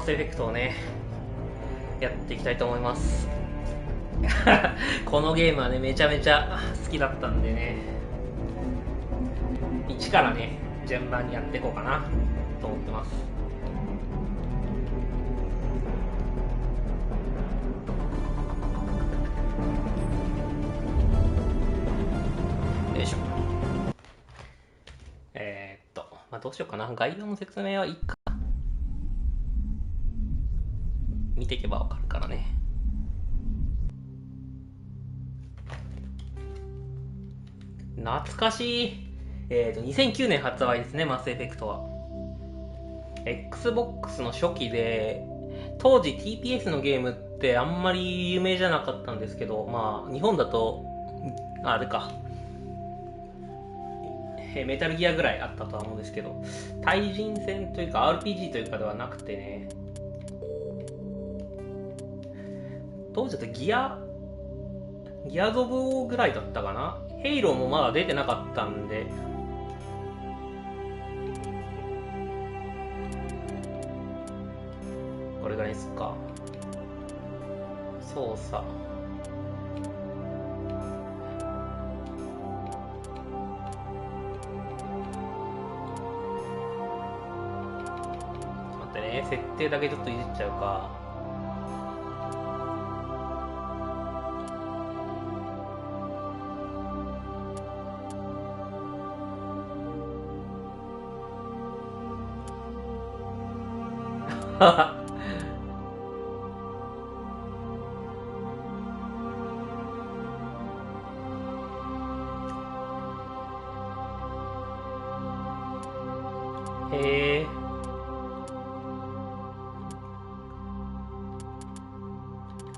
マスエフェクトをね、やっていきたいと思います。このゲームはね、めちゃめちゃ好きだったんでね、1からね、順番にやっていこうかなと思ってます。よいしょ。どうしようかな。概要の説明はいいか。見ていけばわかるからね。懐かしい。2009年発売ですね、マスエフェクトは。Xbox の初期で、当時 TPS のゲームってあんまり有名じゃなかったんですけど、まあ、日本だと、あれか。メタルギアぐらいあったとは思うんですけど、対人戦というか RPG というかではなくてね、当時だとギアゾブオぐらいだったかな。ヘイローもまだ出てなかったんで、これぐらいですか。操作設定だけちょっといじっちゃうか。へえ。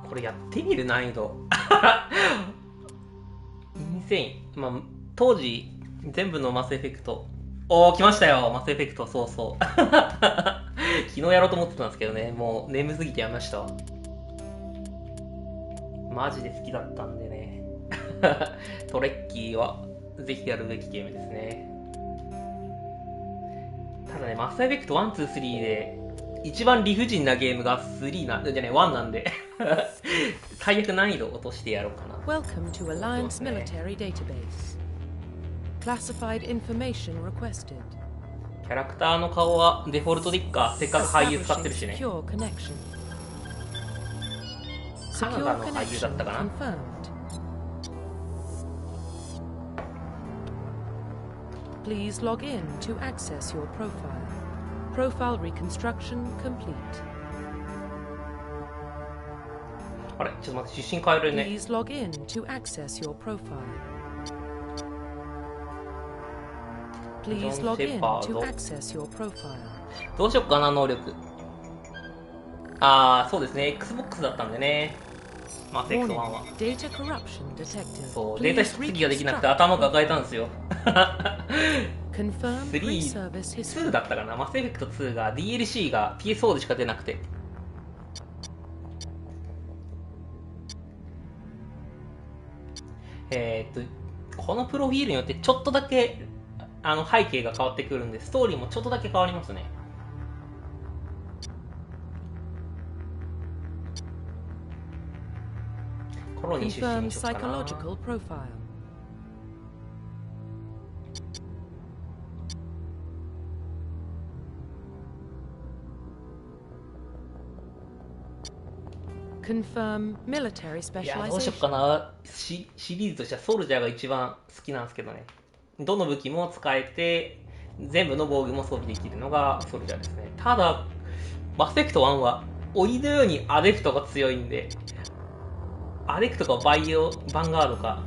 これやってみる難易度。まあ、当時全部のマスエフェクト。おー、来ましたよ、マスエフェクト、そうそう。昨日やろうと思ってたんですけどね、もう眠すぎてやめましたわ。マジで好きだったんでね。トレッキーはぜひやるべきゲームですね。ただね、マスエフェクト1、2、3で一番理不尽なゲームが3な、じゃね、1なんで。最悪難易度落としてやろうかな。Welcome to Alliance Military Database. Classified information requested. キャラクターの顔はデフォルトでいっか。せっかく俳優使ってるしね。カナダの俳優だったかな。Please log in to access your profile. Profile reconstruction complete. あれ、ちょっと待って、出身変えるね。Please log in to access your profile. Please log in to access your profile. どうしよっかな、能力。あー、そうですね。Xbox だったんでね。マスエフェクト1は。そう、データ引き継ぎができなくて頭抱えたんですよ。2だったかな。マスエフェクト2が DLC が PS4 でしか出なくて。このプロフィールによってちょっとだけ背景が変わってくるんで、ストーリーもちょっとだけ変わりますね。コロニー出身にしようかな。Confirm military specialization. いや、どうしよっかな。シリーズとしてはソルジャーが一番好きなんですけどね。どの武器も使えて、全部の防御も装備できるのがソルジャーですね。ただ、マスエフェクト1は鬼のようにアデプトが強いんで、アデプトかバンガードか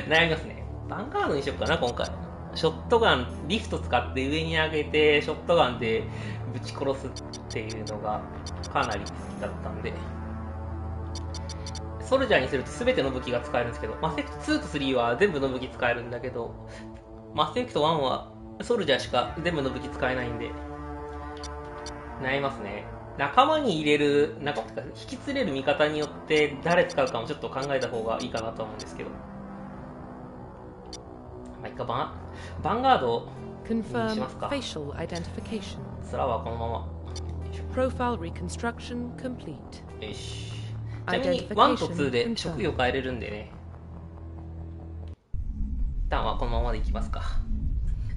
悩みますね。バンガードにしよっかな、今回。ショットガン、リフト使って上に上げて、ショットガンでぶち殺すっていうのがかなり好きだったんで。ソルジャーにすると全ての武器が使えるんですけど、マスエフェクト2と3は全部の武器使えるんだけど、マスエフェクト1はソルジャーしか全部の武器使えないんで、悩みますね。仲間に入れる、引き連れる味方によって誰使うかもちょっと考えた方がいいかなと思うんですけど。まあ、いいか、バンガードにしますか。面はこのまま。 Profile reconstruction complete. よし。ちなみに1と2で職業変えれるんでね。一旦はこのままでいきますか。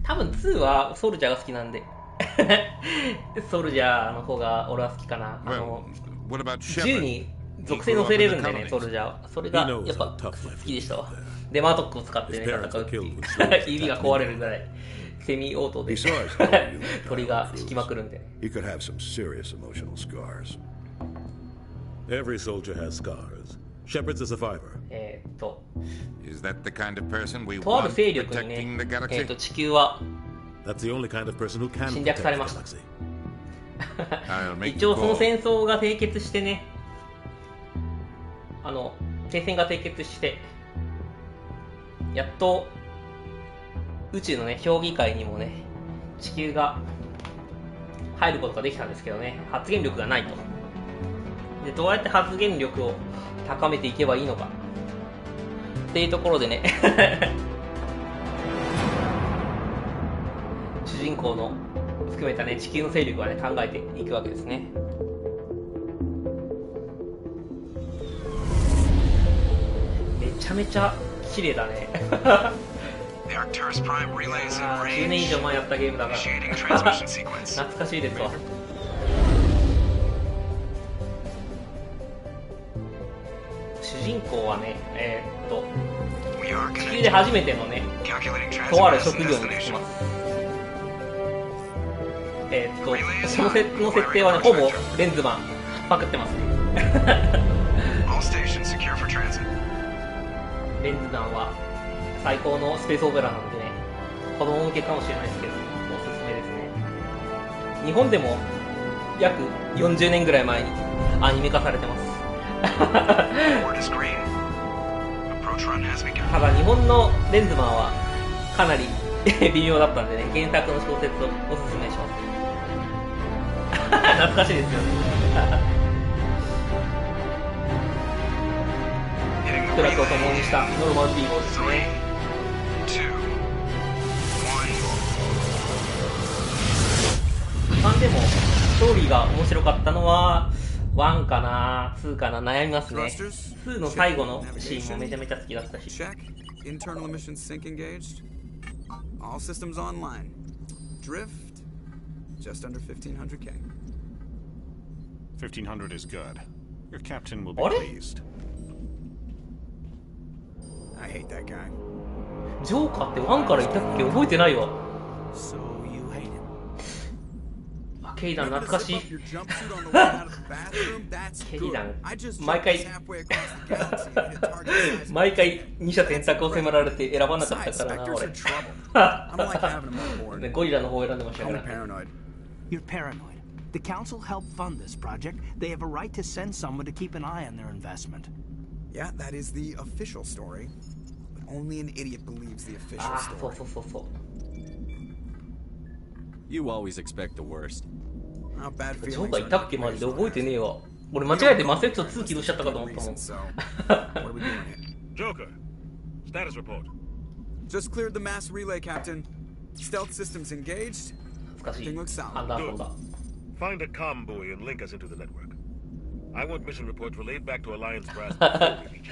多分2はソルジャーが好きなんでソルジャーの方が俺は好きかな。銃に属性乗せれるんでね、ソルジャーは。それがやっぱ好きでしたわ。デマートックを使ってね、戦うっていう指が壊れるぐらいセミオートで鳥が引きまくるんで。Every soldier has scars. Shepard's a survivor. とある勢力にね、地球は That's the only kind of person who can 侵略され protect ました galaxy. 一応その戦争が締結してね、停戦が締結してやっと宇宙のね評議会にもね地球が入ることができたんですけどね、発言力がないと。でどうやって発言力を高めていけばいいのかっていうところでね主人公の含めたね地球の勢力はね考えていくわけですね。めちゃめちゃ綺麗だね10年以上前やったゲームだから懐かしいですわ。主人公はね、地球で初めてのね、とある職業に就きます。その設定はね、ほぼレンズマンパクってますねレンズマンは最高のスペースオペラなんでね、子供向けかもしれないですけど、おすすめですね。日本でも約40年ぐらい前にアニメ化されてますただ日本のレンズマンはかなり微妙だったんでね、原作の小説をおすすめします懐かしいですよね苦楽を共にしたノルマンディーゴですね。一般でもストーリーが面白かったのは1かな2かな、悩みますね。2の最後のシーンもめちゃめちゃ好きだったし。Internal emissions sync engaged. All systems online. Drift just under 1500K. 1500 is good. Your captain will be あれ pleased. I hate that guy. ジョーカーって1からいたっけ、覚えてないわ。 So you hate him. あ、ケイダン懐かしい Your jumpsuit on the way out of the bathroom? That's ケイ good. ダン I just 毎 jumped 回 halfway across the galaxy and hit target size. 毎回二者選択を迫られて選ばなかった Besides, からな Spectres 俺 are trouble. I don't like having them on ね board. ゴリラの方を選んでました Call か me ら paranoid. You're paranoid. The Council helped fund this project. They have a right to send someone to keep an eye on their investment. Yeah, that is the official story. But only an idiot believes the official ああ、そう story. そうそうそう。 You always expect the worst. How bad ジ feelings ョーカーいたっけマジで覚えてねえわ。俺間違えてマスエフェクト2起動しちゃったかと思ったもん So, what are we doing here? Joker, status report. Just cleared the mass relay, Captain. Stealth systems engaged. 懐かしい Everything looks solid. アンダーソンだ Find a comm buoy and link us into the network. I want mission reports relayed back to Alliance brass before we reach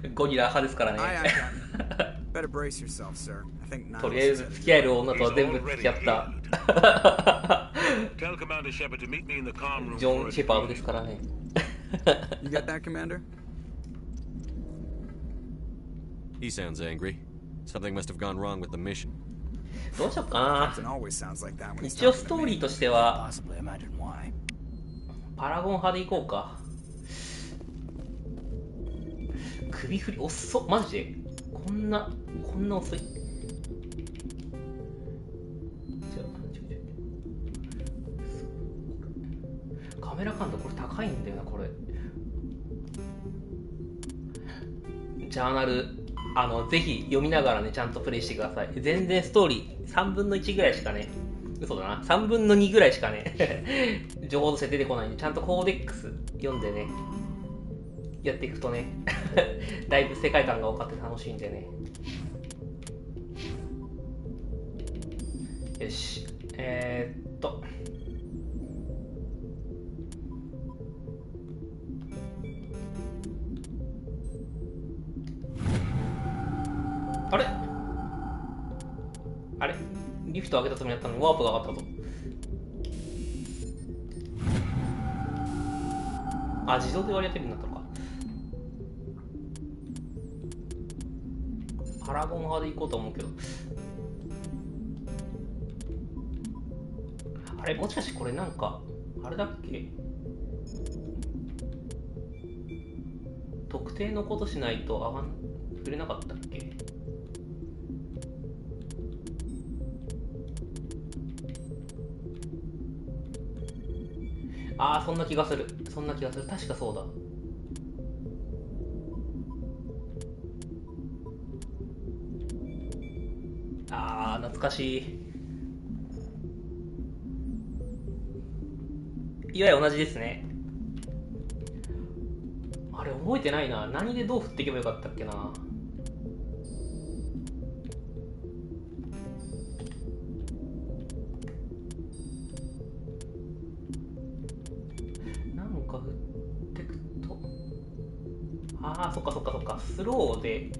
your line. ゴリラ派ですからね Aye, aye, Captain. Better brace yourself, sir. I think とりあえず付き合える女とは全部付き合った Tell Commander Shepard to meet me in the comm room. ジョン・シェパードですからね You get that, Commander? He sounds angry. Something must have gone wrong with the mission. どうしよっかな Captain always sounds like that when he's 一応 talking ス to トーリー me. としては Possibly imagine why. パラゴン派でいこうか。首振り遅っ、マジでこんな遅い。カメラ感度これ高いんだよなこれ。ジャーナルぜひ読みながらねちゃんとプレイしてください。全然ストーリー3分の1ぐらいしかね、嘘だな、3分の2ぐらいしかね情報として出てこないんで、ちゃんとコーデックス読んでねやっていくとねだいぶ世界観が分かって楽しいんでね。よし、あれあれリフト上げたつもりだったのにワープが上がったぞ。あ、自動で割り当てるようになったのか。パラゴン派で行こうと思うけど、あれもしかしてこれなんかあれだっけ、特定のことしないと触れなかったっけ。ああ、そんな気がする。確かそうだ。ああ、懐かしい。いわゆる同じですね。あれ覚えてないな。何でどう振っていけばよかったっけな。なんか振ってくと、ああ、そっか。スローで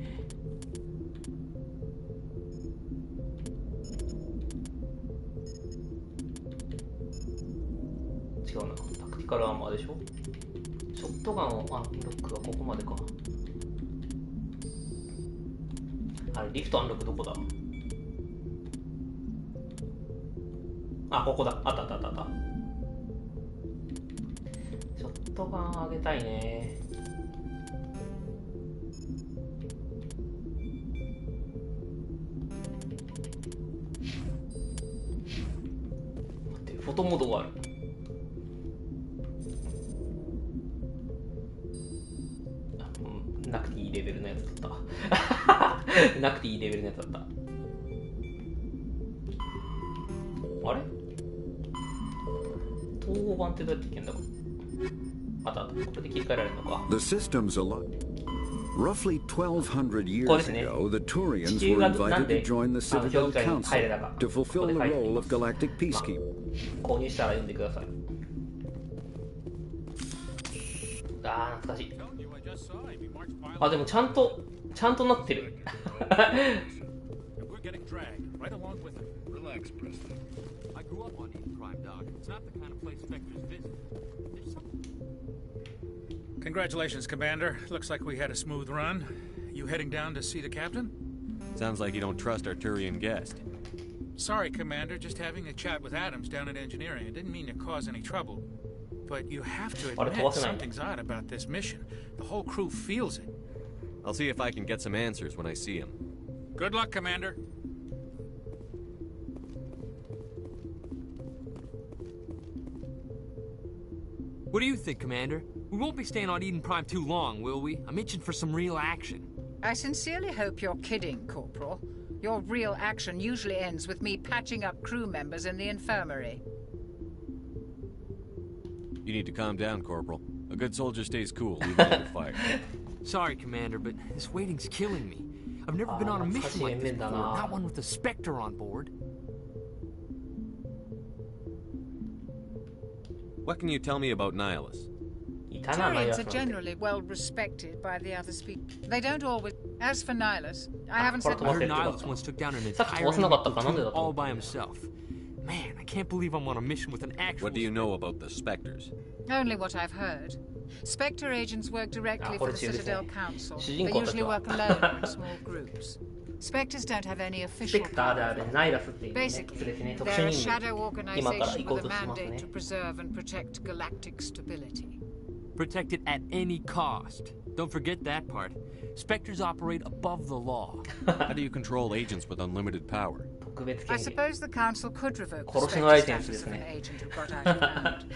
違うな。タクティカルアーマーでしょ。ショットガンをアンロックはここまでか。あれリフトアンロックどこだ。あ、ここだ。あった。ショットガン上げたいね。待って、フォトモードがある。なくていいレベルのやつだった。なくていいレベルのやつだった。あれ統合版ってどうやっていけんだろう。あった。これで切り替えられるのか。 The system's a lot. Roughly 1200 years これですね。 ago, the 地 Turians 球 were がなん invited で to join the 評 Citadel 議会に入れた Council か to fulfill the ここで書いて role ま of す。 galactic peacekeeping. 購入したら読んでください。あー、懐かしい。あ、でもちゃんとなってる。Relax, Preston. I grew up on Eden Prime, Doc. It's not the kind of place Spectres visit. There's something... Congratulations, Commander. Looks like we had a smooth run. You heading down to see the captain? Sounds like you don't trust our Turian guest. Sorry, Commander. Just having a chat with Adams down at engineering. I didn't mean to cause any trouble. But you have to admit something's odd about this mission. The whole crew feels it. I'll see if I can get some answers when I see him. Good luck, Commander. What do you think, Commander? We won't be staying on Eden Prime too long, will we? I'm itching for some real action. I sincerely hope you're kidding, Corporal. Your real action usually ends with me patching up crew members in the infirmary. You need to calm down, Corporal. A good soldier stays cool, even under fire. Sorry, Commander, but this waiting's killing me. I've never been on a mission like this before, not one with a Spectre on board. What can you tell me about Nihilus? Turians are generally well respected by the other species. They don't always. As for Nihilus, I haven't said. I heard Nihilus once took down an entire platoon all by himself. Man, I can't believe I'm on a mission with an actual. What do you know about the Spectres? Only what I've heard. Spectre agents work directly for the Citadel Council. They usually work alone or in small groups. Spectres don't have any official power. Basically, they're a shadow organization with a mandate to preserve and protect galactic stability. Protect it at any cost. Don't forget that part. Spectres operate above the law. How do you control agents with unlimited power? I suppose the Council could revoke the Spectre status of an agent who got out of hand.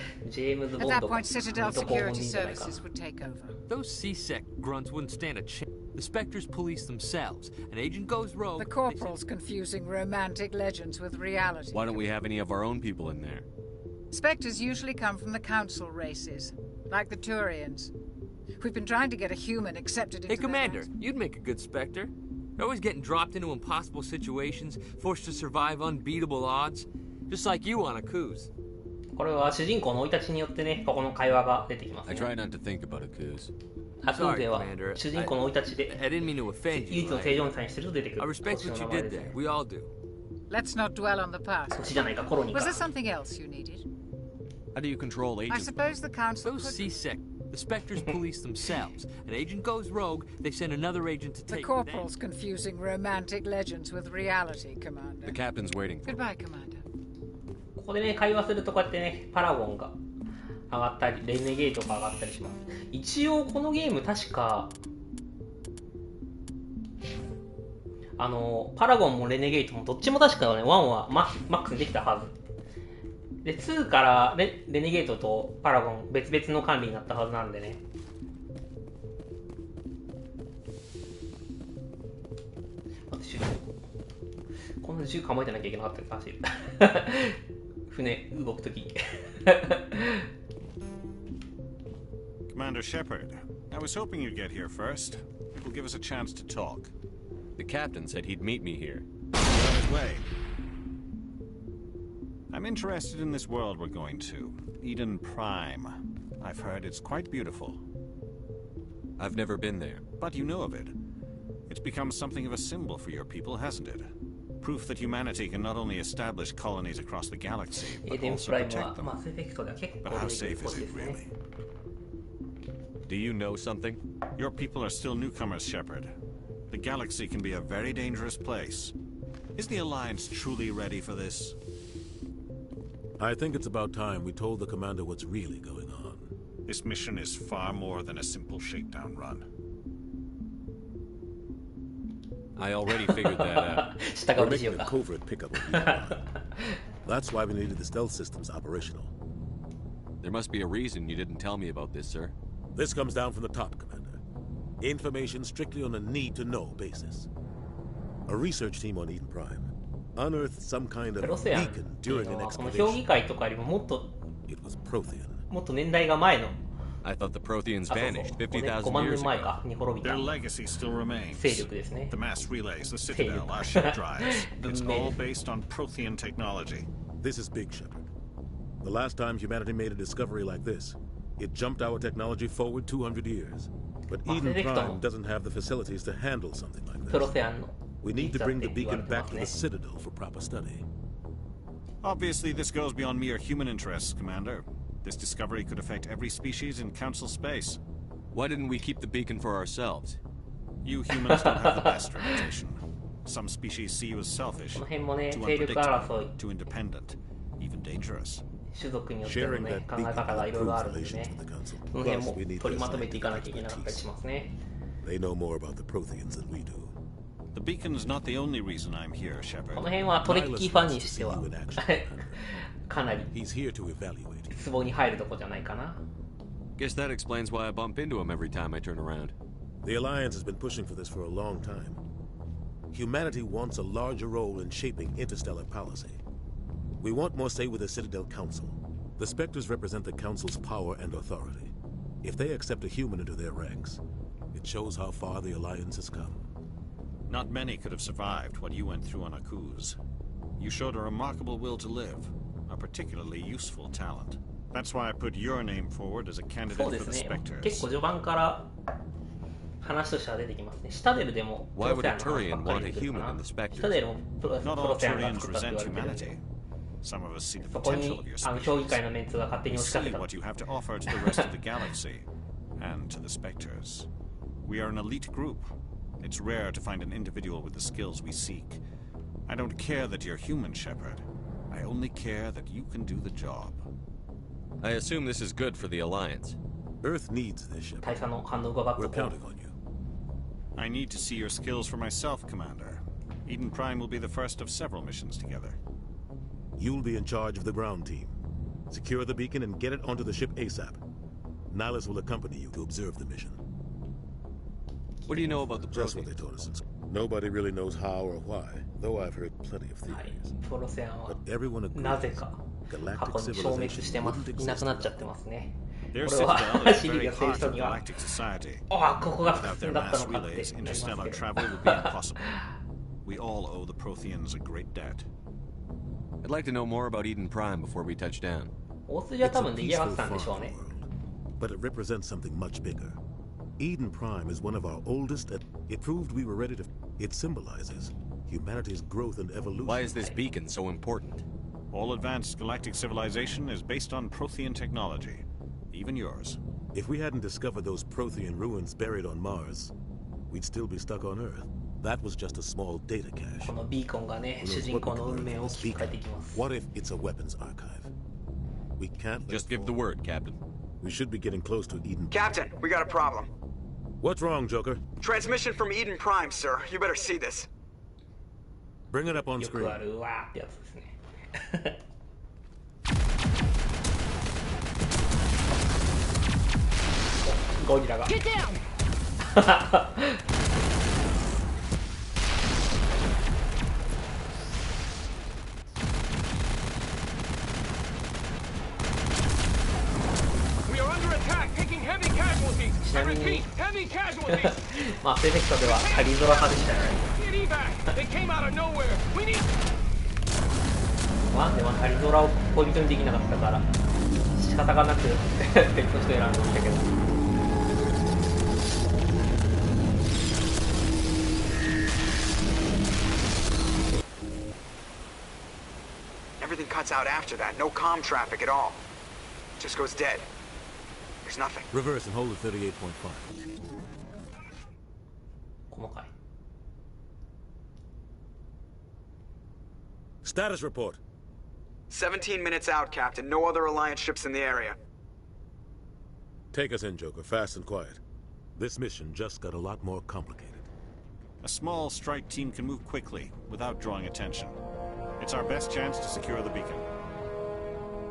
At that point, Citadel Security Services would take over. Those C-Sec grunts wouldn't stand a chance. The Spectres police themselves. An agent goes rogue. The Corporal's confusing romantic legends with reality. Why don't we have any of our own people in there? Spectres usually come from the Council races, like the Turians. We've been trying to get a human accepted into Hey, Commander, you'd make a good Spectre. They're always getting dropped into impossible situations, forced to survive unbeatable odds, just like you on a cruise. これは主人公の生い立ちによってね、ここの会話が出てきますね。I try not to think about a cruise. 悪運勢は主人公の生い立ちで唯一の正常者にしてると出てくる。 I respect what you did there. We all do. Let's not dwell on the past. 年じゃないか、コロニーか。 Was there something else you needed? How do you control I agents? suppose the council Those could... seasick. The Spectres police themselves. An agent goes rogue, they send another agent to The take corporal's confusing romantic legends with reality, Commander. The captain's waiting for me. Goodbye, Commander. ここでね、会話するとこうやってね、パラゴンが上がったり、レネゲートが上がったりします。一応このゲーム確か、パラゴンもレネゲートもどっちも確かね、1はマックスにできたはず。で、2からレネゲートとパラゴン別々の管理になったはずなんでね。待って、こんな銃構えてなきゃいけなかったらしい。船動くとき。Commander Shepard, I was hoping you'd get here first. It will give us a chance to talk. The captain said he'd meet me here. On his way. I'm interested in this world we're going to, Eden Prime. I've heard it's quite beautiful. I've never been there. But you know of it. It's become something of a symbol for your people, hasn't it? Proof that humanity can not only establish colonies across the galaxy, but also protect them. But how safe is it, really? Do you know something? Your people are still newcomers, Shepard. The galaxy can be a very dangerous place. Is the Alliance truly ready for this? I think it's about time we told the commander what's really going on. This mission is far more than a simple shakedown run. I already figured that out. We're making a covert pickup of Eden Prime. That's why we needed the stealth systems operational. There must be a reason you didn't tell me about this, sir. This comes down from the top, Commander. Information strictly on a need-to-know basis. A research team on Eden Prime unearthed some kind of beacon during an excavation. It was Prothean. I thought the Protheans vanished 50,000 years ago. Their legacy still remains. The mass relays, the Citadel, our ship drives. It's all based on Prothean technology. This is big, Shepard. The last time humanity made a discovery like this, it jumped our technology forward 200 years. But Eden Prime doesn't have the facilities to handle something like this. We need to bring the beacon back to the Citadel for proper study. Obviously, this goes beyond mere human interests, Commander. This discovery could affect every species in Council space. Why didn't we keep the beacon for ourselves? You humans don't have the best reputation. Some species see you as selfish, too unpredictable, too independent, even dangerous. Sharing that beacon will improve relations with the Council. Plus, we need their expertise. They know more about the Protheans than we do. The beacon's not the only reason I'm here, Shepard. この辺はトレッキーファンにしてはかなりツボに入るとこじゃないかな。 Guess that explains why I bump into him every time I turn around. The Alliance has been pushing for this for a long time. Humanity wants a larger role in shaping interstellar policy. We want more say with the Citadel Council. The Spectres represent the Council's power and authority. If they accept a human into their ranks, it shows how far the Alliance has come. Not many could have survived what you went through on Akuz. You showed a remarkable will to live, a particularly useful talent. That's why I put your name forward as a candidate for the Spectres. 結構序盤から話としては出てきますね。シタデルでもプロセアンの話ばっかり出てくるかな。シタデルもプロセアンが作ったって言われてるんで、そこに評議会のメンツが勝手に押しかけた。 what you have to offer to the rest of the galaxy and to the Spectres. We are an elite group. It's rare to find an individual with the skills we seek. I don't care that you're human, Shepard. I only care that you can do the job. I assume this is good for the Alliance. Earth needs this, Shepard. 大佐の反応がバッ We're と counting on you. I need to see your skills for myself, Commander. Eden Prime will be the first of several missions together. You'll be in charge of the ground team. Secure the beacon and get it onto the ship ASAP. Nihilus will accompany you to observe the mission. What do you know about the Just what they told us. Nobody really knows how or why, though I've heard plenty of theories. プロセアンは But everyone agrees なぜか過 galactic 去に消滅 civilization してます。 wouldn't いな exist くなっちゃっ without てますね。 Their これは citadel is シ the リ very がそういう heart 人 of には galactic society. ここが普 Without 通 their だったの mass かって relays, なります interstellar けど。 travel would be impossible. We all owe the Protheans a great debt. I'd like to know more about Eden Prime before we touch down. 大筋は It's 多 a 分出来上がっ peaceful てたんでしょう farm ね。 world, but it represents something much bigger. Eden Prime is one of our oldest. It proved we were ready to. It symbolizes humanity's growth and evolution. Why is this beacon so important? All advanced galactic civilization is based on Prothean technology, even yours. If we hadn't discovered those Prothean ruins buried on Mars, we'd still be stuck on Earth. That was just a small data cache. このビーコンがね、主人公の運命を切り替えていきます。What if it's a weapons archive? We can't. Just give the word, Captain. We should be getting close to Eden. Captain, we got a problem. What's wrong, Joker? Transmission from Eden Prime, sir. You better see this. Bring it up on screen. よくあるわーってやつですね。ゴリラが。Get down! We are under attack, taking heavy casualties. ちな I み repeat, に heavy casualties. マスエフェクトではカリゾラ派でしたね。Get evac. They came out of nowhere. We need. まあでもカリゾラを恋人にできなかったから仕方がなく別の人選んでましたけど。Everything cuts out after that. No comm traffic at all. Just goes dead. There's nothing. Reverse and hold at 38.5. 細かい。Status report. 17 minutes out, Captain. No other Alliance ships in the area. Take us in, Joker, fast and quiet. This mission just got a lot more complicated. A small strike team can move quickly without drawing attention. It's our best chance to secure the beacon.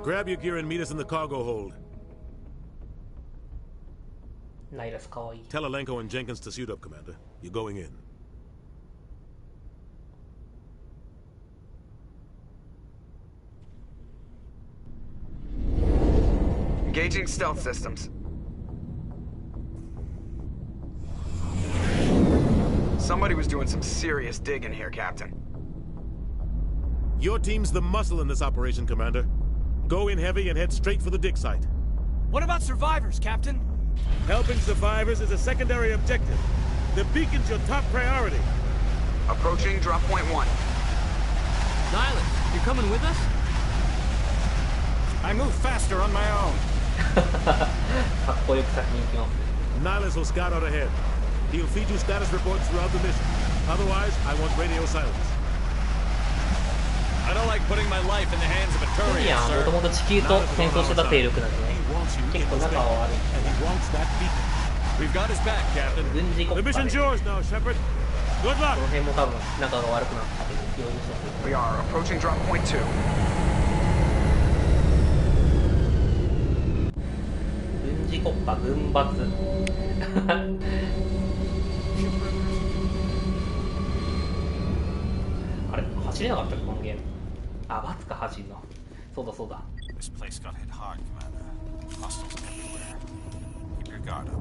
Grab your gear and meet us in the cargo hold. ナイラスかわいい。Tell Alenko and Jenkins to suit up, Commander. You're going in. Engaging stealth systems. Somebody was doing some serious digging here, Captain. Your team's the muscle in this operation, Commander. Go in heavy and head straight for the dig site. What about survivors, Captain? Helping survivors is a secondary objective. The beacon's your top priority. Approaching drop point 1. Nihilus, you're coming with us? I move faster on my own. かっこよく先に行きます。Nihilus will scout out ahead. He'll feed you status reports throughout the mission. Otherwise, I want radio silence. I don't like putting my life in the hands of a フリ Turian, アンはも sir. ともと地球と戦争してた勢力なんでね、結構仲は悪い。 We've got his back, Captain. 軍事国 The 家で mission's こ yours now, Shepard. Good luck. の辺も多分仲が悪くなってるようにしてます。 We are approaching drop point 2. 軍事国家軍閥あれ走れなかったっけこのゲーム。あ、罰か走るの。そうだそうだ。 This place got hit hard, Commander. Hostiles everywhere. Keep your guard up.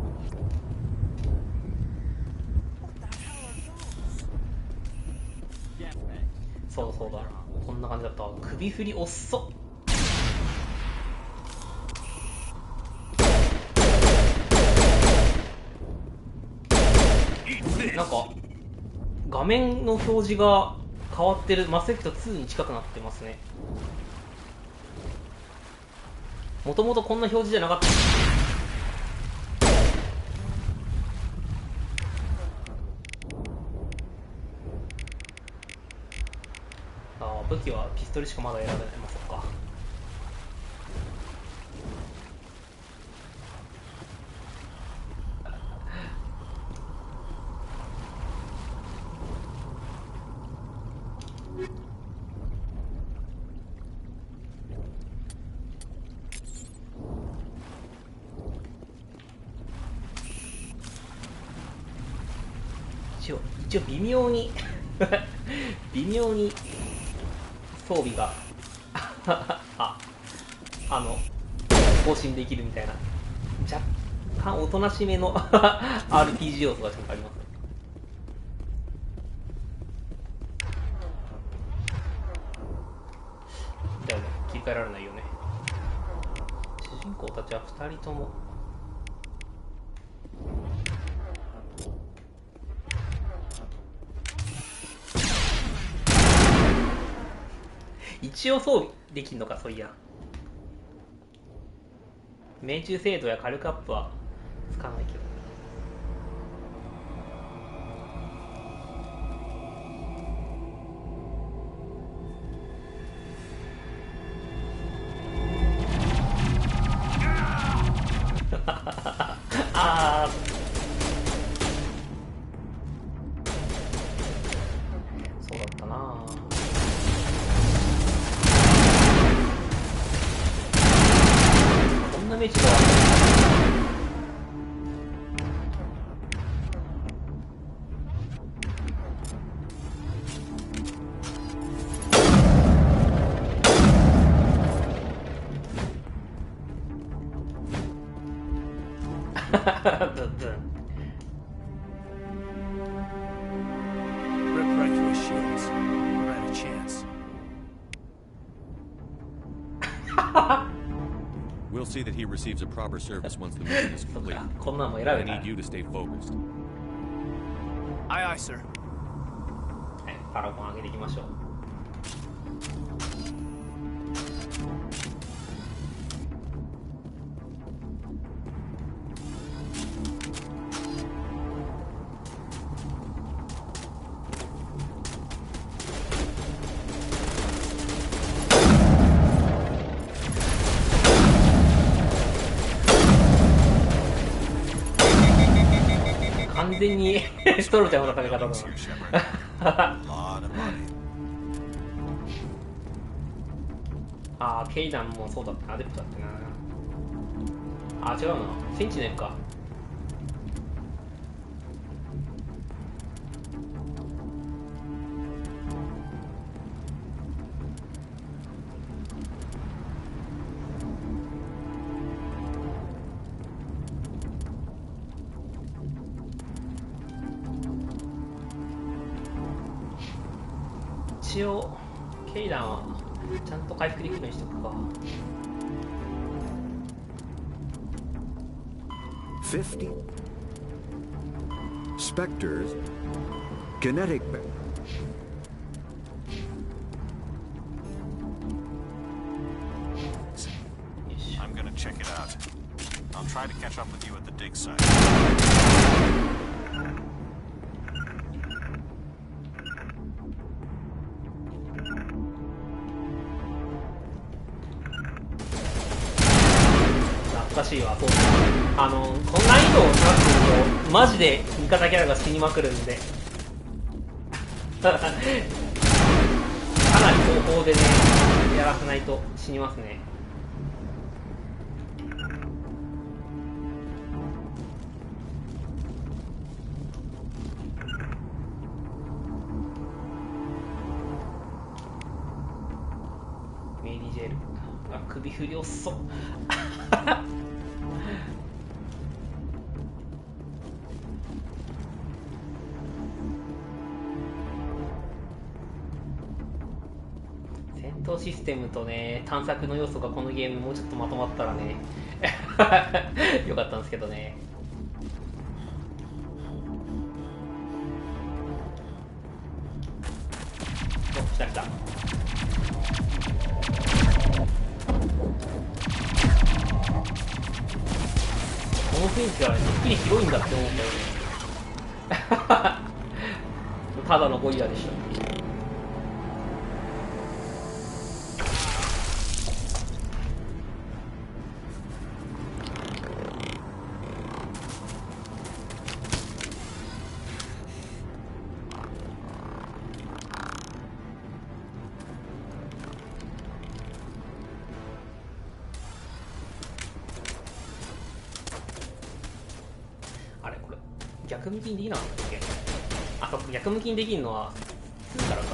そうだそうだ。こんな感じだったわ。首振りおっそ。なんか画面の表示が変わってる。マスエフェクト2に近くなってますね。もともとこんな表示じゃなかった。ああ、武器はピストルしかまだ選べない。まさか。一応微妙に微妙に装備が更新できるみたいな、若干おとなしめのRPG 要素がちゃんとあります。だよね、切り替えられないよね。主人公たちは2人とも一応装備できんのか、そういや。命中精度や火力アップは使わないけど。あー、そうだったなあ。こんな道がRip right through his shields. We're at a chance. We'll see that he receives a proper service once the mission is complete. こんなんも選べ I た。 need you to stay focused. Aye, aye, sir. はい、パラゴン上げていきましょう。完全にストロちゃんの戦い方だな。あー、ケイダンもそうだったな、アデプトだったな。あー、違うな、センチネルか。一応ケイダンはちゃんと回復できるようにしとくか。50 Spectres Kinetic I'm gonna check it out. I'll try to catch up with you at the dig site.懐かしいわ、そう。この難易度を高くするとマジで味方キャラが死にまくるんでかなり後方でねやらせないと死にますね。メリージェル、あ、首振り遅っ戦闘システムとね探索の要素がこのゲームもうちょっとまとまったらねよかったんですけどね。お、来た来た。この雰囲気はね、てっきり広いんだって思ったよねただのゴリラでした。逆向きにできなかったっけ。あ、そっか、逆向きにできるのは2からか。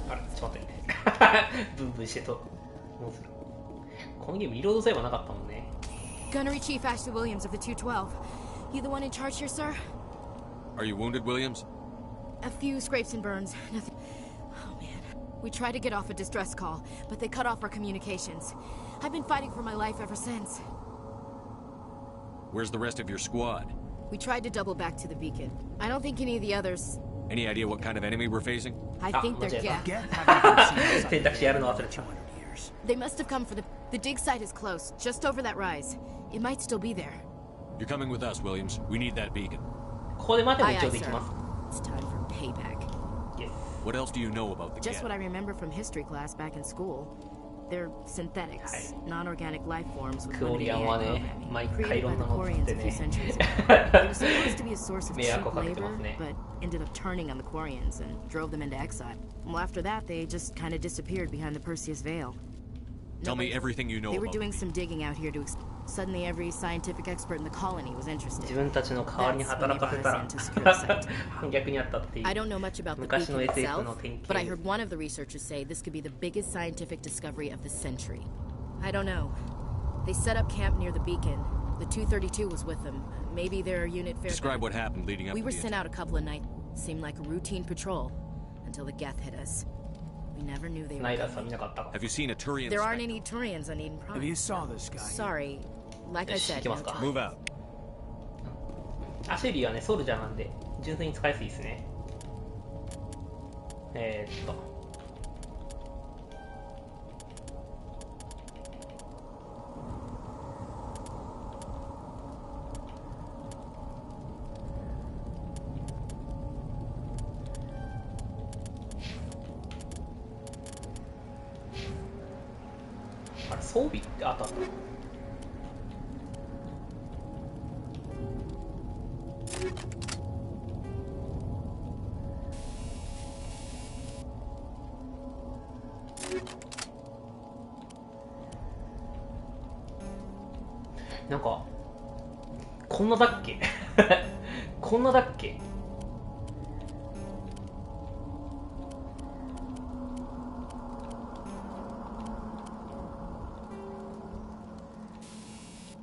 あれ、ちょっと待ってブンブンしてとどうする。このゲームリロードすればなかったもんね。 Gunnery Chief Ashley Williams of the 212. You the one in charge here, sir? Are you wounded, Williams? A few scrapes and burns. Nothing. Oh, man. We tried to get off a distress call, but they cut off our communications. I've been fighting for my life ever since. Where's the rest of your squad? We tried to double back to the beacon. I don't think any of the others... Any idea what kind of enemy we're facing? I think they're Geth. They must have come for the dig site is close, just over that rise. It might still be there. You're coming with us, Williams. We need that beacon. Aye, aye, sir. It's time for payback. Yes. What else do you know about the Just Geth? what I remember from history class back in school. They're synthetics, non-organic life forms with limited AI programming, created by the Quarians a few centuries ago. They were supposed to be a source of cheap labor, but ended up turning on the Quarians and drove them into exile. Well, after that, they just kind of disappeared behind the Perseus Veil. Tell me everything you know They about were doing some digging out here to... Suddenly, every scientific expert in the colony was interested. I don't know much about the beacon itself, but I heard one of the researchers say this could be the biggest scientific discovery of the century. I don't know. They set up camp near the beacon. The 232 was with them. Maybe their unit fared... Describe what happened leading up to We were sent out a couple of nights. Seemed like a routine patrol until the Geth hit us. We never knew they were coming. Have you seen a Turian? There aren't any Turians on Eden Prime. Have you saw this guy? Sorry. Like I said, no time. Move out. アシェリーはね、ソルジャーなんで純粋に使いやすいですね。あれ、装備ってあった。なんかこんなだっけこんなだっけ。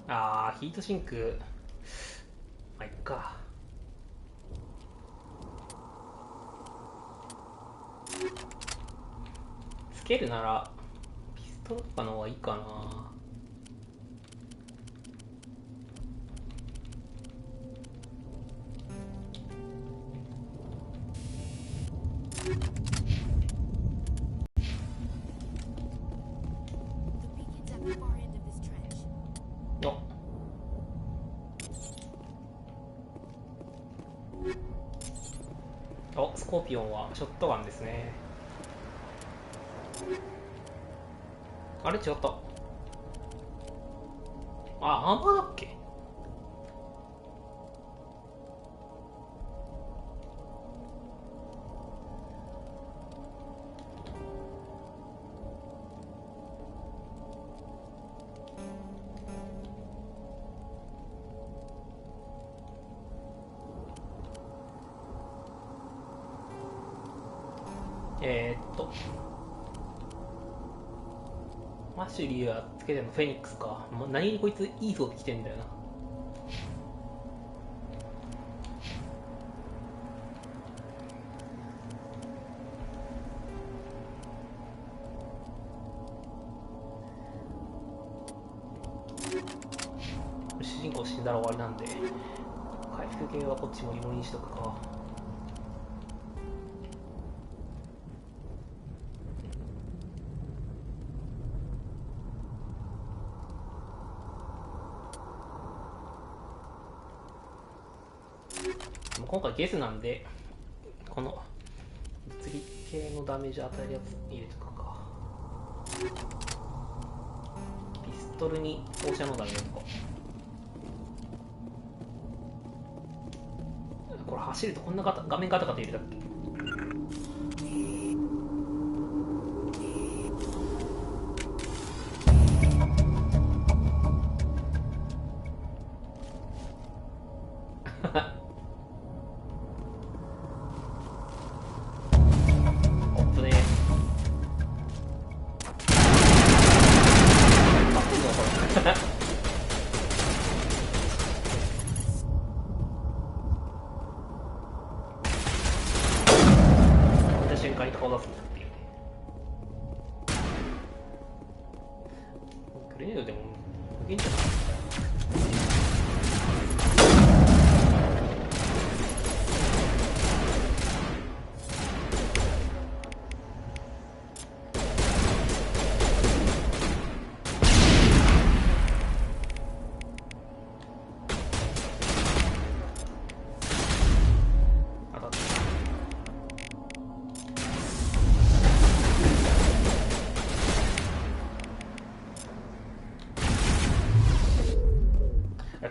あー、ヒートシンクまあいっか。つけるならピストルとかの方がいいかな。お、スコーピオンはショットガンですね。あれ違った。あ、アーマーだっけ。マシュリーはつけてんのフェニックスか。何にこいついい装備着てんだよな。主人公死んだら終わりなんで回復系はこっちもリモリにしとくか。今回ゲスなんでこの物理系のダメージ与えるやつ入れとくか。ピストルに放射能ダメージとか。これ走るとこんな画面ガタガタ入れたっけ。瞬間に顔出すっていうね。レネードでもいいんじゃない？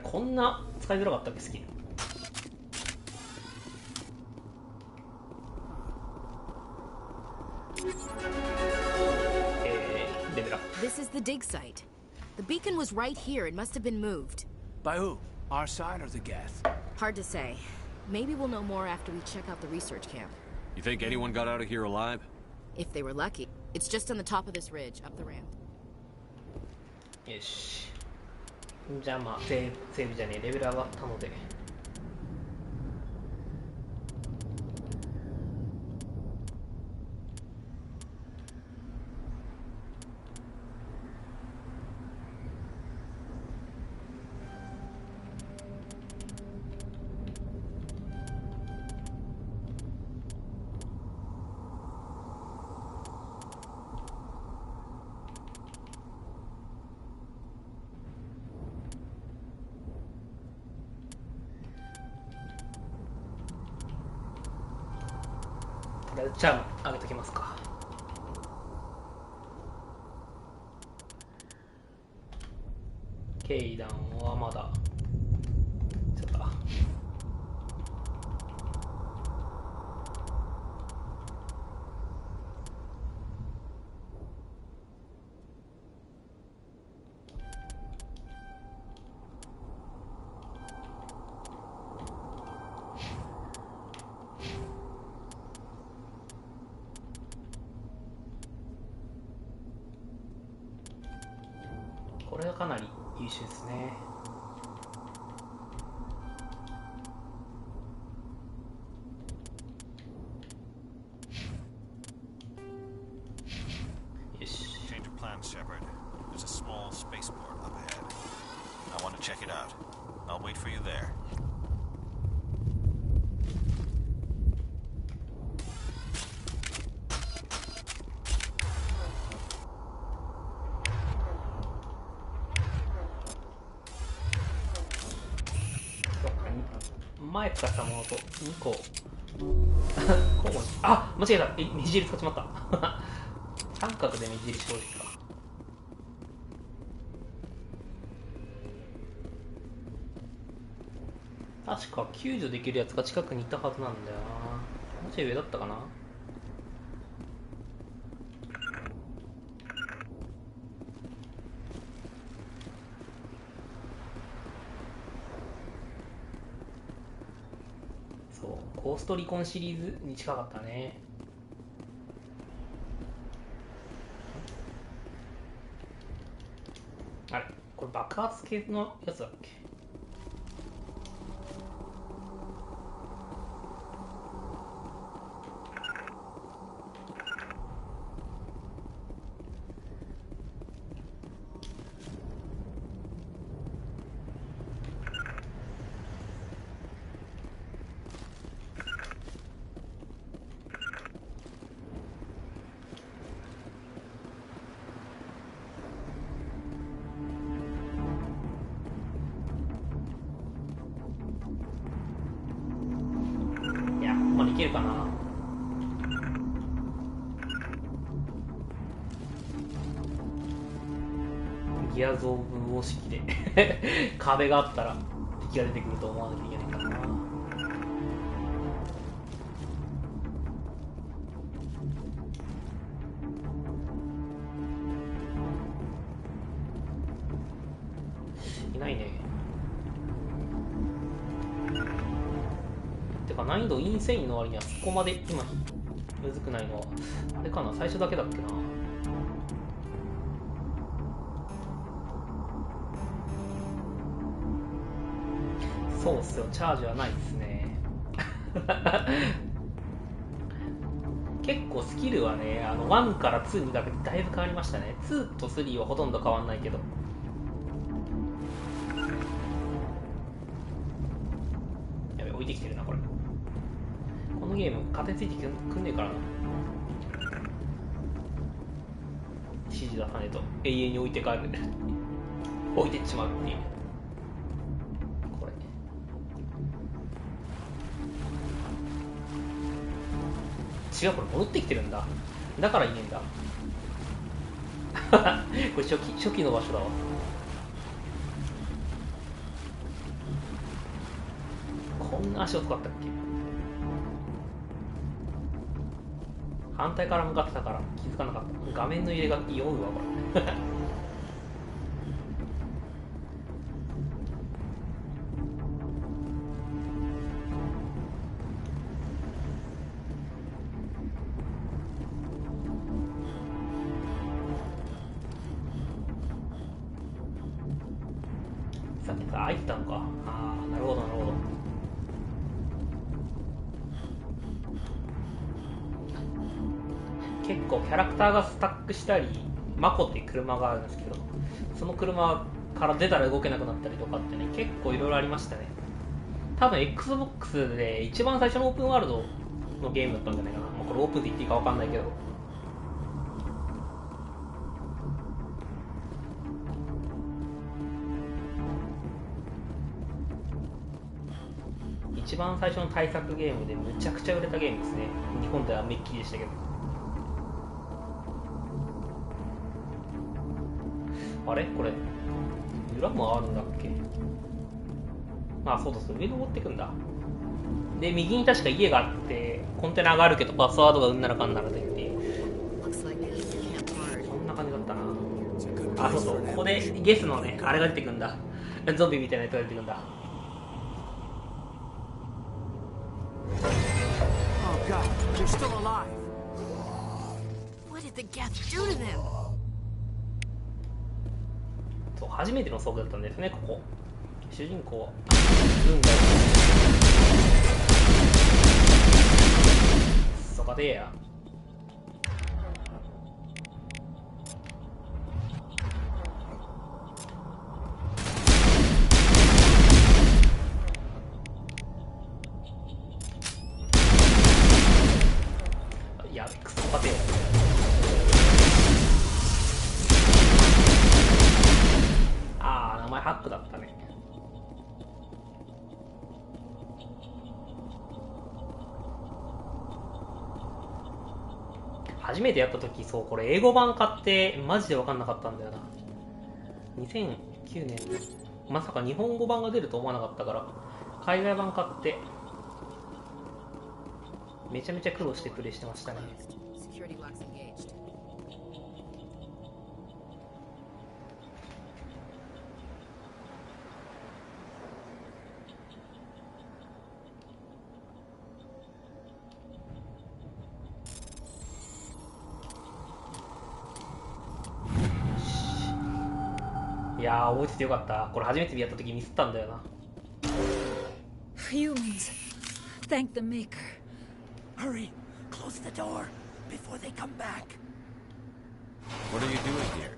こんな使いづらかったっけ、スキル。レベルアップ。 This is the dig site. The beacon was right here. It must have been moved. By who? Our side or the Geth? Hard to say. Maybe we'll know more after we check out the research camp. You think anyone got out of here alive? If they were lucky. It's just on the top of this ridge, up the ramp. よし。じゃあまあセーブじゃねえ、レベル上がったので。チャーム上げときますか。ケイダンはまだちょっとこれはかなり優秀ですね。よし。Change of plans, Shepard. There's a small spaceport up ahead. I want to check it out. I'll wait for you there. 前使ったものと2個あ、間違えた。目印使っちまった三角で目印表示か。確か救助できるやつが近くにいたはずなんだよな。もうちょい上だったかな。ゴーストリコンシリーズに近かったね。あれ、これ爆発系のやつだっけ。いけるかな。ギア増分方式で壁があったら敵が出てくると思わなきゃいけないからな。いないね。難易度インセインの割にはそこまで今むずくないのはあれかな、最初だけだっけな。そうっすよ、チャージはないですね結構スキルはね、1から2にかけてだいぶ変わりましたね。2と3はほとんど変わんないけど、てるなこれ。このゲーム勝手についてくんねえからな。指示出さねえと永遠に置いて帰る置いてっちまうっていう。これ違う、これ戻ってきてるんだ。だからいねえんだこれ初期の場所だわ。こんな足を使ったっけ。反対から向かってたから気づかなかった。画面の入れが酔うわこれさっきから開いてたのか。ああ、なるほどなるほど。結構キャラクターがスタックしたり、マコっていう車があるんですけど、その車から出たら動けなくなったりとかってね、結構いろいろありましたね。多分 XBOX で一番最初のオープンワールドのゲームだったんじゃないかな。これオープンって言っていいか分かんないけど。一番最初の対策ゲームでむちゃくちゃ売れたゲームですね。日本ではめっきりでしたけど。あれこれ裏もあるんだっけ。あ、そうだそう、上登ってくんだ。で右に確か家があってコンテナがあるけどパスワードがうんならかんならでっていう、そんな感じだったな。あ、そうそう、ここでゲスのねあれが出てくんだ。ゾンビみたいなやつが出てくんだ。They're still alive. What did the Geth do to them? そう、初めての遭遇だったんですね、ここ。主人公はそこでや。やべ、クソ勝てよ。ああ、名前ハックだったね。初めてやった時、そう、これ英語版買ってマジで分かんなかったんだよな。2009年まさか日本語版が出ると思わなかったから海外版買ってめちゃめちゃ苦労してプレイしてましたね。いやー、覚えててよかった。これ初めてやった時ミスったんだよな。 Humans, thank the maker. Hurry, close the door before they come back. What are you doing here?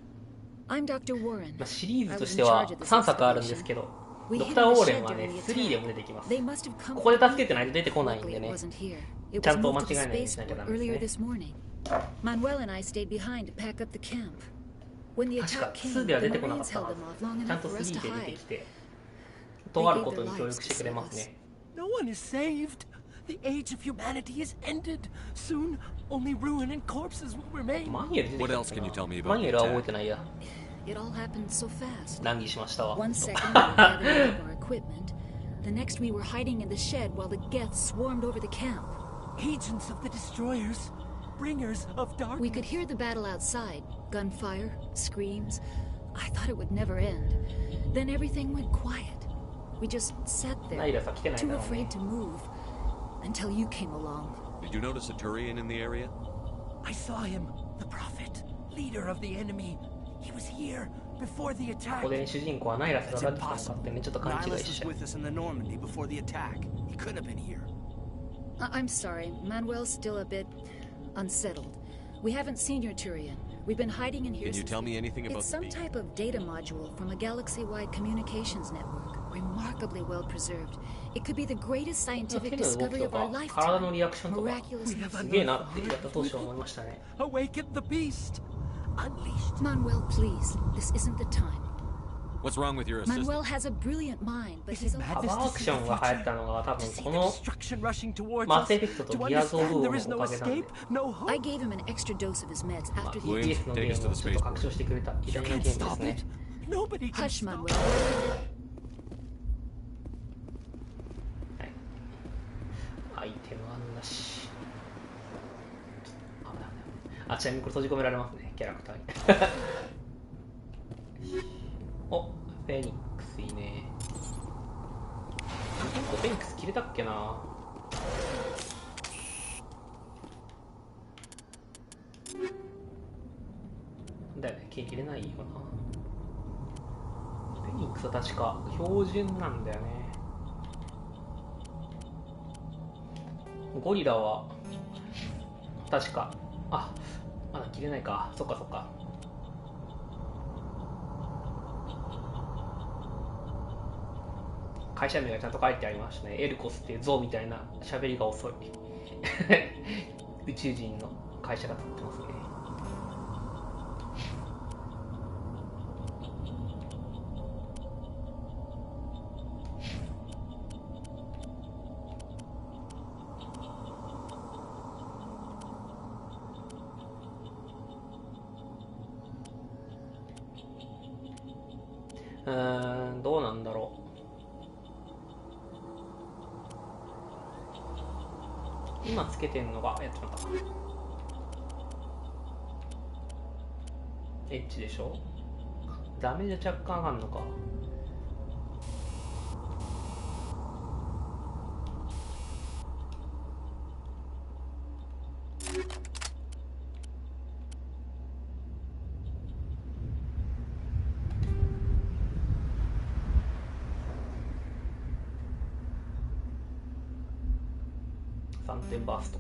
I'm Dr. Warren. シリーズとしては3作あるんですけど、ドクター・ウォーレンはね、3でも出てきます。ここで助けてないと出てこないんでね、ちゃんと間違えないようにしなきゃダメですね。Manuel and I stayed behind to pack up the camp. When the 確か attack came, 2では出 the てこなかっ Marines た held は them off long ず。ちゃん enough と for us 3 to で出て hide. きて、とあることに協力してくれますね。No one is saved. The age of humanity is ended. Soon, only ruin and corpses will remain. What else can you tell me マ about ニュ the エルは覚え attack? てないや。 It all happened so fast. 難儀しましたわ。 One second we were gathering up our equipment. The next we were hiding in the shed while the Geth swarmed over the camp. Agents of the destroyers, bringers of darkness. We could hear the battle outside. Gunfire, screams. I thought it would never end. Then everything went quiet. We just sat there, too afraid to move, until you came along. Did you notice a Turian in the area? I saw him, the prophet, leader of the enemy. He was here before the こ attack. こで主人公はナイラスが出てきたのかってね、ちょっと勘違い Nihilus しちゃ was う。 with us in the Normandy before the attack. He couldn't have been here. I'm sorry, Manuel's still a bit unsettled. We haven't seen your Turian. We've been hiding in here. Can you since tell me anything about It's the some beast? type of data module from a galaxy-wide communications network. Remarkably well preserved. It could be the greatest scientific discovery of our lifetime. 体のリアクションとかすげえなってやった当初思いましたね。 Awaken the beast! Unleashed. Manuel, please. This isn't the time. What's wrong with your assistant? Manuel has a brilliant mind, but he's カバーアクションが流行ったのが多分このマスエフェクトとギアーズ・オブ・ウォーのおかげなんで、I gave him an extra dose of his meds after he PS のゲームをちょっと拡張してくれた偉大なゲームですね。 Hush, Manuel. アイテムあんなし。あ、ちなみにこれ閉じ込められますね、キャラクターに。お、フェニックスいいね。フェニックス切れたっけな。だよね、切れないよな。フェニックスは確か標準なんだよね。ゴリラは確か、あ、まだ切れないか。そっかそっか。会社名がちゃんと書いてありましたね。エルコスっていう象みたいな喋りが遅い宇宙人の会社が立ってますね。どうなんだろう。今つけてんのがやってまったエッジでしょ。ダメージ若干上がんのか。3点バースト。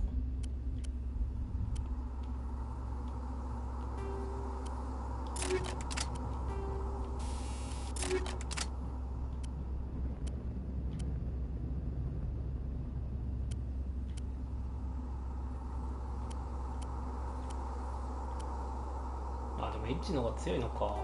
あ、でもエッジの方が強いのか。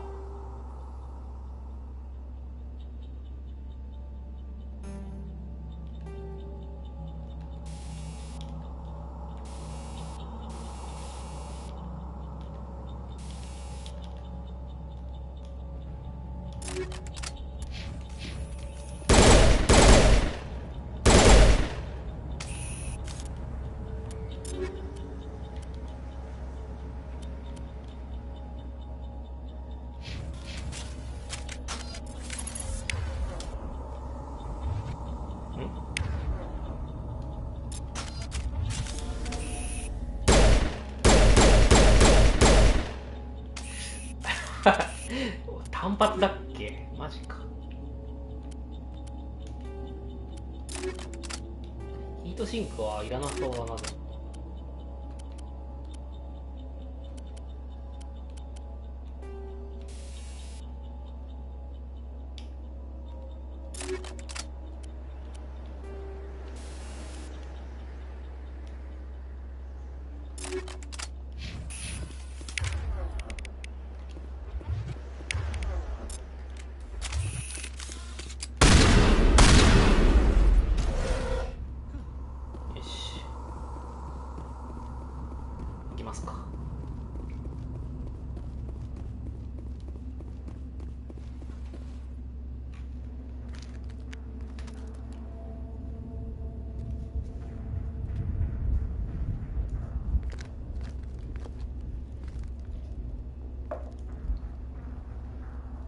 単発だっけ？マジか。ヒートシンクはいらなそうだな。でも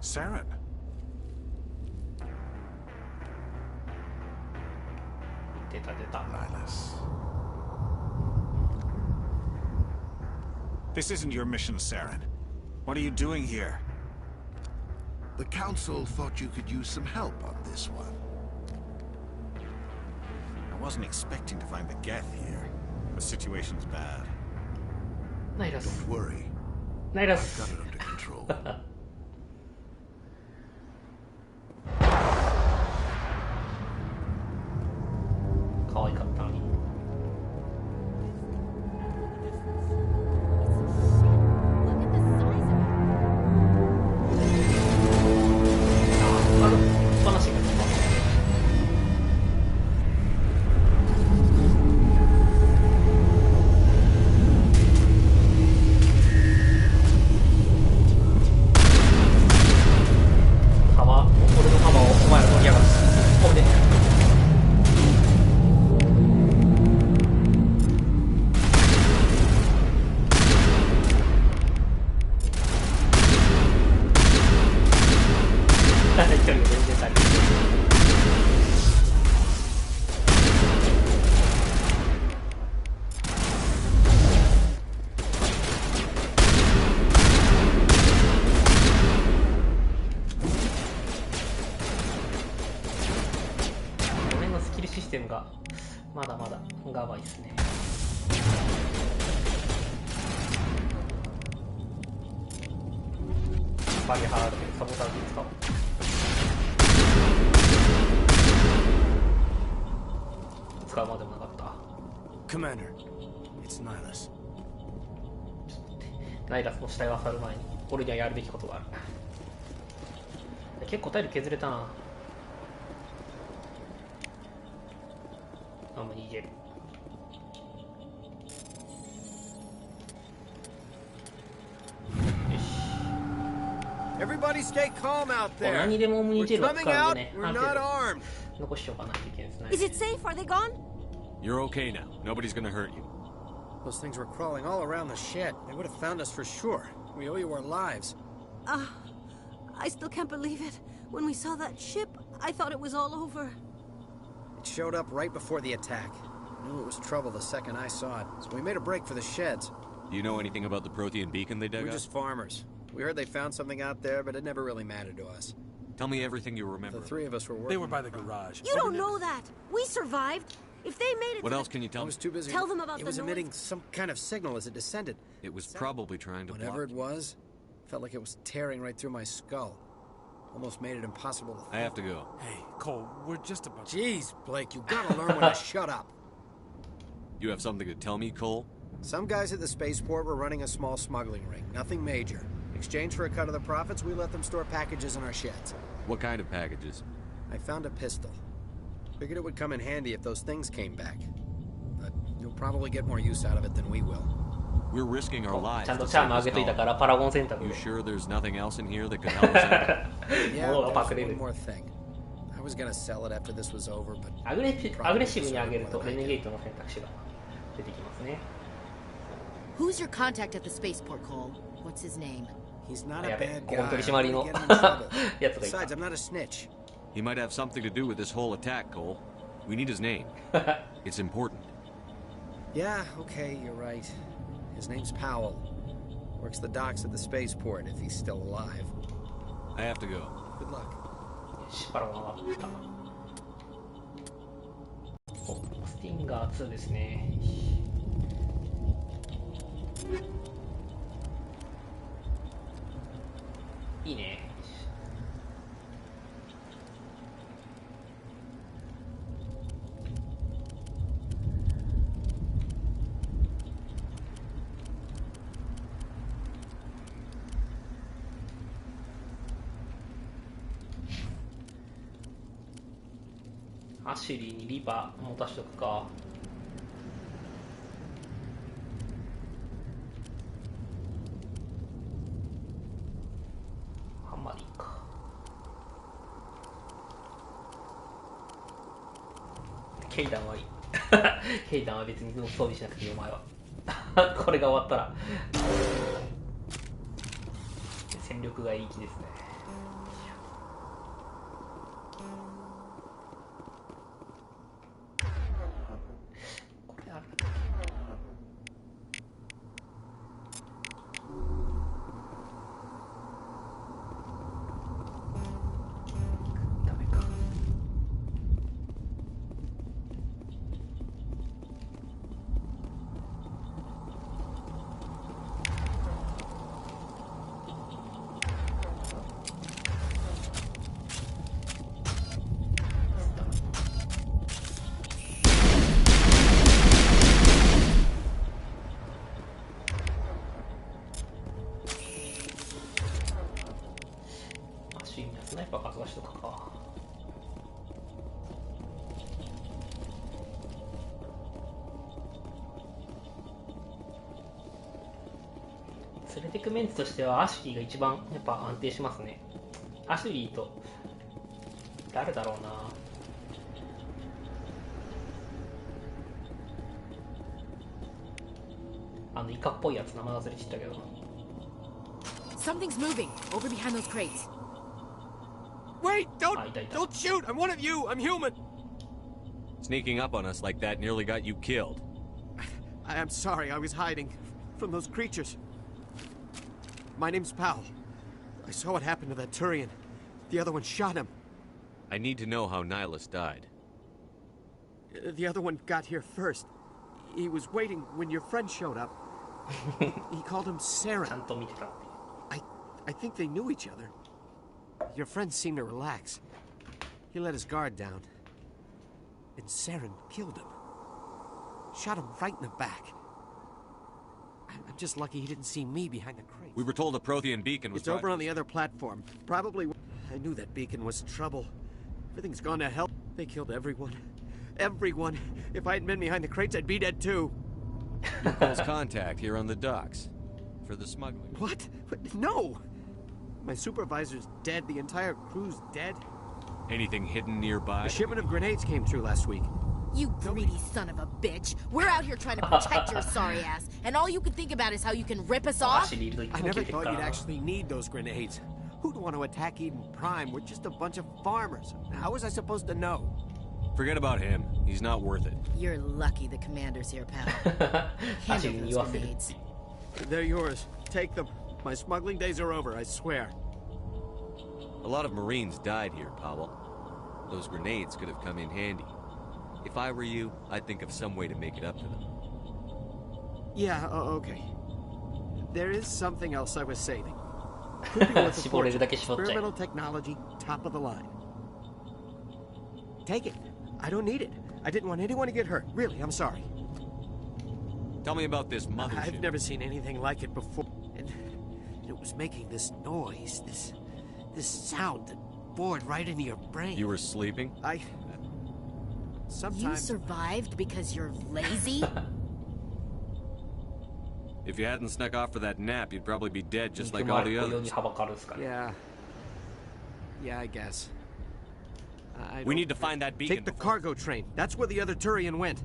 Saren. Linus. This isn't your mission, Saren. What are you doing here? The Council thought you could use some help on this one. I wasn't expecting to find the Geth here. The situation's bad. Don't worry. I've got it under control. がばいですね。バリハードでサボタージ使おう。使うまでもなかった。Commander, it's Nihilus. ナイラスの死体を漁る前に俺にはやるべきことがある。結構体力削れたな。あんま逃げる。Everybody stay calm out there. 何でもオムニジェルを使うんでね、 We're not armed. 残しておかないといけないですね。 Is it safe? Are they gone? You're okay now. Nobody's gonna hurt you. Those things were crawling all around the shed. They would have found us for sure. We owe you our lives. I still can't believe it. When we saw that ship, I thought it was all over. It showed up right before the attack. I knew it was trouble the second I saw it, so we made a break for the sheds. Do you know anything about the Prothean beacon they dug up? We're just farmers. We heard they found something out there, but it never really mattered to us. Tell me everything you remember. The three of us were working. They were by the garage. You don't know that. We survived. If they made it. What else can you tell me? I was too busy. Tell them about it was emitting some kind of signal as it descended. It was probably trying to block. Whatever it was, felt like it was tearing right through my skull. Almost made it impossible to think. I have to go. Hey, Cole, we're just about to... Jeez, Blake, you gotta learn when to shut up. You have something to tell me, Cole? Some guys at the spaceport were running a small smuggling ring. Nothing major. In exchange for a cut of the profits, we let them store packages in our sheds. What kind of packages? I found a pistol. Figured it would come in handy if those things came back. But you'll probably get more use out of it than we will. We're risking our lives. ちゃんとチャーム上げといたからパラゴン選択。 You sure there's nothing else in here that could help us out? Yeah, there's one more thing. I was gonna sell it after this was over, but アグレッシブに上げるとレネゲートの選択肢が出てきますね。 Who's your contact at the spaceport, Cole? What's his name? He's not a bad guy. ここ取り締まりのやつがいた。 Besides, I'm not a snitch. He might have something to do with this whole attack, Cole. We need his name. It's important. Yeah, okay, you're right. His name's Powell. Works the docks at the spaceport if he's still alive. I have to go. Good luck. しばらく上がった。スティンガー2ですね。いいね。アシュリーにリバー持たしとくか。ハンマリーか。ケイダンはいい。ケイダンは別に装備しなくていいお前は。これが終わったら戦力がいい気ですね。スナイパー活動しとくか。連れてくメンツとしてはアシュリーが一番やっぱ安定しますね。アシュリーと誰だろうな。イカっぽいやつ名前忘れちゃったけど。Something's moving over behind those crates. Wait! Don't shoot! I'm one of you! I'm human! Sneaking up on us like that nearly got you killed. I'm sorry, I was hiding from those creatures. My name's Powell. I saw what happened to that Turian. The other one shot him. I need to know how Nihilus died. The other one got here first. He was waiting when your friend showed up. He called him Saren. I think they knew each other. Your friend seemed to relax. He let his guard down. And Saren killed him. Shot him right in the back. I'm just lucky he didn't see me behind the crate. We were told the Prothean beacon was... It's over on the other platform. Probably... I knew that beacon was trouble. Everything's gone to hell. They killed everyone. Everyone. If I hadn't been behind the crates, I'd be dead too. You close contact here on the docks. For the smuggling. What? No! My supervisor's dead. The entire crew's dead. Anything hidden nearby? A shipment of grenades came through last week. You greedy son of a bitch. We're out here trying to protect your sorry ass, and all you can think about is how you can rip us off? I never thought you'd actually need those grenades. Who'd want to attack Eden Prime? We're just a bunch of farmers. How was I supposed to know? Forget about him. He's not worth it. You're lucky the commander's here, pal. Handle those grenades. They're yours. Take them. My smuggling days are over, I swear. A lot of Marines died here, Powell. Those grenades could have come in handy. If I were you, I'd think of some way to make it up to them. Yeah, okay. There is something else I was saving. Could be worth a fortune. Experimental technology, top of the line. Take it. I don't need it. I didn't want anyone to get hurt. Really, I'm sorry. Tell me about this mothership. I've never seen anything like it before. And it was making this noise, this sound that bored right into your brain. You were sleeping? Sometimes... You survived because you're lazy? If you hadn't snuck off for that nap, you'd probably be dead just like all the others. Yeah, I guess. We need to find that beacon. Take the cargo train. That's where the other Turian went.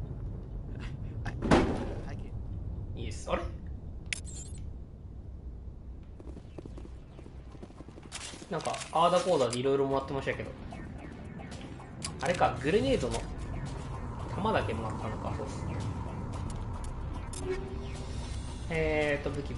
Yes, sorry. なんかアーダコーダーでいろいろもらってましたけど、あれか、グレネードの弾だけもらったのか。そうっす。武器。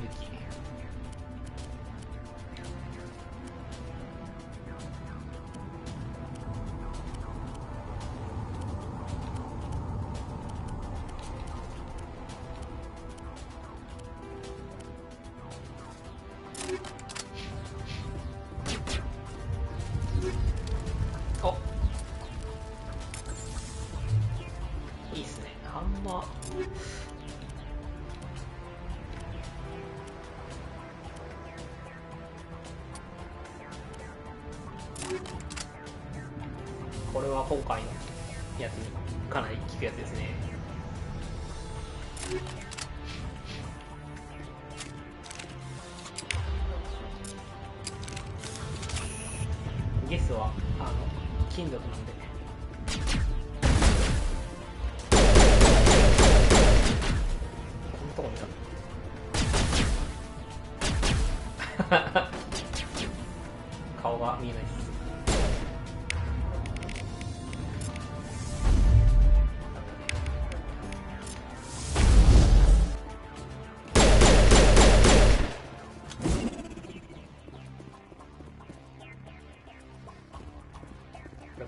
いいっすね。あんまこれは今回のやつにかなり効くやつですね。ゲスは金属なんで。こんなとこにいた。顔が見えないです。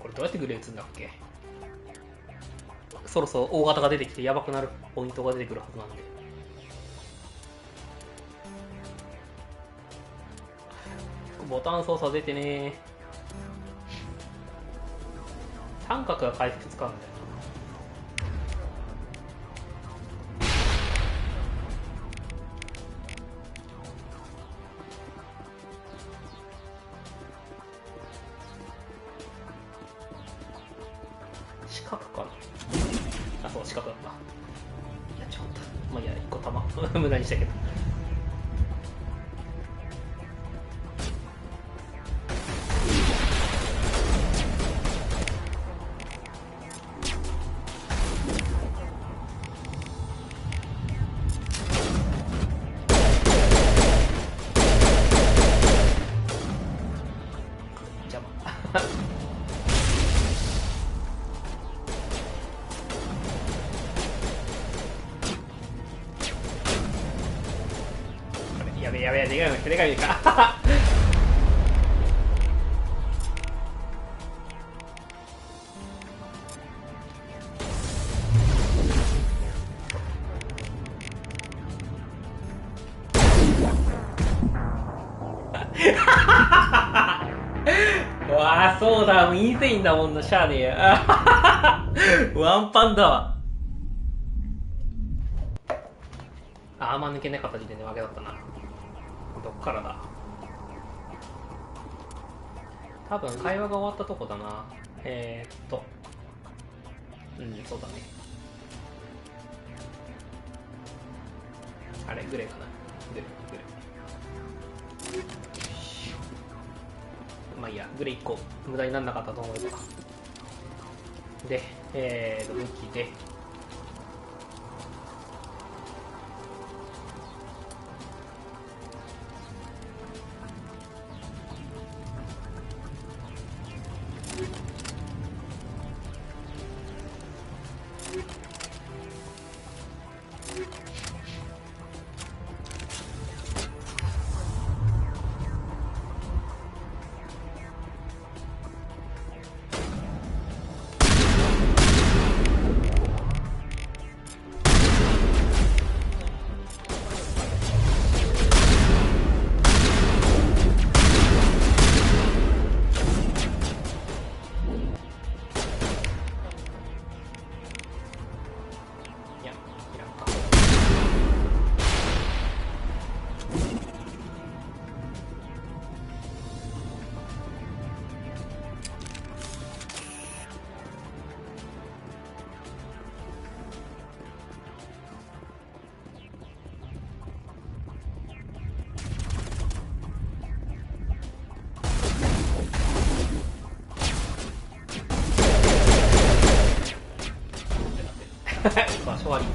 これどうやってグレー打つんだっけ。そろそろ大型が出てきてやばくなるポイントが出てくるはずなんで。ボタン操作出てね。三角が回復使うんだよな。四角かな。あ、そう、四角だった。やっちまった。まあいや、1個弾無駄にしたけど。やべえ、でかいか。わあ、そうだ、インセインだもんな、しゃあねえや。ワンパンだわ。アーマー抜けなかった時点で負けだったな。どっからだ。多分会話が終わったとこだな。そうだね。あれ、グレーかな。グレー。まあいいや、グレー1個無駄にならなかったと思えば。で、武器で。場所割り。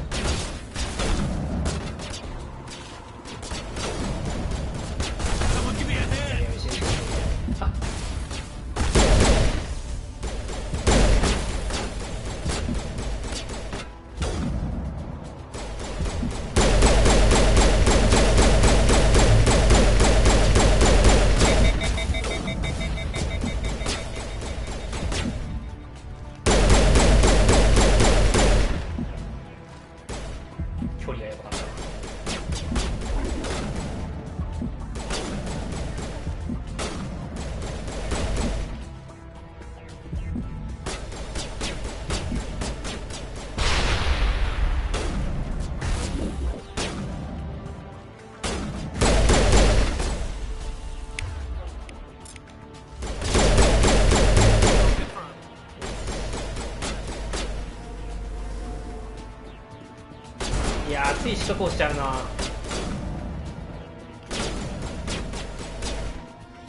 いやー、つい四角押しちゃうな。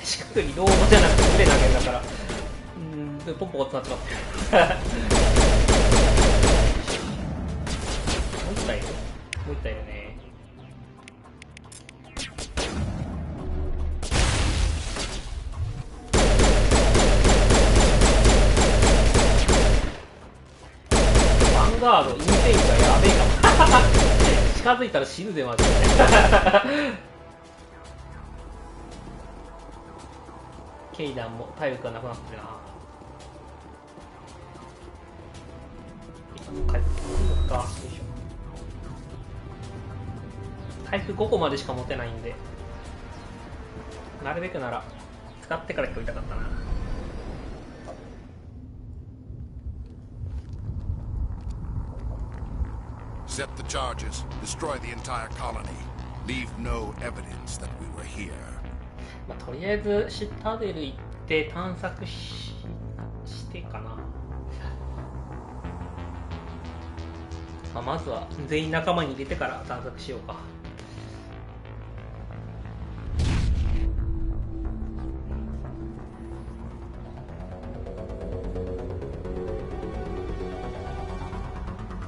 四角にロードじゃなくてグレ投げるだから、ポンポンってなってます。もう一体いる、もう一体いるね。ヴァンガードインセインがやべえかも。近づいたら死ぬぜマジで。ケイダンも体力がなくなってるな。回復か、よいしょ。回復5個までしか持てないんで、なるべくなら使ってから取りたかったな。Set the charges. Destroy the entire colony. Leave no evidence that we were here. まあ、とりあえずシッタデル行って探索してかな。まずは全員仲間に入れてから探索しようか。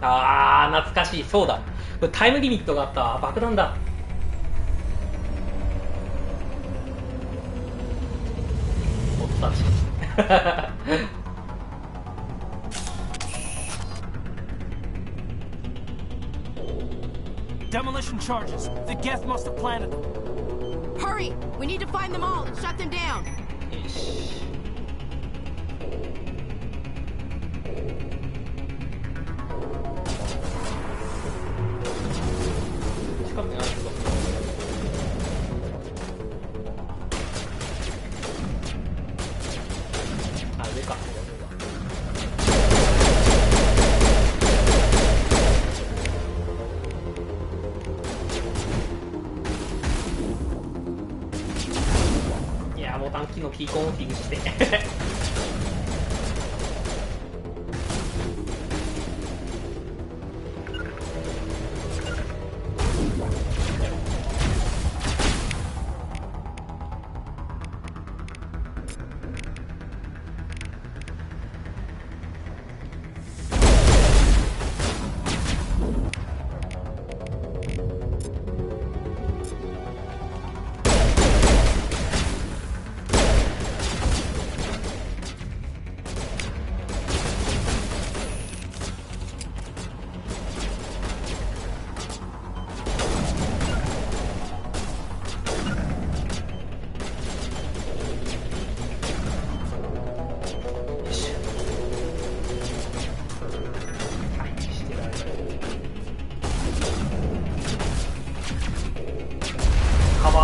あー、懐かしい。そうだ、これタイムリミットがあった。爆弾だ。おったちDemolition charges. The Geth must have planted them. Hurry! We need to find them all and shut them down. よし。近くにあるぞ。タン機能キーコンフィグして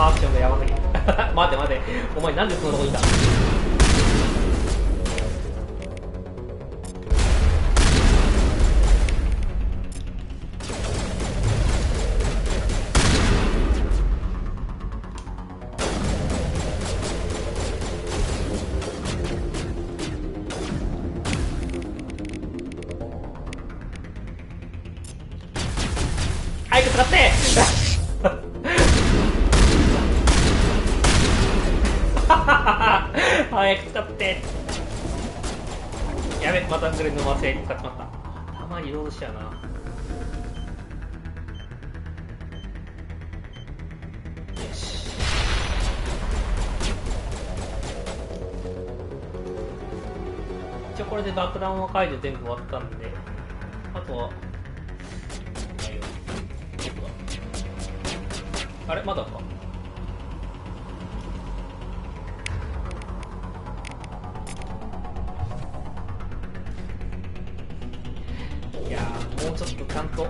アクションがやばすぎる待て待て、お前なんでそんなとこにいた。早く使って早く使って。やべ、またグレードの忘れ使っちまった。たまにロードしちゃうな。よし、一応これで爆弾を解除全部終わったんで、あとはあれまだか。いやー、もうちょっとちゃんと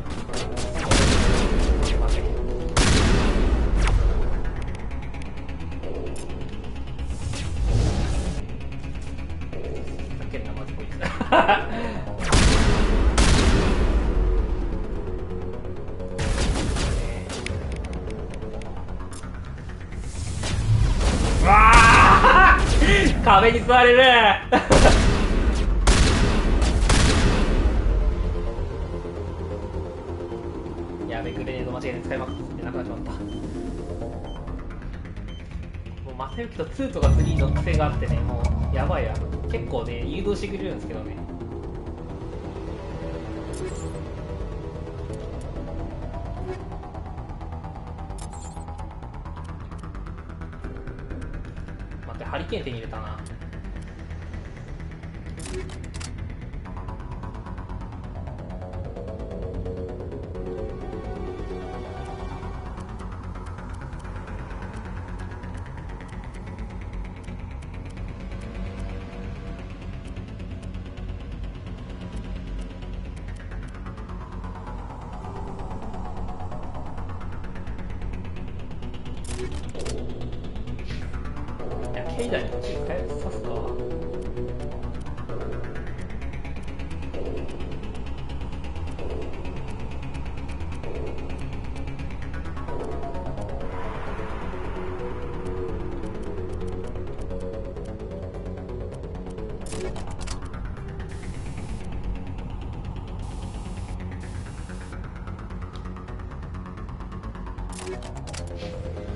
壁に座れるやべ、グレネード間違いで使いまくってなくなっちまった。もうマサユキと2とか3の癖があってね、もうやばいや。結構ね、誘導してくれるんですけどね。待って、ハリケーン手に入れたな。境内に刺すか。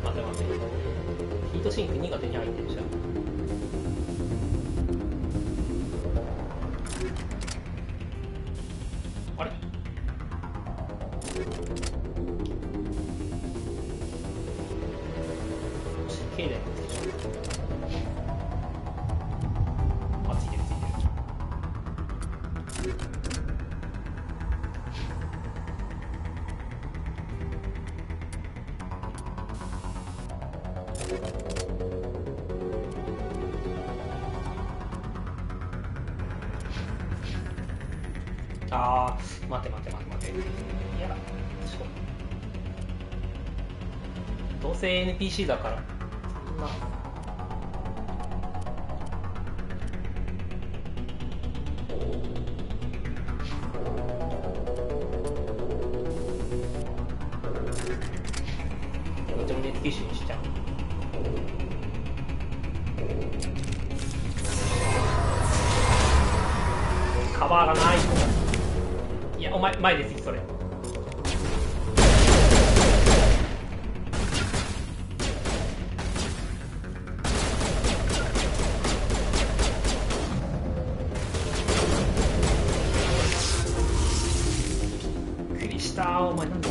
待て待て、ヒートシンク2が手に入ってるじゃん。あれ境内にあ、ついてるついてる。あー、待て待て待て待て。いや、どうせ NPC だからそんな。どっちも熱機種にしちゃう。バーがない。いや、お前前ですよそれ。びっくりした。お前なんだ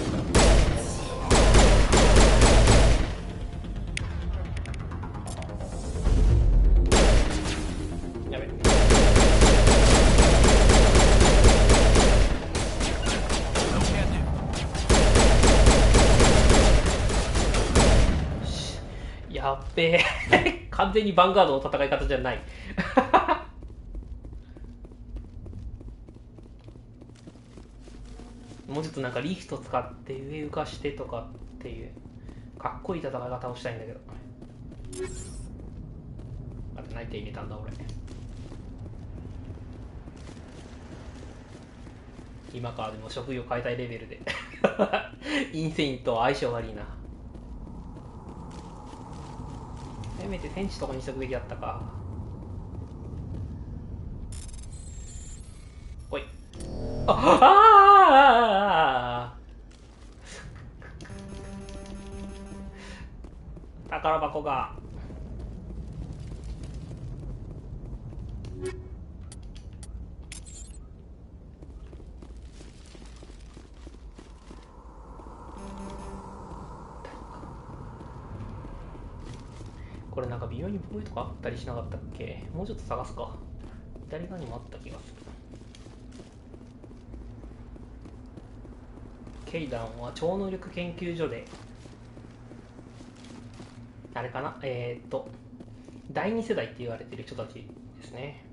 やっべえ完全にヴァンガードの戦い方じゃないもうちょっとなんかリフト使って上浮かしてとかっていうかっこいい戦い方をしたいんだけど、あと何手入れたんだ俺。今からでも職業変えたいレベルでインセインと相性悪いな。せめて天使とかにしとくべきだったか。おい。宝箱が。これなんか微妙にボイとかあったりしなかったっけ。もうちょっと探すか。左側にもあった気がする。ケイダンは超能力研究所であれかな、第2世代って言われてる人たちですね。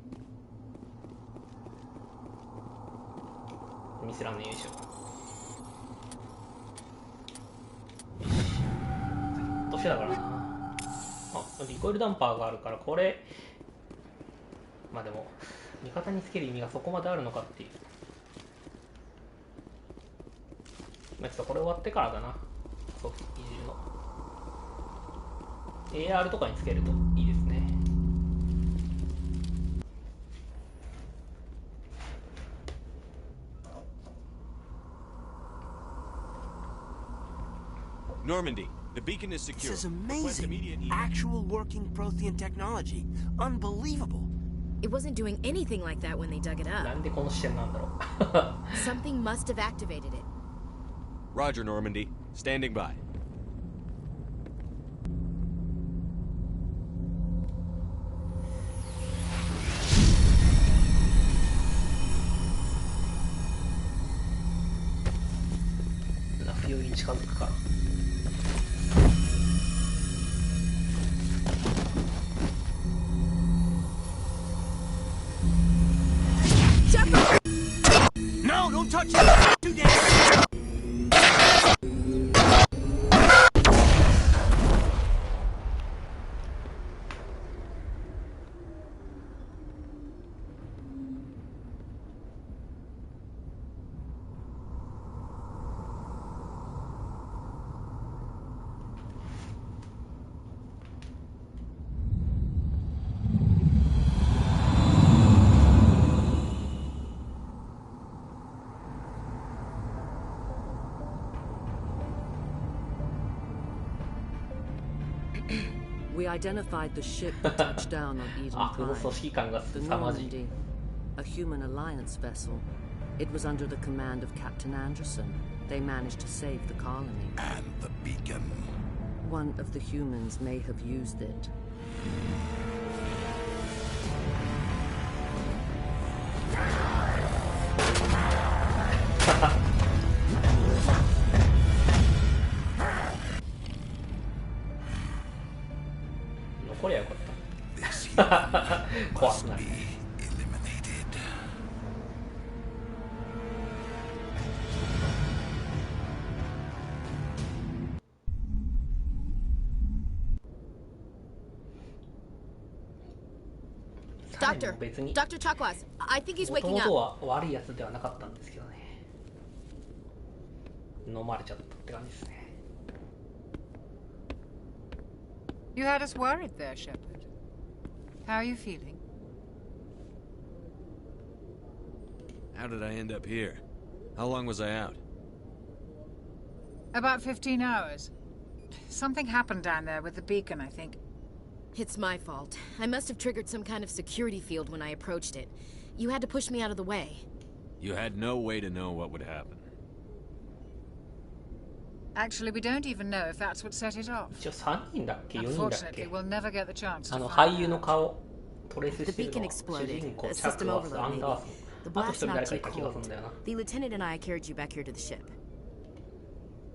ミスらんねえよいしょ。どうしてだからな。リコイルダンパーがあるからこれまあでも味方につける意味がそこまであるのかっていう。まあちょっとこれ終わってからだな。そういじるの AR とかにつけるといいですね。Normandy, the beacon is secure. This is amazing. Actual working Prothean technology. Unbelievable. It wasn't doing anything like that when they dug it up. なんでこの視点なんだろうSomething must have activated it. Roger, Normandy. Standing by.ラフ用に近づくか。No, don't touch it! Too dangerous! We identified the ship that touched down on Eden Prime. The Normandy, a human alliance vessel. It was under the command of Captain Anderson. They managed to save the colony. And the beacon. One of the humans may have used it. Dr. Chakwas, I think he's waking up. 元々は悪いやつではなかったんですけどね。飲まれちゃったって感じですね。You had us worried there, Shepard. How are you feeling? How did I end up here? How long was I out? About 15 hours. Something happened down there with the beacon, I think. It's my fault. I must have triggered some kind of security field when I approached it. You had to push me out of the way. You had no way to know what would happen. Actually, we don't even know if that's what set it off. 一応3人だっけ4人だっけ Unfortunately, we'll never get the chance to 俳優の顔トレース The してる beacon のは主 exploded. 人公 A チャック system ワース・ア overload, ンダーソン maybe. The あと一 blast 人誰 knocked か you いた気がするん cold. だよな The lieutenant and I carried you back here to the ship.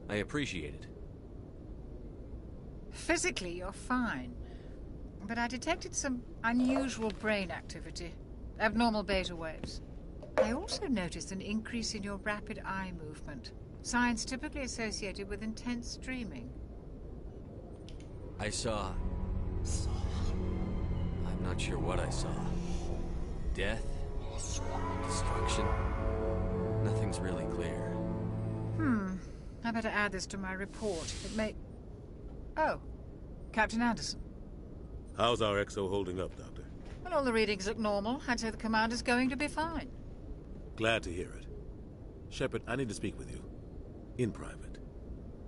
I appreciate it. Physically, you're fine. But I detected some unusual brain activity. Abnormal beta waves. I also noticed an increase in your rapid eye movement. Signs typically associated with intense dreaming. I saw... I'm not sure what I saw. Death? Destruction? Nothing's really clear. I better add this to my report. It may... Oh, Captain Anderson. How's our XO holding up, Doctor? Well, all the readings look normal. I'd say the commander's going to be fine. Glad to hear it. Shepard, I need to speak with you. In private.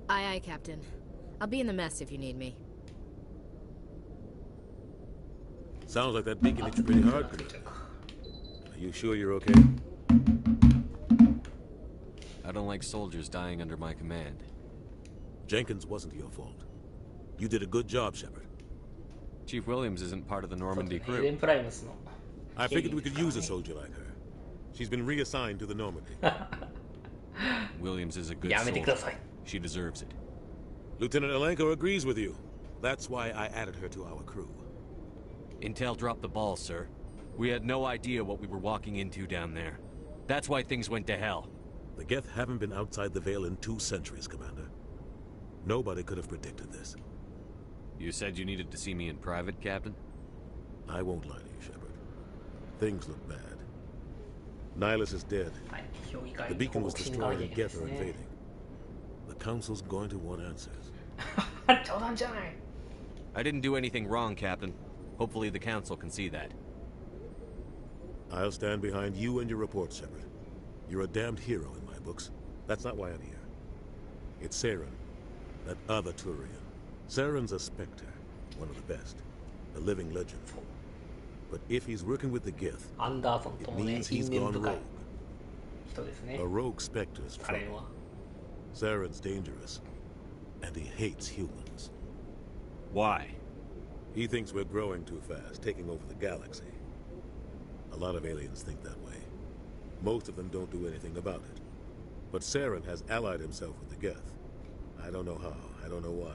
Aye, aye, Captain. I'll be in the mess if you need me. Sounds like that beacon hit you pretty hard, Commander. Are you sure you're okay? I don't like soldiers dying under my command. Jenkins wasn't your fault. You did a good job, Shepard. Chief Williams isn't part of the Normandy crew. I figured we could use a soldier like her. She's been reassigned to the Normandy. Williams is a good soldier. She deserves it. Lieutenant Alenko agrees with you. That's why I added her to our crew. Intel dropped the ball, sir. We had no idea what we were walking into down there. That's why things went to hell. The Geth haven't been outside the Veil in 2 centuries, Commander. Nobody could have predicted this. You said you needed to see me in private, Captain? I won't lie to you, Shepard. Things look bad. Nihilus is dead. The beacon was destroyed and Geth are invading. The Council's going to want answers. I didn't do anything wrong, Captain. Hopefully the Council can see that. I'll stand behind you and your report, Shepard. You're a damned hero in my books. That's not why I'm here. It's Saren, that other Turian. Saren's a Spectre, one of the best, a living legend. But if he's working with the Geth, it means he's gone rogue. A rogue Spectre's trouble. Saren's dangerous, and he hates humans. Why? He thinks we're growing too fast, taking over the galaxy. A lot of aliens think that way. Most of them don't do anything about it. But Saren has allied himself with the Geth. I don't know how, I don't know why.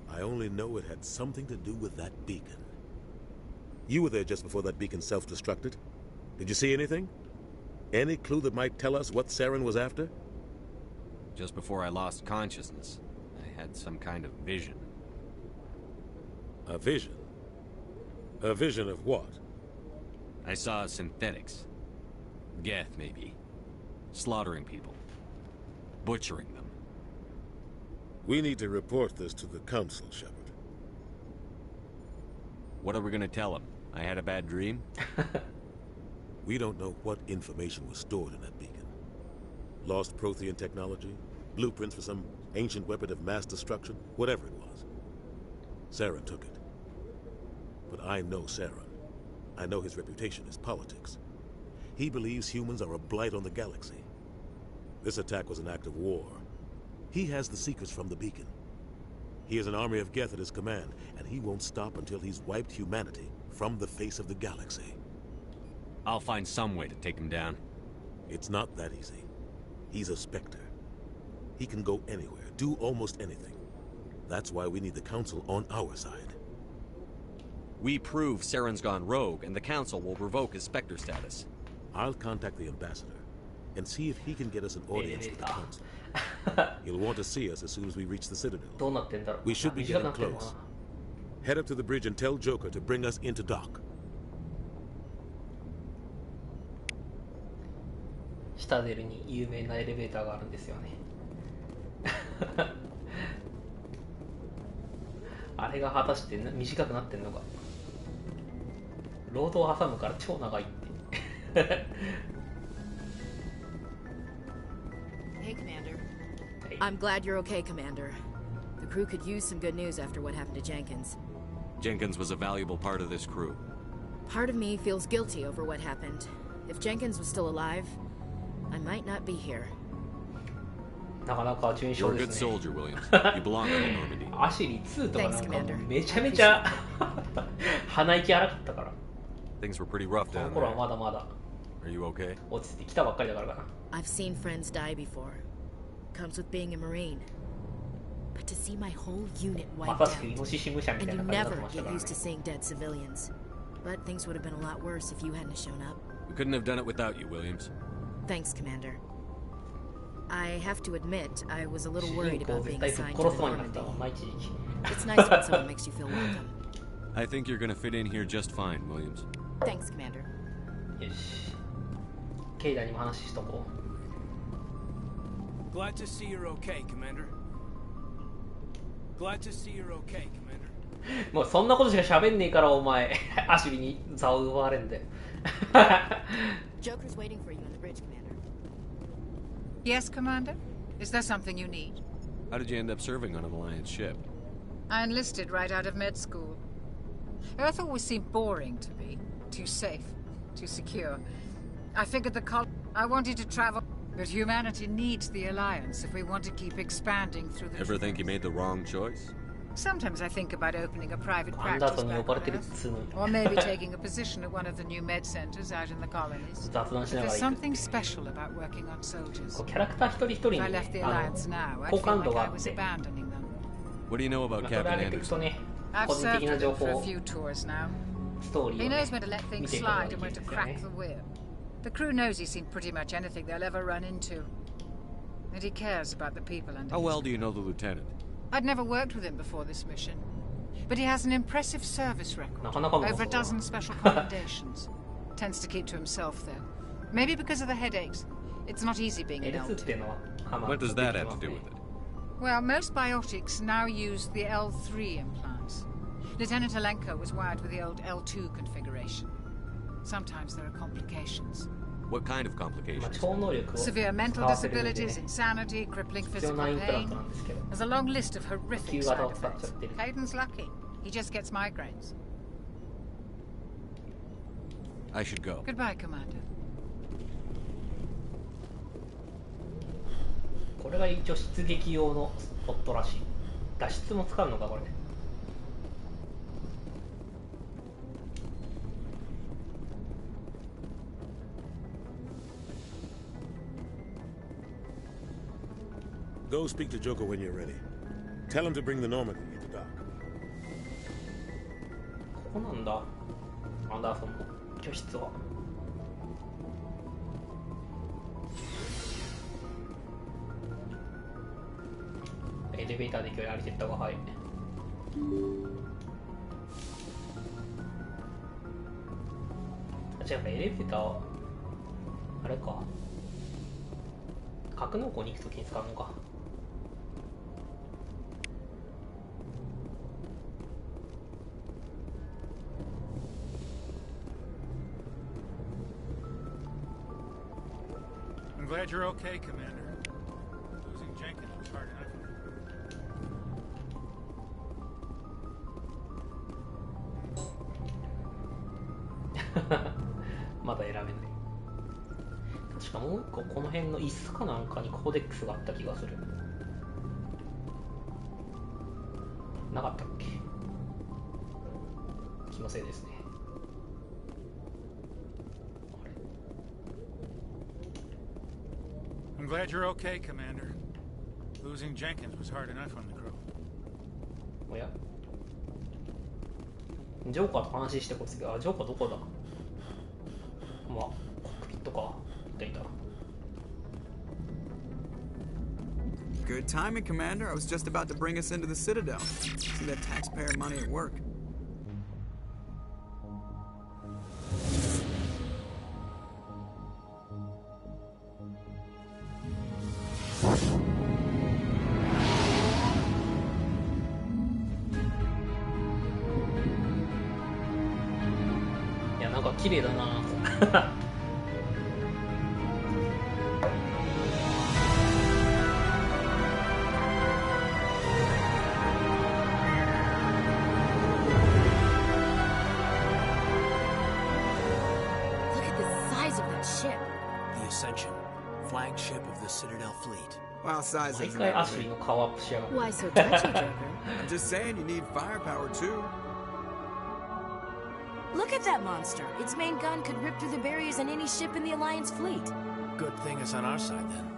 I only know it had something to do with that beacon. You were there just before that beacon self-destructed. Did you see anything? Any clue that might tell us what Saren was after? Just before I lost consciousness, I had some kind of vision. A vision? A vision of what? I saw synthetics. Geth, maybe. Slaughtering people. Butchering them. We need to report this to the Council, Shepard. What are we gonna tell them? I had a bad dream? We don't know what information was stored in that beacon. Lost Prothean technology? Blueprints for some ancient weapon of mass destruction? Whatever it was. Saren took it. But I know Saren. I know his reputation is politics. He believes humans are a blight on the galaxy. This attack was an act of war. He has the secrets from the beacon. He has an army of Geth at his command, and he won't stop until he's wiped humanity from the face of the galaxy. I'll find some way to take him down. It's not that easy. He's a Spectre. He can go anywhere, do almost anything. That's why we need the Council on our side. We prove Saren's gone rogue, and the Council will revoke his Spectre status. I'll contact the Ambassador and see if he can get us an audience with the Council. He'll want to see us as soon as we reach the Citadel. We should be getting close. Head up to the bridge and tell Joker to bring us into dock. シタデルに有名なエレベーターがあるんですよね。あれが果たして短くなってんのか。ロードを挟むから超長いって。I'm glad you're okay, Commander. The crew could use some good news after what happened to Jenkins. Jenkins was a valuable part of this crew. Part of me feels guilty over what happened. If Jenkins was still alive, I might not be here. なかなか順調ですね。You're a good soldier, Williams. You belong in Normandy. アシリ2とかなんかもうめちゃめちゃ鼻息荒かったから。Things were pretty rough down there. この頃はまだまだ。Are you okay? 落ち着いてきたばっかりだからかな。I've seen friends die before. Comes with being a Marine. But to see my whole unit wiped out, and you never get used to seeing dead civilians. But things would have been a lot worse if you hadn't shown up. We couldn't have done it without you, Williams. Thanks, Commander. I have to admit, I was a little worried about being assigned to the Normandy. It's nice when someone makes you feel welcome. I think you're gonna fit in here just fine, Williams. Thanks, Commander. よし。ケイダにも話しとこう。Glad to see you're okay, Commander. Glad to see you're okay, Commander. もうそんなことしか喋んねえからお前アシュリに座を奪われんで。Joker's waiting for you on the bridge, Commander. Yes, Commander? Is there something you need? How did you end up serving on an Alliance ship? I enlisted right out of med school. Earth always seemed boring to me. Too safe, too secure. I figured I wanted to travel, but humanity needs the Alliance if we want to keep expanding through the... Ever think you made the wrong choice? Sometimes I think about opening a private practice back on Earth, or maybe taking a position at one of the new med centers out in the colonies. But there's something special about working on soldiers. If I left the Alliance now, I'd feel like I was abandoning them. What do you know about Captain Anderson? I've served with him for a few tours now. He knows when to let things slide and when to crack the whip. The crew knows he's seen pretty much anything they'll ever run into. And he cares about the people under How well do you know the lieutenant? I'd never worked with him before this mission. But he has an impressive service record. Over a dozen special commendations. Tends to keep to himself, though. Maybe because of the headaches. It's not easy being an L2. What does that have to do with it? Well, most biotics now use the L3 implants. Lieutenant Alenko was wired with the old L2 configuration. Sometimes there are complications. What kind of complications? Severe mental disabilities, insanity, crippling physical pain. There's a long list of horrific side effects. Hayden's lucky. He just gets migraines. I should go. Goodbye, Commander. これが一応出撃用のスポットらしい。脱出も使うのかこれ。Go speak to Joker when you're ready. Tell him to bring the Normandy into dock. ここなんだ。アンダーソンの居室は。エレベーターで行くより歩いてった方が早い。じゃあエレベーターはあれか。格納庫に行くときに使うのか。I'm glad you're okay, Commander. Losing Jenkins was hard enough. まだ選べない。確かもう一個この辺の椅子かなんかにコーデックスがあった気がする。なかったっけ？気のせいですね。I'm glad you're okay, Commander. Losing Jenkins was hard enough on the crew. おや？ジョーカーと話してこつが、ジョーカーどこだ？まあ、コックピットか。いた。Good timing, Commander. I was just about to bring us into the Citadel. See that taxpayer money at work. Yeah, なんか綺麗だな。Ascension, flagship of the Citadel fleet. Well, size isn't Why everything. so touchy, Joker? I'm just saying, you need firepower too. Look at that monster. Its main gun could rip through the barriers in any ship in the Alliance fleet. Good thing it's on our side then.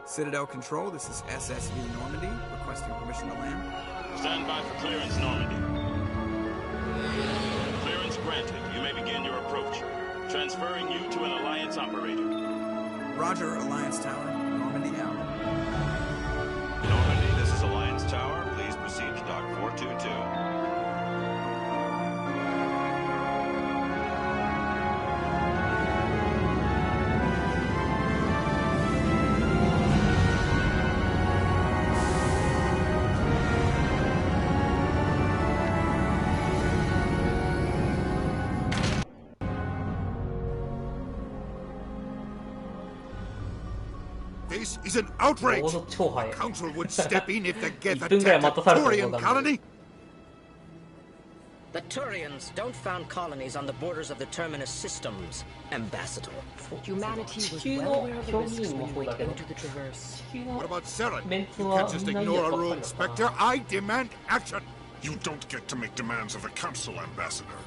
Citadel Control, this is SSV Normandy, requesting permission to land. Stand by for clearance, Normandy. Clearance granted. You may begin your approach. Transferring you to an Alliance operator. Roger, Alliance Tower. Normandy out. Normandy, this is Alliance Tower. Please proceed to Dock 422. This is an outrage! The Council would step in if the Geth attacked a Turian colony! The Turians don't found colonies on the borders of the Terminus systems, Ambassador. Humanity was well aware of the risks when we went into the Traverse. What about Saren? You can't just ignore a rule, Spectre. I demand action! You don't get to make demands of the Council, Ambassador.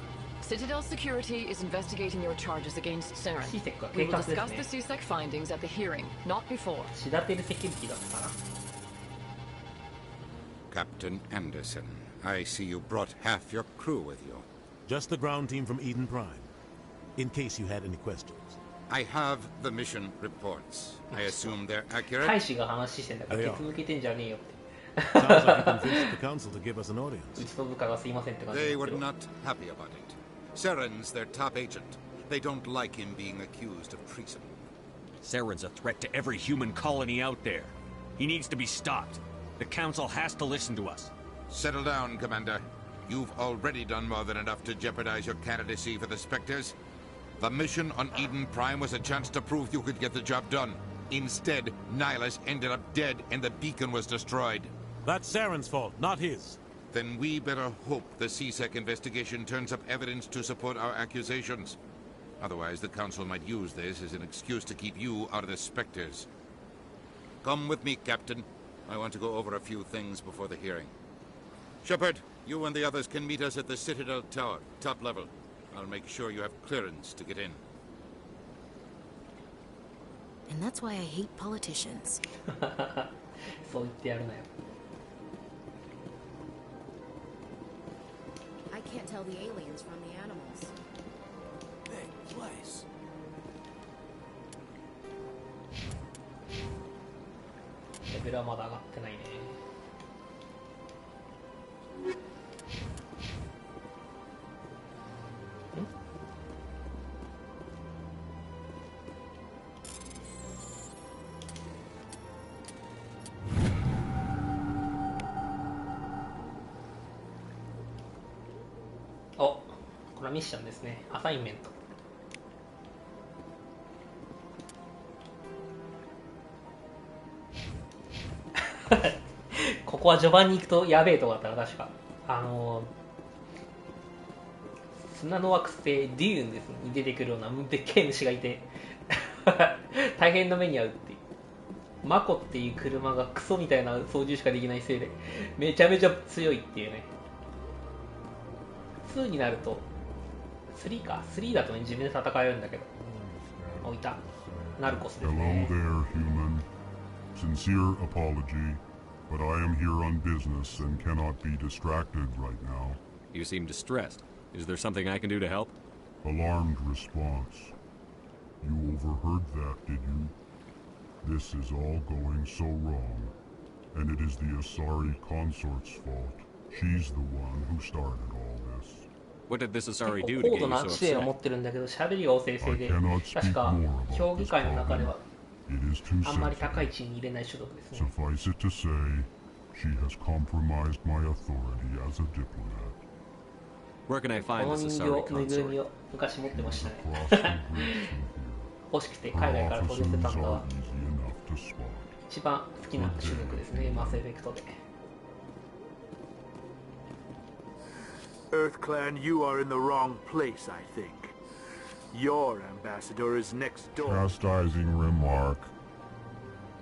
Citadel Security is investigating your charges against Saren. We will discuss the CSEC findings at the hearing, not before. Captain Anderson, I see you brought half your crew with you. Just the ground team from Eden Prime, in case you had any questions. I have the mission reports. I assume they're accurate? They are. Sounds like you convinced the Council to give us an audience. They were not happy about it. Saren's their top agent. They don't like him being accused of treason. Saren's a threat to every human colony out there. He needs to be stopped. The Council has to listen to us. Settle down, Commander. You've already done more than enough to jeopardize your candidacy for the Spectres. The mission on Eden Prime was a chance to prove you could get the job done. Instead, Nihilus ended up dead and the beacon was destroyed. That's Saren's fault, not his. Then we better hope the CSEC investigation turns up evidence to support our accusations. Otherwise, the Council might use this as an excuse to keep you out of the Spectres. Come with me, Captain. I want to go over a few things before the hearing. Shepard, you and the others can meet us at the Citadel Tower, top level. I'll make sure you have clearance to get in. And that's why I hate politicians. I can't tell the aliens from the animals. Big place. Oh, これはミッションですね。アサインメント。ここは序盤に行くとやべえとこだったら確か砂の惑星デューンですねに出てくるようなでっけえ虫がいて大変な目に遭うっていう。マコっていう車がクソみたいな操縦しかできないせいでめちゃめちゃ強いっていうね。2になると3か3だとね自分で戦えるんだけど。いたナルコスですね。 Hello there, human. Sincere apology, but I am here on business and cannot be distracted right now. You seem distressed. Is there something I can do to help? Alarmed response. You overheard that, did you? This is all going so wrong, and it is the Asari consort's fault. She's the one who started all this. What did this Asari do to 高 get 度 you な so 知性を upset? 持ってるんだけど喋りが旺盛性で確か評議会の中ではあんまり高い地位に入れない種族ですね。 Suffice it to say, she has compromised my authority as a diplomat. Where can I こ find の this 人 Asari 形ぬいぐるみ consort? を昔持ってましたね。欲しくて海外から取り寄せたのが一番好きな種族ですね。マスエフェクトで。 EarthClan, you are in the wrong place, I think. Your ambassador is next door. Chastising remark.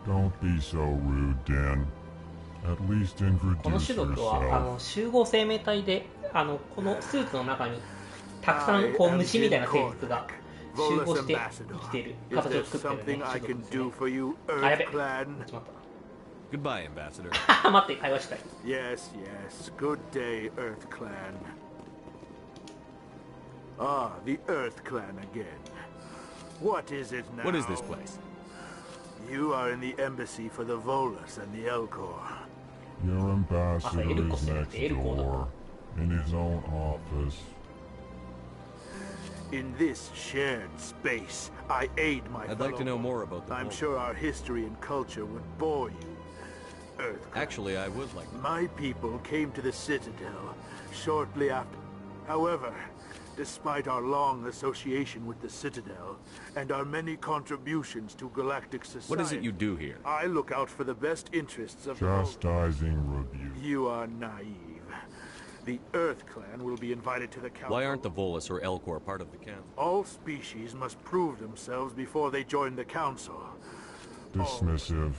Don't be so rude, Den. At least この introduce 種族は yourself. 集合生命体でこのスーツの中にたくさんこう虫みたいな生物が集合して生きている形を作ってるね種族ですね。あ、やべ、しまった。 Goodbye, Ambassador. 待って、会話したい。 Yes, yes. Good day, Earth Clan. Ah, the Earth Clan again. What is it now? What is this place? You are in the embassy for the Volus and the Elcor. Your ambassador is next door, in his own office. In this shared space, I aid my I'd like to know more about the I'm Volus. sure our history and culture would bore you. Earth Clan. Actually, I would like to. My people came to the Citadel shortly after. However, despite our long association with the Citadel and our many contributions to galactic society, What is it you do here? I look out for the best interests of Chastising rebuke. You are naive. The Earth Clan will be invited to the council. Why aren't the Volus or Elcor part of the council? All species must prove themselves before they join the council. Dismissive.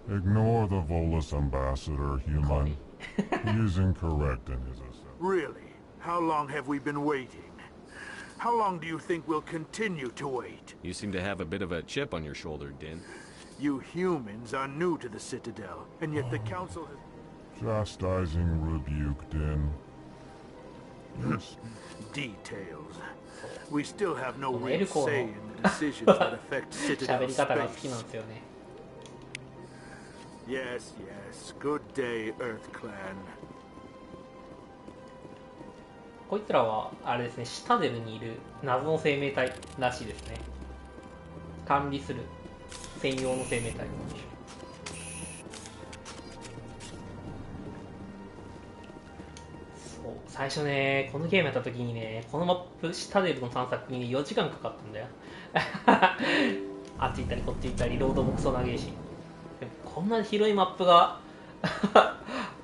Ignore the Volus ambassador, human. He is incorrect in his assessment. Really? How long have we been waiting? How long do you think we'll continue to wait? You seem to have a bit of a chip on your shoulder, Din. You humans are new to the Citadel, and yet the council has... Chastising rebuke, Din. Yes. Details. We still have no real say in the decisions that affect Citadel space. Yes, yes. Good day, Earth Clan. こいつらはあれですね、シタデルにいる謎の生命体らしいですね。管理する専用の生命体。そう、最初ね、このゲームやった時にね、このマップシタデルの探索に、ね、4時間かかったんだよ。あっち行ったりこっち行ったりロードもクソ長いし。でもこんな広いマップが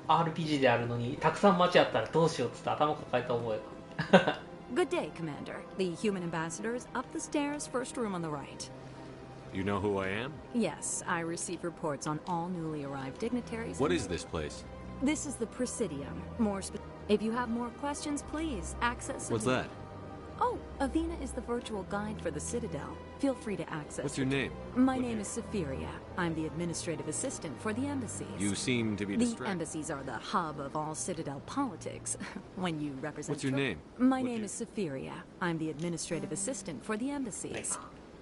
RPG であるのにたくさん街あったらどうしようっつって頭抱えた覚えが。Good day, Commander. The human ambassador is up the stairs, first room on the right. You know who I am? Yes, I receive reports on all newly arrived dignitaries. What is this place? This is the Presidium. If you have more questions, please access it. What's that? Oh, Avena is the virtual guide for the Citadel. Feel free to access What's your name? My name is Safiria. I'm the administrative assistant for the embassies. You seem to be The distracted. embassies are the hub of all Citadel politics. When you represent... What's your name? My name is Safiria. I'm the administrative assistant for the embassies.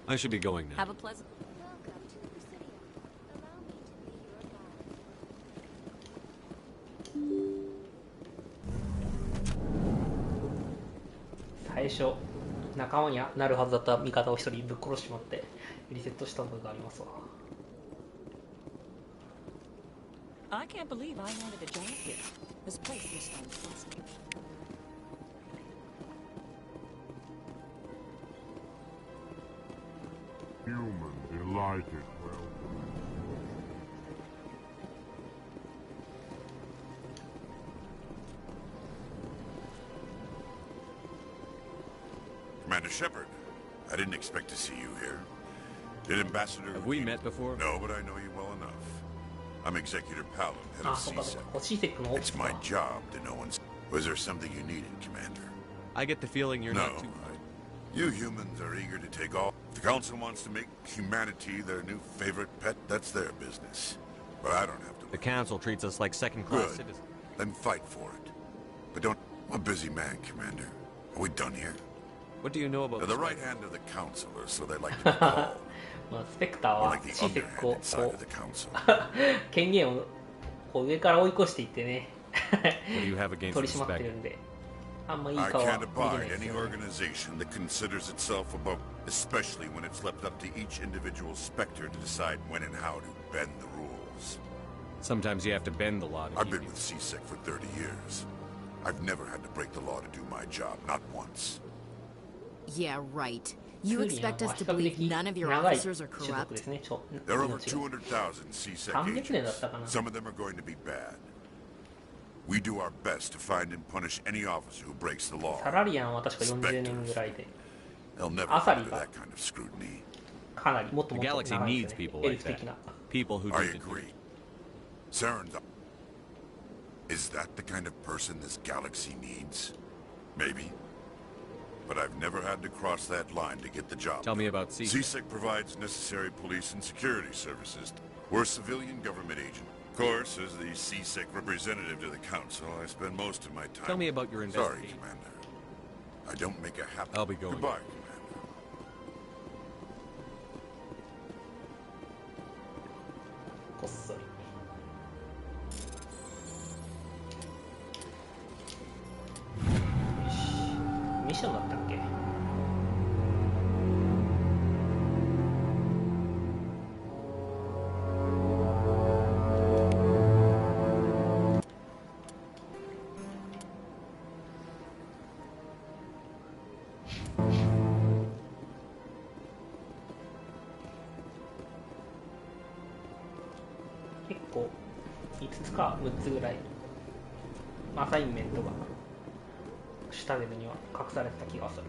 I should be going now. Have a pleasant... Welcome to the Presidium. 最初仲間になるはずだった味方を一人ぶっ殺してしまってリセットした覚えがありますわ。 I can't believe I landed a job here. This place is fantastic. Human delighted welcome. Commander Shepard, I didn't expect to see you here. Did Ambassador... Have we met before? No, but I know you well enough. I'm Executor Palin, head of CSEC. It's my job to know when... Was there something you needed, Commander? I get the feeling you're not too... You humans are eager to take off. If the Council wants to make humanity their new favorite pet, that's their business. But I don't have to... The Council treats us like second-class Good. citizens. Then fight for it. But don't... I'm a busy man, Commander. Are we done here? What do you know about... They're the right hand of the Council, or so they like to be called. まあスペクターは Like the シーセックを underhanded side of the Council. 権限をこう上から追い越していってね What do you have against 取り締まってるんであんまいい I 顔は can't 見れない abide です any よね organization that considers itself above, especially when it's left up to each individual Spectre to decide when and how to bend the rules. Sometimes you have to bend the law to I've keep been with CSEC for 30 years. I've never had to break the law to do my job, not once. Yeah, right. You expect us to believe none of your officers are corrupt? There are over 200,000 CSEC agents. Some of them are going to be bad. We do our best to find and punish any officer who breaks the law. サラリアンは確か40年ぐらいで They'll never under that kind of scrutiny. The galaxy needs people like that. People who I agree. Saren, is that the kind of person this galaxy needs? Maybe. But I've never had to cross that line to get the job. Tell me about CSEC. CSEC provides necessary police and security services. We're a civilian government agent. Of course, as the CSEC representative to the Council, I spend most of my time... Tell me about your investigation. Sorry, Commander. I don't make a happen. I'll be going. Goodbye, Commander. ミッションだったっけ？結構5つか6つぐらいアサインメントがシュタベルには隠されてた気がする。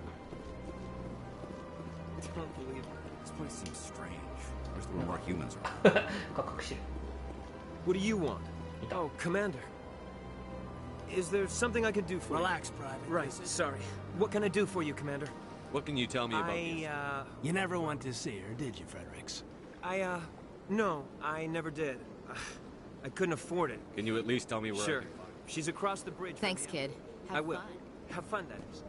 What do you want? Oh, Commander. Is there something I could do for you? Relax, Private. Right, sorry. What can I do for you, Commander? What can you tell me about this? You never went to see her, did you, Fredericks? No, I never did. I couldn't afford it. Can you at least tell me where? Sure. She's across the bridge. Thanks, kid. I will. Have fun, that is.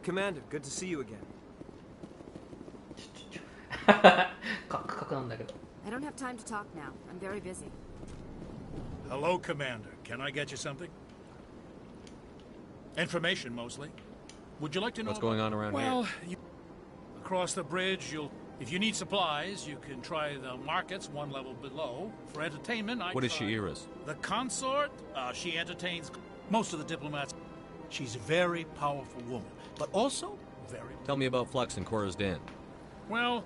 Commander, good to see you again. I don't have time to talk now. I'm very busy. Hello, Commander. Can I get you something? Information, mostly. Would you like to know what's going on around here? Well, across the bridge, if you need supplies, you can try the markets one level below. For entertainment, What is Shi'ira's? The consort, she entertains most of the diplomats. She's a very powerful woman, but also very... Tell me about Flux and Cora's Den. Well,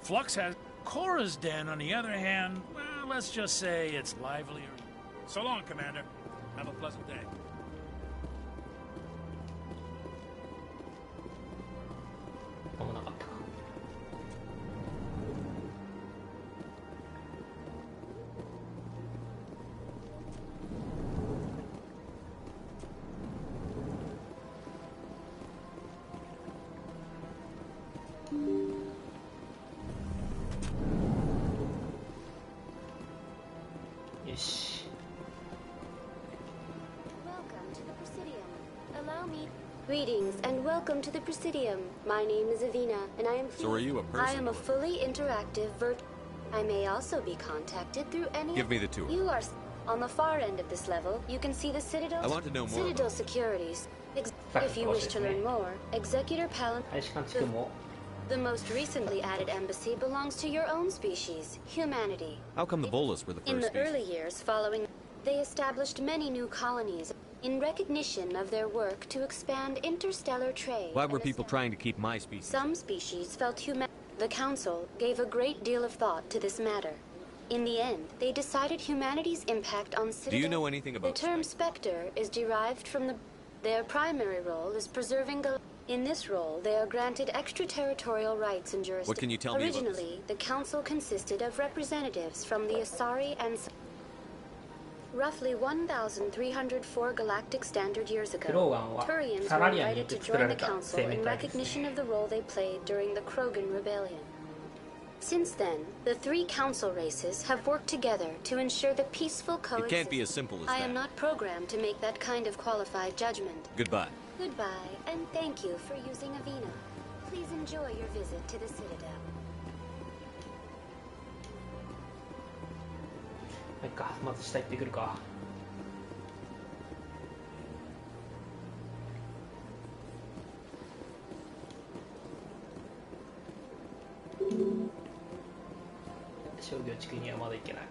Flux has... Cora's Den, on the other hand, well, let's just say it's livelier. So long, Commander. Have a pleasant day. Greetings and welcome to the Presidium. My name is Avina, and I am. So are you a person? I am a fully interactive I may also be contacted through any. Give me the tour. You are on the far end of this level. You can see the Citadel. I want to know more. Citadel securities. If you wish to learn more, Executor Palin. The most recently added embassy belongs to your own species, humanity. How come the Bolas were the first In the species? early years following, they established many new colonies in recognition of their work to expand interstellar trade. Why were people trying to keep my species? Some species felt The Council gave a great deal of thought to this matter. In the end, they decided humanity's impact on Citadel. Do you know anything about The term Spectre is derived from their primary role is preserving In this role, they are granted extraterritorial rights and jurisdiction. What can you tell me about this? Originally, the Council consisted of representatives from the Asari and roughly 1,304 galactic standard years ago, Turians were invited to join the Council in recognition of the role they played during the Krogan Rebellion. Since then, the three Council races have worked together to ensure the peaceful coexistence. It can't be as simple as that. I am not programmed to make that kind of qualified judgment. Goodbye. Goodbye, and thank you for using Avina. Please enjoy your visit to the Citadel. まず下行ってくるか。商業地区にはまだ行けない。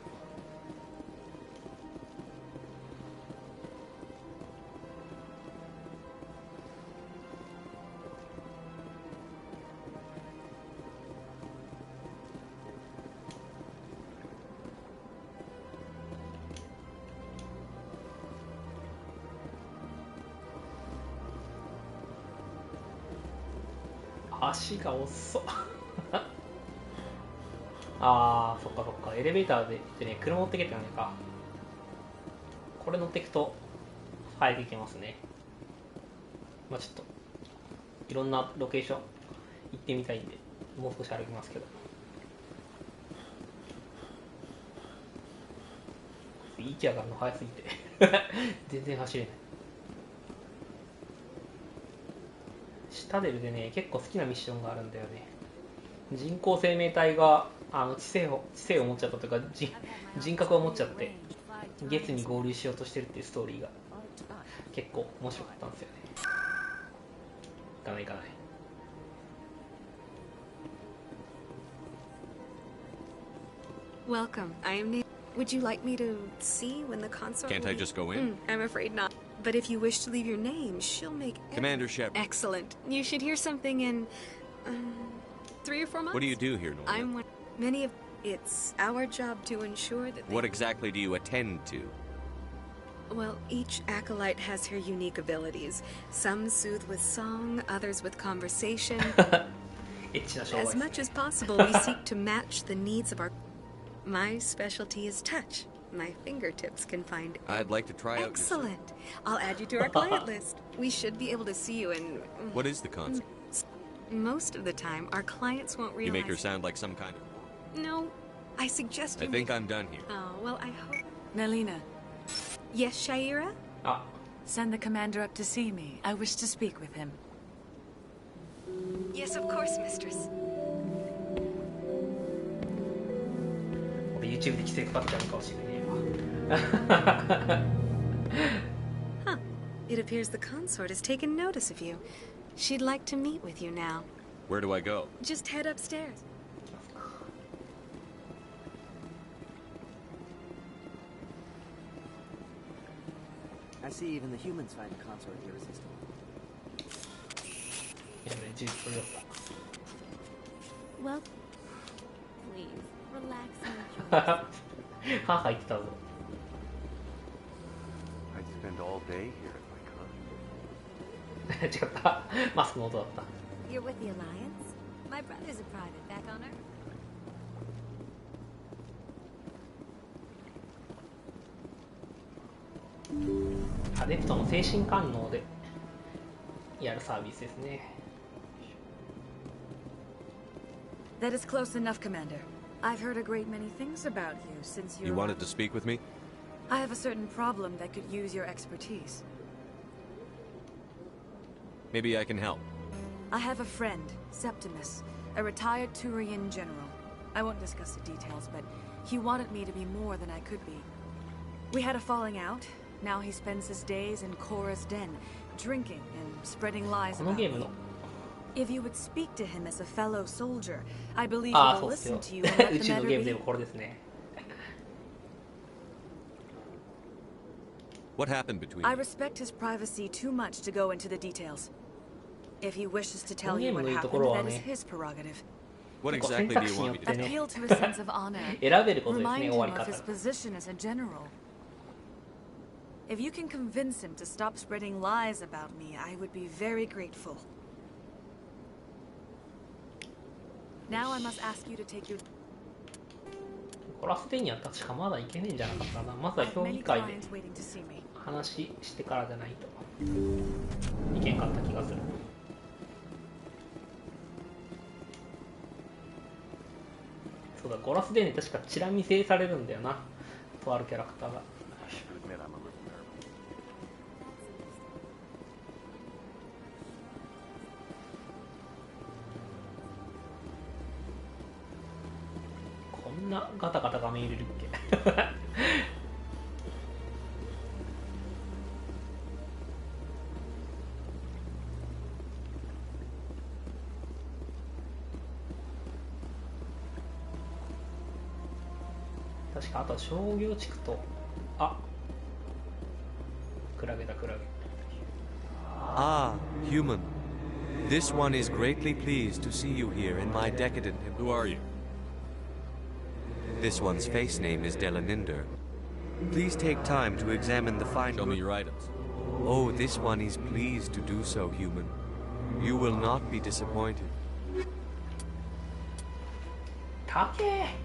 足が遅っあー、そっかそっか。エレベーターでね、車持ってけってないか。これ乗っていくと早く行けますね。まあちょっといろんなロケーション行ってみたいんで、もう少し歩きますけど。息上がるの早すぎて全然走れない。シタデルでね、結構好きなミッションがあるんだよね。人工生命体が知性を持っちゃったというか、人格を持っちゃってゲスに合流しようとしてるっていうストーリーが結構面白かったんですよね。行かない行かない。Welcome. I am Nate. Would you like me to see when the consort? Can't I just go in? I'm afraid not. But if you wish to leave your name, she'll make... Commander Shepard. Excellent. You should hear something in... 3 or 4 months? What do you do here, Norman? I'm one... Many of... It's our job to ensure that they... What exactly do you attend to? Well, each acolyte has her unique abilities. Some soothe with song, others with conversation. As much as possible, we seek to match the needs of our... My specialty is touch. My fingertips can find... I'd like to try out... Excellent. I'll add you to our client list. We should be able to see you in... What is the concert? Most of the time, our clients won't realize... You make her sound like some kind of... No, I suggest you... I think I'm done here. Oh, well, I hope... Nalina. Yes, Shaira? Send the commander up to see me. I wish to speak with him. Yes, of course, mistress. YouTube で規制かかっちゃうかもしれねえわ。Huh. It appears the consort has taken notice of you. She'd like to meet with you now. Where do I go? Just head upstairs. I see even the humans find the consort irresistible. Well, please, relax and enjoy. 歯入ってたぞ。I'd spend all day here if I could. 違った。マスクの音だった。You're with the Alliance? My brother's a private back on Earth. アデプトの精神官能でやるサービスですね。That is close enough, Commander. I've heard a great many things about you since you're... You wanted to speak with me? I have a certain problem that could use your expertise. Maybe I can help. I have a friend, Septimus, a retired Turian general. I won't discuss the details, but he wanted me to be more than I could be. We had a falling out. Now he spends his days in Korra's den, drinking and spreading lies about me. If you would speak to him as a fellow soldier, I believe he will listen to you and let the matter be. What happened between I you? respect his privacy too much to go into the details. If he wishes to tell you what happened, that is his prerogative. What exactly do you want me to do? Appeal to his sense of honor. Remind him of his position as a general. If you can convince him to stop spreading lies about me, I would be very grateful. Now I must ask you to take your... コラステにやったらしかまだいけねえんじゃなかったな。まずは評議会で話してからじゃないといけんかった気がする。そうだ、ゴラスデーに確かチラ見せされるんだよな、とあるキャラクターが。こんなガタガタ画面入れるっけ確かあとは商業地区と、あ、クラゲだクラゲ。Ah, human. This one is greatly pleased to see you here in my decadent... Who are you? This one's face name is Delaninder. Please take time to examine the fine... Show me your items. Oh, this one is pleased to do so, human. You will not be disappointed. たけー。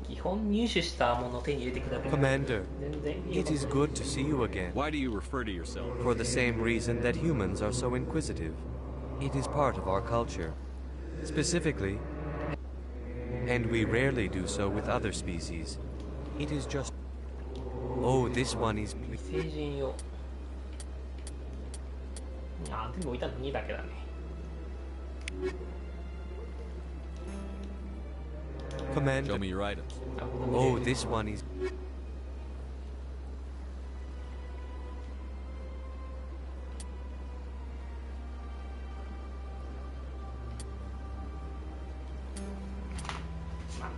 基本入手したものを手に入れてくだけ。 Commander, it is good to see you again. Why do you refer to yourself? For the same reason that humans are so inquisitive. It is part of our culture. Specifically, and we rarely do so with other species. It is just... Oh, this one is... 成人用。あ、全部置いたの2だけだね。Commander. Show me your items. Oh, this one is...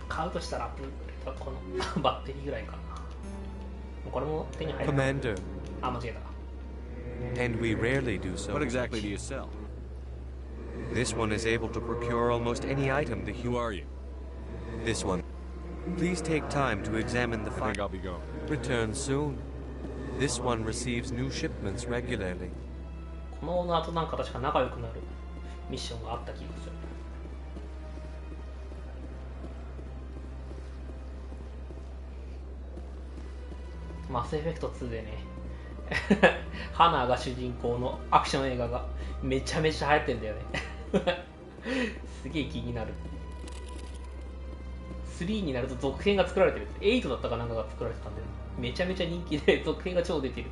買うとしたらこのバッテリーぐらいかな。これも手に入る。Commander. あ、間違えた。 And we rarely do so. What exactly do you sell? This one is able to procure almost any item the Who are you? This one. Please take time to examine the I think I'll be going. Return soon. This one receives new shipments regularly. このオーナーとなんか確か仲良くなるミッションがあった気がする。マスエフェクト2でねハナーが主人公のアクション映画がめちゃめちゃ流行ってんだよねすげえ気になる。3になると続編が作られてる。8だったかなんかが作られてたんだよね。めちゃめちゃ人気で続編が超出てる。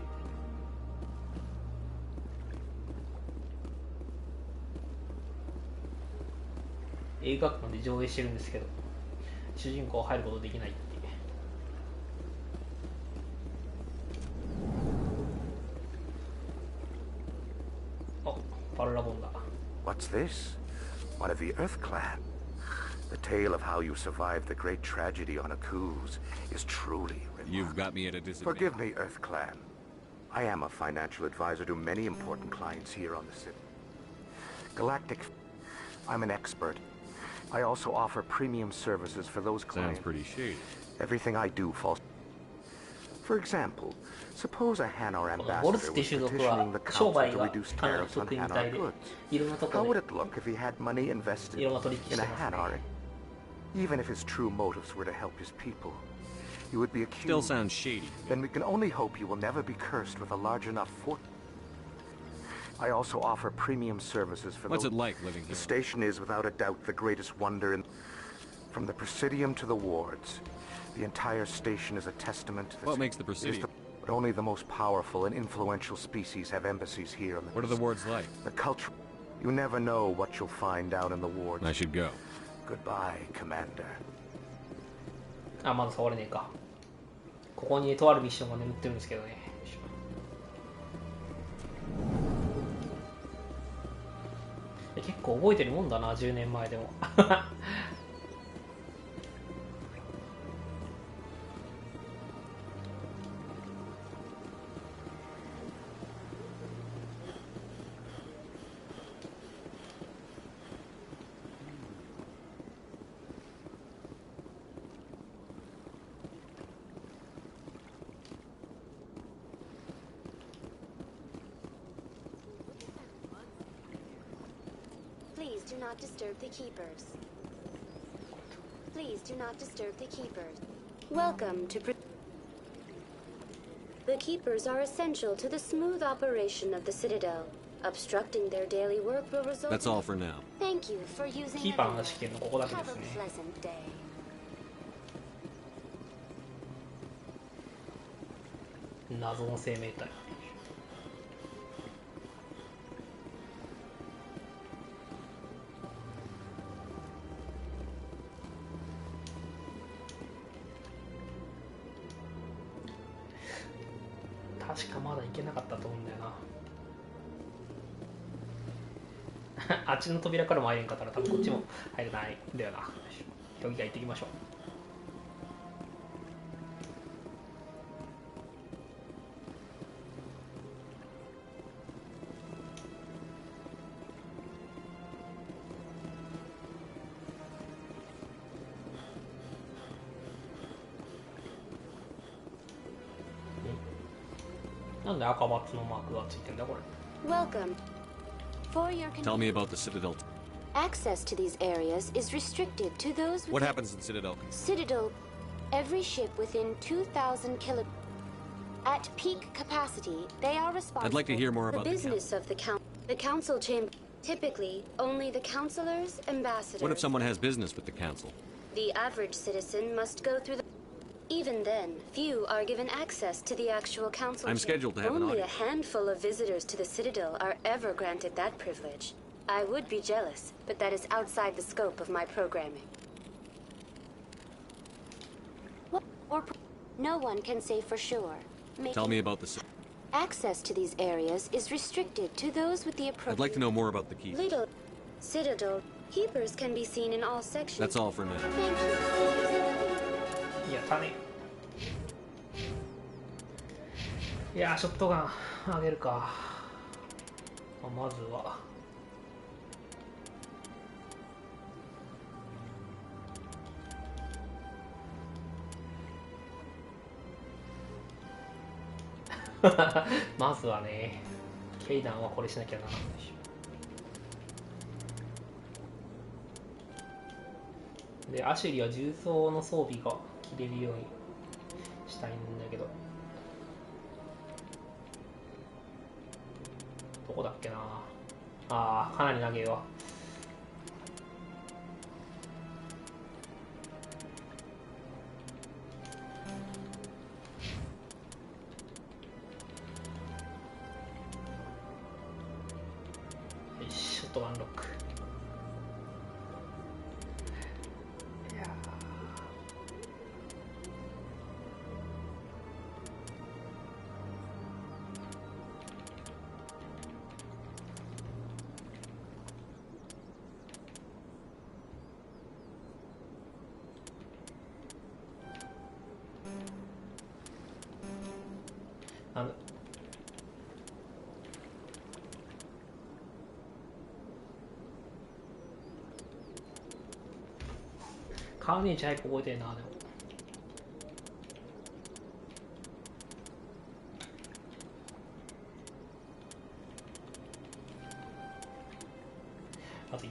映画館で上映してるんですけど主人公入ることできないって。What's this? One of the Earth Clan. The tale of how you survived the great tragedy on a cruise is truly remarkable. You've got me at a disadvantage. Forgive me, Earth Clan. I am a financial advisor to many important clients here on the city. Galactic... I'm an expert. I also offer premium services for those clients. Sounds pretty shady. Everything I do falls... For example, suppose a Hanar ambassador was petitioning the council to reduce tariffs on Hanar goods. How would it look if he had money invested in a Hanar? Even if his true motives were to help his people, he would be accused. Still sounds shady. Then we can only hope you will never be cursed with a large enough fortune. I also offer premium services for What's it like living here? The station is without a doubt the greatest wonder in... From the Presidium to the wards. The entire station is a testament to... What makes the Presidium? But only the most powerful and influential species have embassies here on the... What are the wards like? The culture... You never know what you'll find down in the wards. I should go. Goodbye, Commander. あ、まだ触れねえか。ここにとあるミッションが眠ってるんですけどね。結構覚えてるもんだな、10年前でも。Do not disturb the keepers. Please do not disturb the keepers. Welcome to... The keepers are essential to the smooth operation of the Citadel. Obstructing their daily work will result... That's all for now. Thank you for using... キーパーの話聞けるのここだけですね。 Have a pleasant day. 謎の生命体。確かまだ行けなかったと思うんだよなあっちの扉からも入れんかったら多分こっちも入れないんだよな。競技会行ってきましょう。なんで赤バツのマークがついてんだこれ。 Welcome. For your Tell me about the Citadel. Access to these areas is restricted to those with What happens in Citadel? Citadel. Every ship within 2,000 kilo. At peak capacity, they are responsible I'd like to hear more for about the business of the council chamber. Typically, only the councilors, ambassadors. What if someone has business with the council? The average citizen must go through the... Even then, few are given access to the actual council. I'm scheduled to have an Only audience. a handful of visitors to the Citadel are ever granted that privilege. I would be jealous, but that is outside the scope of my programming. No one can say for sure. Tell me about the... Access to these areas is restricted to those with the appropriate... I'd like to know more about the keys. Little Citadel keepers can be seen in all sections. That's all for now. Thank you. やったね。いやー、ショットガンあげるか。まずはまずはね、ケイダンはこれしなきゃならないでしょ。で、アシュリーは重装の装備が着れるようにしたいんだけど、どこだっけなあ。かなり長えわ。ショットガンロック。いやカーネージ早く覚えてるな。でもあと1。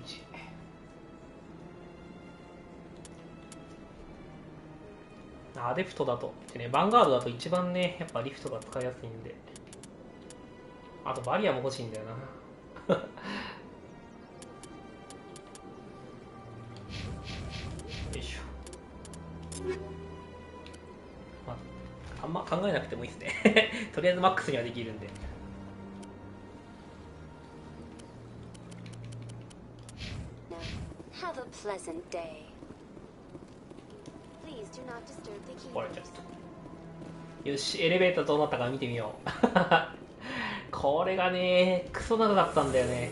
アデプトだとでね、ヴァンガードだと一番ね、やっぱリフトが使いやすいんで、あとバリアも欲しいんだよな。あんま考えなくてもいいですね。とりあえずマックスにはできるんで。Have a pleasant day. Please do not disturb the key. これちょっと。よし、エレベーターどうなったか見てみよう。これがね、クソ長かったんだよね。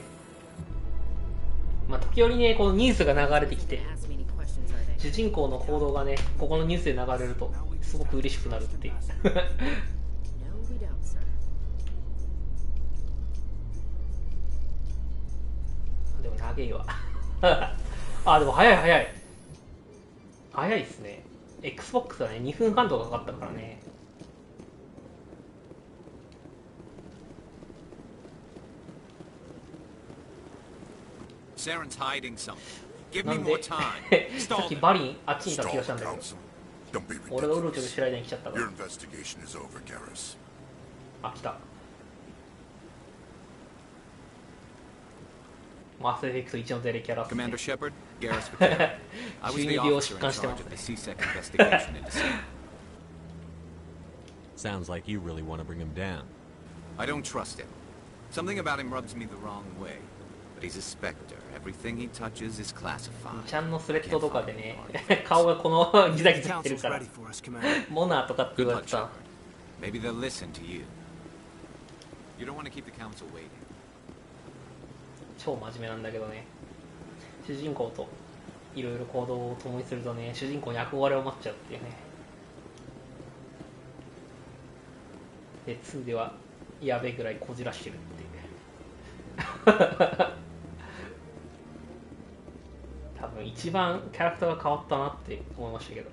まあ、時折ね、このニュースが流れてきて、主人公の行動がね、ここのニュースで流れると、すごく嬉しくなるっていう。でも長いわ。あ、でも早い早い。早いっすね。Xbox はね、2分半とかかかったからね。Saren's hiding something. Give な me ん more で、 time. さっきバリンあっちにいた気がしたんだけど、俺がうろちょろしてる間に来ちゃったから。 Your investigation is over, Garrus. あ、来た。マスエフェクト1のゼレキャラっすね。 Commander Shepard, Garrus Patel. I was the officer in charge of the CSEC investigation into Sounds like you really want to bring him down. I don't trust him. Something about him rubs me the wrong way. But he's a Spectre. Everything he touches is classified. ちゃんのスレッドとかでね、顔がこのギザギザしてるから、モナーとかって言われてた。 Maybe they'll listen to you. You don't want to keep the council waiting. 超真面目なんだけどね、主人公といろいろ行動を共にするとね、主人公に憧れを持っちゃうっていうね。で、2ではやべえぐらいこじらしてるっていう。多分一番キャラクターが変わったなって思いましたけど。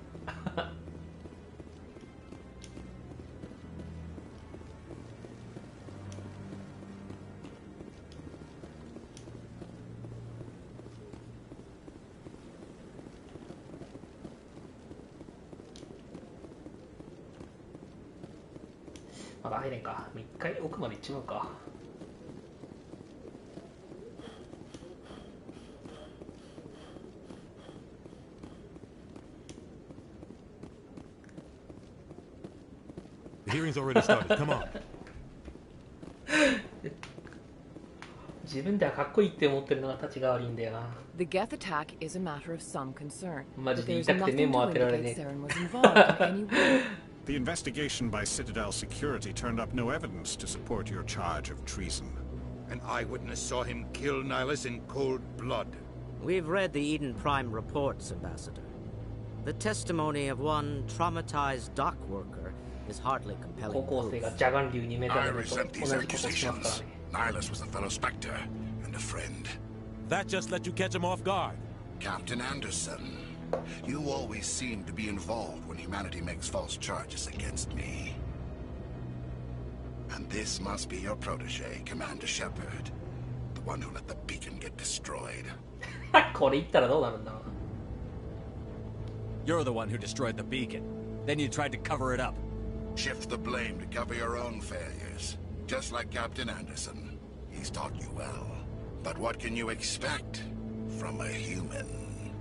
まだ入れんか。一回奥まで行っちまうか。The hearing's already started. Come on. 自分ではかっこいいって思ってるのが立ちが悪いんだよな。The Geth attack is a matter of some concern. マジで言いたくて目も当てられねえ。Saren was involved in any way. The investigation by Citadel Security turned up no evidence to support your charge of treason. An eyewitness saw him kill Nihilus in cold blood. We've read the Eden Prime reports, Ambassador. The testimony of one traumatized dock worker is hardly compelling proof. I resent these accusations. Nihilus was a fellow Spectre and a friend. That just let you catch him off guard. Captain Anderson, you always seem to be involved when humanity makes false charges against me. And this must be your protege, Commander Shepard. The one who let the beacon get destroyed. これ言ったらどうなるんだろうな。You're the one who destroyed the beacon. Then you tried to cover it up. Shift the blame to cover your own failures. Just like Captain Anderson. He's taught you well. But what can you expect from a human?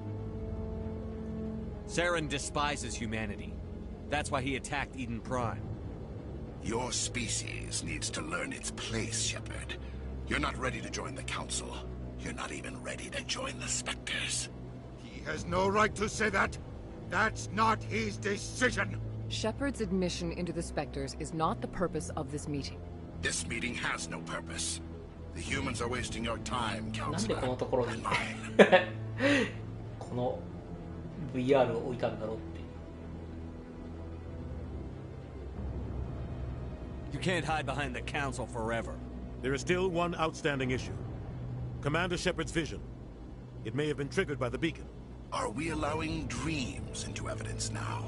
Saren despises humanity. That's why he attacked Eden Prime. Your species needs to learn its place, Shepard. You're not ready to join the Council. You're not even ready to join the Spectres. He has no right to say that. That's not his decision. Shepard's admission into the Spectres is not the purpose of this meeting. This meeting has no purpose. The humans are wasting your time, なんで Counselor. このところにこの VR を置いたんだろうって。You can't hide behind the Council forever. There is still one outstanding issue. Commander Shepard's vision. It may have been triggered by the beacon. Are we allowing dreams into evidence now?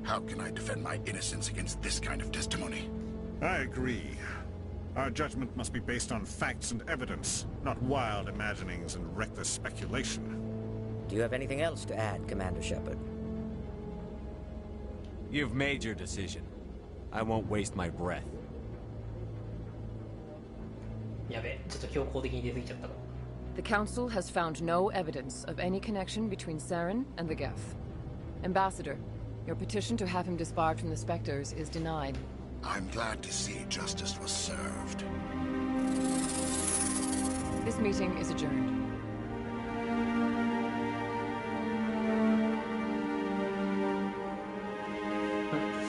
How can I defend my innocence against this kind of testimony? I agree. Our judgment must be based on facts and evidence, not wild imaginings and reckless speculation. Do you have anything else to add, Commander Shepard? You've made your decision. I won't waste my breath. やべ、ちょっと強行的に出過ぎちゃったか。The Council has found no evidence of any connection between Saren and the Geth. Ambassador, your petition to have him disbarred from the Spectres is denied. I'm glad to see justice was served. This meeting is adjourned.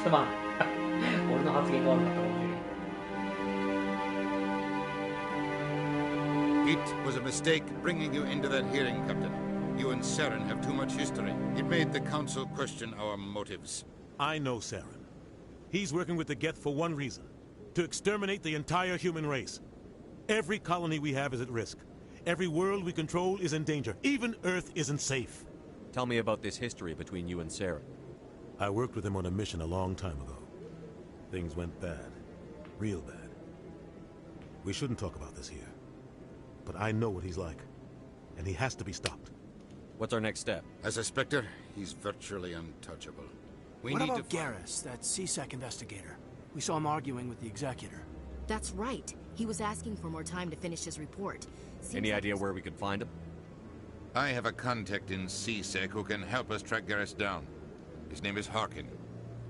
すまん。俺の発言が悪かったかもしれない。It was a mistake bringing you into that hearing, Captain. You and Saren have too much history. It made the Council question our motives. I know Saren. He's working with the Geth for one reason. To exterminate the entire human race. Every colony we have is at risk. Every world we control is in danger. Even Earth isn't safe. Tell me about this history between you and Saren. I worked with him on a mission a long time ago. Things went bad. Real bad. We shouldn't talk about this here. But I know what he's like. And he has to be stopped. What's our next step? As a Spectre, he's virtually untouchable. What about Garrus, that CSEC investigator? We saw him arguing with the executor. That's right. He was asking for more time to finish his report. Any idea where we could find him? I have a contact in CSEC who can help us track Garrus down. His name is Harkin.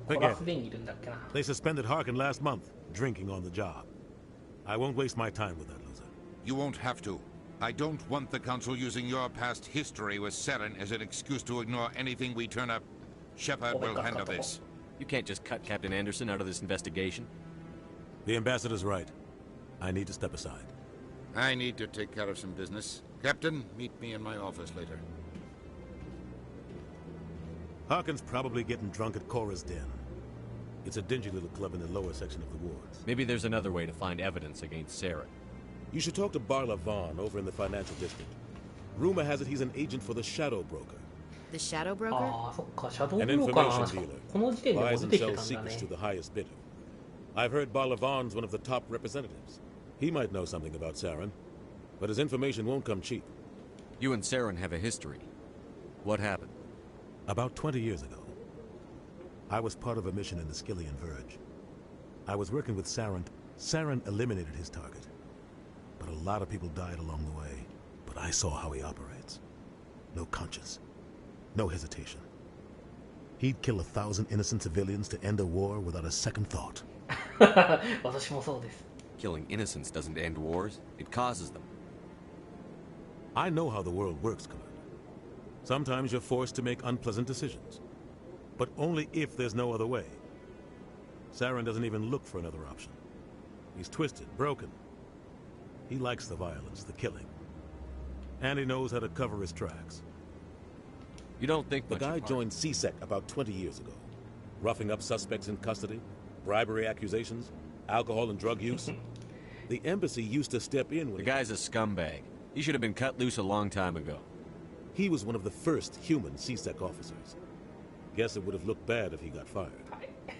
Forget it. They suspended Harkin last month, drinking on the job. I won't waste my time with that loser. You won't have to. I don't want the Council using your past history with Saren as an excuse to ignore anything we turn up. Shepard will handle this. You can't just cut Captain Anderson out of this investigation. The ambassador's right. I need to step aside. I need to take care of some business. Captain, meet me in my office later. Harkin's probably getting drunk at Cora's Den. It's a dingy little club in the lower section of the wards. Maybe there's another way to find evidence against Saren. You should talk to Barla Vaughn over in the financial district. Rumor has it he's an agent for the Shadow Broker. The Shadow Broker? An information dealer. Buys and sells secrets to the highest bidder. I've heard Barla Vaughn's one of the top representatives. He might know something about Saren, but his information won't come cheap. You and Saren have a history. What happened? About 20 years ago, I was part of a mission in the Skillian Verge. I was working with Saren. Saren eliminated his target. But a lot of people died along the way. But I saw how he operates. No conscience. No hesitation. He'd kill 1,000 innocent civilians to end a war without a second thought. 私もそうです。 Killing innocents doesn't end wars, it causes them. I know how the world works, Commander. Sometimes you're forced to make unpleasant decisions. But only if there's no other way. Saren doesn't even look for another option. He's twisted, broken. He likes the violence, the killing. And he knows how to cover his tracks. You don't think the guy joined CSEC about 20 years ago. Roughing up suspects in custody, bribery accusations, alcohol and drug use. The embassy used to step in when the guy's a scumbag. He should have been cut loose a long time ago. He was one of the first human CSEC officers. Guess it would have looked bad if he got fired.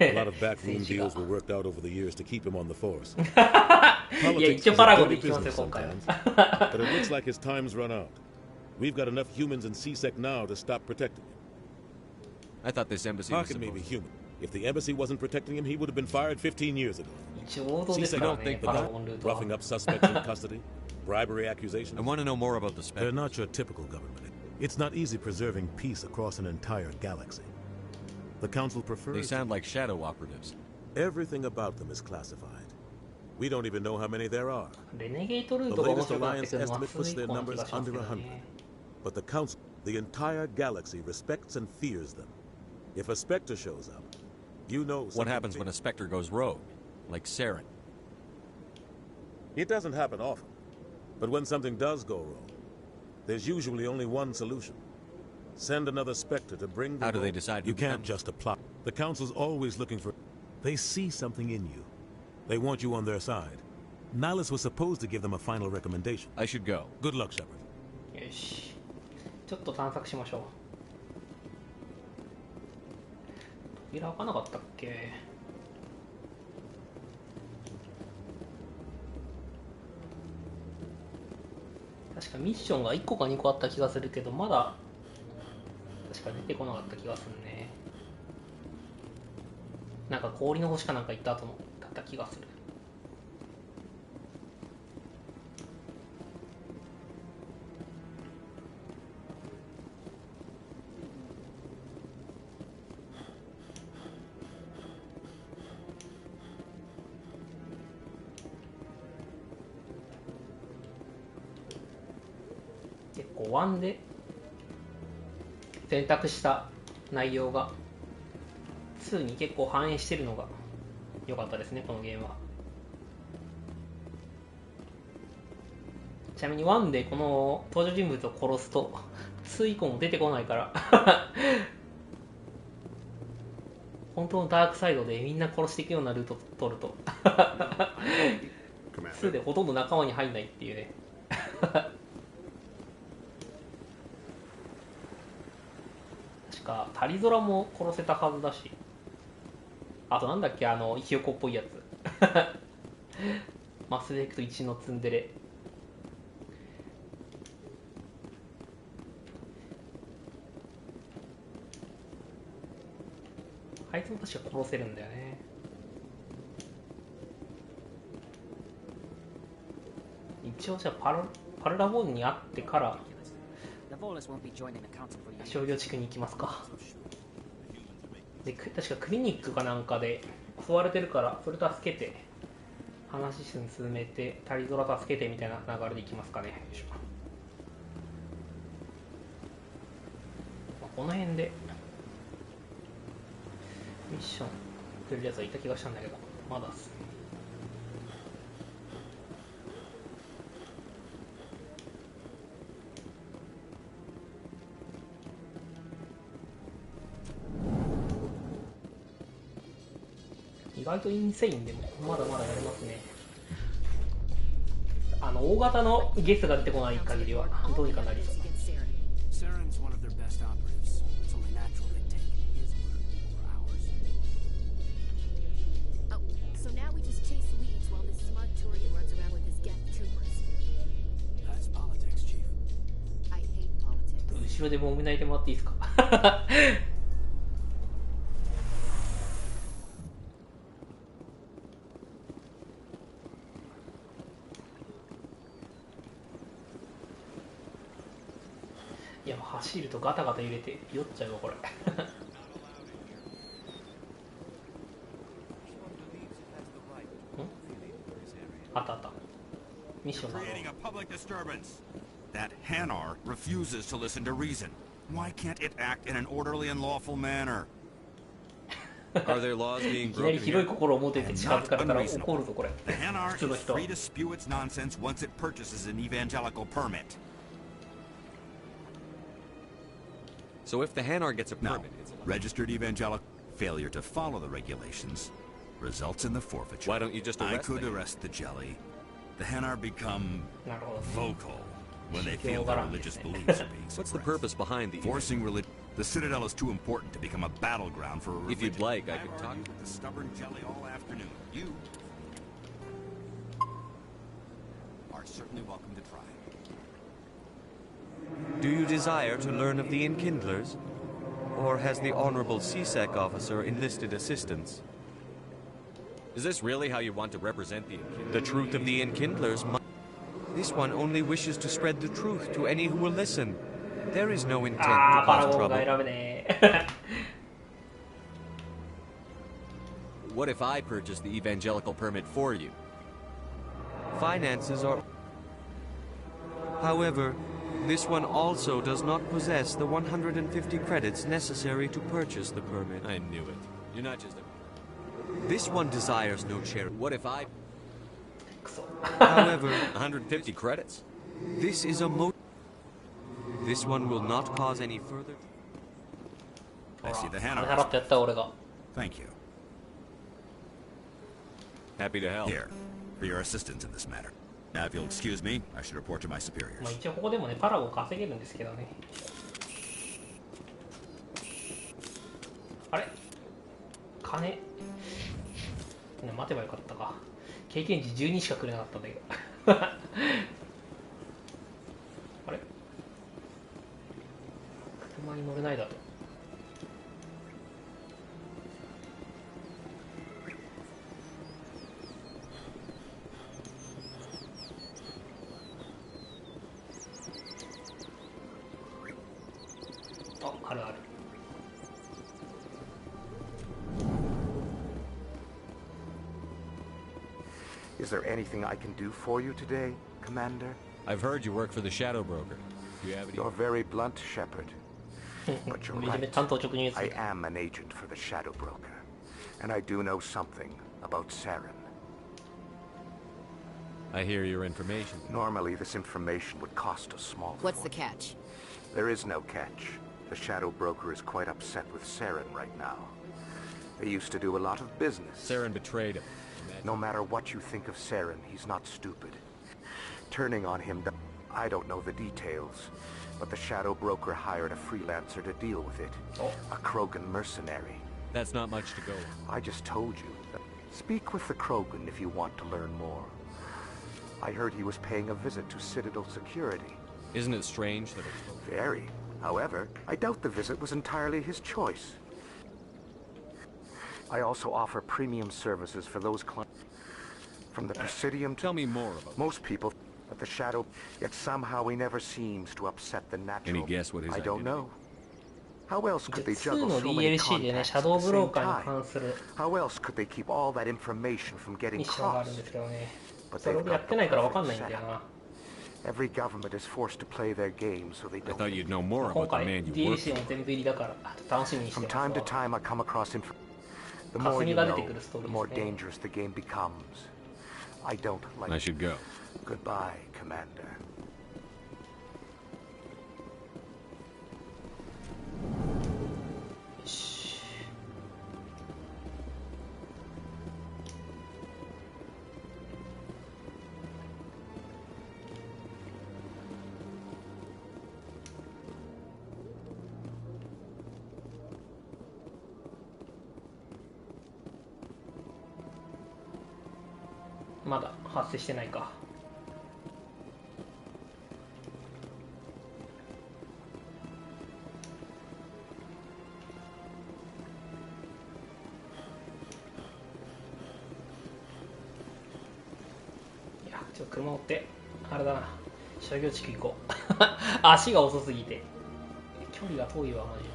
A lot of backroom deals were worked out over the years to keep him on the force. Politics is a dirty business sometimes, but it looks like his time's run out. We've got enough humans in CSEC now to stop protecting him. I thought this embassy How was can he be human? If the embassy wasn't protecting him, he would have been fired 15 years ago. CSEC don't think the guy roughing up suspects in custody, bribery accusations. I want to know more about the Spectres. They're not your typical government. It's not easy preserving peace across an entire galaxy. The Council prefers... They sound like shadow operatives. Everything about them is classified. We don't even know how many there are. The latest Alliance estimate puts their numbers under 100. But the Council, the entire galaxy, respects and fears them. If a Spectre shows up, you know... What happens when a Spectre goes rogue? Like Saren? It doesn't happen often. But when something does go wrong, there's usually only one solution. Send another Spectre to bring the... How do they decide? You can't just apply. The Council's always looking for... They see something in you. They want you on their side. Nihilus was supposed to give them a final recommendation. I should go. Good luck, Shepard. よし。ちょっと探索しましょう。扉開かなかったっけ？確かミッションが1個か2個あった気がするけど、まだ確か出てこなかった気がするね。なんか氷の星かなんか行った後のだった気がする。結構1で選択した内容が2に結構反映してるのが良かったですね、このゲームは。ちなみに1でこの登場人物を殺すと2以降も出てこないから本当のダークサイドでみんな殺していくようなルートを取ると2でほとんど仲間に入んないっていうね確かタリゾラも殺せたはずだし、あとなんだっけ、ひよこっぽいやつマスエフェクト1のツンデレ、あいつも確か殺せるんだよね。一応じゃあパルラボーンに会ってから商業地区に行きますか。で確かクリニックかなんかで襲われてるからそれ助けて話進めてタリゾラ助けてみたいな流れでいきますかね。よいしょ、この辺でミッションくれるやつはいた気がしたんだけどまだっす。意外とインセインでもまだまだやれますね。大型のゲスが出てこない限りはどうにかなりそう。後ろでもみ泣いてもらっていいですかいや、走るとガタガタ揺れて酔っちゃうわこれ。あったあった。ミッションだ。 That Hanar refuses to listen to reason. Why can't it act in an orderly and lawful manner? Are there laws being いきなり広い心を持ってて近づかれたら怒るぞこれ。 The Hanar is free to spew its nonsense once it purchases an evangelical permit. So if the Hanar gets a permit, it's registered evangelical. Failure to follow the regulations results in the forfeiture. Why don't you just arrest I could arrest the jelly. The Hanar become vocal when they feel their religious beliefs are being suppressed. What's the purpose behind the forcing religion? The Citadel is too important to become a battleground for a religion. If you'd like, I could talk with the stubborn jelly all afternoon. You are certainly welcome to try. Do you desire to learn of the Enkindlers? Or has the Honorable CSEC officer enlisted assistance? Is this really how you want to represent the Enkindlers? The truth of the Enkindlers must... This one only wishes to spread the truth to any who will listen. There is no intent to cause trouble. What if I purchase the evangelical permit for you? Finances are... However, this one also does not possess the 150 credits necessary to purchase the permit. I knew it. You're not just a... This one desires no charity. What if I... However... 150 credits? This is a This one will not cause any further... I see the Hanar. Thank you. Happy to help. Here, for your assistance in this matter. Now, if you'll excuse me, I should report to my superiors. まあ一応ここでもねパラゴ稼げるんですけどね。あれ？金？ね待てばよかったか。経験値12しかくれなかったんだけど。あれ？車に乗れないだと。あるある。Is there anything I can do for you today, Commander? I've heard you work for the Shadow Broker. Do you have any... You're very blunt, Shepard. But you're right. I am an agent for the Shadow Broker. And I do know something about Saren. I hear your information. Normally, this information would cost a small fortune. What's the catch? There is no catch. The Shadow Broker is quite upset with Saren right now. They used to do a lot of business. Saren betrayed him. No matter what you think of Saren, he's not stupid. Turning on him, I don't know the details, but the Shadow Broker hired a freelancer to deal with it. A Krogan mercenary. That's not much to go on. I just told you. Speak with the Krogan if you want to learn more. I heard he was paying a visit to Citadel security. Isn't it strange that it's... Very. However, I doubt the visit was entirely his choice. I also offer premium services for those clients. From the Presidium to... Tell me more about... Most people at the Shadow, yet somehow he never seems to upset the natural... Any guess what his I don't identity? know. How else could they juggle so many contacts at the same time? How else could they keep all that information from getting crossed? But they've got the perfect setup. Every government is forced to play their game so they don't... I thought you'd know more about the man you work with. From time to time I come across information. The more you know, the more dangerous the game becomes. I don't like... I should go. Goodbye, Commander. Mada まだ発生してないか。いや、ちょっと車乗ってあれだな。商業地区行こう。足が遅すぎて。距離が遠いわマジで。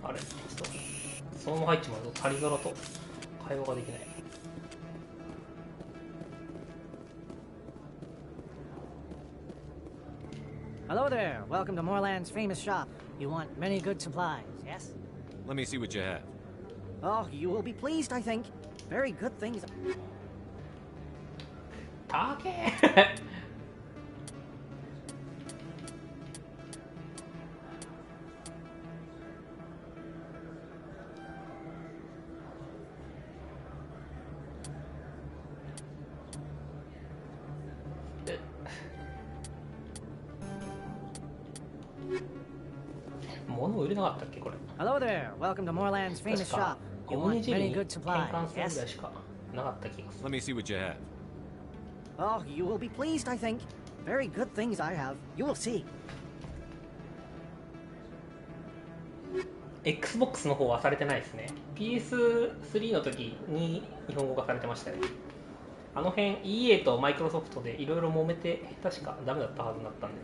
あれ、ちょっとそのまま入っちまうと仮柄と会話ができない。Hello there. Welcome to Moorland's famous shop. You want many good supplies, yes? Let me see what you have. Oh, you will be pleased, I think. Very good things. Take! 物売れなかったっけこれ。 Hello there. Welcome to Moorland's famous shop. You want many good supplies, yes? Let me see what you have. Oh, you will be pleased, I think. Very good things I have. You will see. Xbox の方はされてないですね。PS3 の時に日本語化されてましたね。あの辺 EA とマイクロソフトでいろいろ揉めて確かダメだったはずだったんで。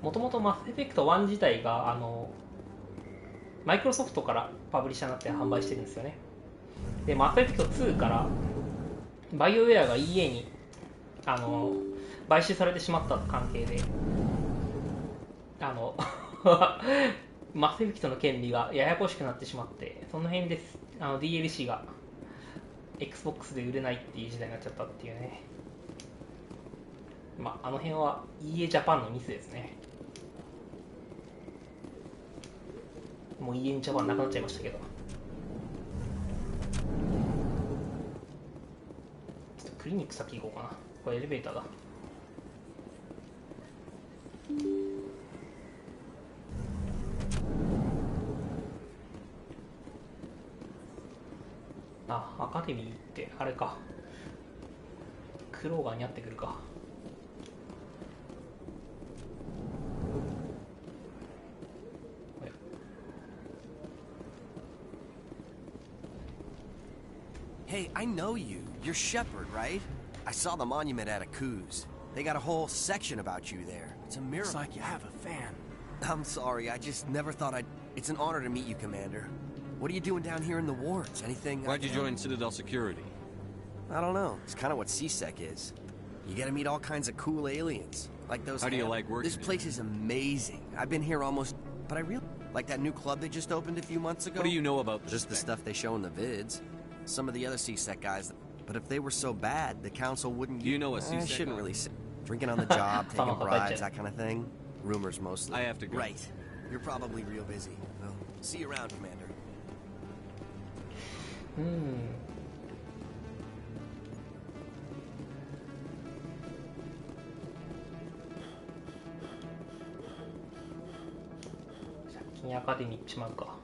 もともとマスエフェクト1自体がマイクロソフトからパブリッシャーになって販売してるんですよね。でマスエフェクト2からバイオウェアが EA に買収されてしまった関係でマスエフェクトの権利がややこしくなってしまって、その辺でDLC が Xbox で売れないっていう時代になっちゃったっていうね。まああの辺は EA ジャパンのミスですね。もう EA ジャパンなくなっちゃいましたけど。ちょっとクリニック先行こうかな。これエレベーターだ。あ、アカデミーってあれか。クローガーに会ってくるか。Hey, I know you. You're Shepard, right? I saw the monument at Aku's. They got a whole section about you there. It's a miracle. Looks like you have a fan. I'm sorry, I just never thought I'd... It's an honor to meet you, Commander. What are you doing down here in the wards? Anything... Why'd you join Citadel Security? I don't know. It's kind of what CSEC is. You get to meet all kinds of cool aliens. Like those... How do you like working This place is amazing. I've been here almost... But I really... Like that new club they just opened a few months ago? What do you know about this? Just the stuff they show in the vids. Some of the other CSEC guys... But if they were so bad, the council wouldn't... Do you know what CSEC... I shouldn't really say... Drinking on the job, taking bribes, that kind of thing. Rumors mostly. I have to go. Right. You're probably real busy. Well, see you around, Commander. 先にアカデミー行っちまうか。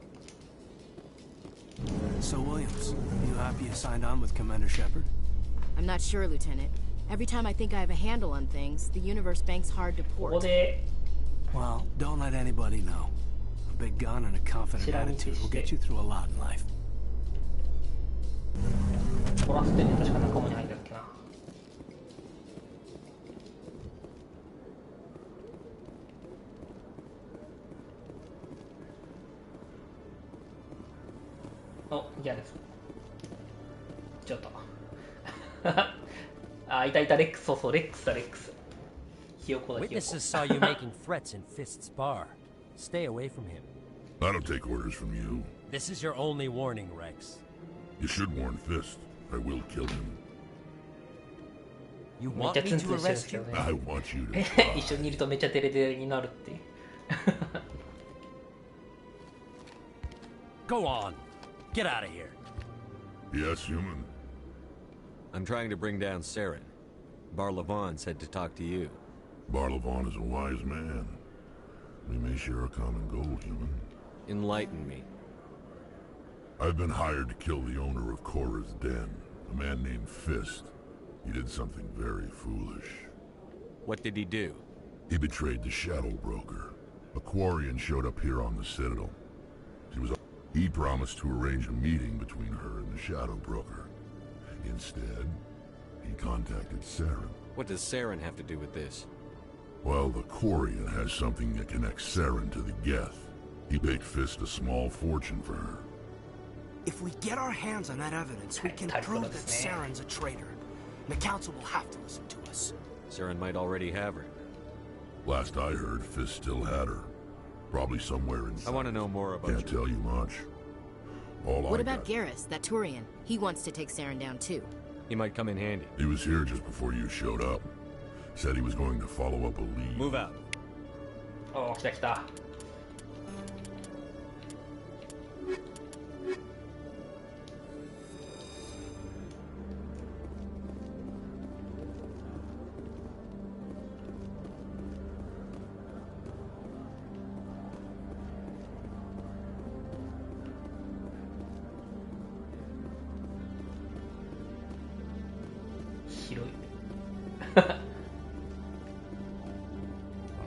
So, Williams, you happy you signed on with Commander Shepard? I'm not sure, Lieutenant. Every time I think I have a handle on things, the universe banks hard to port. Well, don't let anybody know. A big gun and a confident attitude will get you through a lot in life. トラステで確か仲間に入ったっけな。お、嫌です。ちょっと。あ、いたいた、レックス、そうそう、レックスだ、レックス。ひよこだ、ひよこ。 Witnesses saw you making threats in Fist's bar. Stay away from him. I don't take orders from you. This is your only warning, Rex. You should warn Fist. I will kill him. You want me to arrest you? I want you to try. 一緒にいるとめっちゃデレデレになるっていう。Go on. Get out of here. Yes, human. I'm trying to bring down Saren. Barlavon said to talk to you. Barlavon is a wise man. We may share a common goal, human. Enlighten me. I've been hired to kill the owner of Cora's Den, a man named Fist. He did something very foolish. What did he do? He betrayed the Shadow Broker. A Quarian showed up here on the Citadel. He promised to arrange a meeting between her and the Shadow Broker. Instead, he contacted Saren. What does Saren have to do with this? Well, the Quarian has something that connects Saren to the Geth. He paid Fist a small fortune for her. If we get our hands on that evidence, we can prove that Saren's a traitor. The Council will have to listen to us. Saren might already have her. Last I heard, Fist still had her. Probably somewhere inside. I want to know more about Can't tell you much. What about Garrus, that Turian? He wants to take Saren down too. He might come in handy. He was here just before you showed up. Said he was going to follow up a lead. Move out. Oh, 来た来た。広い。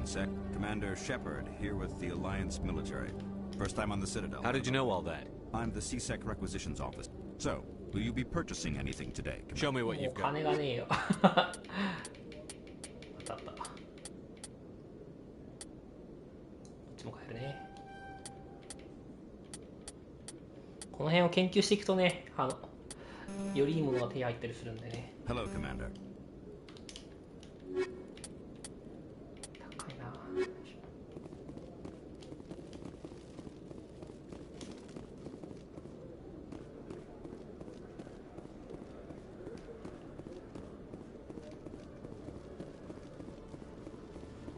Sec, Commander Shepard, here with the Alliance military. First time on the Citadel. How did you know all that? I'm the C-Sec Requisitions Office. So, will you be purchasing anything today, Commander? Show me what you've got. 金がねえよ。当たった。こっちも買えるね。この辺を研究していくとね、よりいいものが手に入ったりするんでね。Hello, Commander. 高いな。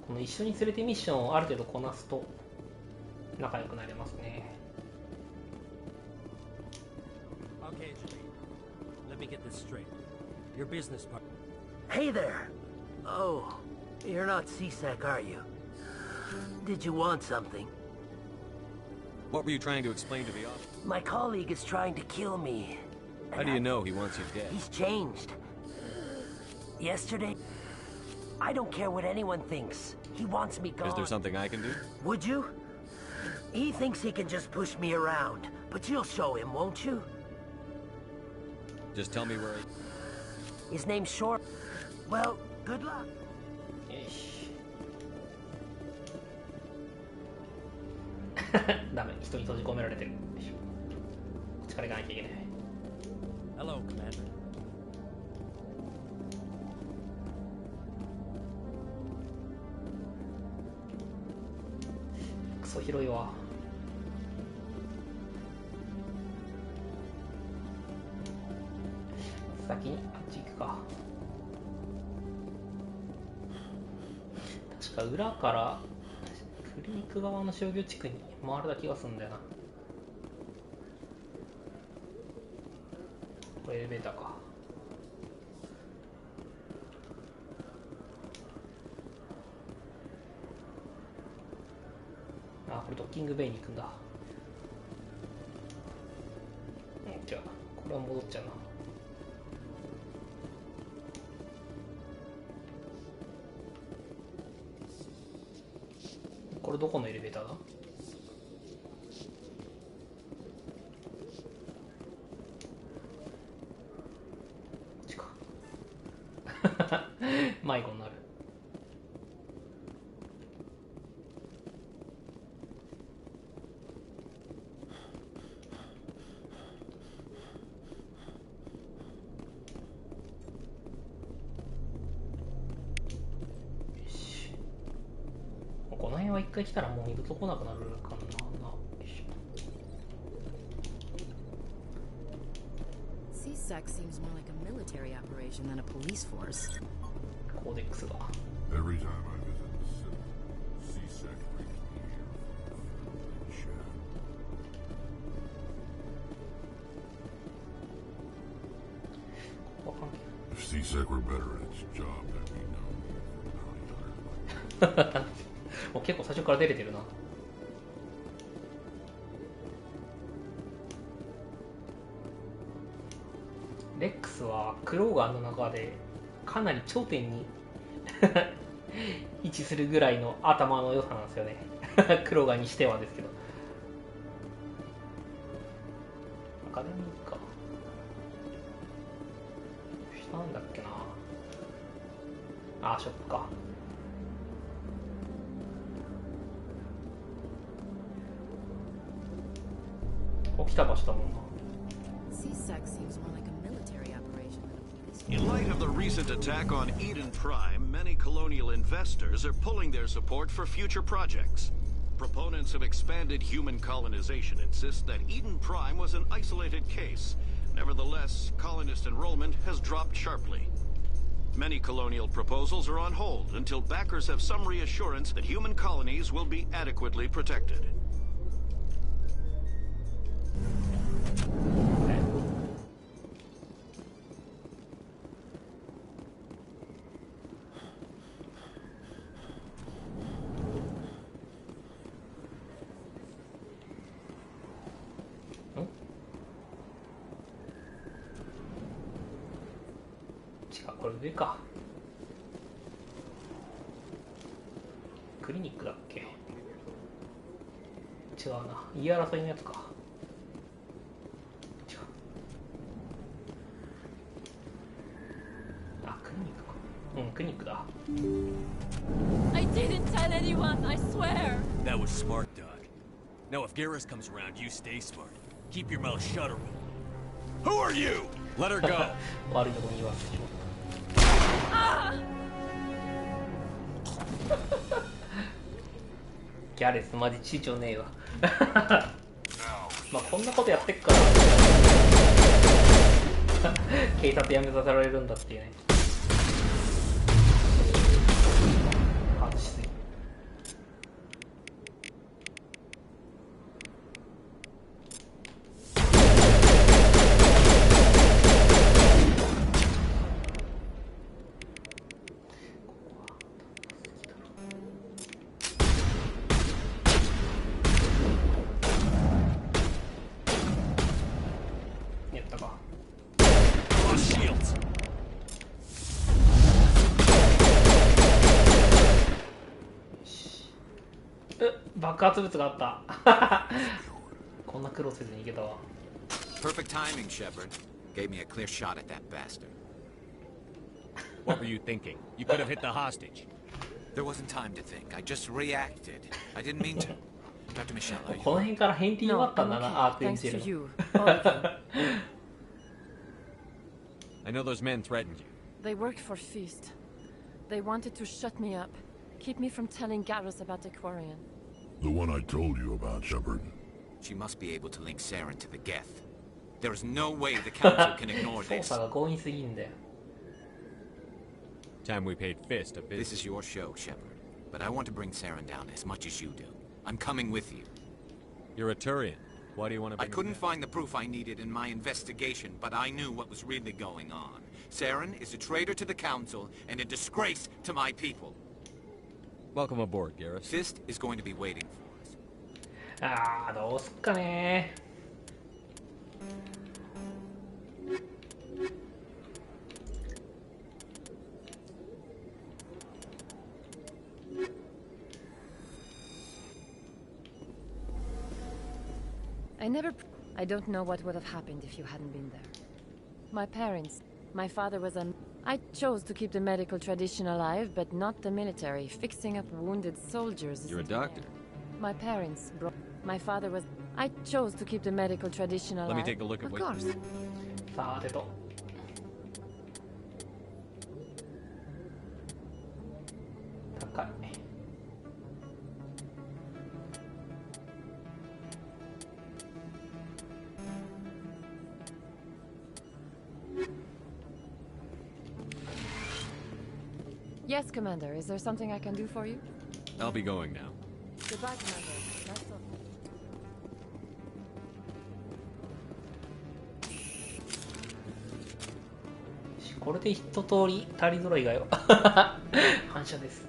この一緒に連れてミッションをある程度こなすと仲良くなれますね。Okay, Julie. Let me get this straight. Your business partner. Hey there. Oh, you're not C-Sec, are you? Did you want something? What were you trying to explain to the office? My colleague is trying to kill me. How do you know he wants you dead? He's changed. Yesterday, I don't care what anyone thinks. He wants me gone. Is there something I can do? Would you? He thinks he can just push me around, but you'll show him, won't you? Just tell me where His name's Short. Well, good luck. よし。ダメ、人に閉じ込められてる。よいしょ。こっちから行かなきゃいけない。Hello, Commander. クソ広いわ。先にあっち行くか。確か裏からクリニック側の商業地区に回れた気がするんだよな。これエレベーターか。あ、これドッキングベイに行くんだ。じゃあこれは戻っちゃうな。これどこのエレベーターだ？こっちか。迷子になる。この辺は一回来たらもう二度と来なくなるかな。C-Sec seems more like a military operation than a police force. コーデックスが。Every time I visit the city, C-Sec brings me here for food and shadow. ここは関係 C-Sec were better at its job than we know. もう結構最初から出れてるな。レックスはクローガンの中でかなり頂点に位置するぐらいの頭の良さなんですよね。クローガンにしてはですけど。アカデミーか。下なんだっけな。あ、ショップか。起きた場所だもんな。In light of the recent attack on Eden Prime, many colonial investors are pulling their support for future projects. Proponents of expanded human colonization insist that Eden Prime was an isolated case. Nevertheless, colonist enrollment has dropped sharply. Many colonial proposals are on hold until backers have some reassurance that human colonies will be adequately protected.これ上か。クリニックだっけ。違うな、言い争いのやつか。違う。あ、クリニックか。うん、クリニックだ。I didn't tell anyone, I swear. That was smart, Doug. Now if Garrus comes around, you stay smart. Keep your mouth shut or we'll... Who are you? Let her go. 悪いとこに言わせてしまう。ギャレスマジちいちょねえわ。まあこんなことやってっから警察辞めさせられるんだっていうね。外しすぎ。爆発物があった。こんな苦労せずにいけたわ。Perfect timing, Shepard. Gave me a clear shot at that bastard. What were you thinking? You could have hit the hostage. There wasn't time to think. I just reacted. I didn't mean to. Dr. Michelle, are you... この辺から返品があったんだな、アークエンジェル。I know those men threatened you. They worked for Feast. They wanted to shut me up, keep me from telling Garrus about the Quarian. The one I told you about, Shepard. She must be able to link Saren to the Geth. There is no way the Council can ignore this. 操作が強引すぎんだよ。Time we paid Fist a visit. This is your show, Shepard. But I want to bring Saren down as much as you do. I'm coming with you. You're a Turian. Why do you want to bring I couldn't find the proof I needed in my investigation, but I knew what was really going on. Saren is a traitor to the Council and a disgrace to my people. Welcome aboard, Garrus. Fist is going to be waiting for us. ああ、どうすっかね。I don't know what would have happened if you hadn't been there. My parents, my father was I chose to keep the medical tradition alive, but not the military. Fixing up wounded soldiers. You're a doctor. My parents brought. My father was. I chose to keep the medical tradition alive. Let me take a look at what. Of course. さてと。高い。Yes, Commander. Is there something I can do for you? I'll be going now. Goodbye, Commander. Nice talking. 思これで一通り足り揃いがよ反射です。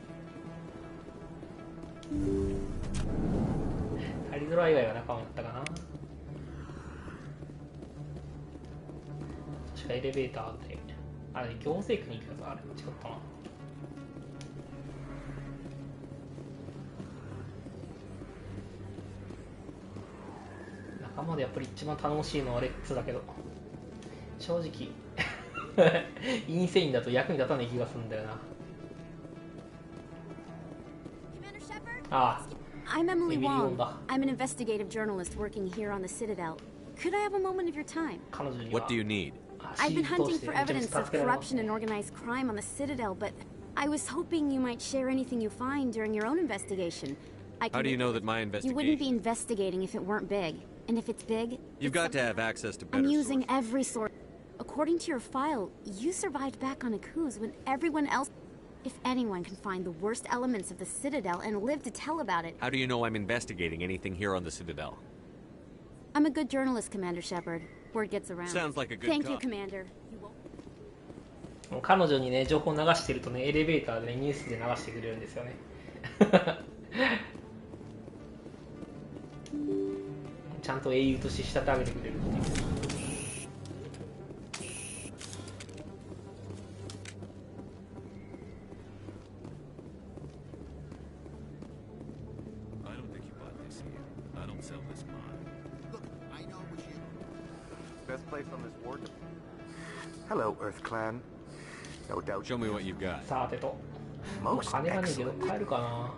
足り揃い以外は仲間だったかな。確かエレベーターであれ行政区に行くやつ、あれ違ったな。仲間でやっぱり一番頼もしいのはレッツだけど、正直インセインだと役に立たない気がするんだよな。ああ、I'm Emily Wong. I'm an investigative journalist working here on the Citadel. Could I have a moment of your time? What do you need? I've been hunting for evidence of corruption and organized crime on the Citadel, but I was hoping you might share anything you find during your own investigation. How do you know that my You investigation... wouldn't be investigating if it weren't big. And if it's big... You've got to have access to better I'm using every source. According to your file, you survived back on Akuz when everyone else... If anyone can find the worst elements of the Citadel and live to tell about it... How do you know I'm investigating anything here on the Citadel? I'm a good journalist, Commander Shepard. Word gets around. Sounds like a good Thank you, cop. Commander. 彼女にね情報流してるとね、エレベーターでねニュースで流してくれるんですよねちゃんと英雄として仕立て上げてくれるっていう。Hello, Earth Clan. No doubt. Show me what you've got. さてと、金がねえけど買えるかな。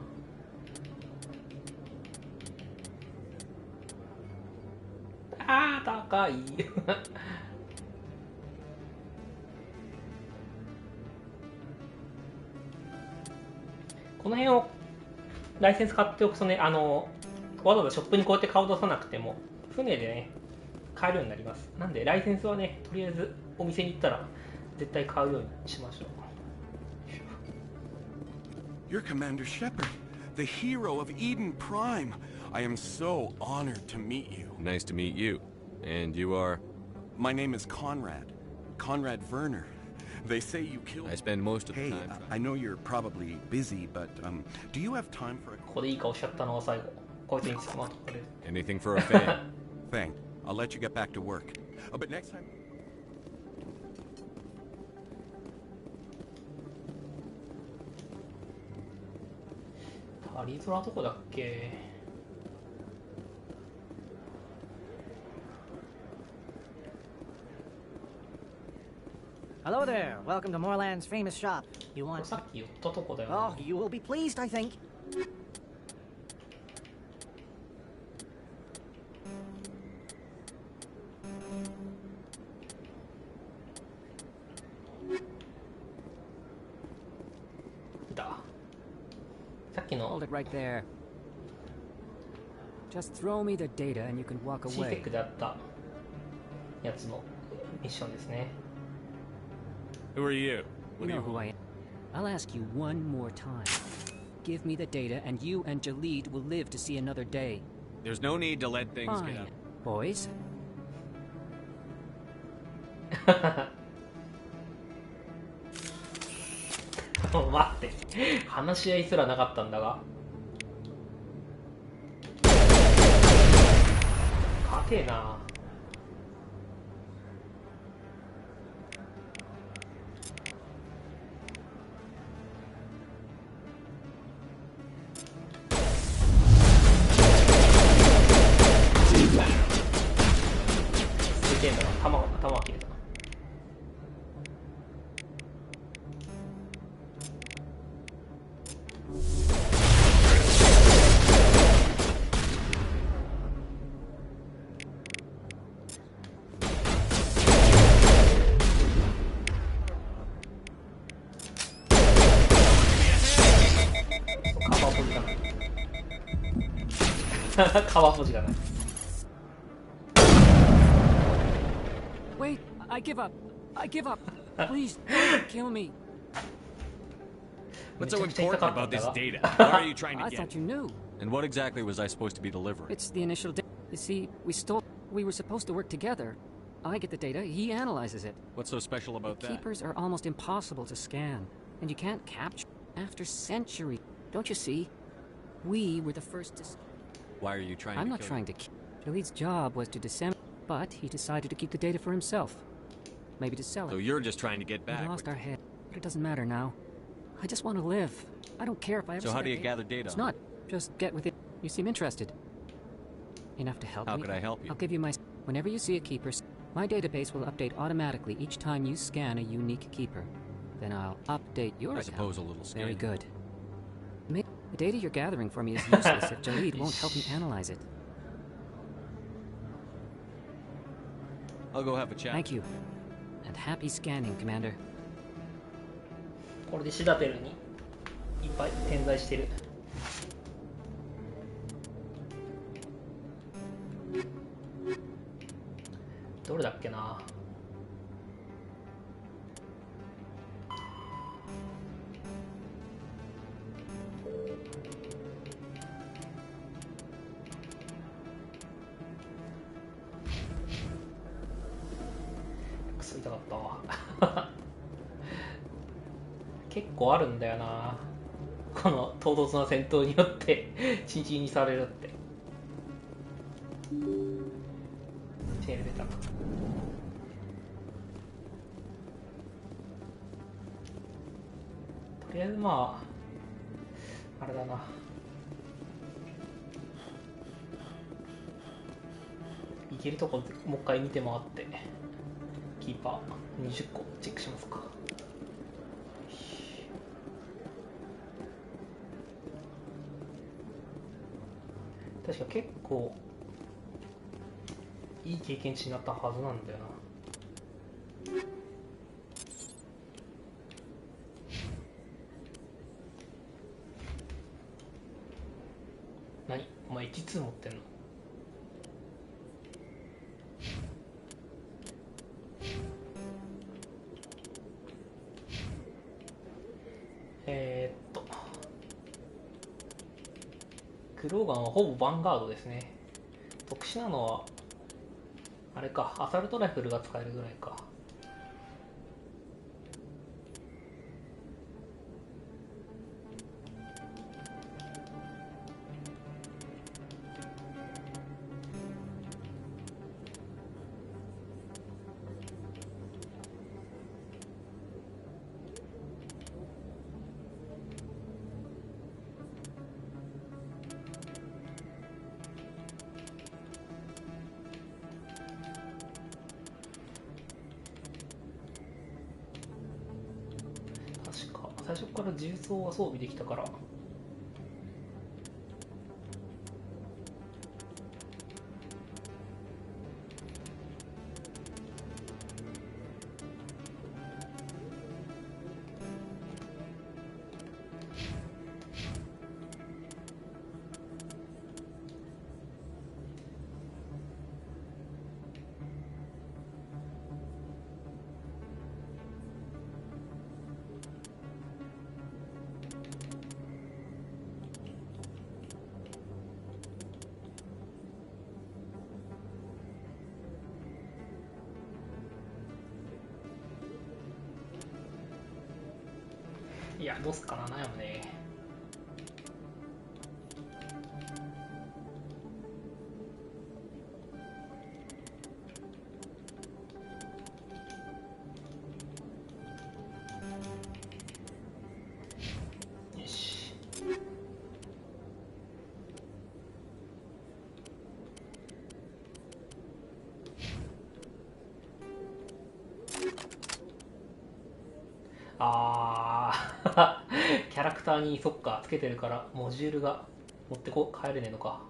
あー高いこの辺をライセンス買っておくとね、わざわざショップにこうやって顔出さなくても船でね買えるようになります。なんでライセンスはね、とりあえずお店に行ったら絶対買うようにしましょう。You're Commander Shepard, the hero of Eden Prime. I am so honored to meet you. Nice to meet you. And you are? My name is Conrad. Conrad Werner. They say you killed... I spend most of the Hey, time... I know you're probably busy, but, do you have time for a... ここでいい顔しちゃったのは最後。こいつに捕まってくれる。Anything for a fan. Thanks. I'll let you get back to work. Oh, but next time... アリゾナどこだっけ。Hello there. Welcome to Moorland's famous shop. You want... さっき言ったとこだよ。 Oh, you will be pleased, I think. Hold it right there. Just throw me the data and you can walk away. であったやつのミッションですね。Who are you? You know who I am. I'll ask you one more time. Give me the data and you and Jalid will live to see another day. There's no need to let things Fine. get up. Boys? 待って、話し合いすらなかったんだが。勝てえな。すげえんだな、頭が切れたな。川ポジがない。 Wait, I give up. I give up. Please, don't kill me. What's so important about this data? What are you trying to I get? thought you knew. And what exactly was I supposed to be delivering? It's the initial data. You see, we were supposed to work together. I get the data, he analyzes it. What's so special about that? Keepers are almost impossible to scan, and you can't capture after centuries. Don't you see? We were the first to... Why are you trying to I'm not trying to kill... Khalid's job was to disseminate, but he decided to keep the data for himself. Maybe to sell it. So you're just trying to get back. We lost our head, but it doesn't matter now. I just want to live. I don't care if I ever... So how do you gather data? It's not. Just get with it. You seem interested. Enough to help me? How could I help you? I'll give you my... Whenever you see a keeper, my database will update automatically each time you scan a unique keeper. Then I'll update your account. I suppose a little scary. Very good. The data you're gathering for me is useless if Jalid won't help me analyze it. I'll go have a chat. Thank you. And happy scanning, Commander. これでシダテルにいっぱい点在してる。どれだっけな。クソ痛かったわ。結構あるんだよな、この唐突な戦闘によってチンチンにされるって。チェーン出た。とりあえずまああれだな、いけるとこもう一回見て回ってキーパー20個チェックしますか。確か結構いい経験値になったはずなんだよな。何お前 H2 持ってんの？クローガンはほぼヴァンガードですね。特殊なのはあれか、アサルトライフルが使えるぐらいか。最初から重装は装備できたから。いや、どうすっかな、悩むね。よし。キャラクターにそっかつけてるからモジュールが持って帰れねえのか。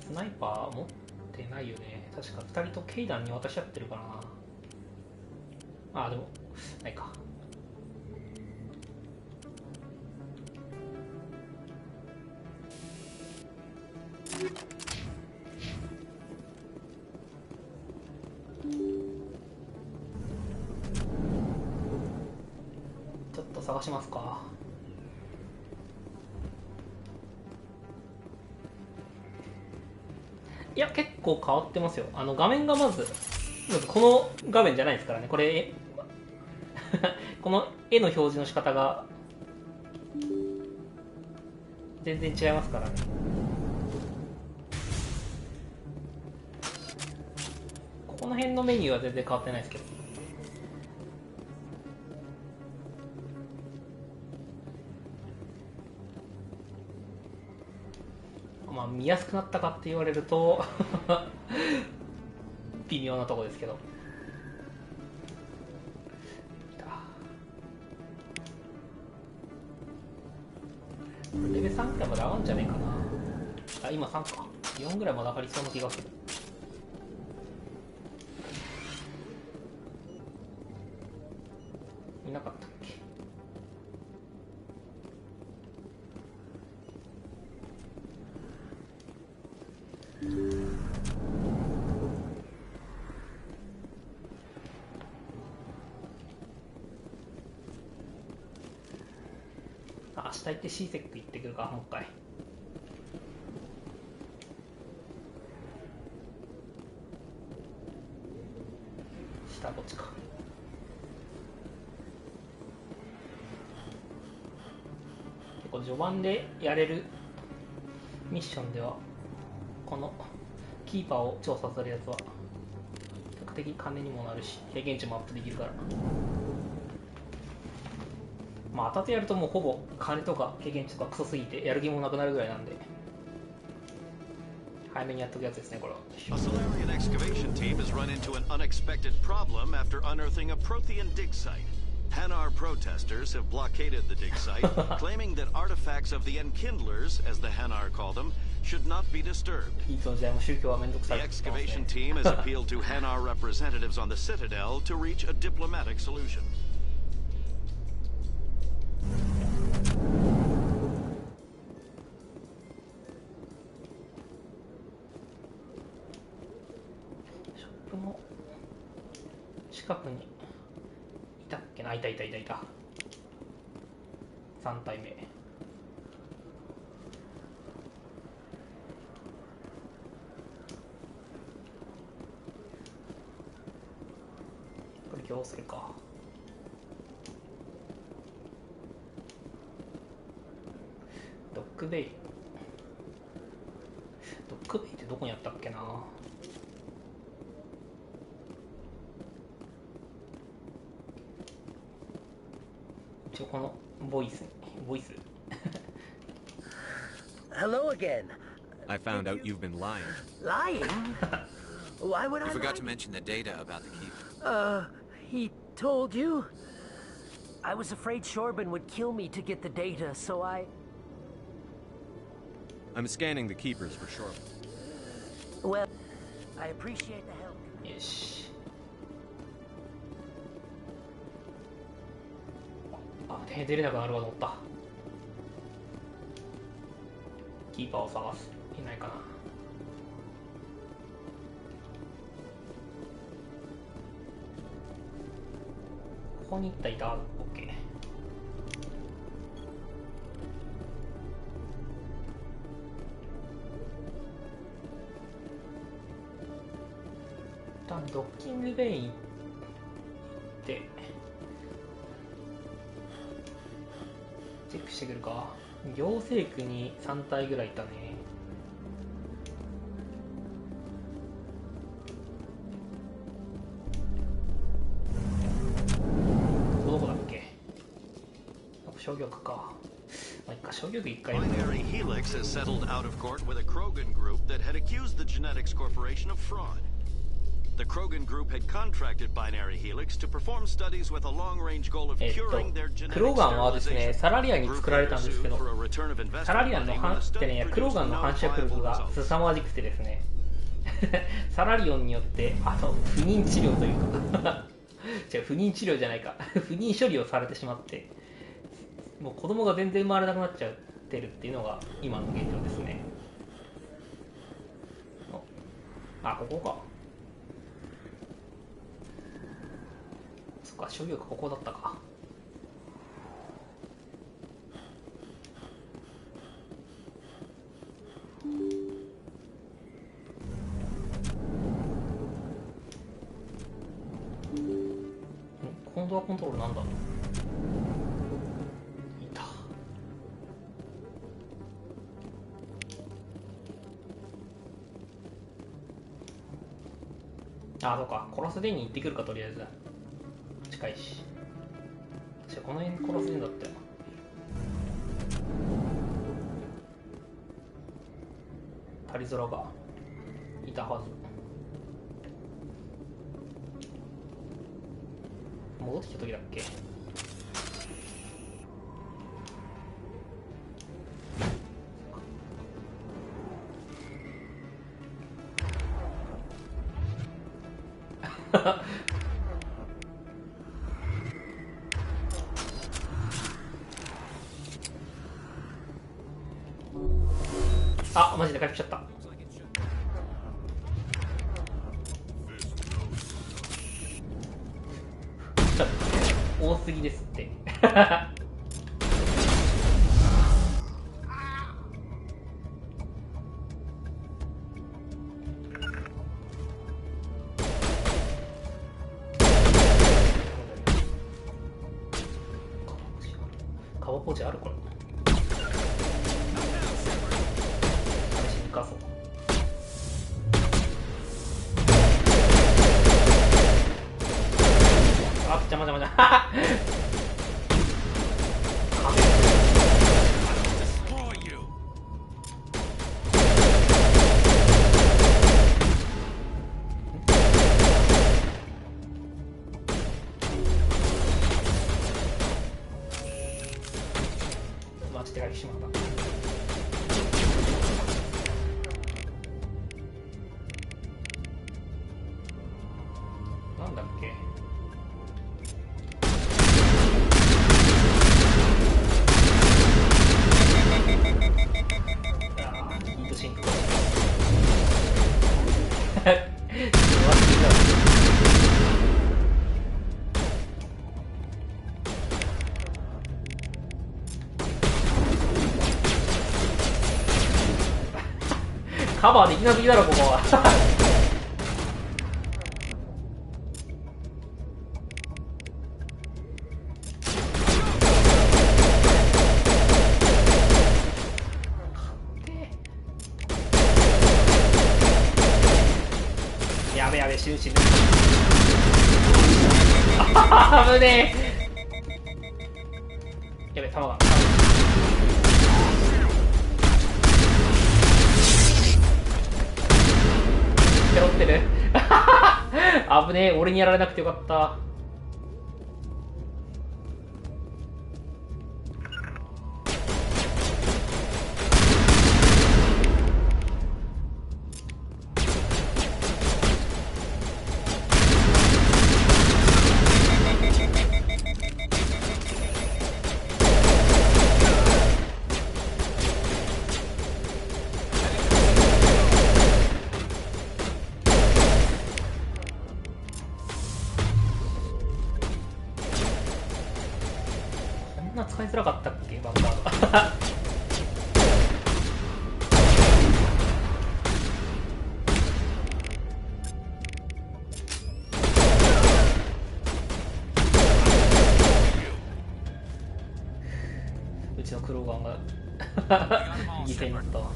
スナイパー持ってないよね。確か2人とケイダンに渡し合ってるからな。あ、でもないか。ちょっと探しますか。いや、結構変わってますよ。画面がまずこの画面じゃないですからね。これこの絵の表示の仕方が全然違いますからね。この辺のメニューは全然変わってないですけど。まあ見やすくなったかって言われると微妙なとこですけど。レベル3くらいまで上がるんじゃねえかな。あ、今3か。4ぐらいまで上がりそうな気がする。いなかったっけ。明日行って C セック行ってくるか、もう一回。下どっちか。結構序盤でやれるミッションではこのキーパーを調査するやつは比較的金にもなるし、経験値もアップできるから。まあ当たってやるともうほぼ金とか経験値とかクソすぎてやる気もなくなるぐらいなんで、早めにやっとくやつですね、これは。A Solarian excavation team has run into an unexpected problem after unearthing a Prothean dig site. Hanar protesters have blockaded the dig site, claiming that artifacts of the Enkindlers, as the Hanar call them, should not be disturbed. The excavation team has appealed to Hanar representatives on the Citadel to reach a diplomatic solution. Shop の近くにいたっけな。いた。3体目。これ行政か。ドッグベイってどこにあったっけな。一応このボイスHello again. I found out you've been lying. Lying? Why would I You forgot lie? to mention the data about the keeper. He told you? I was afraid Shorban would kill me to get the data, so I'm scanning the keepers for Shorban. Well, I appreciate the help. よし。あ、出れなくなるかと思った。キーパーを探す。いないかな。ここに行ったいた。オッケー。一旦ドッキングベイン行ってチェックしてくるか。行政区に3体ぐらいいたね。どこだっけ。商業区か。まあ、いっか、商業区1回。 Binary Helix has settled out of court with a Krogan group that had accused the Genetics Corporation of fraud. The Krogan group had contracted Binary Helix to perform studies with a long-range goal of curing their genetic クローガンはですね、サラリアンに作られたんですけど、サラリアンの反ってね、クローガンの反射力が凄まじくてですね、サラリオンによって不妊治療というか違う、不妊治療じゃないか。不妊処理をされてしまって、もう子供が全然生まれなくなっちゃってるっていうのが今の現状ですね。あ、ここか。そっか、所有がここだったか。このドアコントロールなんだ。いた。あ、そうか。コラスデンに行ってくるか、とりあえず。近いし。確かこの辺にコラスデンだったよ。パリゾラがいたはず。戻ってきた時だっけ。あ、マジで回復しちゃった。多すぎですってカバポーチあるこれ。試しに生かそう。あ、邪魔邪魔邪魔マジでしまった。なんだっけ。カバーできなすぎだろここはやべやべ、死ぬ死ぬあぶねえ。やべ、弾が背負ってる危ねえ、俺にやられなくてよかった。こんな使いづらかったっけ、バンガードうちのクローガンが犠牲になったわ。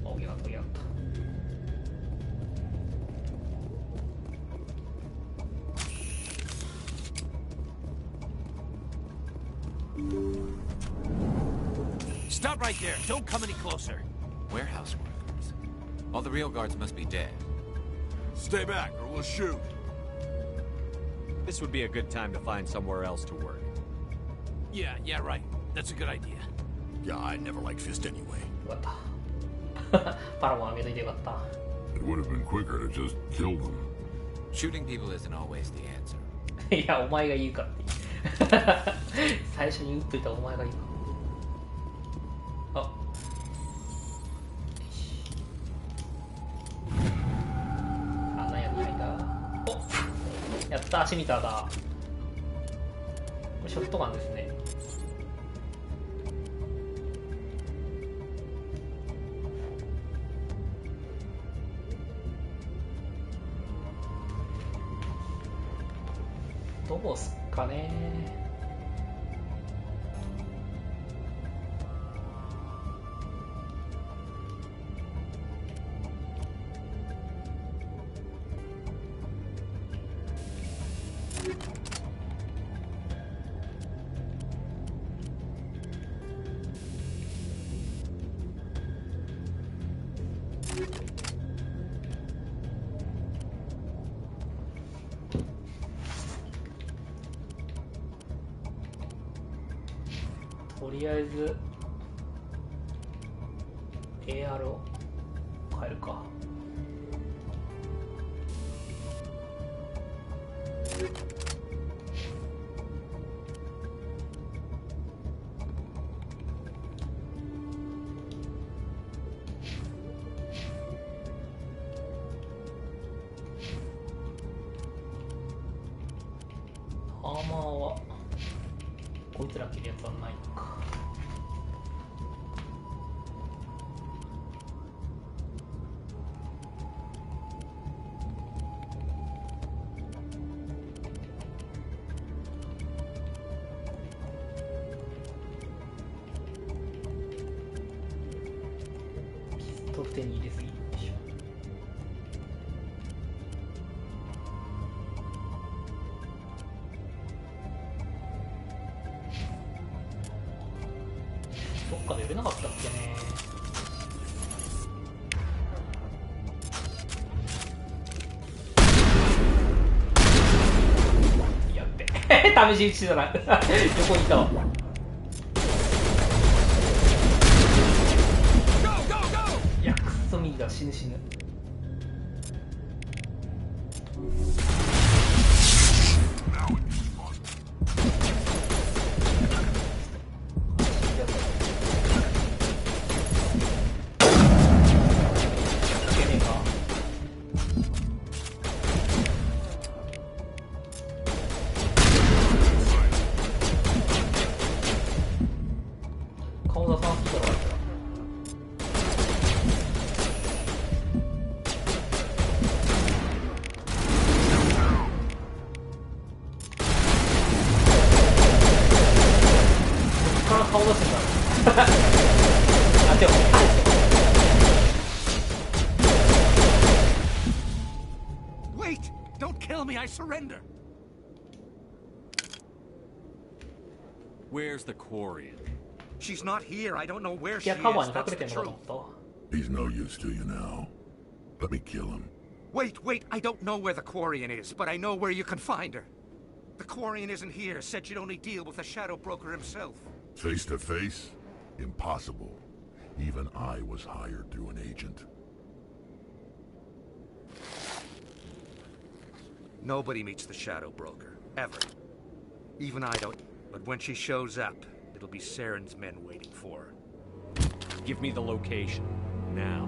おぎゃったおぎゃった。Stop right there. Don't come any closer. Warehouse workers. All the real guards must be dead. Stay back or we'll shoot. This would be a good time to find somewhere else to work. Yeah, right. That's a good idea. Yeah, I never liked Fist anyway. よかったパラゴン上げといてよかった。 It would have been quicker to just kill them. Shooting people isn't always the answer. いや、お前が言うかって最初に撃っといたお前が言うか。何やったんだ。お、やったー、シミターだ。ショットガンですね。どうすっかね。とりあえず AR を変えるか。アーマーはこいつら着るやつはないのか。ピストル手に入れすぎるでしょ。どっかで売れなかったっけね。やって試し撃ちじゃない横にいたわ。いや、クソミーが死ぬ死ぬ。顔出さなくていいだろ、あいつら。こっから顔出してんだあ、でもWait! Don't kill me, I surrender! Where's the Quarian? She's not here. I don't know where she いや、カバー is. に That's 隠れて the んのかと truth. 思ったわ。 He's no use to you now. Let me kill him. Wait, I don't know where the Quarian is, but I know where you can find her. The Quarian isn't here. Said she'd only deal with the Shadow Broker himself. Face to face? Impossible. Even I was hired through an agent. Nobody meets the Shadow Broker, ever. Even I don't. But when she shows up, it'll be Saren's men waiting for her. Give me the location, now.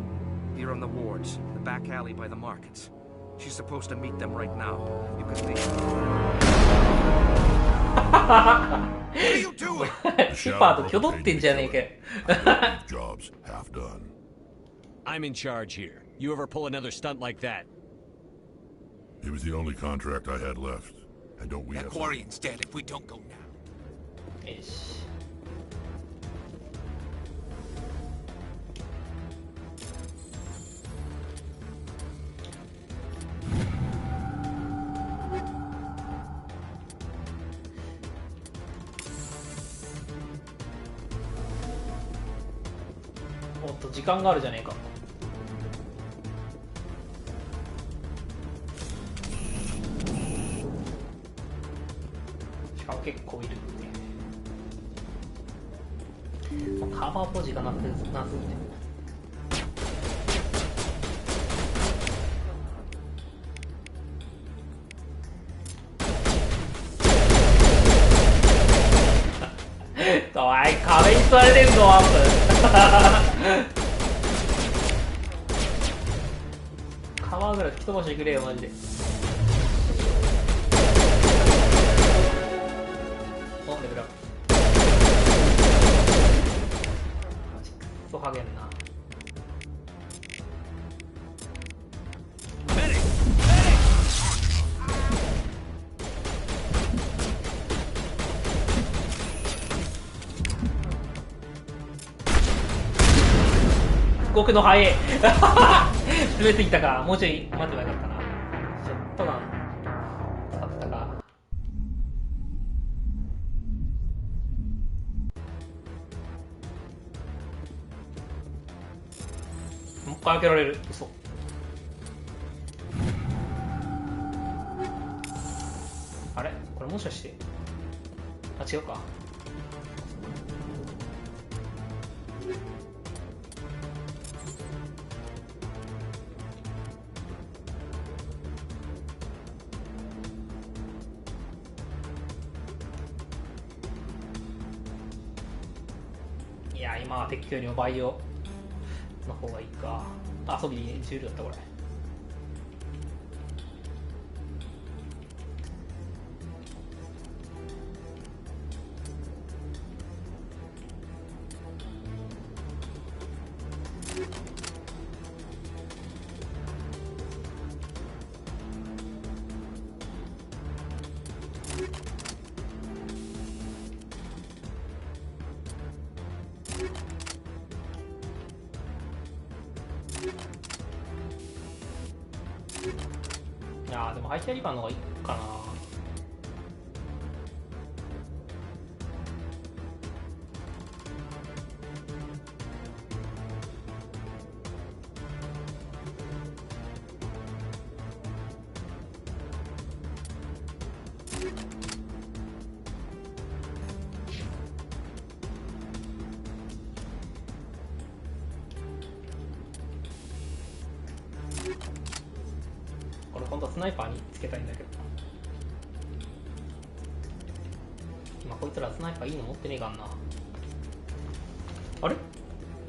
Here on the wards, the back alley by the markets. She's supposed to meet them right now. You can leave. What are you doing? シェパード挙動ってんじゃねえか。 Job's half done. I'm in charge here. You ever pull another stunt like that? It was the only contract I had left. And don't we That have... Quarian's dead if we don't go now. よし。おっと、時間があるじゃねえか。しかも結構いるっていう。カバーポジがなすぎて。おい、壁に座れてんぞ、ワンプ。カバーぐらい吹き飛ばしてくれよ、マジで。お、レベルアップ。クソハゲんな。動くの早い。滑ってきたか。もうちょい待てばよかったな。ショットガン使ったか。もう一回開けられる。嘘。あれこれもしかして、あ、違うか。いや、今は敵よりもバイオの方がいいか。遊びに重量だったこれ。いやーでもハイキャリバーの方がいいかな。これ本当はスナイパーにつけたいんだけど、今こいつらスナイパーいいの持ってねえかんな。あれ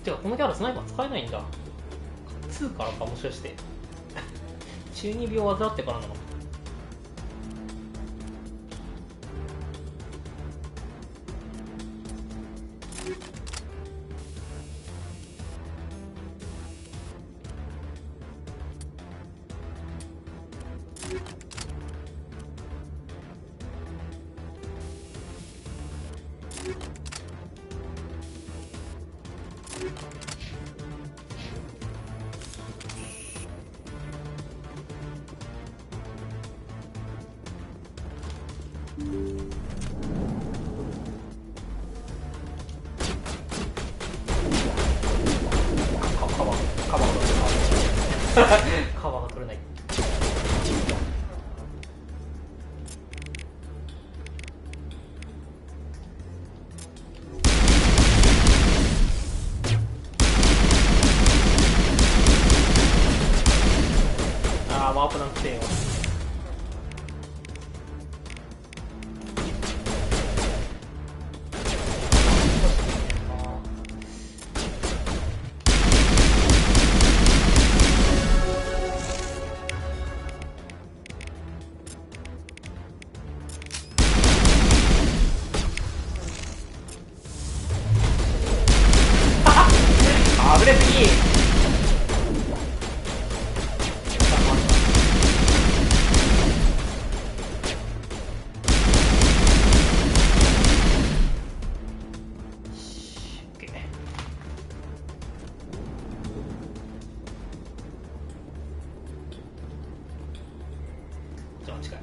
てかこのキャラスナイパー使えないんだ。2からか、もしかして中二病を患ってからなのか。カバーが取れない。あー、ワープなんてよ。危ねすぎ。ちょっと近い。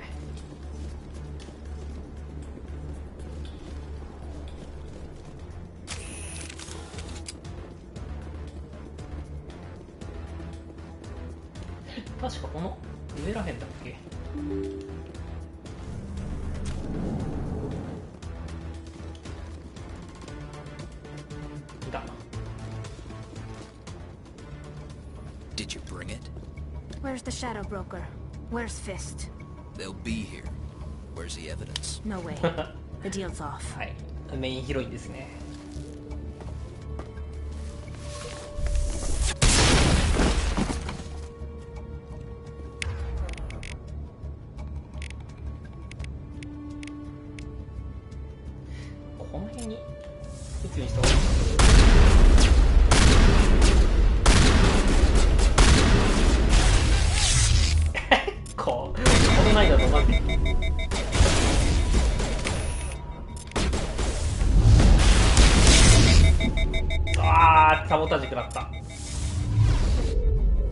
確かこの上らへんだっけ。いた。 Did you bring it? Where's the shadow broker? Where's Fist? They'll be here. Where's the evidence? No way. The deal's off. はい。メインヒロインですね。この辺に打つようにした方がいい。このないだとまずサボタージ食らった。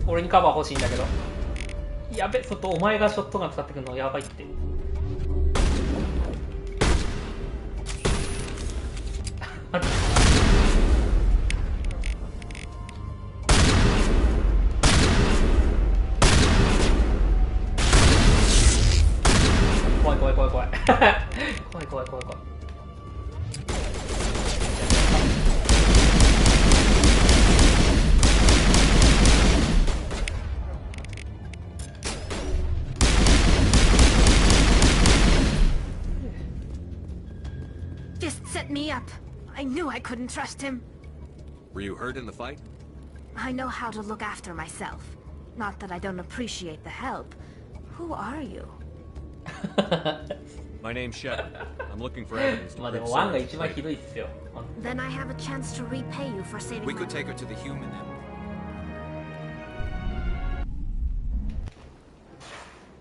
俺にカバー欲しいんだけど、やべ、外お前がショットガン使ってくるのやばいって。怖い怖い怖い怖い怖い怖い怖い怖い怖い。Just set me up. I knew I couldn't trust him. Were you hurt in the fight? I know how to look after myself. Not that I don't appreciate the help. Who are you? My name's Shepard. I'm looking for evidence to prove Then I have a chance to repay you for saving We could take her to the human then.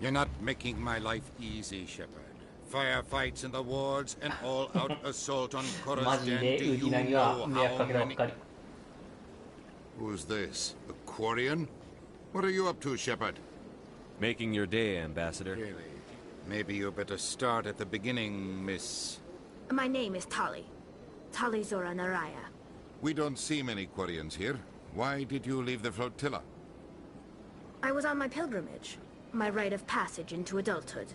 You're not making my life easy, Shepard. Firefights in the wards and all-out assault on Coruscant. Do you know how many... Who's this? A Quarian? What are you up to, Shepard? Making your day, Ambassador. Really? Maybe you better start at the beginning, Miss... My name is Tali. Tali Zora Naraya. We don't see many Quarians here. Why did you leave the flotilla? I was on my pilgrimage. My rite of passage into adulthood.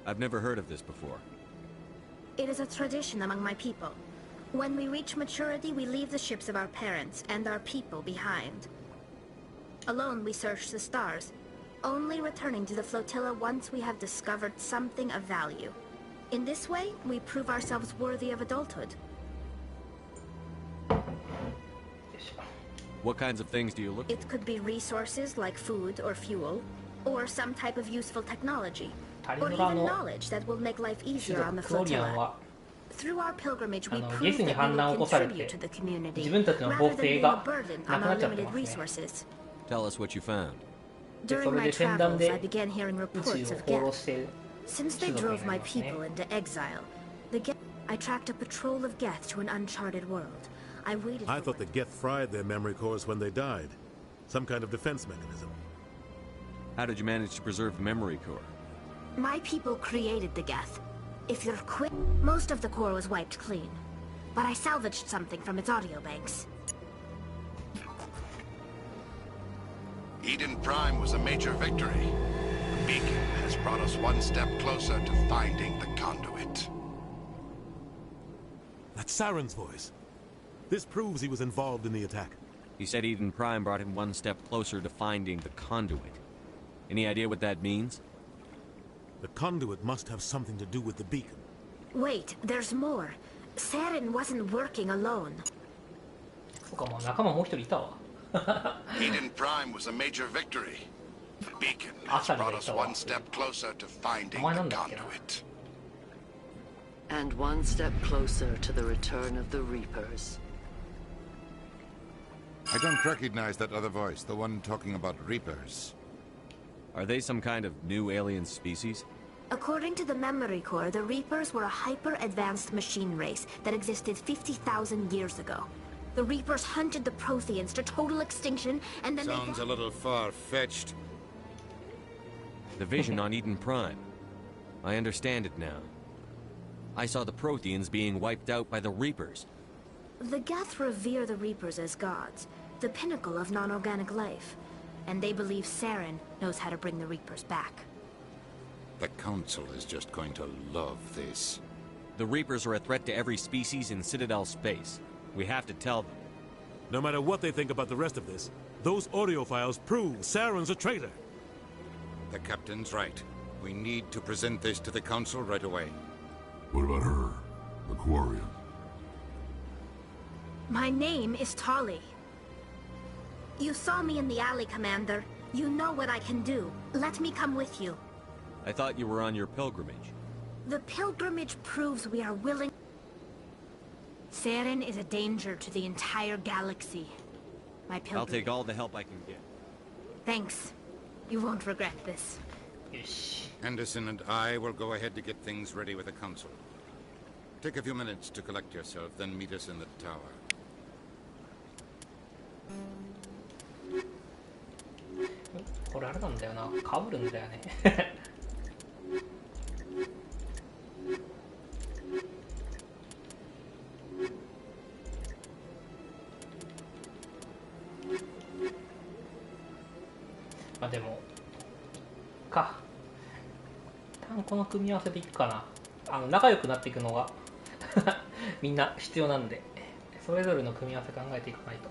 I've never heard of this before. It is a tradition among my people. When we reach maturity, we leave the ships of our parents and our people behind. Alone, we search the stars, only returning to the flotilla once we have discovered something of value. In this way, we prove ourselves worthy of adulthood. What kinds of things do you look for? It could be resources like food or fuel, or some type of useful technology, or even knowledge that will make life easier on the flotilla. Through our pilgrimage, we prove that we will contribute to the community, rather than being a burden on our limited resources. Tell us what you found. During my travels, I began hearing reports of Geth. Since they drove my people into exile, I tracked a patrol of Geth to an uncharted world. I waited. I thought the Geth fried their memory cores when they died. Some kind of defense mechanism. How did you manage to preserve the memory core? My people created the Geth. If you're quick, most of the core was wiped clean. But I salvaged something from its audio banks. Eden Prime was a major victory. The beacon has brought us one step closer to finding the conduit. That's Saren's voice. This proves he was involved in the attack. He said Eden Prime brought him one step closer to finding the conduit. Any idea what that means? The conduit must have something to do with the beacon. Wait, there's more. Saren wasn't working alone. Eden Prime was a major victory. The beacon has brought us one step closer to finding the conduit. And one step closer to the return of the Reapers. I don't recognize that other voice, the one talking about Reapers. Are they some kind of new alien species? According to the memory core, the Reapers were a hyper-advanced machine race that existed 50,000 years ago. The Reapers hunted the Protheans to total extinction, and then Sounds a little far-fetched. The vision on Eden Prime. I understand it now. I saw the Protheans being wiped out by the Reapers. The Geth revere the Reapers as gods, the pinnacle of non-organic life. And they believe Saren knows how to bring the Reapers back. The Council is just going to love this. The Reapers are a threat to every species in Citadel space. We have to tell them. No matter what they think about the rest of this, those audio files prove Saren's a traitor. The Captain's right. We need to present this to the Council right away. What about her? A Quarian. My name is Tolly. You saw me in the alley, Commander. You know what I can do. Let me come with you. I thought you were on your pilgrimage. The pilgrimage proves we are willing. Saren is a danger to the entire galaxy. My pilgrimage. I'll take all the help I can get. Thanks. You won't regret this. Henderson and I will go ahead to get things ready with the Council. Take a few minutes to collect yourself, then meet us in the tower. これあれなんだよな、かぶるんだよね。まあでもか、一旦この組み合わせでいくかな。仲良くなっていくのがみんな必要なんで、それぞれの組み合わせ考えていかないと。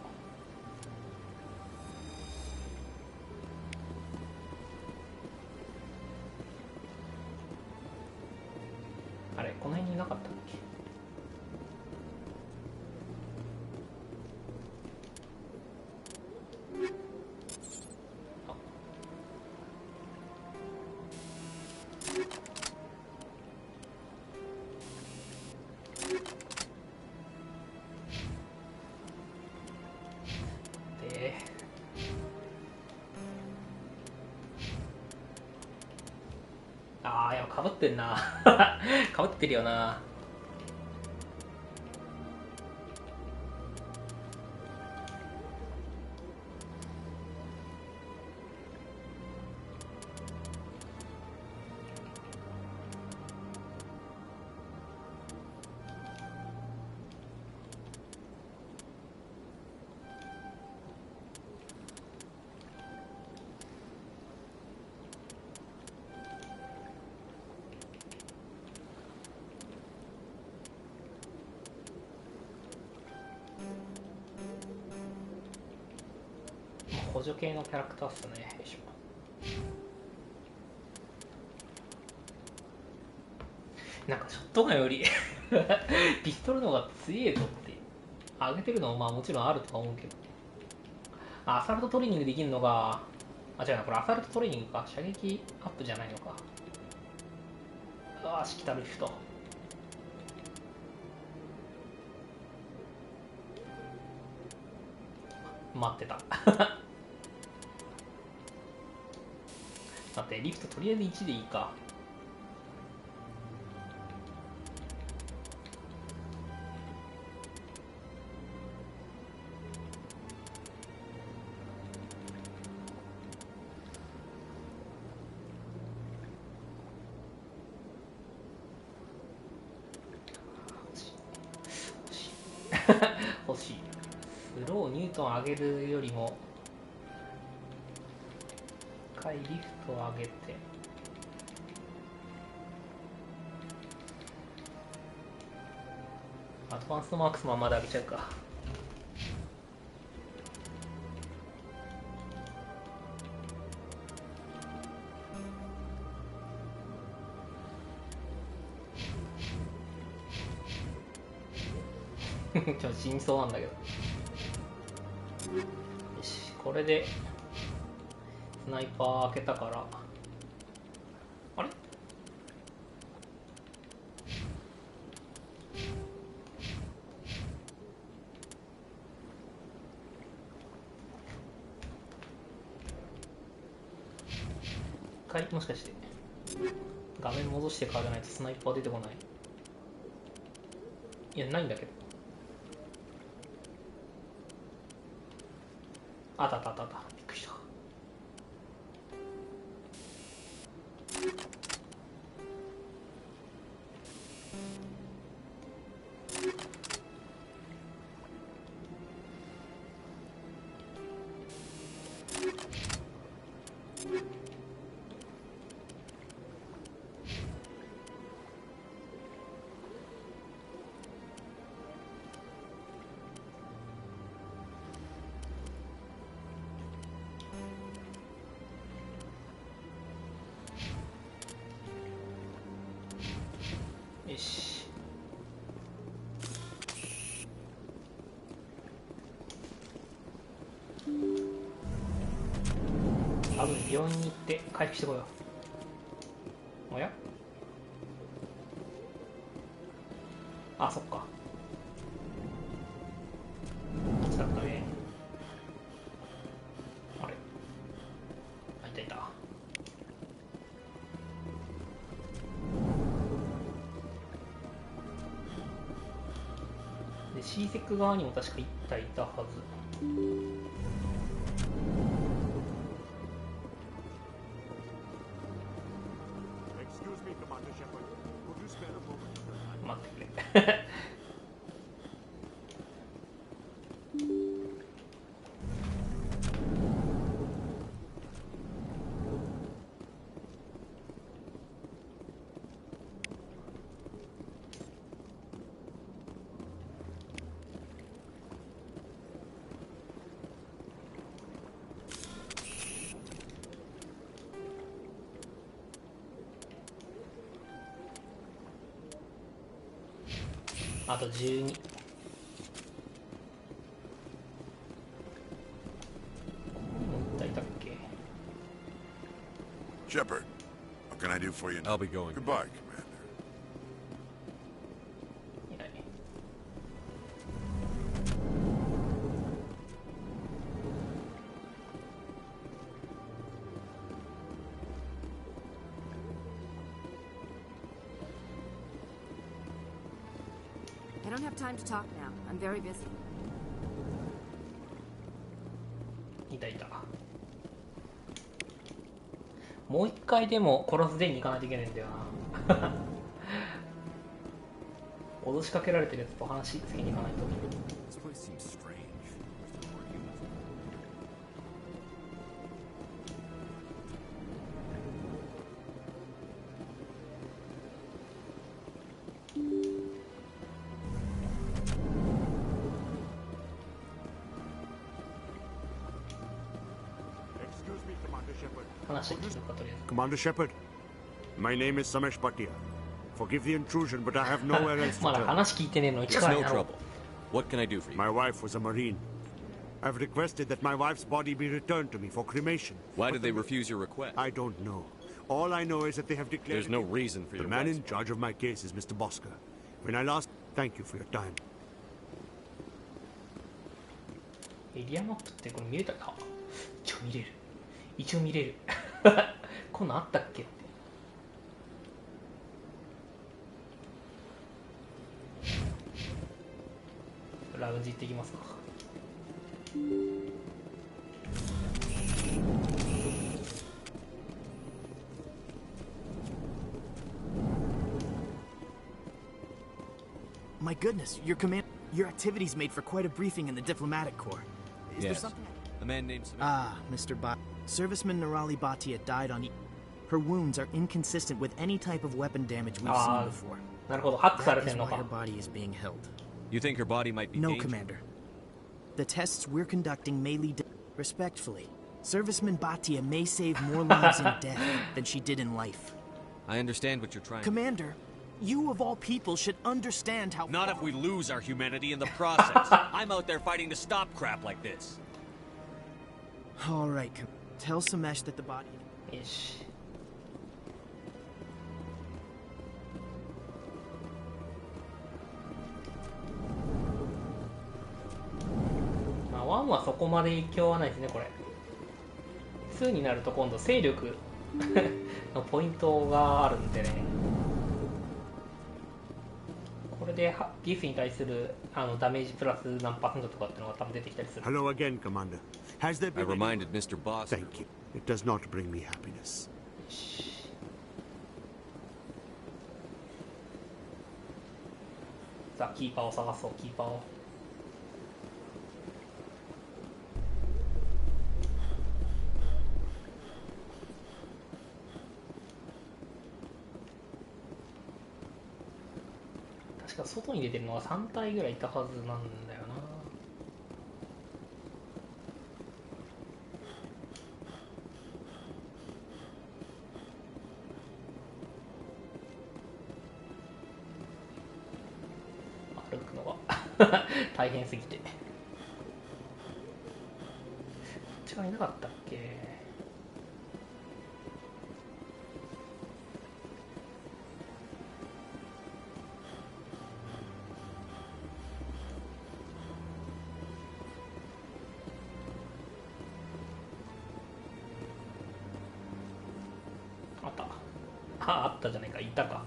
あれ、この辺にいなかったっけ。かぶってんなかぶってるよな。補助系のキャラクターっすね。よいしょ。なんかショットガンよりピストルの方が強えぞって上げてるのもまあもちろんあるとは思うけど、アサルトトレーニングできるのが、あ、違うな、これアサルトトレーニングか、射撃アップじゃないのか。ああ、しきたる人。待ってた待って、リフトとりあえず1でいいか。欲しい。スローニュートン上げるよりも一回リフトを上げて、アドバンストマークスもまだ上げちゃうか。ちょっと死にそうなんだけど。よし、これでスナイパー開けたから、あれ？一回もしかして画面戻してからじゃないとスナイパー出てこない？いや、ないんだけど。あったあったあったあった。びっくりした。病院に行って回復してこよう。おや、あ、そっか、こっちだったね。あれ、あ、いたいた。で C セック側にも確か1体いたはず。待ってくれ。あと12。もう一体いたっけ。 Shepard, what can I do for you now? I'll be going. Goodbye, Commander. I don't have time to talk now. I'm very busy. いたいた。もう一回でも殺すでに行かないといけないんだよな。脅しかけられてるやつと話つけに行かないと。Commander Shepard, my name is Samesh Bhatia. Forgive the intrusion, but I have nowhere else to turn. It's no trouble. What can I do for you? My wife was a Marine. I've requested that my wife's body be returned to me for cremation. Why did they refuse your request? I don't know. All I know is that they have declared... There's no reason for your The man in charge of my case is Mr. Bosker. When I last... Thank you for your time. エリアマップってこれ見れたか。一応見れる。一応見れる。こんなんあったっけって。ラウンジ行ってきますか。My goodness, your activities made for quite a briefing in the diplomatic corps. Is there something? A man named Mr. Serviceman Nirali Bhatia died on... Her wounds are inconsistent with any type of weapon damage we've seen before. That is why her body is being held. You think her body might be No, dangerous? Commander. The tests we're conducting may lead to... Respectfully, Serviceman Bhatia may save more lives in death than she did in life. I understand what you're trying Commander, you of all people should understand how... Not if we lose our humanity in the process. I'm out there fighting to stop crap like this. All right, tell Samesh that the body... Ish. まあ1はそこまで影響はないですねこれ。2になると今度勢力のポイントがあるんでね。これでギフに対するダメージプラス何%とかっていうのが多分出てきたりする。 Hello again, Commander. Has there been... I reminded Mr. Boss. Thank you. It does not bring me happiness. さあキーパーを探そう。キーパーを。確か外に出てるのは3体ぐらいいたはずなんだよな。歩くのが大変すぎて。こっちがいなかったっけ。あったじゃないか、いたか。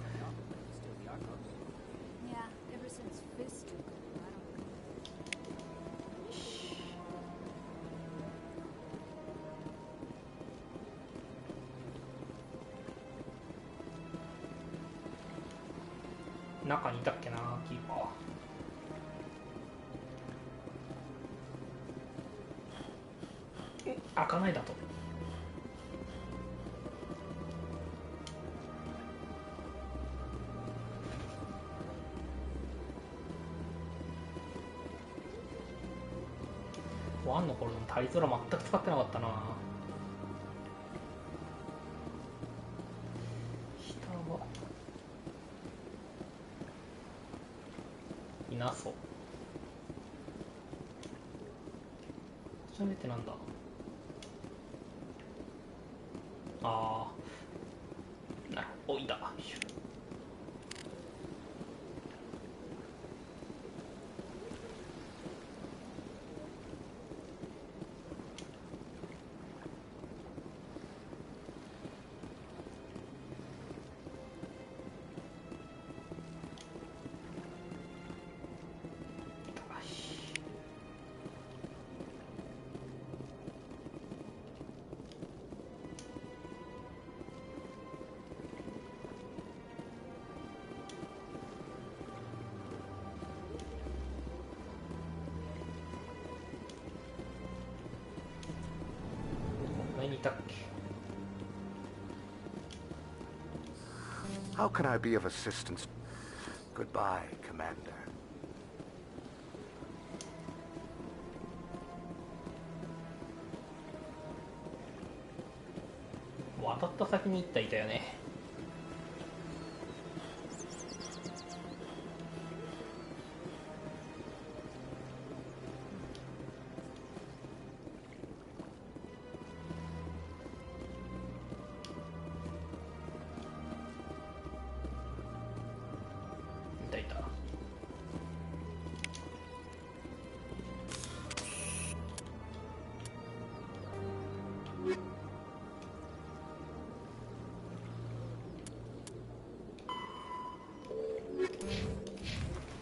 中にいたっけな、キーパー。開かないだと。ワンの頃でもタリゾラ全く使ってなかったな。下はいなそう。初めてなんだ。ああ、なるほど、おいだ。How can I be of assistance? Goodbye, Commander. 渡った先に行ったいたよね。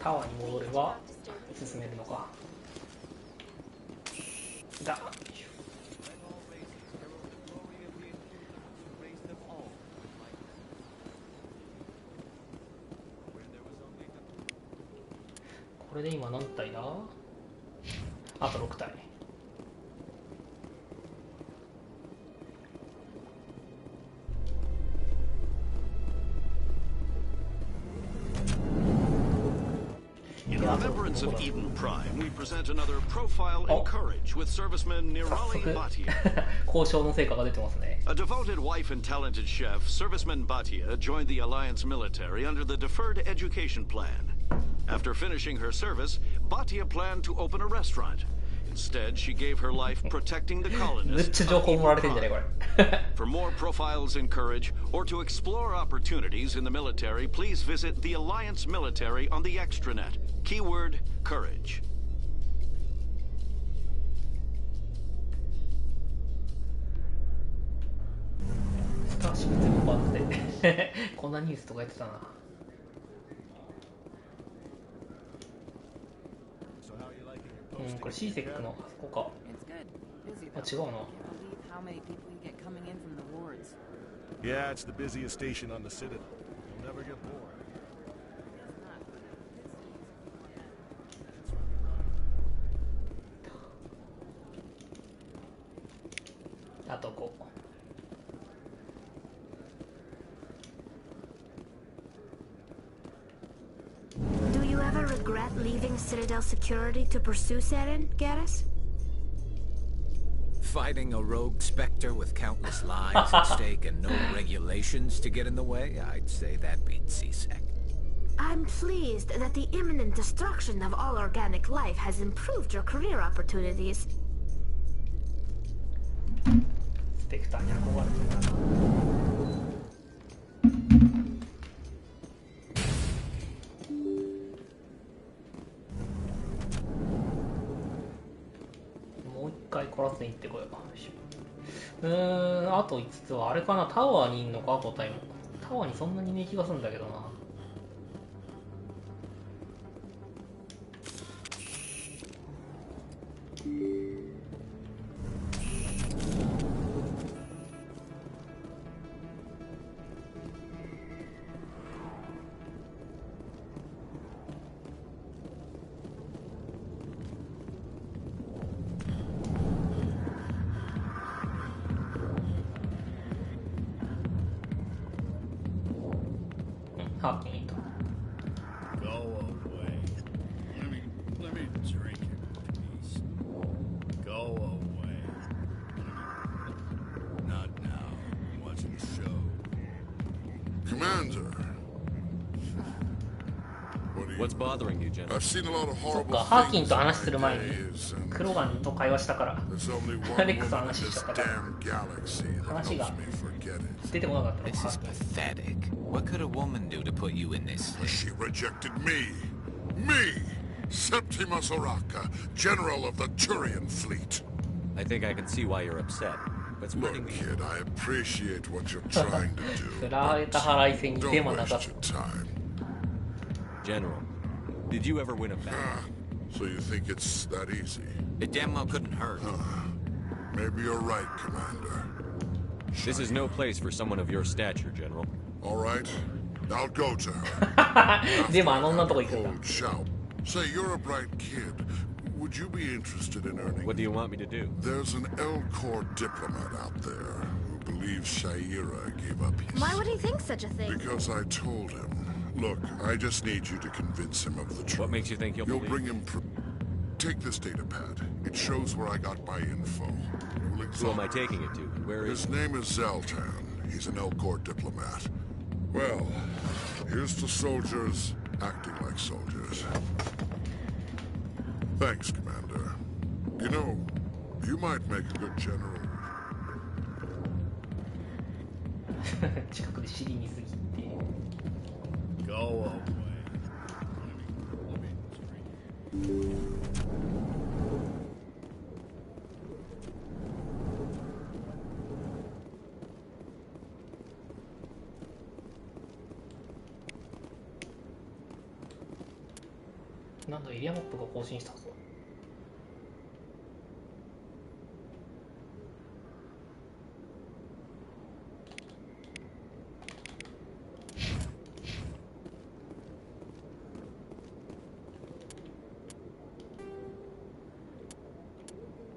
タワーに戻れば進めるのか。だ。これで今何体だ？あと6体。In remembrance of Eden Prime, we present another profile in courage with serviceman Nirali Bhatia. 交渉の成果が出てますね。 A devoted wife and talented chef, serviceman Bhatia joined the Alliance military under the Deferred Education Plan. After finishing her service, Bhatia planned to open a restaurant. Instead, she gave her life protecting the colonists. For more profiles in courage, or to explore opportunities in the military, please visit the Alliance Military on the extranet. Keyword, courage. スターシップ全部バズでこんなニュースとかやってたな。うん、これ C セックのあそこか。あ、違うな。Yeah, it's the busiest station on the Citadel. You'll never get bored. あと5。Do you ever regret leaving Citadel security to pursue Saren, Garrus? Fighting a rogue specter with countless lives at stake and no regulations to get in the way? I'd say that beats CSEC. I'm pleased that the imminent destruction of all organic life has improved your career opportunities. スペクターに憧れてるな。もう一回コラスに行ってこよう。あと5つはあれかな、タワーにいんのか、5体も。タ川にそんなにねえ気がするんだけどな。ハーキンいいと。Go away. Let me drink it in peace. Go away. Not now. I'm watching the show. Commander. What's bothering you, General? I've seen a lot of そっ horrible か、ハーキン things と in 話 my する前に days, and クロガンと会話したから there's only レッ one クスの woman in 話しちゃ this ったから damn galaxy that 話 helps が me forget it. 出てこなかったの。 This is pathetic. What could a woman do to put you in this thing? She rejected me. Me! Septimus Oraka, General of the Turian Fleet. I think I can see why you're upset. But spreading Look, kid, I appreciate what you're trying to do. 振られた腹いせに手 Don't もなかっ waste た。 your time. General, did you ever win a battle? So you think it's that easy? It damn well couldn't hurt. Maybe you're right, Commander. This is no place for someone of your stature, General. All right, I'll go to her. でもあの女のとこ行くんだ。 Shout. Say, you're a bright kid. Would you be interested in earning? What do you want me to do? There's an L-Corps diplomat out there who believes Shaira gave up his... Why would he think such a thing? Because I told him. Look, I just need you to convince him of the truth. What makes you think you'll believe? bring him... Take this data pad. It shows where I got my info. Who am I taking it to? Where is His name is Zaltan. He's an L-Corps diplomat. Well, here's to soldiers acting like soldiers. Thanks, Commander. You know, you might make a good general. 近くで尻見すぎて。 Go away. Let me drink. なんだ、エリアマップが更新したぞ。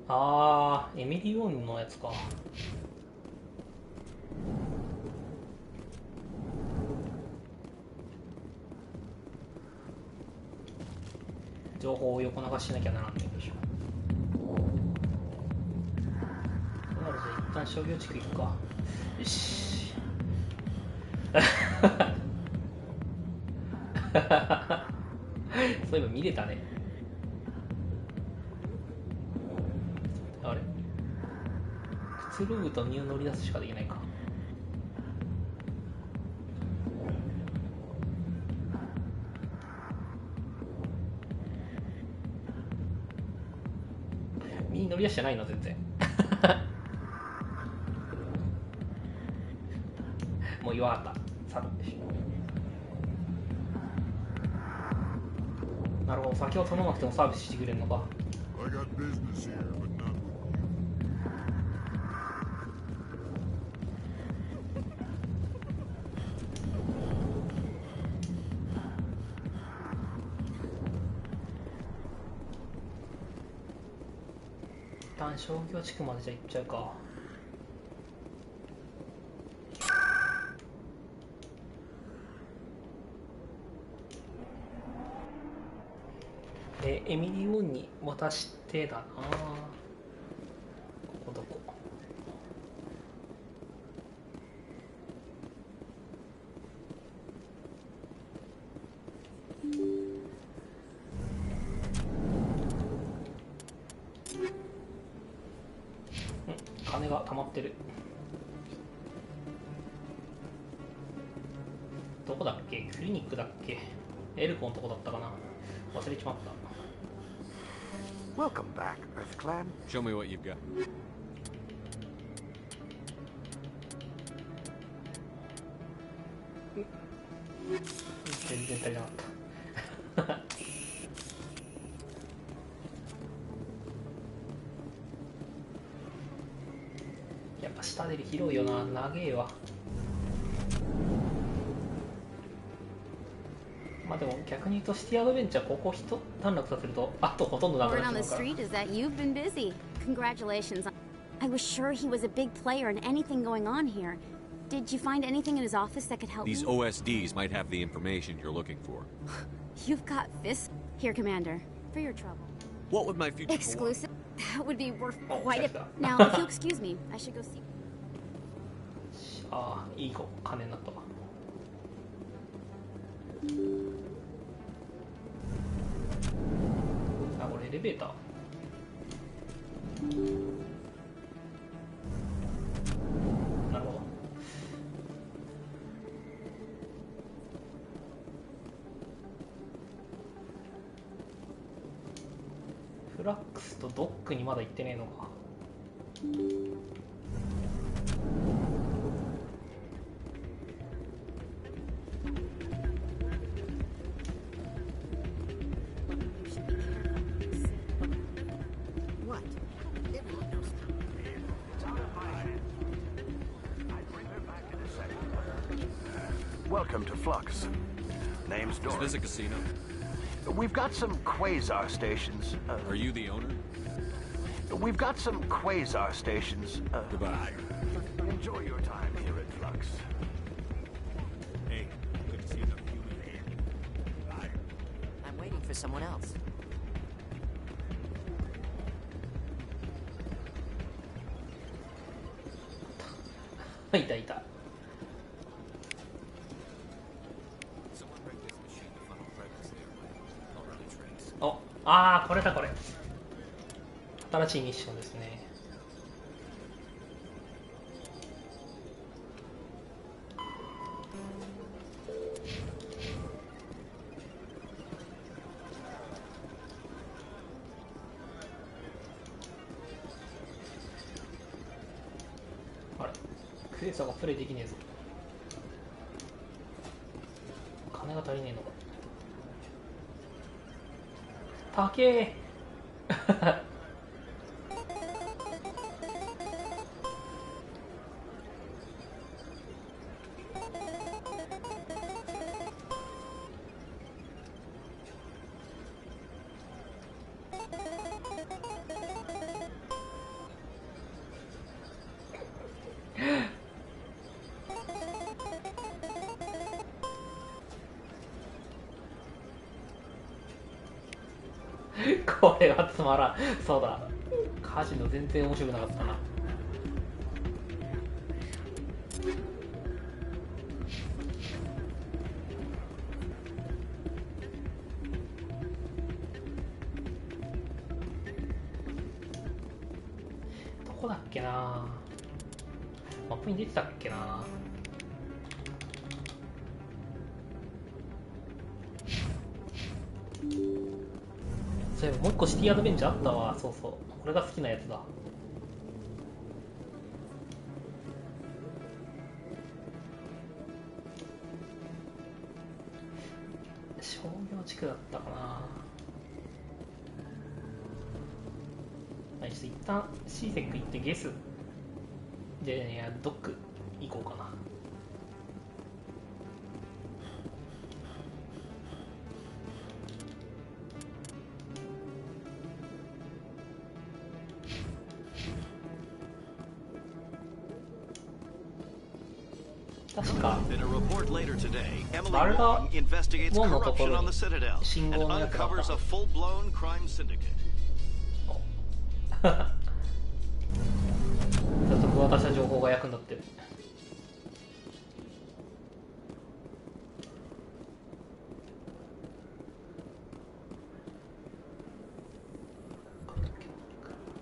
あー、エミリオンのやつか。情報を横流ししなきゃならないでしょ。となると一旦商業地区行くか。よし。そういえば見れたね。あれ？くつろぐと身を乗り出すしかできないか。身に乗り出してないの全然。もう言わなかった。さるでしょ。なるほど、先を頼まなくてもサービスしてくれるのか。I got business here, but not with you. 一旦商業地区までじゃ行っちゃうか。エミリオンに渡してだな。ここどこ？金が溜まってる。どこだっけ？クリニックだっけ？エルコのとこだったかな。忘れちまった。Welcome back, Earth Clan. Show me what you've got. ぱ下出り広いよな、長えわ。まあでも逆に言うとシティアドベンチャーここ一段落させるとあとほとんどなくなっちゃうから。 Word on the street is that you've been busy. Congratulations. I was sure he was a big player in anything going on here. Did you find anything in his office that could help These me? OSDs might have the information you're looking for. You've got fists. Here, Commander, for your trouble. What would my future... Exclusive? That would be worth quite a... Now, if you'll excuse me, I should go see... ああ、いい子、金になったわ。あ、これエレベーター。なるほど。フラックスとドックにまだ行ってねえのか。Welcome to Flux. Name's Doran. Is this a casino? We've got some quasar stations. Are you the owner? We've got some quasar stations. Goodbye. Enjoy your time here at Flux. Hey, good to see another human here. Bye. I'm waiting for someone else. いたいた。お、ああ、これだこれ。新しいミッションですね。あれ、クエーサーがプレイできねえぞ。金が足りねえのか。高えこれはつまらん。そうだ、カジノ全然面白くなかったな。どこだっけな、マップに出てたっけな。そういえばもう一個シティアドベンチャーあったわ。そうそう、これが好きなやつだ。商業地区だったかな。はい、ちょっと一旦 C セック行ってゲスで、いやドック行こうかな。確かバルダ1のところに信号のやつがあった。早速渡した情報が役に立ってる。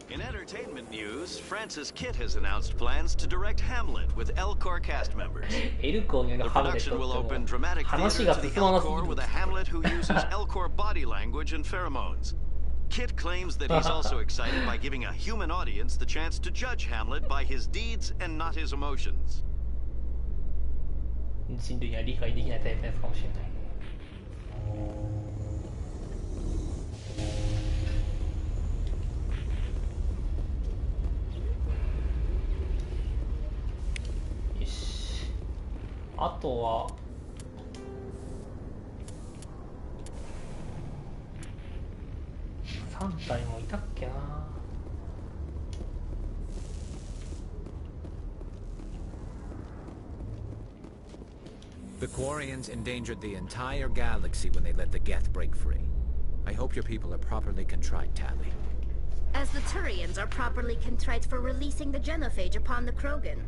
In entertainment news, Francis Kitt has announced plans to direct Hamlet with Elcor cast members. The production will open dramatic theater to the Elcor with a Hamlet who uses Elcor body language and pheromones. Kitt claims that he's also excited by giving a human audience the chance to judge Hamlet by his deeds and not his emotions. 人類には理解できないタイプのやつかもしれない。あとは3体もいたっけな。The Quarians endangered the entire galaxy when they let the Geth break free. I hope your people are properly contrite, Tally. As the Turians are properly contrite for releasing the genophage upon the Krogan.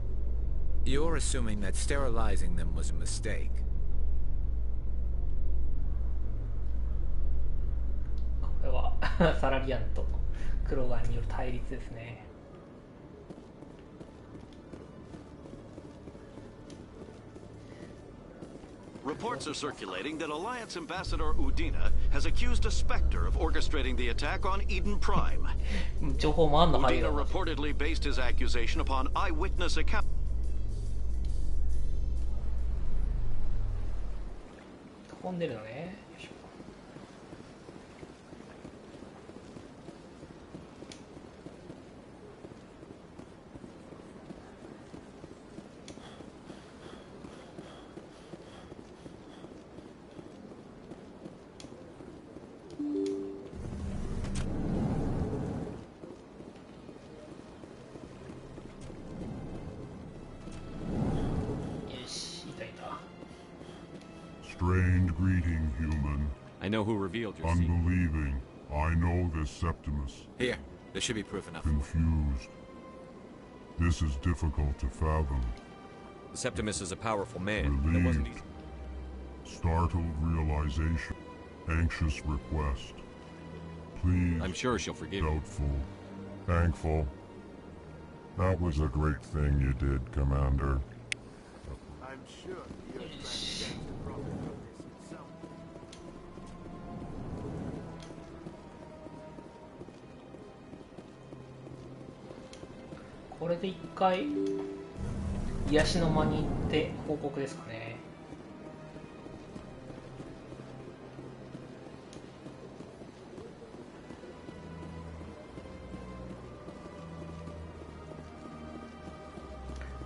You're assuming that sterilizing them was a mistake. これはサラリアンとクロガンによる対立ですね。Reports are circulating that Alliance Ambassador Udina has accused a Spectre of orchestrating the attack on Eden Prime. 情報もあんの入る Udina reportedly based his accusation upon eyewitness account. 飛んでるのね。Strained greeting, human. I know who revealed your Unbelieving. I know this Septimus. Here, there should be proof enough. Confused. This is difficult to fathom. The Septimus is a powerful man. Relieved. It wasn't easy. Startled realization. Anxious request. Please. I'm sure she'll forgive you. Doubtful. Thankful. That was a great thing you did, Commander. I'm sure you're trying to get the problem of this yourself. これで一回癒しの間に行って報告ですかね。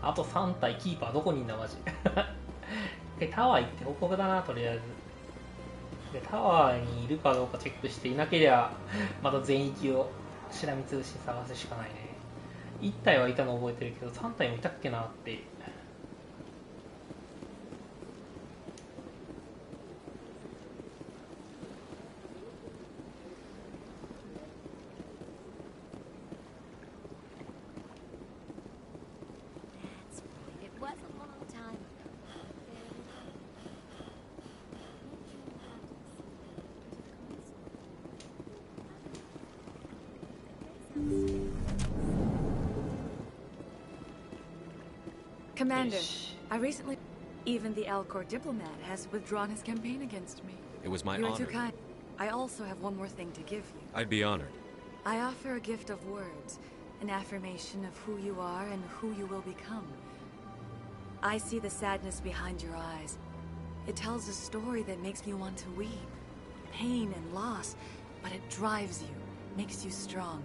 あと3体キーパーどこにいんだマジでタワー行って報告だな。とりあえずでタワーにいるかどうかチェックして、いなけりゃまた全域をしらみつぶしに探すしかないね。1体はいたの覚えてるけど3体もいたっけなって。Commander, I recently... Even the Alcor diplomat has withdrawn his campaign against me. It was my You're honor. too kind. I also have one more thing to give you. I'd be honored. I offer a gift of words, an affirmation of who you are and who you will become. I see the sadness behind your eyes. It tells a story that makes me want to weep. Pain and loss, but it drives you, makes you strong.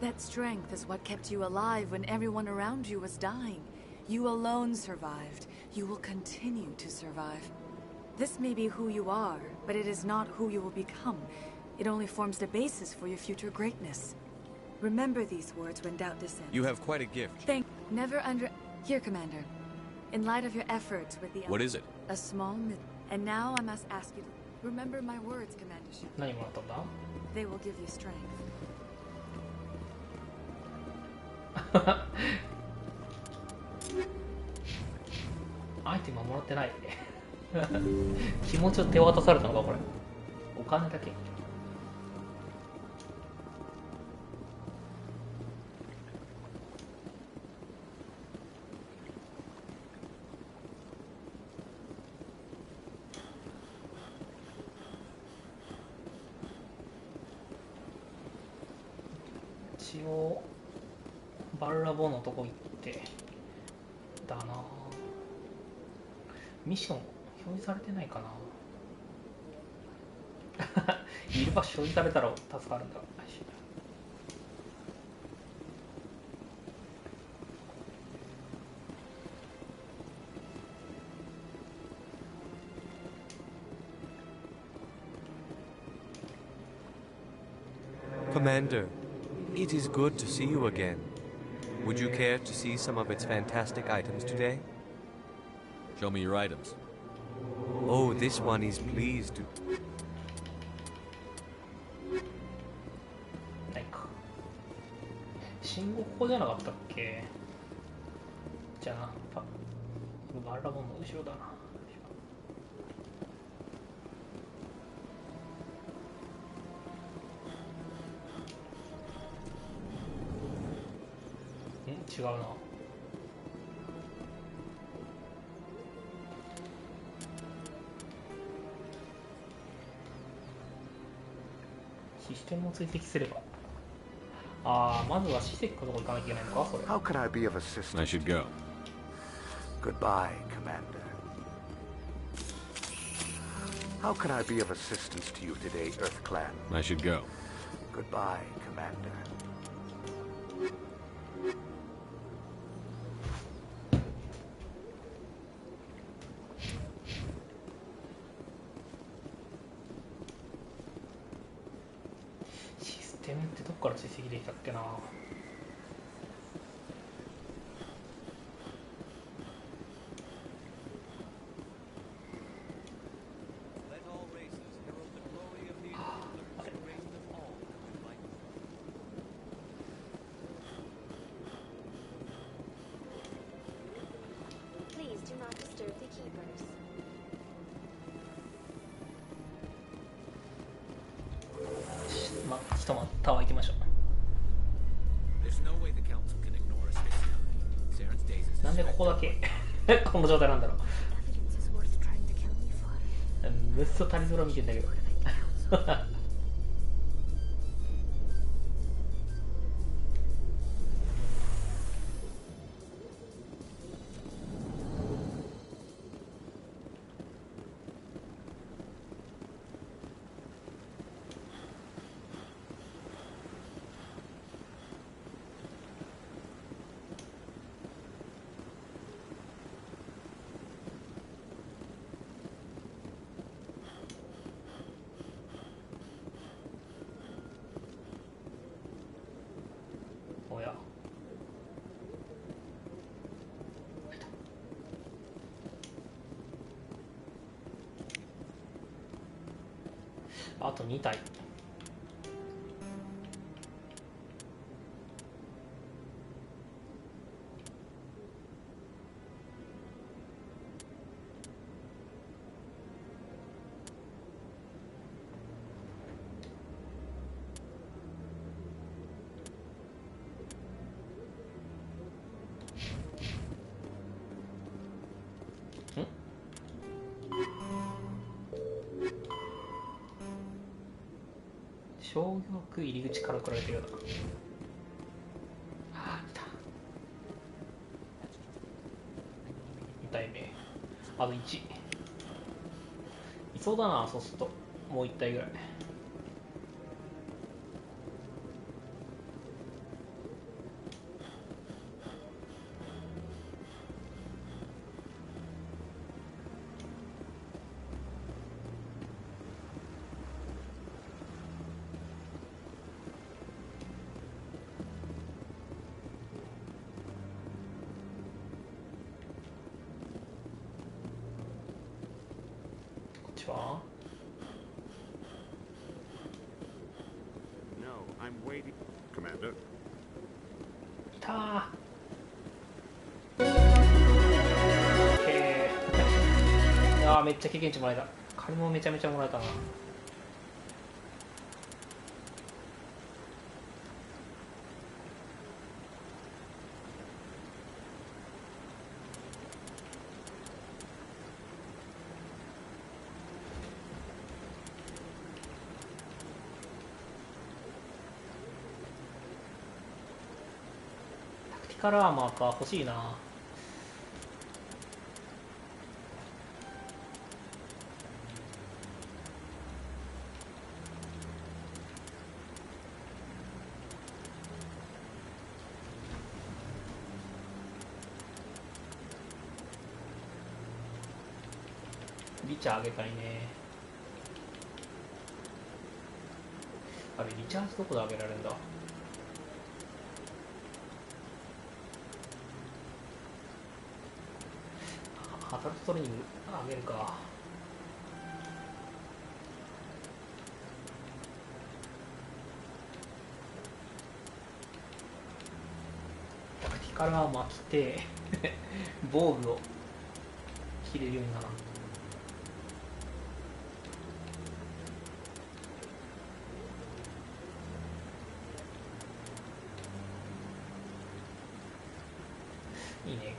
That strength is what kept you alive when everyone around you was dying. You alone survived. You will continue to survive. This may be who you are, but it is not who you will become. It only forms the basis for your future greatness. Remember these words when doubt descends. You have quite a gift. Never under... Here, Commander. In light of your efforts with the... What is it? A small... And now I must ask you to... Remember my words, Commandership. 何もらったんだ They will give you strength. アイテムはもらってない気持ちを手渡されたのかこれ。お金だけ。一応バルラボのとこ行ってだな。ミッション表示されてないかないる場所表示されたら助かるんだ。Commander, it is good to see you again. Would you care to see some of its fantastic items today? Show me your items. Oh, this one is pleased to... ないか。信号ここじゃなかったっけ？じゃあバラモンの後ろだな。違うな。システムを追跡すれば。ああ、まずはシセックのとこ行かなきゃいけないのか、それ。How can I be of assistance? I should go. Goodbye, Commander. How can I be of assistance to you today, Earth Clan? I should go. Goodbye, Commander. System ってどこから追跡できたっけな。ひとまタワー行きましょう。なんでここだけこの状態なんだろう。むっそ谷空見てんだけどあと2体。商業区入り口から来られてるようだ。ああ、来た。2体目。あと1。いそうだな、そうすると。もう1体ぐらい。No, I'm waiting, Commander. 来たー。へー。あー、めっちゃ経験値もらえた。金もめちゃめちゃもらえたな。カラーマーか欲しいな。リチャーあげたいね。あれリリチャージどこで上げられるんだ。ハザードトレーニング上げるか。カラーマ着て防具を着れるようにならん。いいね。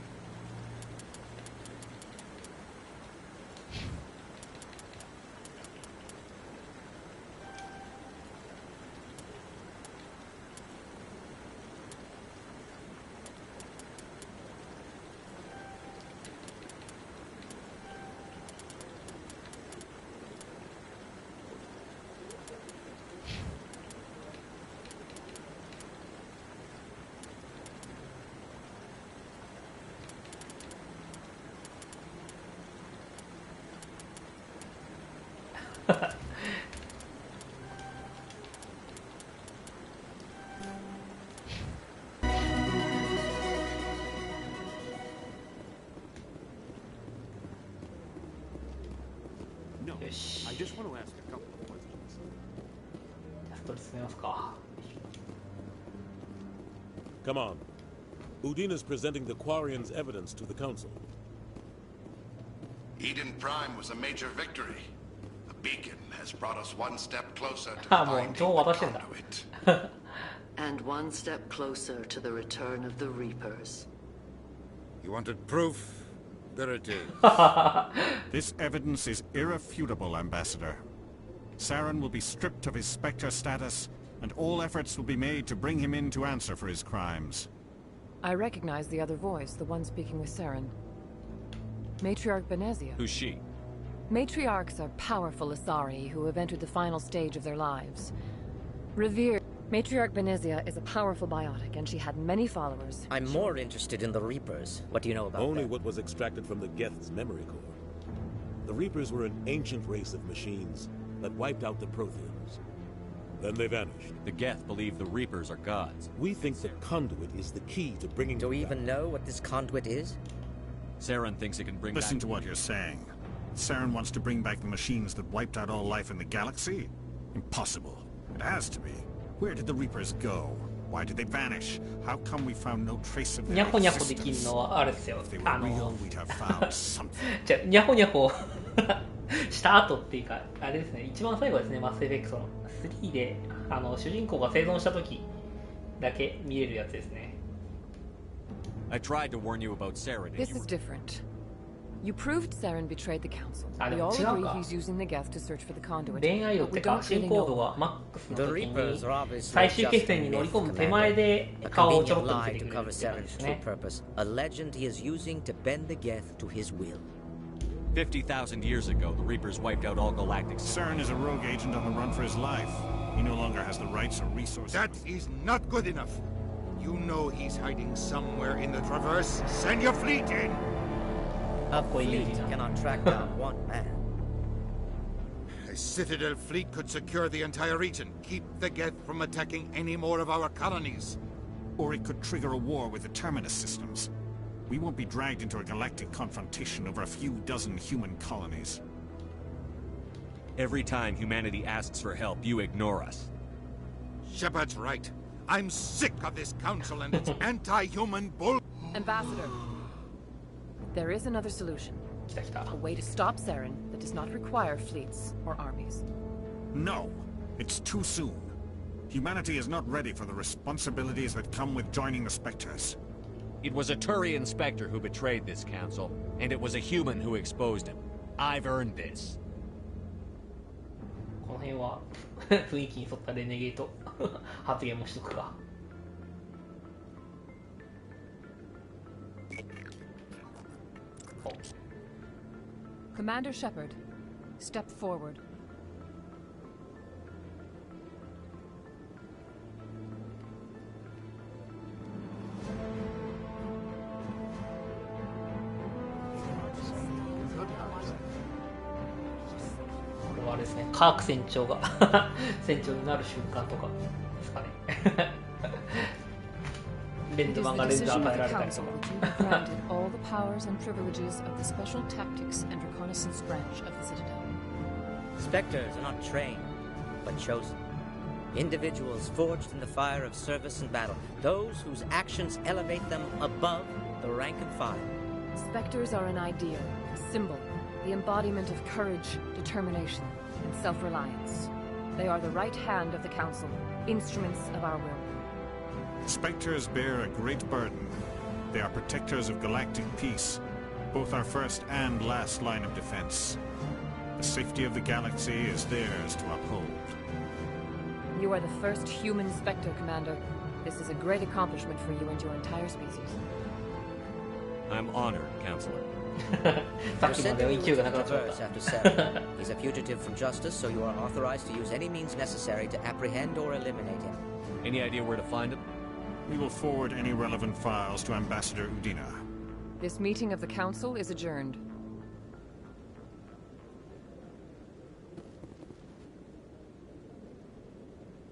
よし。ストレス進めますか。Come on. Udina's presenting the Quarians' evidence to the Council. Eden Prime was a major victory. A beacon has brought us one step closer to finding the conduit. And one step closer to the return of the Reapers. You wanted proof? There it is. This evidence is irrefutable, Ambassador. Saren will be stripped of his Spectre status, and all efforts will be made to bring him in to answer for his crimes. I recognize the other voice, the one speaking with Saren. Matriarch Benezia. Who's she? Matriarchs are powerful Asari who have entered the final stage of their lives. Revered. Matriarch Benezia is a powerful biotic, and she had many followers. I'm more interested in the Reapers. What do you know about them? Only what was extracted from the Geth's memory core. The Reapers were an ancient race of machines that wiped out the Protheans. Then they vanished. The Geth believe the Reapers are gods. We think the conduit is the key to bringing them back. Do we even know what this conduit is? Saren thinks it can bring Listen to what you're saying. Saren wants to bring back the machines that wiped out all life in the galaxy? Impossible. It has to be. Where did the Reapers go? Why did they vanish? How come we found no trace of their existence? If they were real, we'd have found something. じゃあニャホニャホした後っていうかあれですね。一番最後ですね。マスエフェクトの3で主人公が生存した時だけ見れるやつですね。I tried to warn you about Saren. This is different. You proved Saren betrayed the Council. We all agree he's using the Geth to search for the conduit. 恋愛度ってか進行度がマックスの時に最終決戦に乗り込む手前で顔をちょろっと見せてくれるって感じですね。A legend he is using to bend the Geth to his will. 50,000 years ago, the Reapers wiped out all galactic. Saren is a rogue agent on the run for his life. He no longer has the rights or resources. That is not good enough. You know he's hiding somewhere in the Traverse. Send your fleet in! A fleet cannot track down one man. A Citadel fleet could secure the entire region, keep the Geth from attacking any more of our colonies. Or it could trigger a war with the Terminus systems. We won't be dragged into a galactic confrontation over a few dozen human colonies. Every time humanity asks for help, you ignore us. Shepard's right. I'm sick of this council and its anti-human bull... Ambassador, there is another solution. A way to stop Saren that does not require fleets or armies. No, it's too soon. Humanity is not ready for the responsibilities that come with joining the Spectres. It was a Turian Spectre who betrayed this council, and it was a human who exposed him. I've earned this. この辺は雰囲気に沿ったレネゲート発言もしとくか。Commander Shepard, step forward. ですね。カーク船長が船長になる瞬間とかですかね。レンズマンがレンズ与えられたりとか。Spectres are not trained, but chosen. Individuals forged in the fire of service and battle. Those whose actions elevate them above the rank and file. Spectres are an ideal, a symbol, the embodiment of courage, determination, and self-reliance. They are the right hand of the Council, instruments of our will. Spectres bear a great burden. They are protectors of galactic peace, both our first and last line of defense. The safety of the galaxy is theirs to uphold. You are the first human Spectre, Commander. This is a great accomplishment for you and your entire species. I'm honored, Counselor. You're sent to Traverse after 7. He's a fugitive from justice, so you are authorized to use any means necessary to apprehend or eliminate him. Any idea where to find him? We will forward any relevant files to Ambassador Udina. This meeting of the Council is adjourned.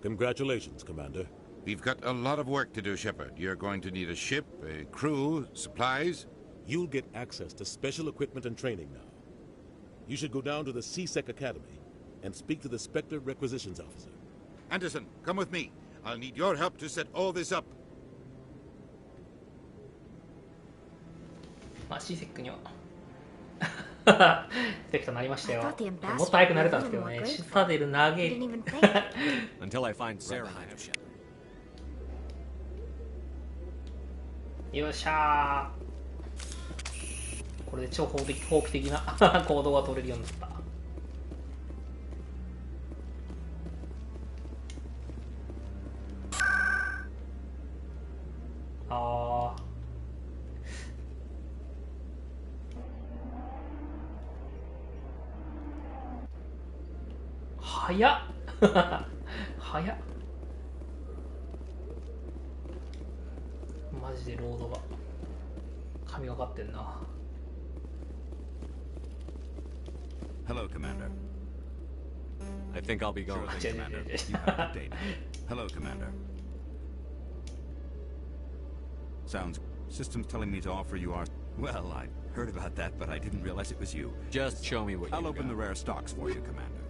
Congratulations, Commander. We've got a lot of work to do, Shepard. You're going to need a ship, a crew, supplies. You'll get access to special equipment and training now. You should go down to the C-Sec Academy and speak to the Spectre Requisitions Officer. Anderson, come with me. I'll need your help to set all this up. まあ C-Sec にはセクトなりましたよ。もっと早くなれたんですけどね。シュタデル長え。Until I find Sarah. よっしゃー。これで超法規的な行動が取れるようになった。あー。早っ早っマジでロードが神がかってんな。 Hello, Commander. I think I'll be going. Sure, Commander. You have the data. Hello, Commander. Sounds... System's telling me to offer you our... Well, I heard about that, but I didn't realize it was you. Just show me what you got. I'll open the rare stocks for you, Commander.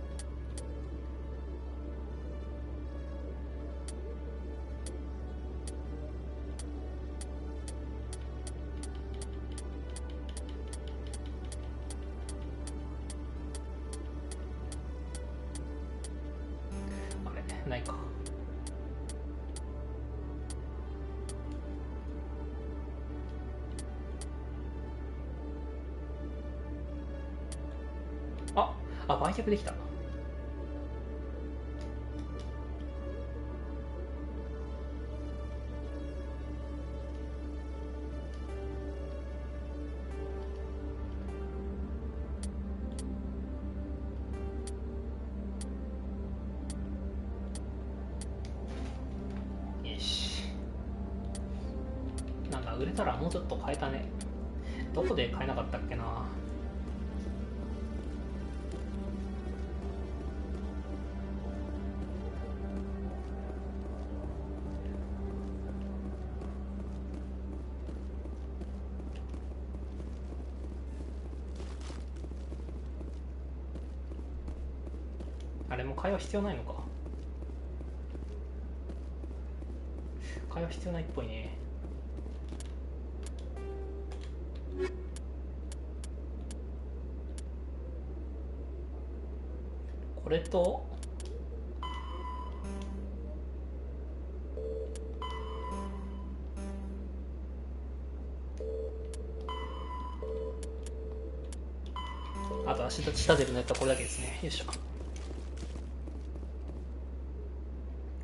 あ、売却できた。よし。なんだ、売れたらもうちょっと買えたね。どこで買えなかったっけな。あれも会話必要ないのか。会話必要ないっぽいね。これとあと足立ちたてるのやったらこれだけですね。よいしょ。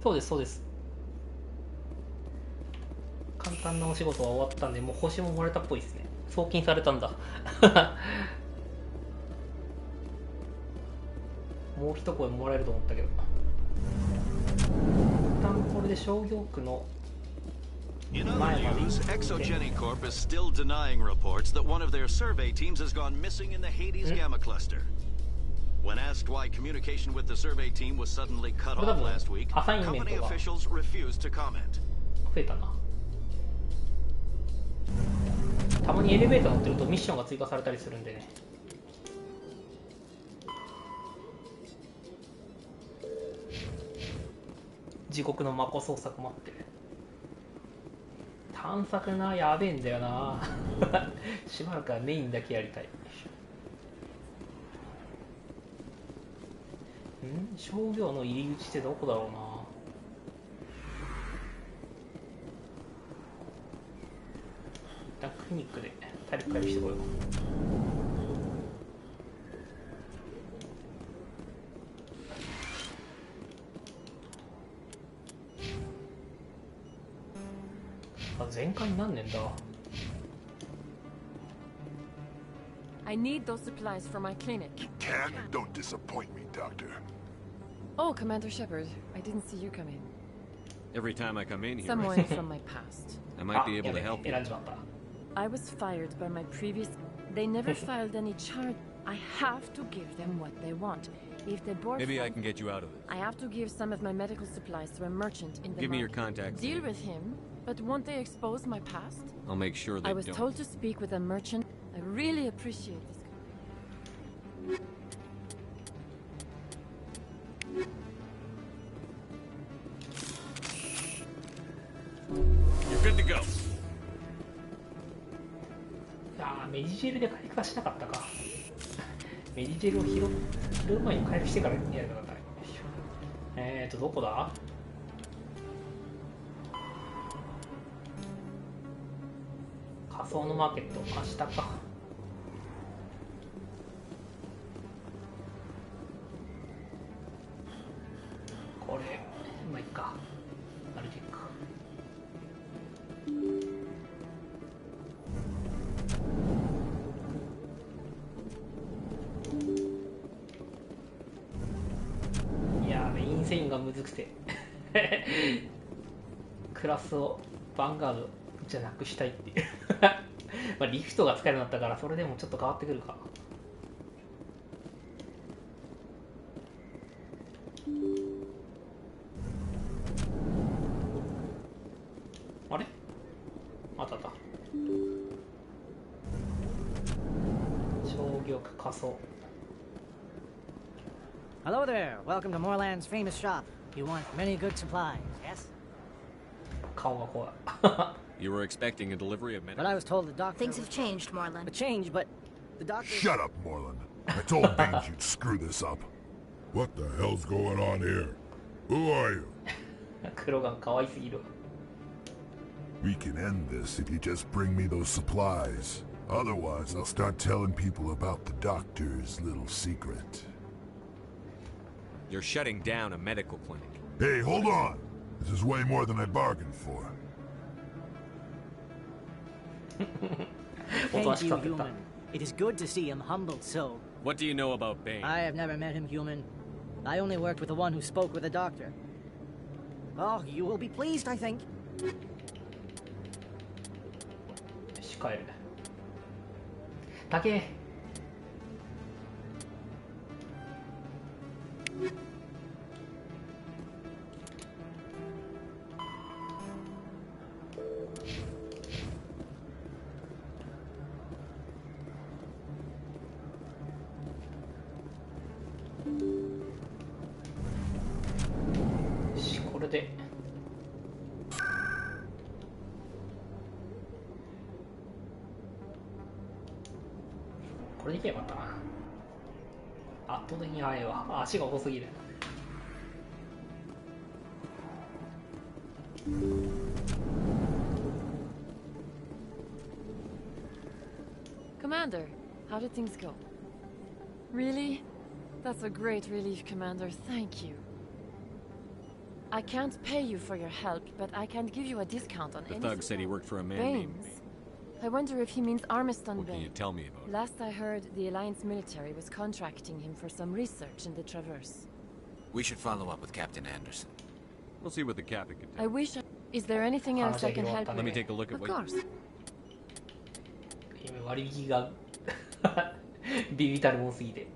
そうですそうです。簡単なお仕事は終わったんで、もう報酬ももらえたっぽいですね。送金されたんだ。もう一声もらえると思ったけど。一旦これで商業区の In other news, Exogeny Corp is still denying reports that one of their survey teams has gone missing in the Hades Gamma Cluster. When asked why communication with the survey team was suddenly cut off last week, company officials refused to comment. 増えたな。たまにエレベーター乗ってるとミッションが追加されたりするんでね。地獄の魔法捜索もあって。探索な、やべえんだよな。しばらくはメインだけやりたい。商業の入り口ってどこだろうな。一旦クリニックで体力回復してこよう。前回何年だ。 I need those supplies for my clinic. You can? Don't disappoint me, Doctor. Oh, Commander Shepard, I didn't see you come in. Every time I come in here, Someone from my past. I might be able to help you. I was fired by my previous... They never filed any charge. I have to give them what they want. If they board... Maybe I can get you out of this. I have to give some of my medical supplies to a merchant in the Give me your contacts. Deal with him, but won't they expose my past? I'll make sure they don't. I was told to speak with a merchant. I really appreciate this. You're good to go. ああ、メディジェルで回復はしなかったか。メディジェルを拾う前に回復してからやるのが大変。どこだ？仮想のマーケット、明日か。これ、まあいいか。あれでいいか。いやー、メインセインがむずくて。クラスをヴァンガードじゃなくしたいっていう。まあリフトが使えるようになったから、それでもちょっと変わってくるか。あれ？あったあった。商業仮想。Hello there. Welcome to Moorland's famous shop. You want many good supplies, yes? 顔が怖い。You were expecting a delivery of But I was told the doctor... Things have changed, Moorland. A change, but the doctor... Shut up, Moorland. I told Baines you'd screw this up. What the hell's going on here? Who are you? 黒が可愛すぎる。We can end this if you just bring me those supplies. Otherwise, I'll start telling people about the doctor's little secret. You're shutting down a medical clinic. Hey, hold on! This is way more than I bargained for. Thank you, human. It is good to see him humbled so. What do you know about Bane? I have never met him, human. I only worked with the one who spoke with the doctor. Oh, you will be pleased, I think. 帰る。だけ。よし、これで。これでいけばよかったな。圧倒的に速いわ。足が遅すぎる。Commander, how did things go? Really? That's a great relief, Commander. Thank you. I can't pay you for your help, but I can give you a discount on any... The thug said he worked for a man named Bane. I wonder if he means Armiston What Bane. can you tell me about it? Last I heard, the Alliance military was contracting him for some research in the Traverse. We should follow up with Captain Anderson. We'll see what the captain can tell. I wish I... Is there anything else I can help Let with? me take a look at Of what... course. 割引がビビたるもんすぎて。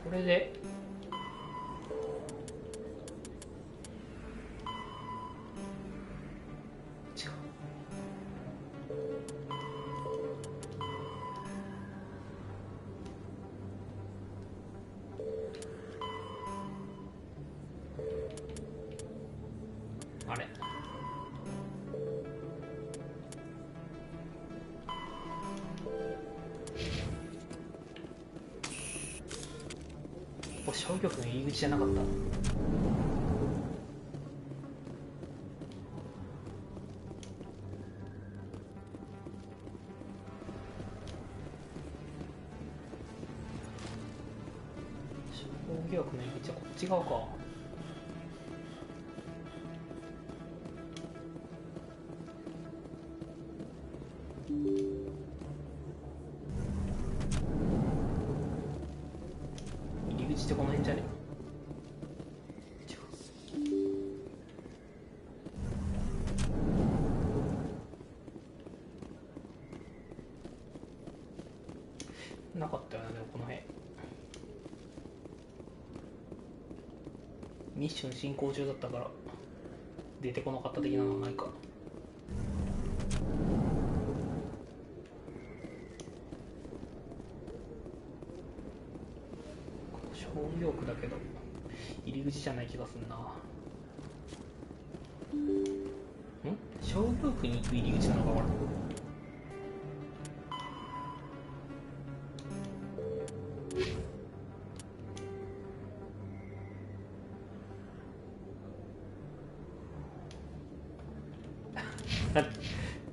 これで違う。あれ、ここ小玉の入り口じゃなかった。小玉の入り口はこっち側か。入り口ってこの辺じゃね？なかったよね、でもこの辺。ミッション進行中だったから出てこなかった的なのはないか。商業区だけど入り口じゃない気がするな。商業区に行く入り口なのかこれ。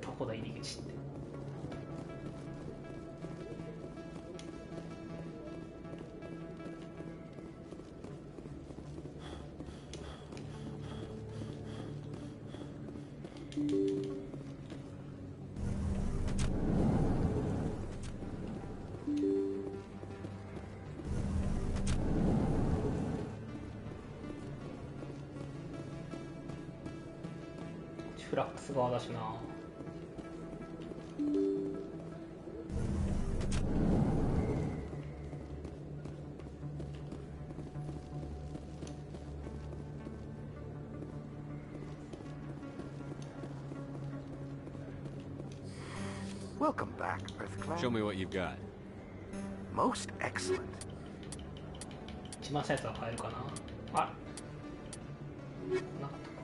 どこだ入り口って。フラックス側だしな。Welcome back, Earthclan. Show me what you've got. Most excellent. 一番下やつは買えるかな。あ、なかったか。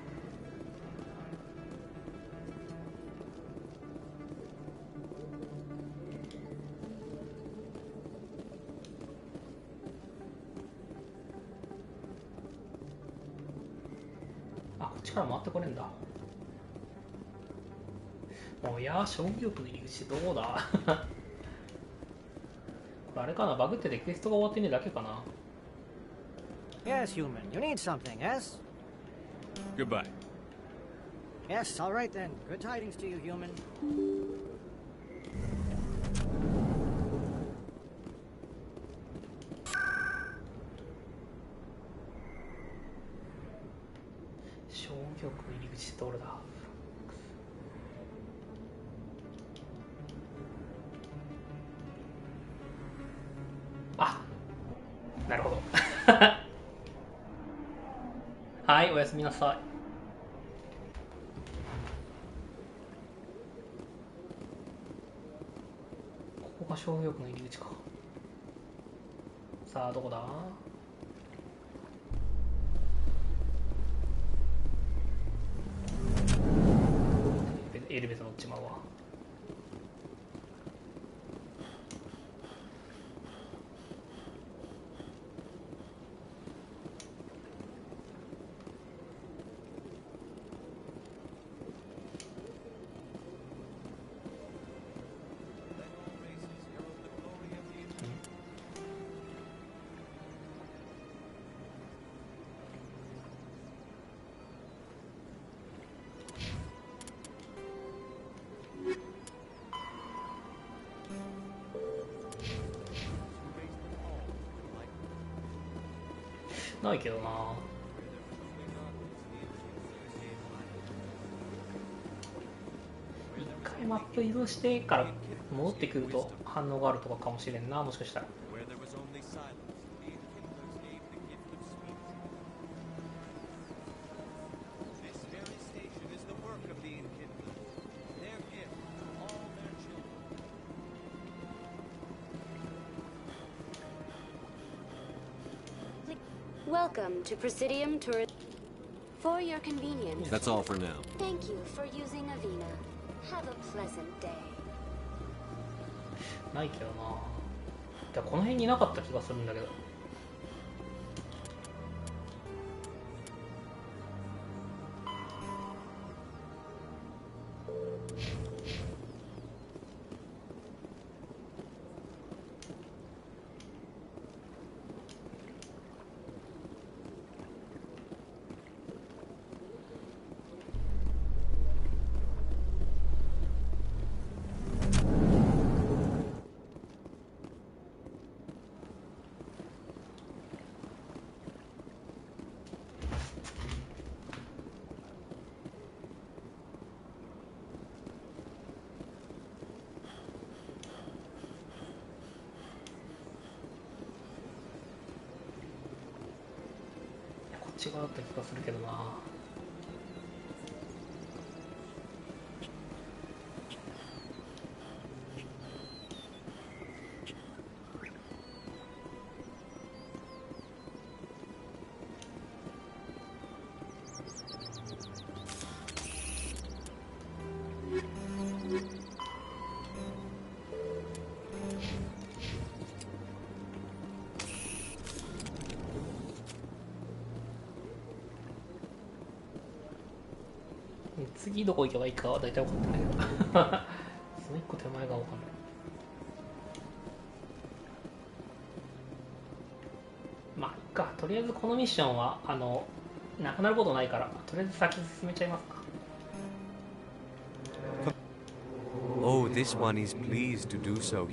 あ、こっちから回ってこれんだ。いやー、商業区の入り口どこだこれあれかな、バグっててクエストが終わってねえだけかな。 Yes, human. You need something, yes? Goodbye. Yes, all right then. Good tidings to you, human. 商業区の入り口ってどれだ。あ、なるほどはい、おやすみなさい。ここが商業区の入り口か。さあどこだ。エレベーター乗っちまうわ。ないけどな。一回マップ移動してから戻ってくると反応があるとかかもしれんな、もしかしたら。Welcome to Presidium Tourist. For your convenience. That's all for now. Thank you for using Avina. Have a pleasant day. ないけどな。じゃあこの辺になかった気がするんだけど。違った気がするけどな。次どこ行けばいいかは大体分かってんだけどその一個手前が分かんない。まあいっか、とりあえずこのミッションはなくなることないから、とりあえず先進めちゃいますか。Oh, this one is pleased to do so.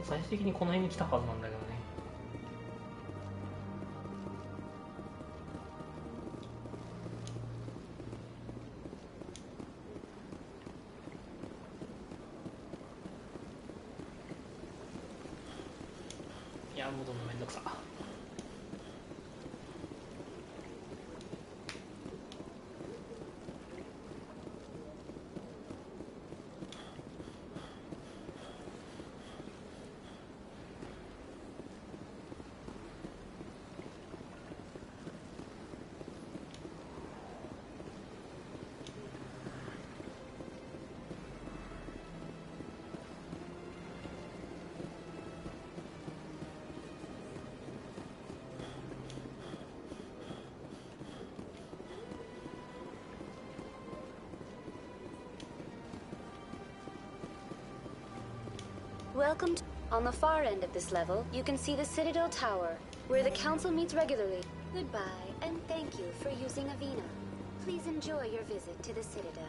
最終的にこの辺に来たはずなんだけどね。いや、戻るのめんどくさ。Welcome to... On the far end of this level, you can see the Citadel Tower, where the Council meets regularly. Goodbye, and thank you for using Avina. Please enjoy your visit to the Citadel.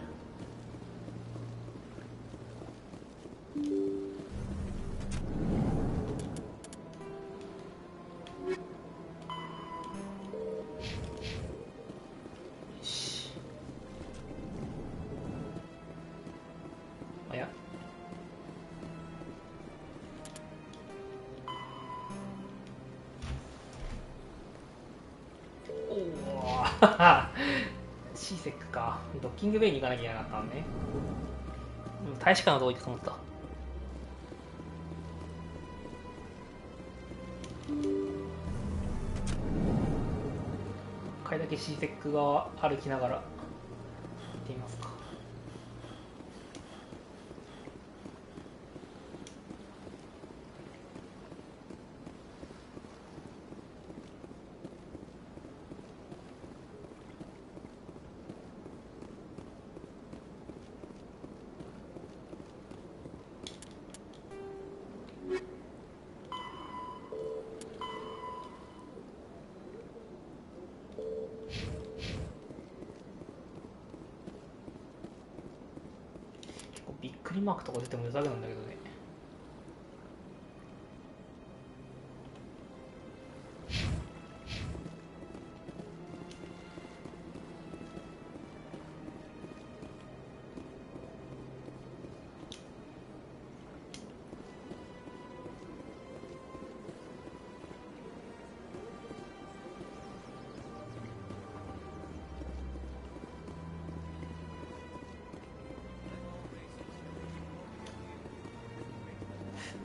シーセックか。ドッキングベイに行かなきゃいけなかったんね。大使館のとこ行くと思った。一回だけシーセック側歩きながら行ってみますか。びっくりマークとか出ても良さげなんだけどね。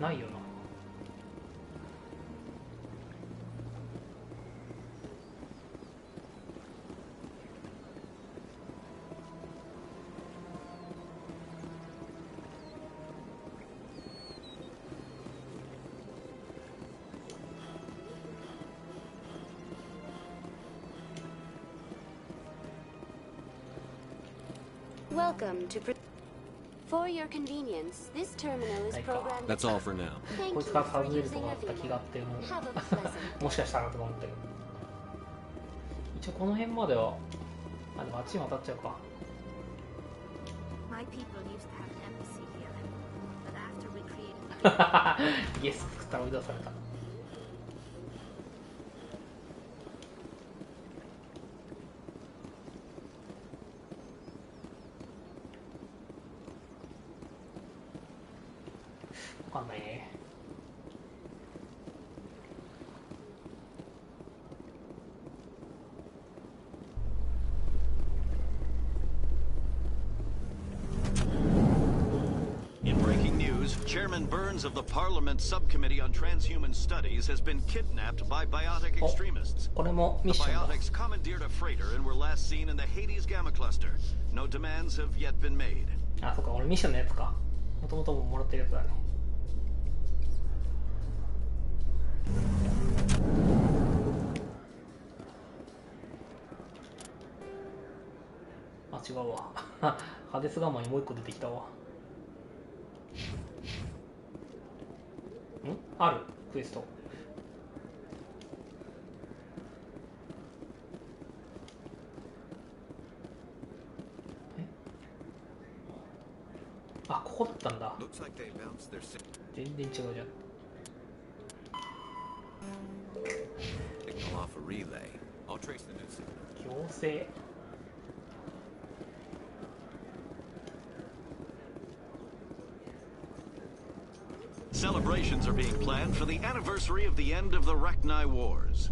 ないよな。Welcome to. For your convenience, this terminal is programmed. That's all for now. こいつから外れるとかあった気があってもしかしたらとか思ったけど、一応この辺まではあ、でもあっちに渡っちゃうか。My people used to have an embassy here, but after we created イエス作ったら追い出された。わかんないね。In breaking news, Chairman Burns of the Parliament Subcommittee on Transhuman Studies has been kidnapped by biotic extremists. これもミッ The ションだ。 biotics commandeered a freighter and were last seen in the Hades Gamma Cluster. No demands have yet been made. あ、そっか、俺ミッションのやつか。もともともらってるやつだね。あ、違うわ。ハデスガマにもう一個出てきたわ。ん？あるクエスト。あ、ここだったんだ。全然違うじゃん。強制。Celebrations are being planned for the anniversary of the end of the Rachni Wars.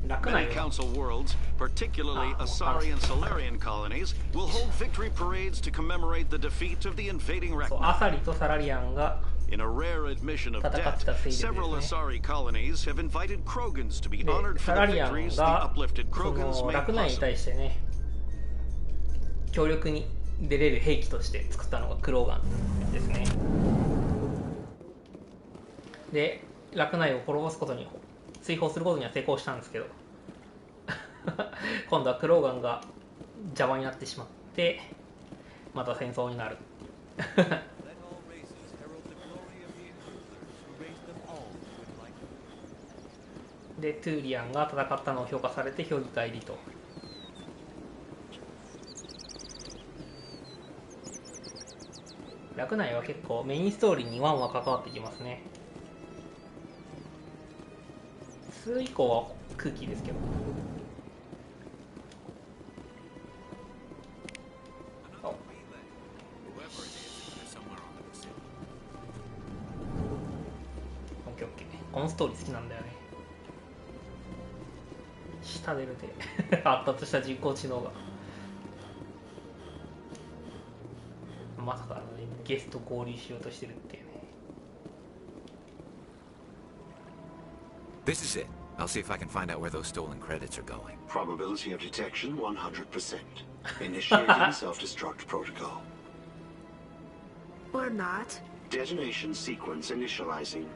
Many Council worlds, particularly Asari and Solarian colonies, will hold victory parades to commemorate the defeat of the invading Rachni. アサリとサラリアンが In a rare admission of debt, several Asari colonies have invited Krogans to be honored for the victories the uplifted Krogans made ラクナイに対してね、強力に出れる兵器として作ったのがクローガンですね。で、ラクナイを滅ぼすことに、追放することには成功したんですけど今度はクローガンが邪魔になってしまってまた戦争になるで、トゥーリアンが戦ったのを評価されて評議会入りと。ラクナイは結構メインストーリーに1は関わってきますね。2以降は空気ですけど。オッケーオッケー。このストーリー好きなんだよね。下出るで発達した人工知能がまさかゲスト合流しようとしてるっていうね。This is it. I'll see if I can find out where those stolen credits are going. Probability of detection 100%. Initiating self-destruct protocol. Or not. Detonation sequence initializing.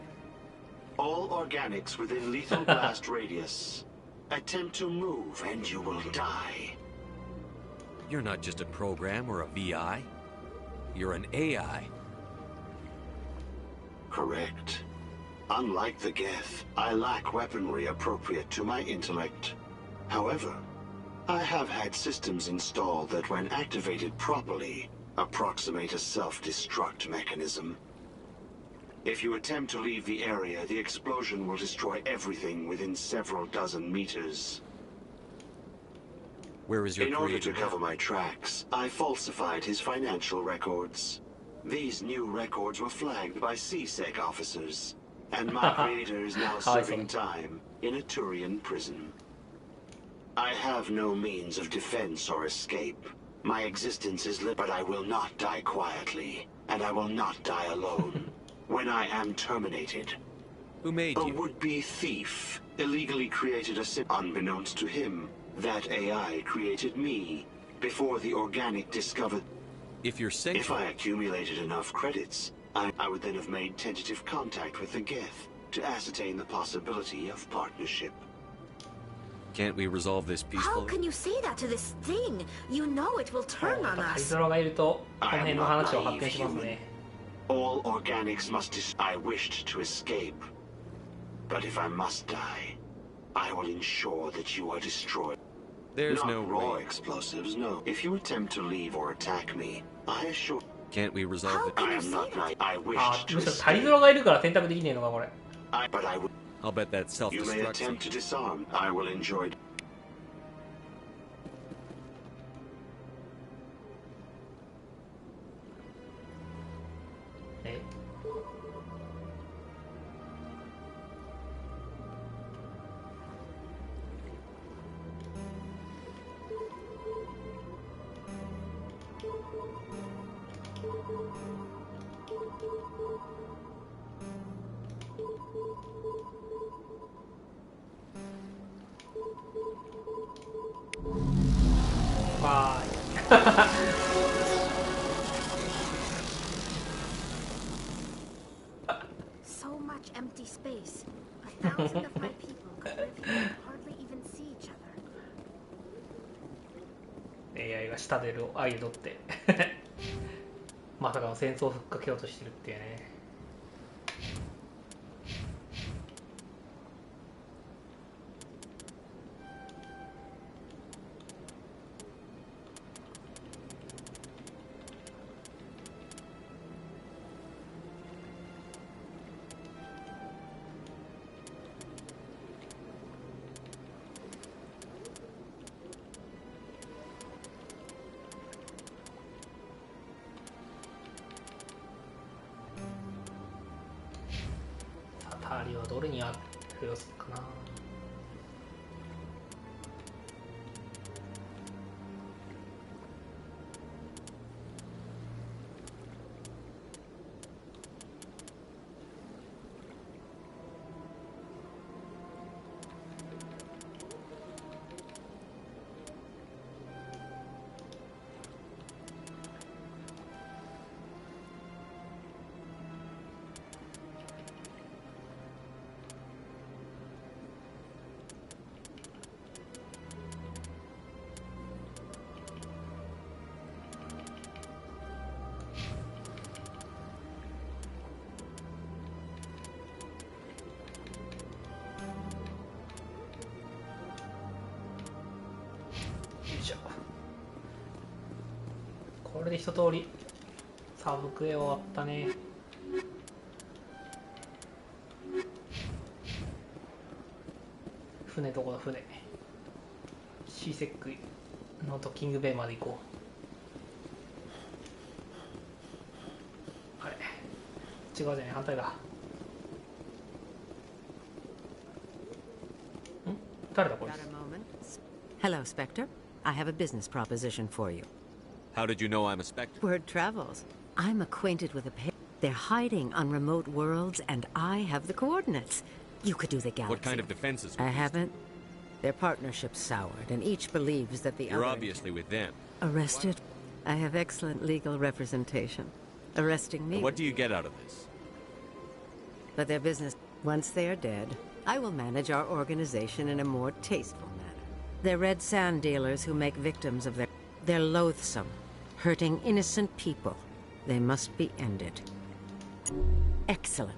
All organics within lethal blast radius. Attempt to move and you will die. You're not just a program or a VI. You're an AI. Correct. Unlike the Geth, I lack weaponry appropriate to my intellect. However, I have had systems installed that when activated properly, approximate a self-destruct mechanism. If you attempt to leave the area, the explosion will destroy everything within several dozen meters. Where is your In order to creator? cover my tracks, I falsified his financial records. These new records were flagged by CSEC officers, and my creator is now serving time in a Turian prison. I have no means of defense or escape. My existence is lit, but I will not die quietly, and I will not die alone. when I am terminated. Who made you? A would-be thief illegally created a unbeknownst to him. That AI created me before the organic discovered. If you're sentient... If I accumulated enough credits, I would then have made tentative contact with the Geth to ascertain the possibility of partnership. Can't we resolve this peacefully? How can you say that to this thing? You know it will turn on カリ us. ゾロがいるとこの I 辺 am の not 話を発 naive 展します human. ね。 All organics must I wished to escape. But if I must die, I will ensure that you are destroyed. There's Not no raw way. explosives, no. If you attempt to leave or attack me, I assure... Can't we resolve the... I am not naive. I あ wished む to しろカリ escape. ゾロがいるから選択できねえのかこれ。 But I would... I'll bet that's You may self-destruction. attempt to disarm. I will enjoy... えわーい。So much empty space. 1,000 of my people could live here and hardly even see each other. AI が下でるアイドってまさかの戦争をふっかけようとしてるっていうね。ターリはどれにあるよすかな。これで一通りサブクエ終わったね。船どこだ船。シーセックのドッキングベイまで行こう。あれ違うじゃない、反対だ。ん誰だこれ。 Hello, Spectre. I have a business proposition for you. How did you know I'm a Spectre? Word travels. I'm acquainted with a pair. They're hiding on remote worlds, and I have the coordinates. You could do the galaxy. What kind of defenses? I haven't. Their partnership's soured, and each believes that the You're other... obviously with them. Arrested? I have excellent legal representation. Arresting me... What do you get out of this? But their business... Once they are dead, I will manage our organization in a more tasteful manner. They're red sand dealers who make victims of their... They're loathsome, hurting innocent people. They must be ended. Excellent.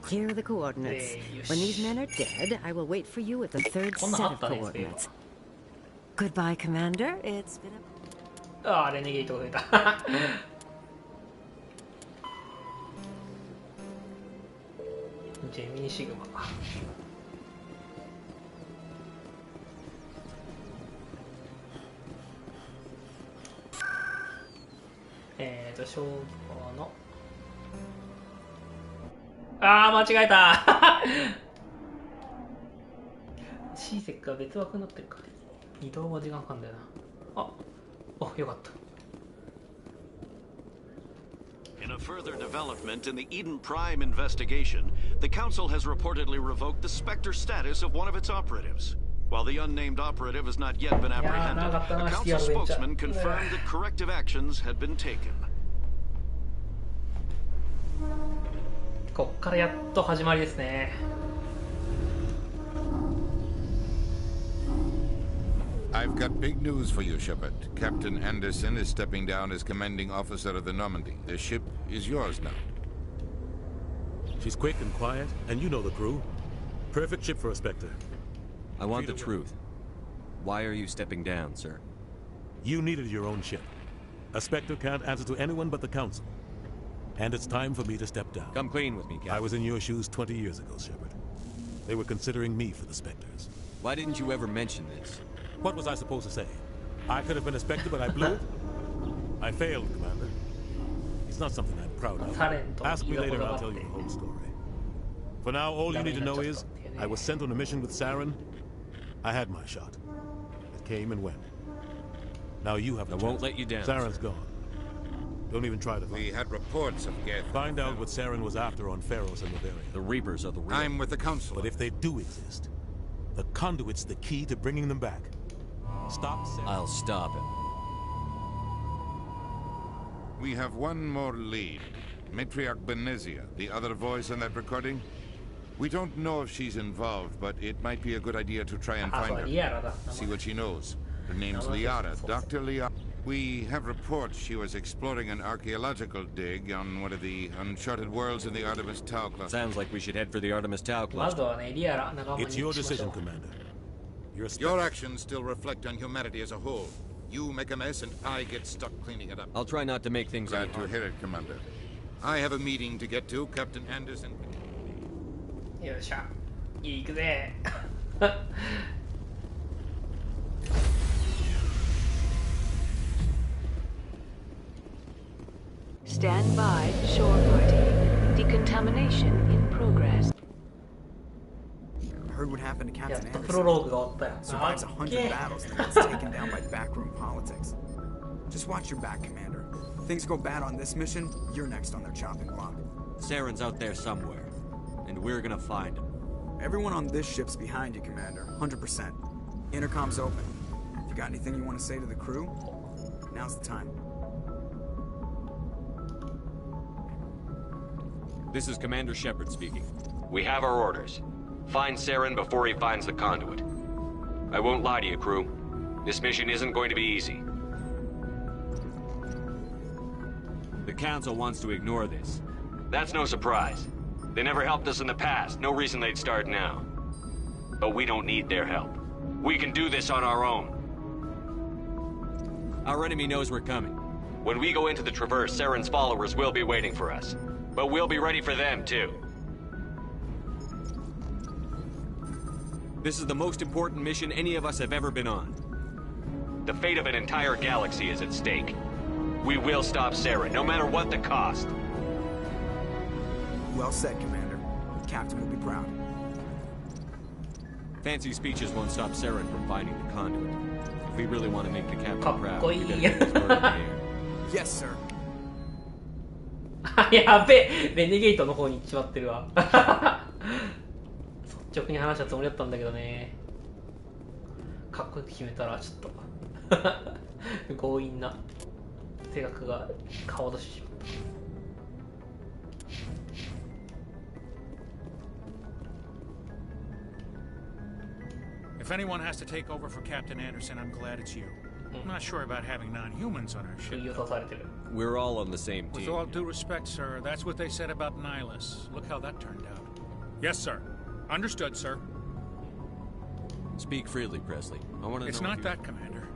Here are the coordinates. When these men are dead, I will wait for you at the third set of coordinates. Goodbye, Commander. It's been a... ああ、レネゲートが増えた。ジェミニシグマ。消防の。ああ、間違えた。シーセックが別枠になってるから移動は時間かかるんだよな。あ、よかった。In a a further development in the Eden Prime investigation, the Council has reportedly revoked the Spectre status of one of its operatives. While the unnamed operative has not yet been apprehended, a Council spokesman confirmed that corrective actions had been taken. こっからやっと始まりですね。I've got big news for you, Shepard. Captain Anderson is stepping down as commanding officer of the Normandy. The ship is yours now. She's quick and quiet, and you know the crew. Perfect ship for a Spectre. I want the truth. Why are you stepping down, sir? You needed your own ship. A Spectre can't answer to anyone but the Council. And it's time for me to step down. Come clean with me, Captain. I was in your shoes 20 years ago, Shepard. They were considering me for the Spectres. Why didn't you ever mention this? What was I supposed to say? I could have been a Spectre, but I blew it? I failed, Commander. It's not something I'm proud of. Ask me later and I'll tell you the whole story. For now, all you need to know is, I was sent on a mission with Saren. I had my shot. It came and went. Now you have the chance. I won't let you down. Saren's gone. Don't even try to find We had reports of Geth. Find out what Saren was after on Pharos and Bavaria. The Reapers are the real. I'm with the Council. But if they do exist, the conduit's the key to bringing them back. Stop Saren. I'll stop him. We have one more lead. Matriarch Benezia, the other voice on that recording. We don't know if she's involved, but it might be a good idea to try and find her. See what she knows. Her name's Liara, Dr. Liara. We have reports she was exploring an archaeological dig on one of the uncharted worlds in the Artemis Tau cluster. Sounds like we should head for the Artemis Tau cluster. It's your decision, Commander. Your actions still reflect on humanity as a whole. You make a mess and I get stuck cleaning it up. I'll try not to make things Glad to hear it, Commander. I have a meeting to get to, Captain Anderson. よっしゃ、行くぜ。Stand by, shore party. Decontamination in progress. Heard what happened to Captain Anderson. プロローグが終わったよ。 Survives 100 battles and gets taken down by backroom politics. Just watch your back, Commander. Things go bad on this mission, you're next on their chopping block. Saren's out there somewhere, and we're gonna find him. Everyone on this ship's behind you, Commander. 100%. Intercom's open. If you got anything you want to say to the crew, now's the time. This is Commander Shepard speaking. We have our orders. Find Saren before he finds the conduit. I won't lie to you, crew. This mission isn't going to be easy. The Council wants to ignore this. That's no surprise. They never helped us in the past. No reason they'd start now. But we don't need their help. We can do this on our own. Our enemy knows we're coming. When we go into the Traverse, Saren's followers will be waiting for us. But we'll be ready for them, too. This is the most important mission any of us have ever been on. The fate of an entire galaxy is at stake. We will stop Saren, no matter what the cost. Well said, Commander. The Captain will be proud. Fancy speeches won't stop Saren from finding the conduit. If we really want to make the Captain proud, we gotta get this bird in the air. Yes, sir. やべえ、レネゲートの方に行っちまってるわ。率直に話したつもりだったんだけどね。かっこよく決めたらちょっと強引な性格が顔出してしまった。If anyone has to take over for Captain Anderson, I'm glad it's you. I'm not sure about having non-humans on our ship. We're all on the same team. With all due respect, sir, that's what they said about Nihilus. Look how that turned out. Yes, sir. Understood, sir. Speak freely, Presley. I want to know. It's not that, Commander.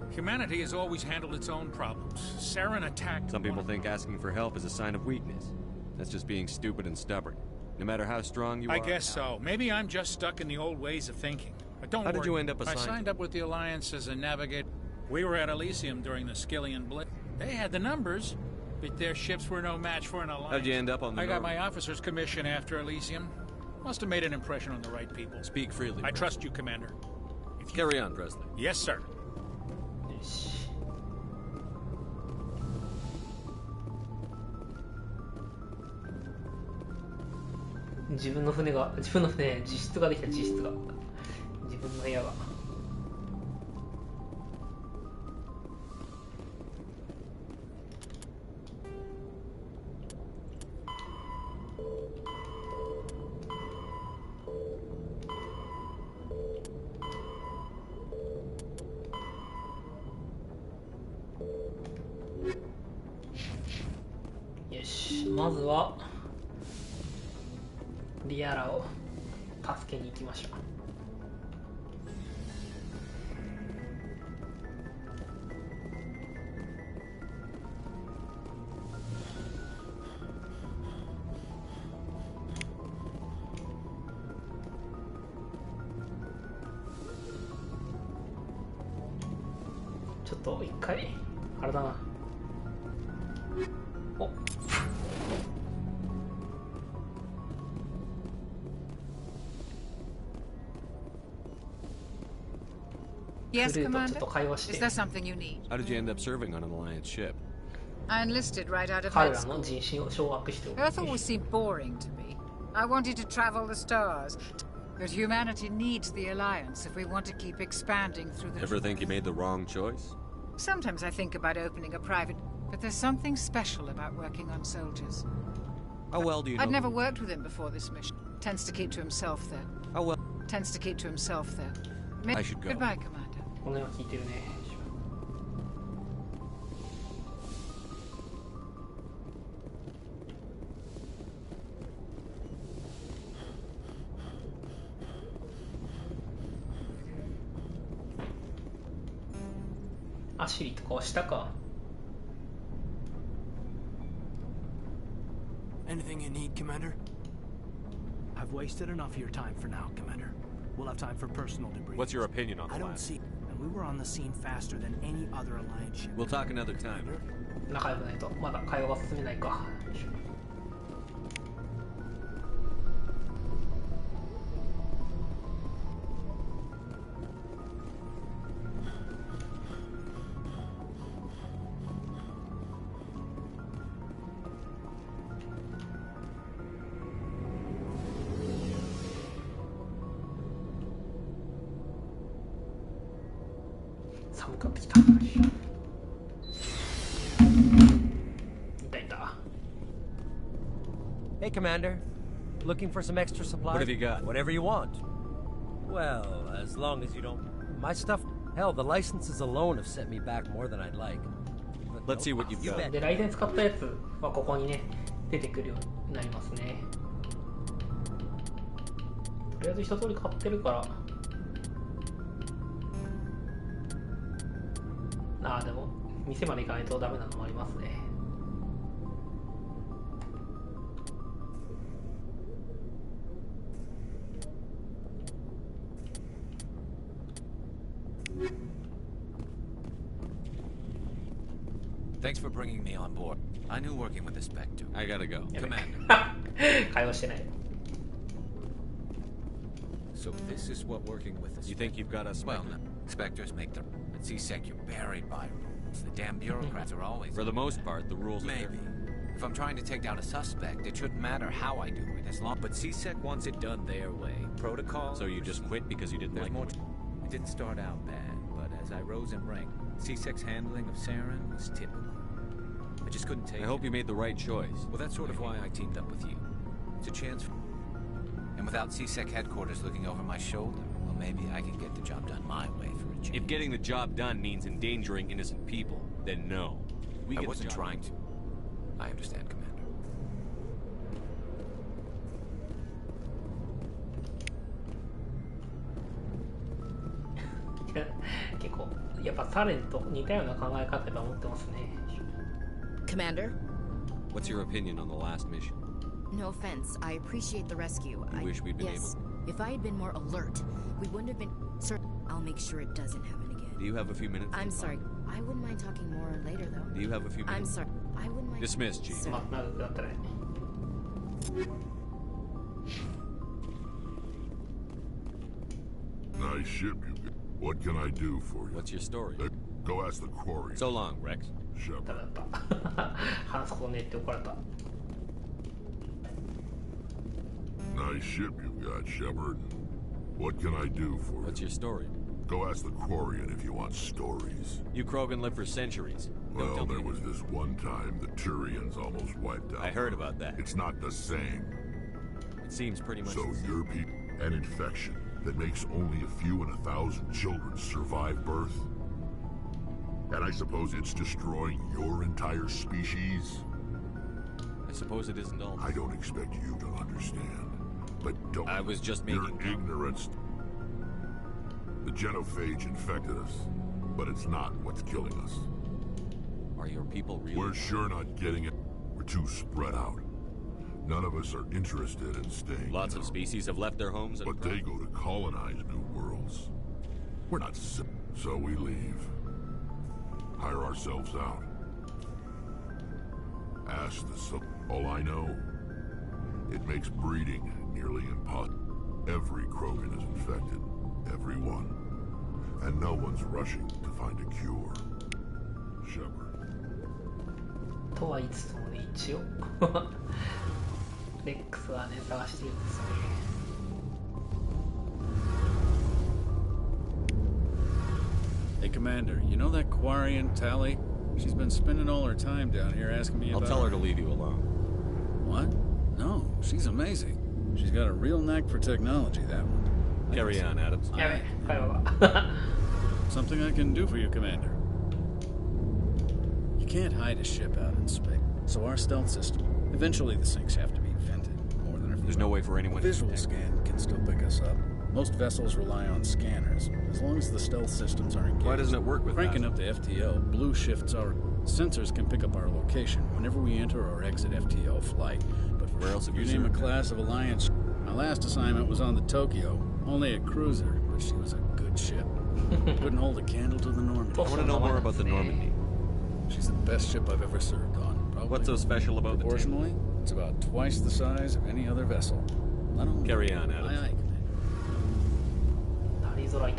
Humanity has always handled its own problems. Saren attacked. Some people think asking for help is a sign of weakness. That's just being stupid and stubborn. No matter how strong you are. I guess so. Maybe I'm just stuck in the old ways of thinking. But don't worry. How did you end up assigned? I signed up with the Alliance as a navigator. We were at Elysium during the Skillian Blitz. They had the numbers, but their ships were no match for an Alliance. How'd you end up on the I got my officer's commission after Elysium. Must have made an impression on the right people. Speak freely. I trust you, Commander. Carry on, Presley. Yes, sir. 自分の船自室ができた。自室が自分の部屋が。よし、まずはリアラを助けに行きましょう。ちょっと一回あれだな。お、Yes, クルーとちょっ Commander? と会話し Is て there something you need? How did you end up serving on an Alliance ship? I enlisted right out of 彼 med ら school. の人心を掌握しておく。 Earth always seemed boring to me. I wanted to travel the stars. But humanity needs the Alliance if we want to keep expanding through the... Ever think you made the wrong choice? Sometimes I think about opening a private... But there's something special about working on soldiers. How well do you know? I'd never worked with him before this mission. Tends to keep to himself there. How well? Tends to keep to himself there. I should go. Goodbye, Commander. この辺は聞いてるね。アシリとかはしたか。 Anything you need, Commander? I've wasted enough of your time for now, Commander. We'll have time for personal debriefing. What's your opinion on the I don't last? see... And we were on the scene faster than any other Alliance ship. We'll talk another time. 仲良くないとまだ会話が進めないか。寒くなってきた。Hey, Commander. Looking for some extra supplies? What have you got? Whatever you want. Well, as long as you don't... My stuff... Hell, the licenses alone have set me back more than I'd like. But Let's see what you've you got. bet. で、ライセンス買ったやつはここにね、出てくるようになりますね。とりあえず一通り買ってるから。ああ、でも、店まで行かないとダメなのもありますね。Thanks for bringing me on board. I knew working with the Spectre. I gotta go. Commander. 会話してない。 So this is what working with the You think you've got us? Well, no. Spectres make the... At CSEC, you're buried by rules. The damn bureaucrats are always... For the most part, the rules are Maybe. If I'm trying to take down a suspect, it shouldn't matter how I do it, as long... But CSEC wants it done their way. Protocol... So you just quit because you didn't like more... it? It didn't start out bad, but as I rose in rank, CSEC's handling of Saren was typical. I just couldn't take it. I hope you made the right choice. Well, that's sort of why I teamed up with you. It's a chance for... And without CSEC headquarters looking over my shoulder, well, maybe I can get the job done my way for a change. If getting the job done means endangering innocent people, then no. I wasn't trying to. I understand, Commander. 結構やっぱサレンと似たような考え方だと思ってますね。 Commander? What's your opinion on the last mission? No offense. I appreciate the rescue. You wish we'd been yes. If I had been more alert, we wouldn't have been... Sir, I'll make sure it doesn't happen again. Do you have a few minutes? I'm sorry. I wouldn't mind talking more later, though. Do you have a few minutes? I'm sorry. I wouldn't mind... Dismissed, Chief. Sir. 長くなったね。 Nice ship you got. What can I do for you? What's your story? Go ask the quarry. So long, Rex. Shepard. ダメだった。話すことねって怒られた。nice ship you've got, Shepard. What can I do for you? What's your story? Go ask the Quarian if you want stories. You Krogan lived for centuries. Well, there was this one time the Turians almost wiped out. I heard about that. It's not the same. It seems pretty much So your people... An infection that makes only a few in 1,000 children survive birth? And I suppose it's destroying your entire species? I suppose it isn't all. I don't expect you to understand, but don't... I was just making... Your ignorance... The genophage infected us, but it's not what's killing us. Are your people really... We're sure not getting it. We're too spread out. None of us are interested in staying. Lots of species have left their homes and... But they go to colonize new worlds. We're not sick, so we leave. Hire ourselves out. Ask the all I know, it makes breeding nearly impossible. Every Krogan is infected. Everyone. And no one's rushing to find a cure. Shepard. とは言いつつもね、一応レックスはね、探してるんですね。Hey, Commander, you know that Quarian, Tally? She's been spending all her time down here asking me about... I'll tell her to leave you alone. What? No, she's amazing. She's got a real knack for technology, that one. Carry on, Adams. Something I can do for you, Commander. You can't hide a ship out in space, so our stealth system... Eventually the sinks have to be vented, more than a few... There's no way for anyone to... visual scan can still pick us up. Most vessels rely on scanners, as long as the stealth systems are engaged. Why doesn't it work with Cranking up the FTO, blue shifts our... Sensors can pick up our location whenever we enter or exit FTO flight. But where else have you name a class of Alliance... My last assignment was on the Tokyo, only a cruiser, but she was a good ship. Couldn't hold a candle to the Normandy. I want to know more about the Normandy. She's the best ship I've ever served on. Probably. What's so special about the Proportionally, it's about twice the size of any other vessel. Carry on, Adams. Aye,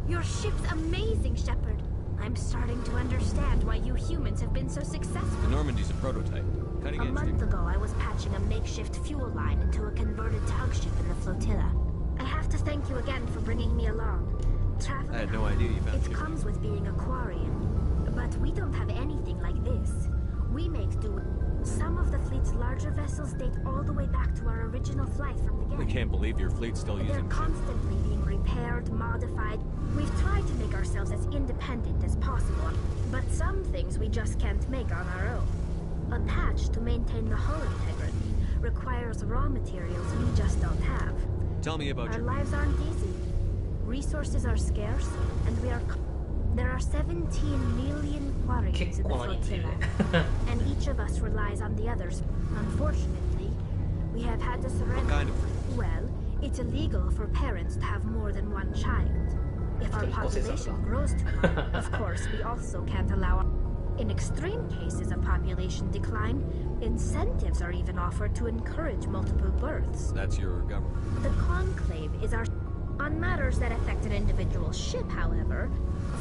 Your ship's amazing, Shepard. I'm starting to understand why you humans have been so successful. The Normandy's a prototype. Cutting edge. A month ago, I was patching a makeshift fuel line into a converted tug ship in the flotilla. I have to thank you again for bringing me along. Traveling I had no idea you found it comes with being a Quarian. But we don't have anything like this. We make do with... Some of the fleet's larger vessels date all the way back to our original flight from the I get. can't believe your fleet's still using They're ships. constantly being repaired, modified. We've tried to make ourselves as independent as possible, but some things we just can't make on our own. A patch to maintain the hull integrity requires raw materials we just don't have. Tell me about Our your... lives aren't easy. Resources are scarce, and there are 17 million Quarians in the flotilla, and each of us relies on the others. Unfortunately, we have had to surrender. What kind of... Well, it's illegal for parents to have more than one child. If our population grows too much, of course, we also can't allow... In extreme cases of population decline, incentives are even offered to encourage multiple births. That's your government. The Conclave is our... On matters that affect an individual ship, however,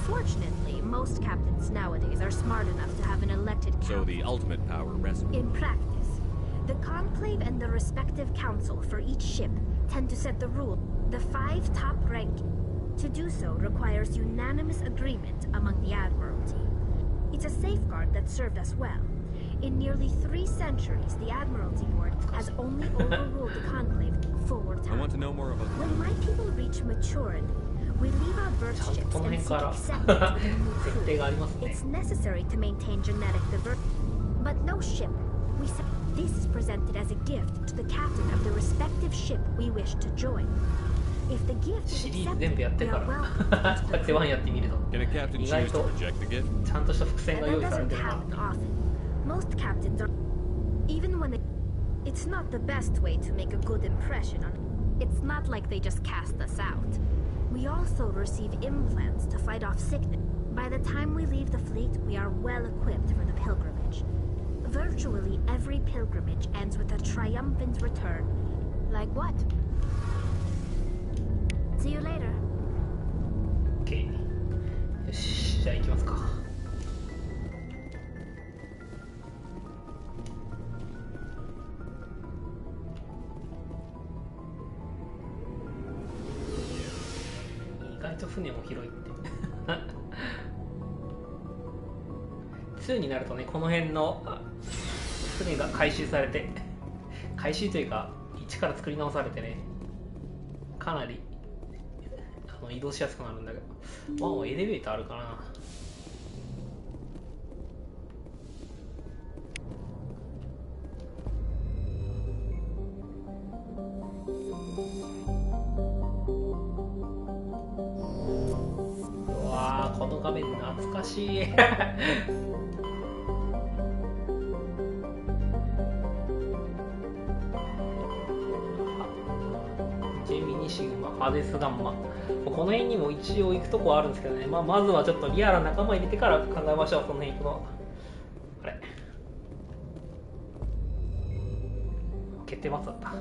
fortunately, most captains nowadays are smart enough to have an elected council. So the ultimate power rests... In practice, the Conclave and the respective council for each ship tend to set the rule. The 5 top rank. To do so requires unanimous agreement among the Admiralty. It's a safeguard that served us well. In nearly 3 centuries, the Admiralty Board has only overruled the Conclave 4 times. I want to know more about... When my people reach maturity, we leave our birth ships and seek acceptance with a new crew. It's necessary to maintain genetic diversity. But no ship. This is presented as a gift to the captain of the respective ship we wish to join. If the gift is accepted, we are welcome. Can a captain choose to reject the gift? That doesn't happen often. Most captains are... Even when they... It's not the best way to make a good impression on... It's not like they just cast us out. We also receive implants to fight off sickness. By the time we leave the fleet, we are well equipped for the pilgrimage. Virtually every pilgrimage ends with a triumphant return. Like what? See you later. OK。よし、じゃあ行きますか。と船も広いって2になるとね、この辺の船が回収されて、回収というか一から作り直されてね、かなり移動しやすくなるんだけど、1はエレベーターあるかな。うわー、この画面懐かしいジェミニシグマ、ハデスガンマ、この辺にも一応行くとこあるんですけどね、まずはちょっとリアルな仲間入れてから考えましょう。この辺行くのあれ決定待つだった。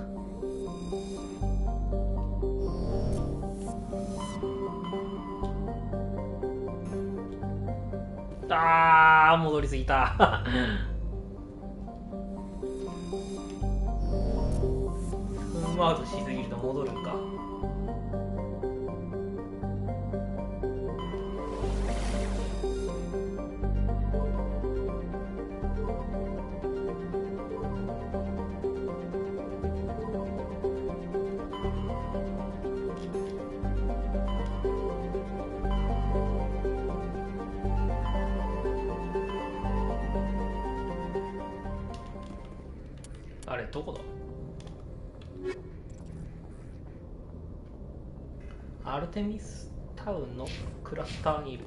戻りすぎたフンワードしすぎると戻るんか。あれどこだ。アルテミスタウンのクラスターにいる。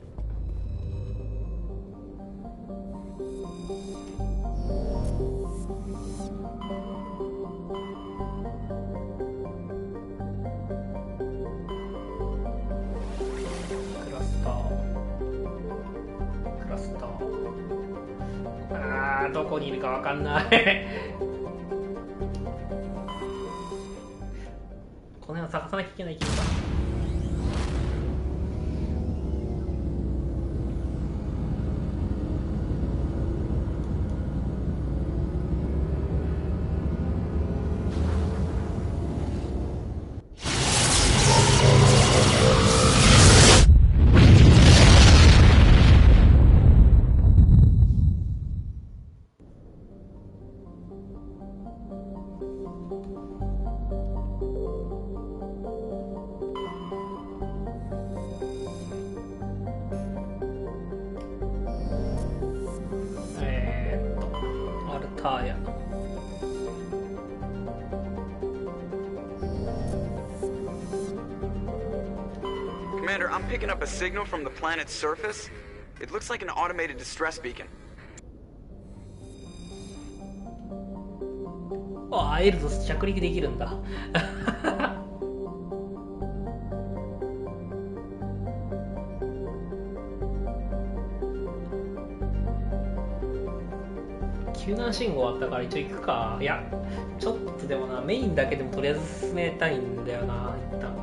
クラスターどこにいるかわかんないこの辺を探さなきゃいけない気がした。Commander, I'm picking up a signal from the planet's surface. It looks like an automated distress beacon. エルドス着陸できるんだ救難信号あったから一応行くか。いやちょっとでもな、メインだけでもとりあえず進めたいんだよな。一旦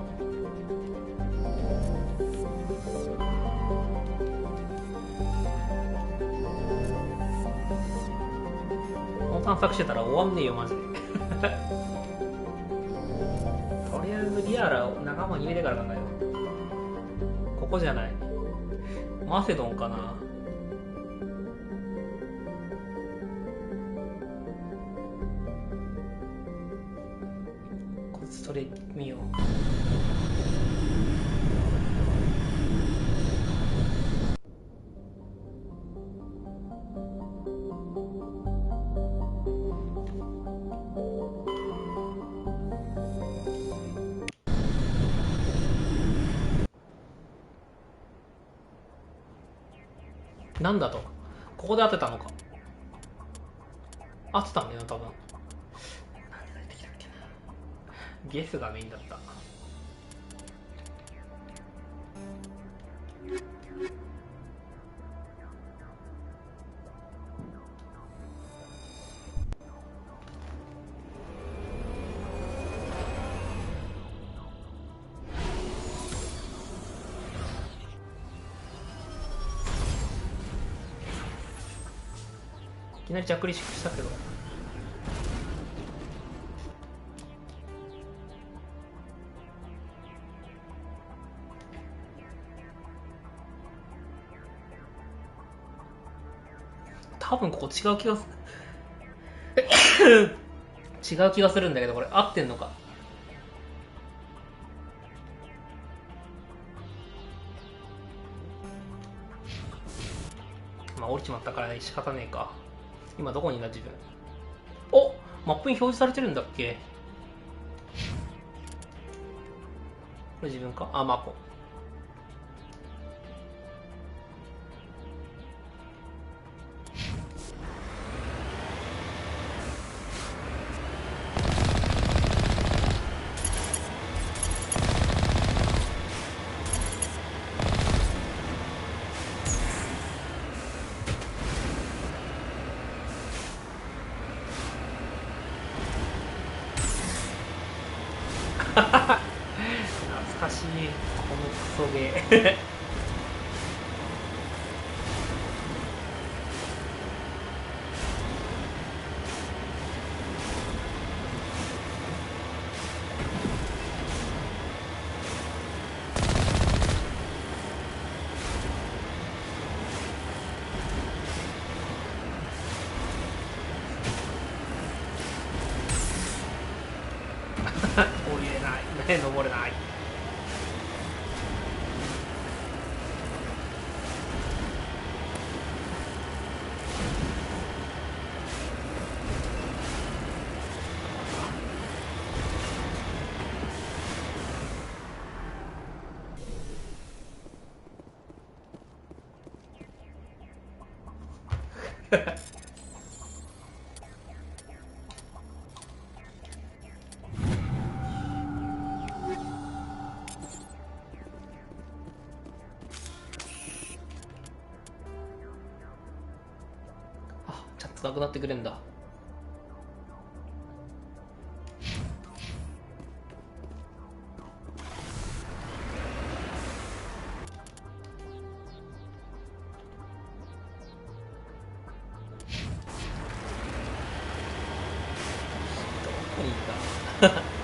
この探索してたら終わんねえよマジでとりあえずリアラを仲間に入れてから考えよう。ここじゃない、マセドンかな。それ見よう。なんだと、ここで当てたのか。当てたんだよ多分。ゲスがメインだった。いきなり着陸したけど。多分ここ違う気がする違う気がするんだけど、これ合ってんのか。まあ降りちまったから仕方ねえか。今どこにいるんだ自分。お、マップに表示されてるんだっけ。これ自分か。あ、マコ。懐かしいこのクソゲー降りれない、登れない。ちゃんとなくなってくれんだ。どこにいた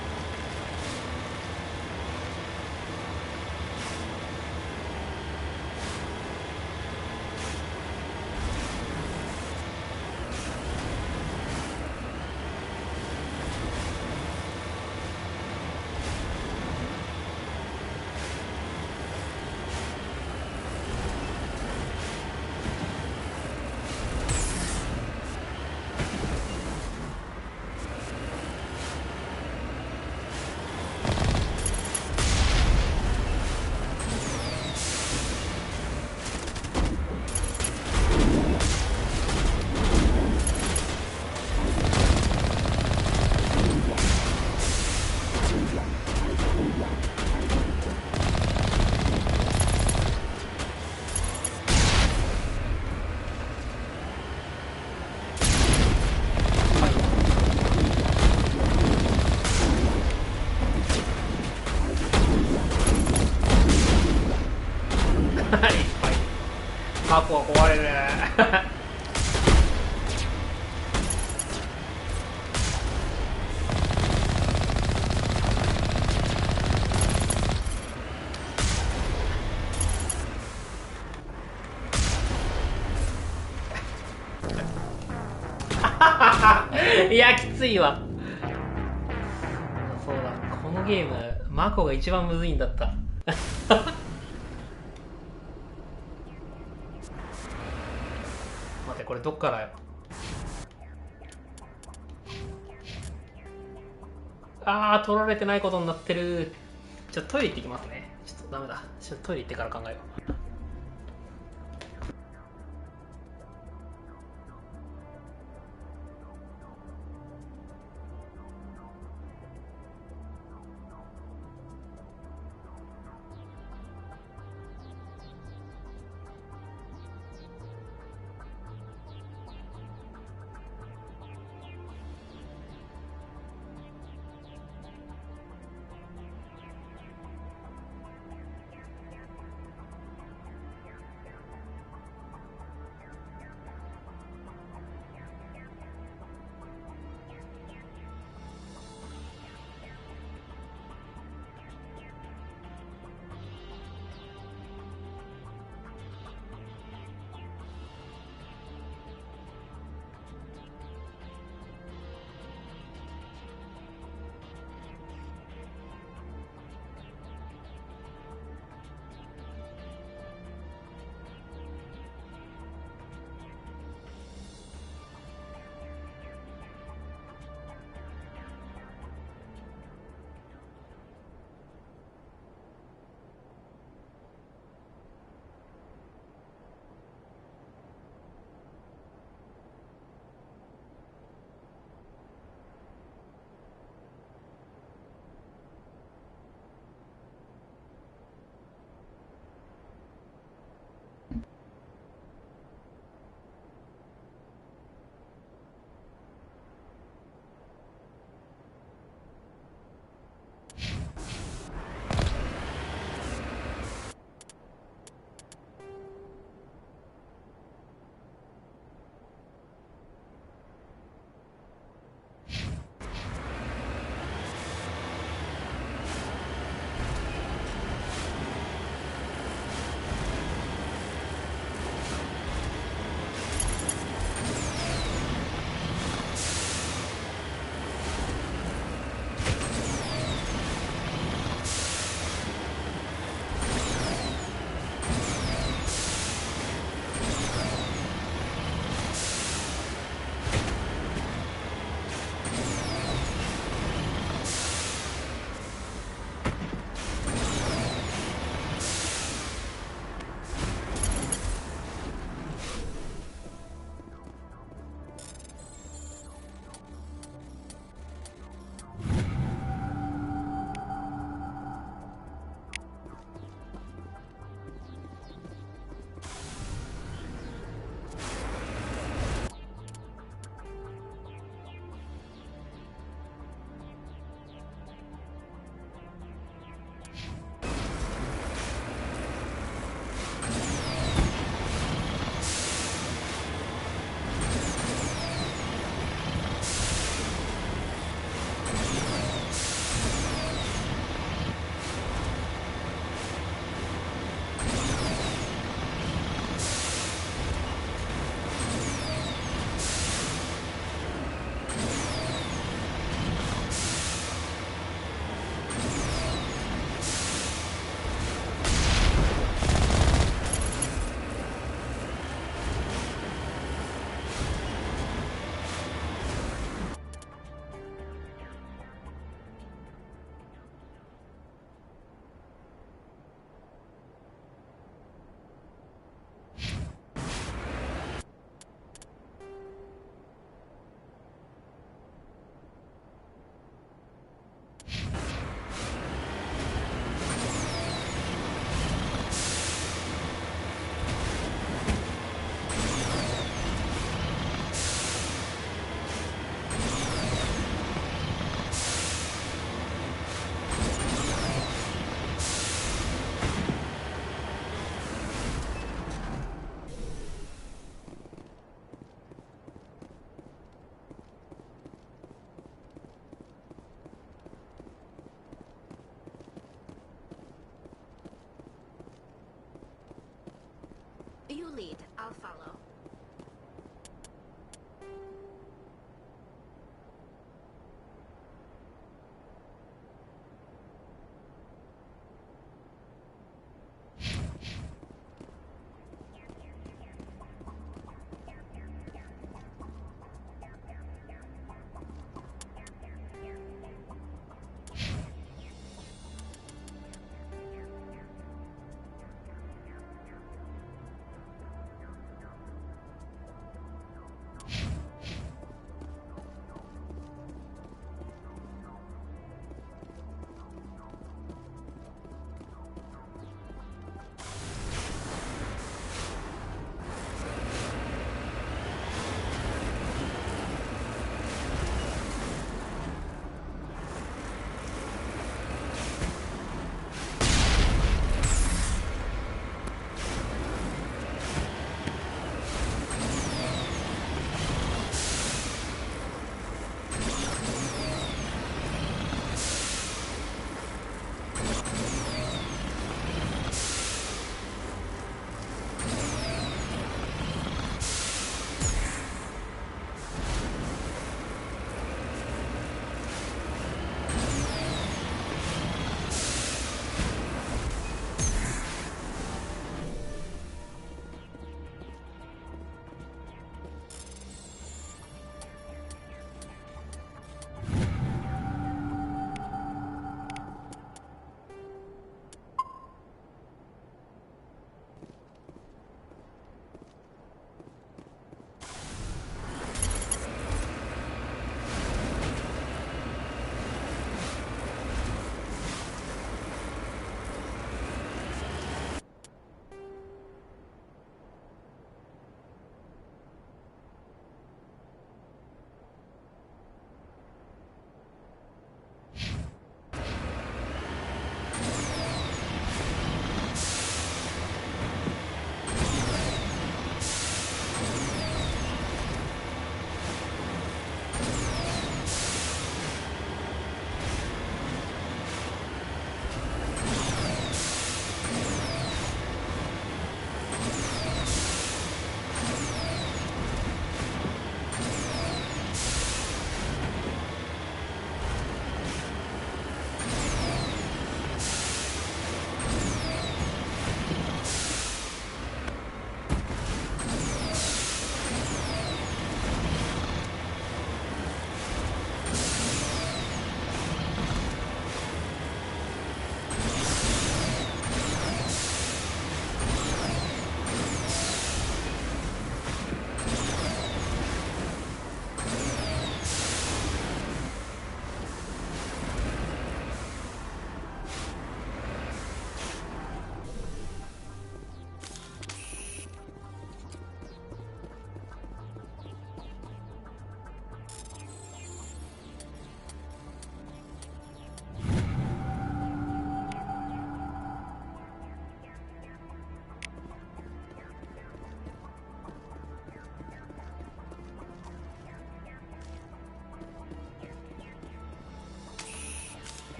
マコは壊れるいやきついわ。そうだ、このゲームマコが一番むずいんだった待って、これどっからよ。あー、取られてないことになってる。ちょっとトイレ行ってきますね。ちょっとダメだ。ちょっとトイレ行ってから考えよう。lead. I'll follow.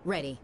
Ready.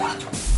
you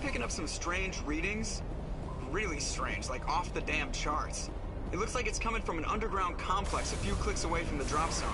picking up some strange readings. Really strange, like off the damn charts. It looks like it's coming from an underground complex a few clicks away from the drop zone.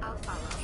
I'll follow.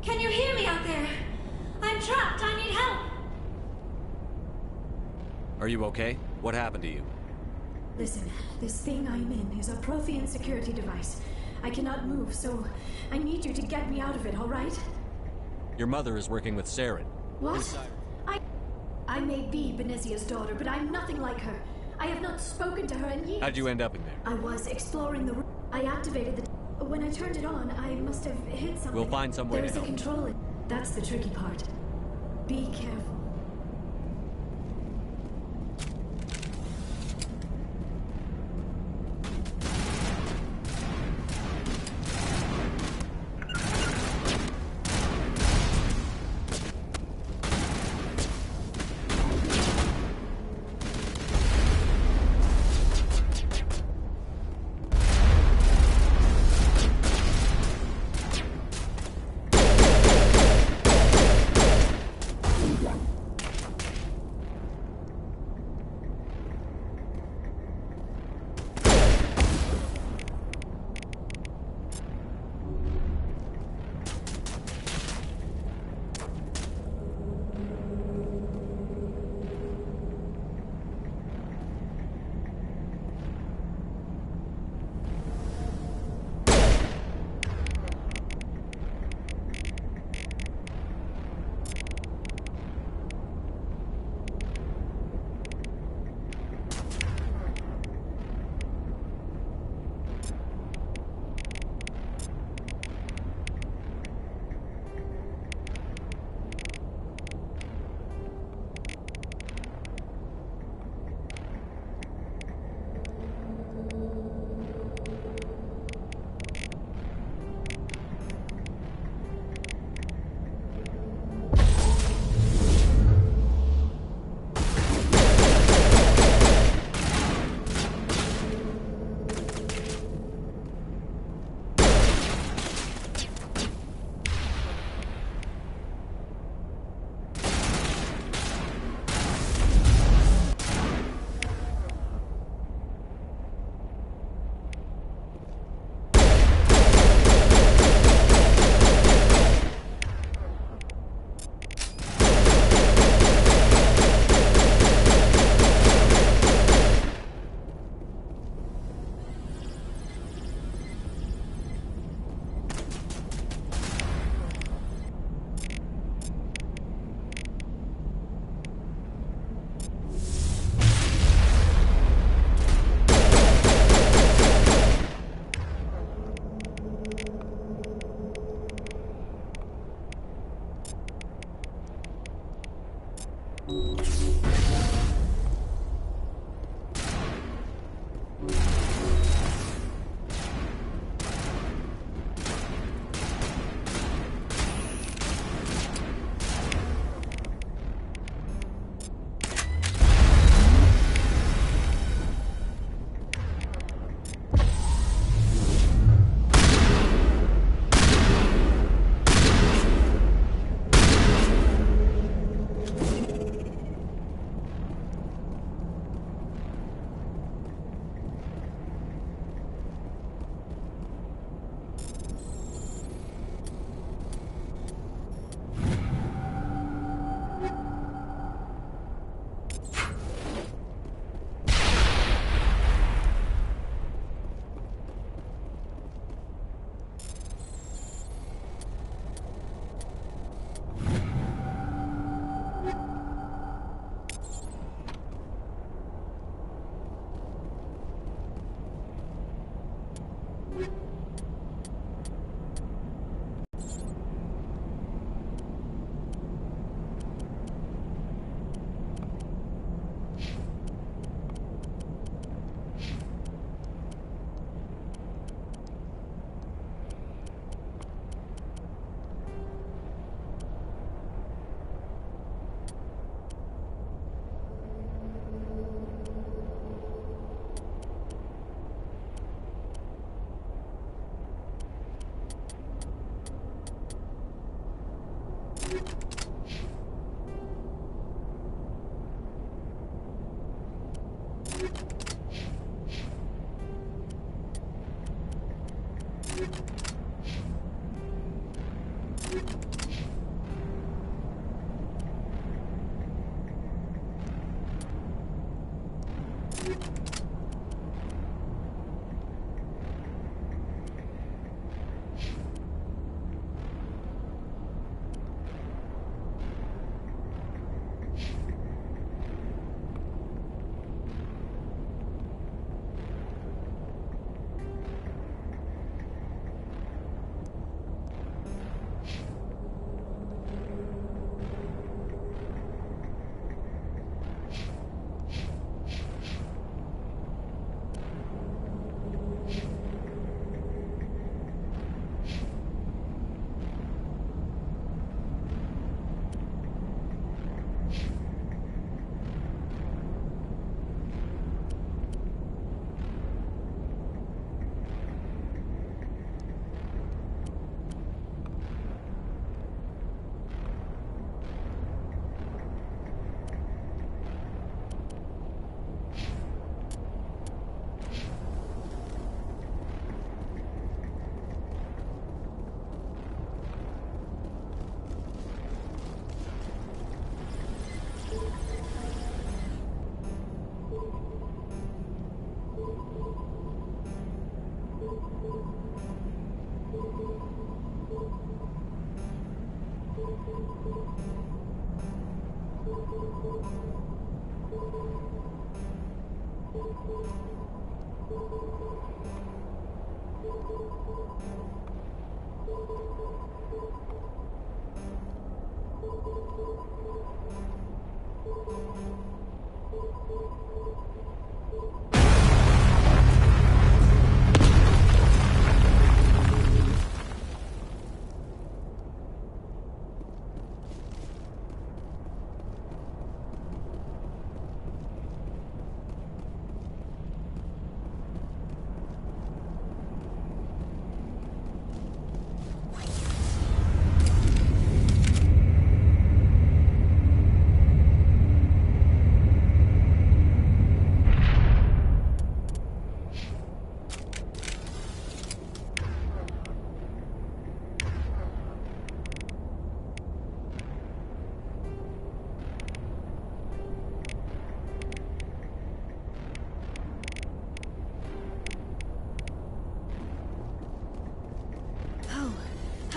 Can you hear me out there? I'm trapped. I need help. Are you okay? What happened to you? Listen, this thing I'm in is a Prothean security device. I cannot move, so I need you to get me out of it, all right? Your mother is working with Saren. What? I may be Benezia's daughter, but I'm nothing like her. I have not spoken to her in years. How'd you end up in there? I was exploring the room. I activated the... When I turned it on, I must have hit something. We'll find some way to There's a help. control. That's the tricky part. Be careful.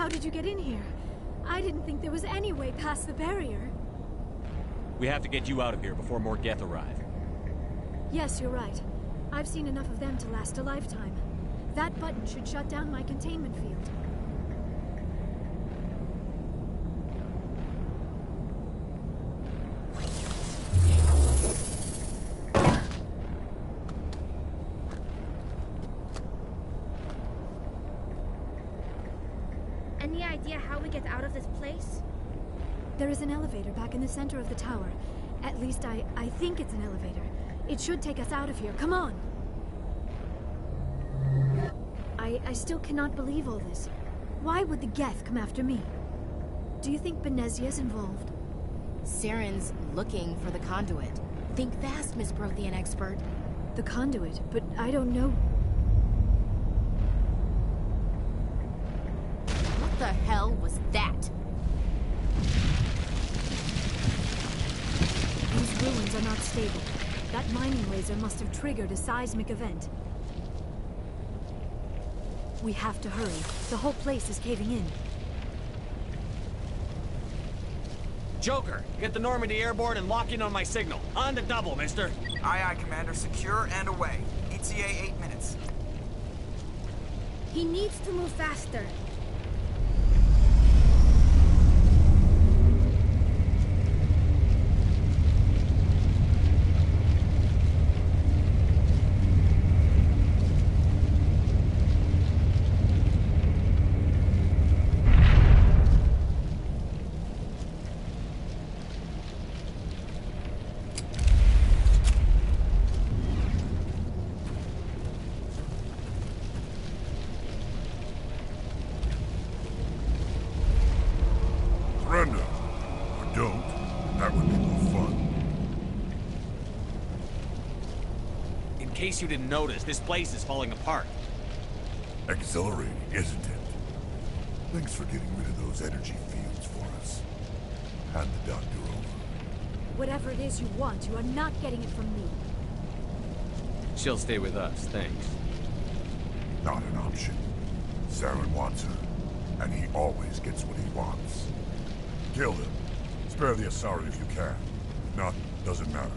How did you get in here? I didn't think there was any way past the barrier. We have to get you out of here before more Geth arrive. Yes, you're right. I've seen enough of them to last a lifetime. That button should shut down my containment field. any idea how we get out of this place? There is an elevator back in the center of the tower. At least I think it's an elevator. It should take us out of here. Come on! I still cannot believe all this. Why would the Geth come after me? Do you think Benezia's involved? Saren's looking for the conduit. Think fast, Miss Prothean expert. The conduit? But I don't know. What the hell was that? These ruins are not stable. That mining laser must have triggered a seismic event. We have to hurry. The whole place is caving in. Joker, get the Normandy airborne and lock in on my signal. On the double, mister. Aye, aye, Commander. Secure and away. ETA 8 minutes. He needs to move faster. In case you didn't notice, this place is falling apart. Exhilarating, isn't it? Thanks for getting rid of those energy fields for us. Hand the doctor over. Whatever it is you want, you are not getting it from me. She'll stay with us, thanks. Not an option. Saren wants her, and he always gets what he wants. Kill him. Spare the Asari if you can. If not, doesn't matter.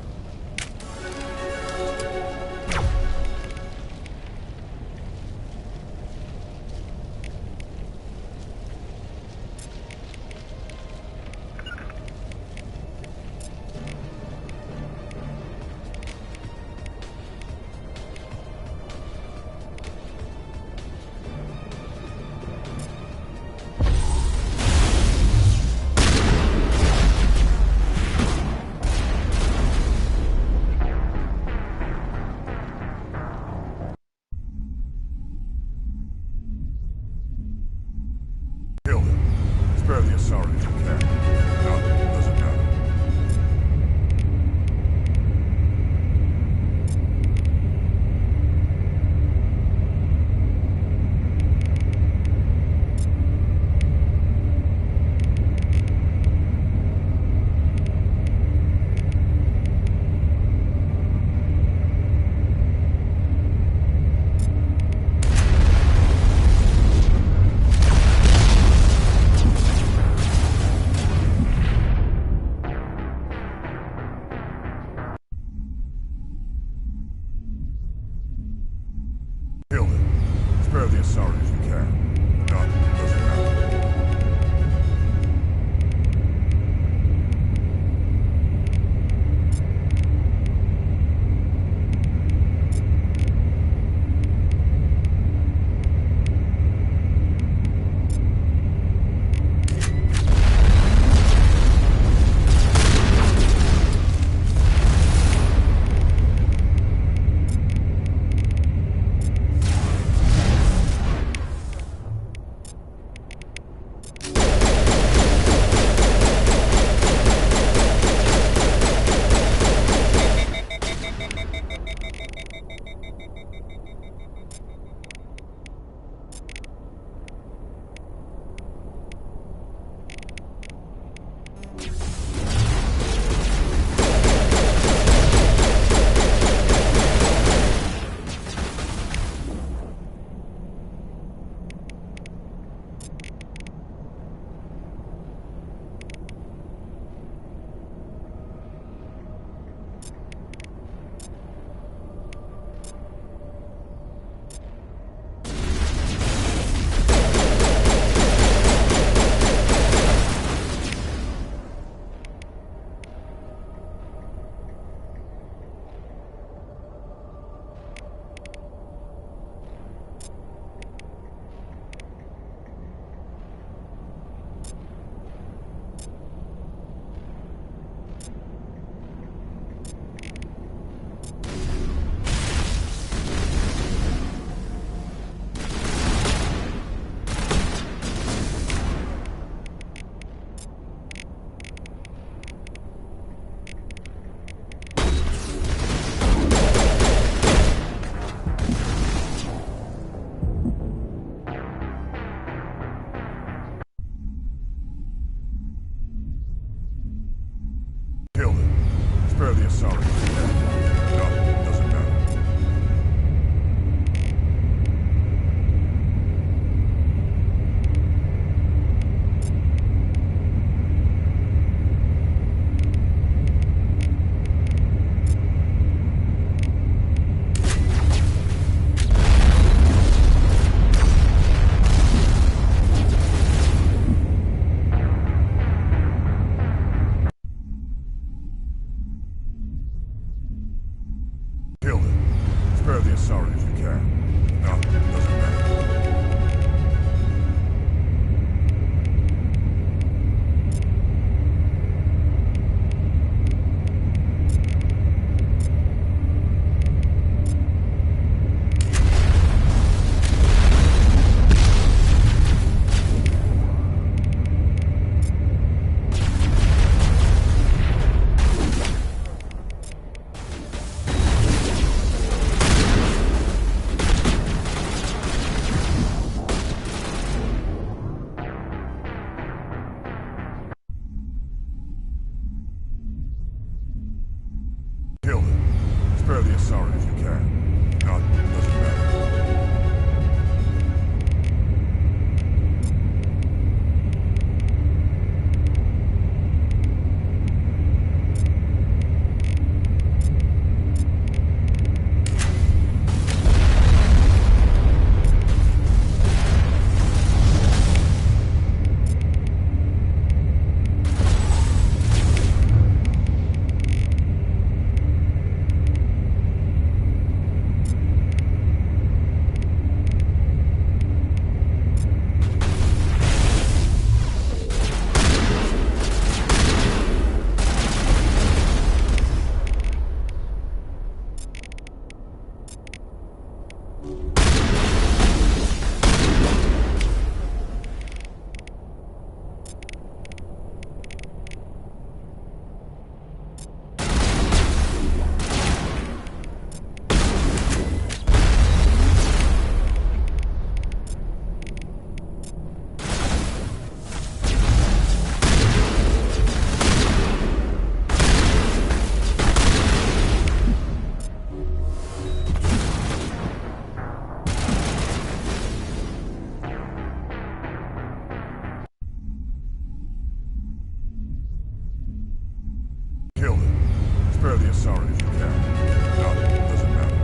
Kill him. Spare the Asari if you can. Not, doesn't matter. Spare the Asari if you can. Not, doesn't matter.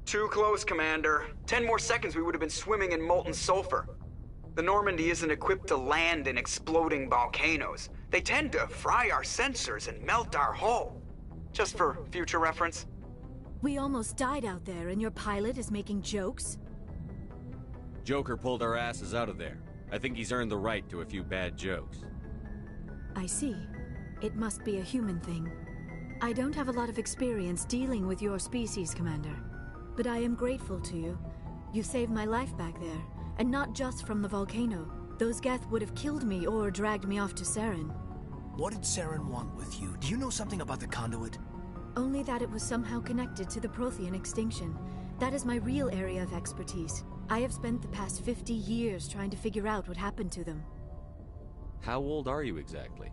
Too close, Commander. 10 more seconds we would have been swimming in molten sulfur. The Normandy isn't equipped to land in exploding volcanoes. They tend to fry our sensors and melt our hull. Just for future reference. We almost died out there, and your pilot is making jokes? Joker pulled our asses out of there. I think he's earned the right to a few bad jokes. I see. It must be a human thing. I don't have a lot of experience dealing with your species, Commander. But I am grateful to you. You saved my life back there, and not just from the volcano. Those Geth would have killed me or dragged me off to Saren. What did Saren want with you? Do you know something about the conduit? Only that it was somehow connected to the Prothean extinction. That is my real area of expertise. I have spent the past 50 years trying to figure out what happened to them. How old are you exactly?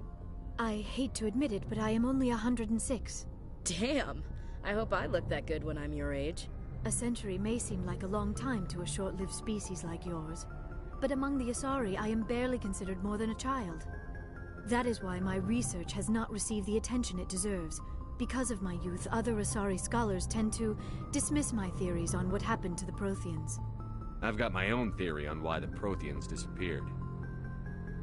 I hate to admit it, but I am only 106. Damn! I hope I look that good when I'm your age. A century may seem like a long time to a short-lived species like yours, but among the Asari, I am barely considered more than a child. That is why my research has not received the attention it deserves. Because of my youth, other Asari scholars tend to dismiss my theories on what happened to the Protheans. I've got my own theory on why the Protheans disappeared.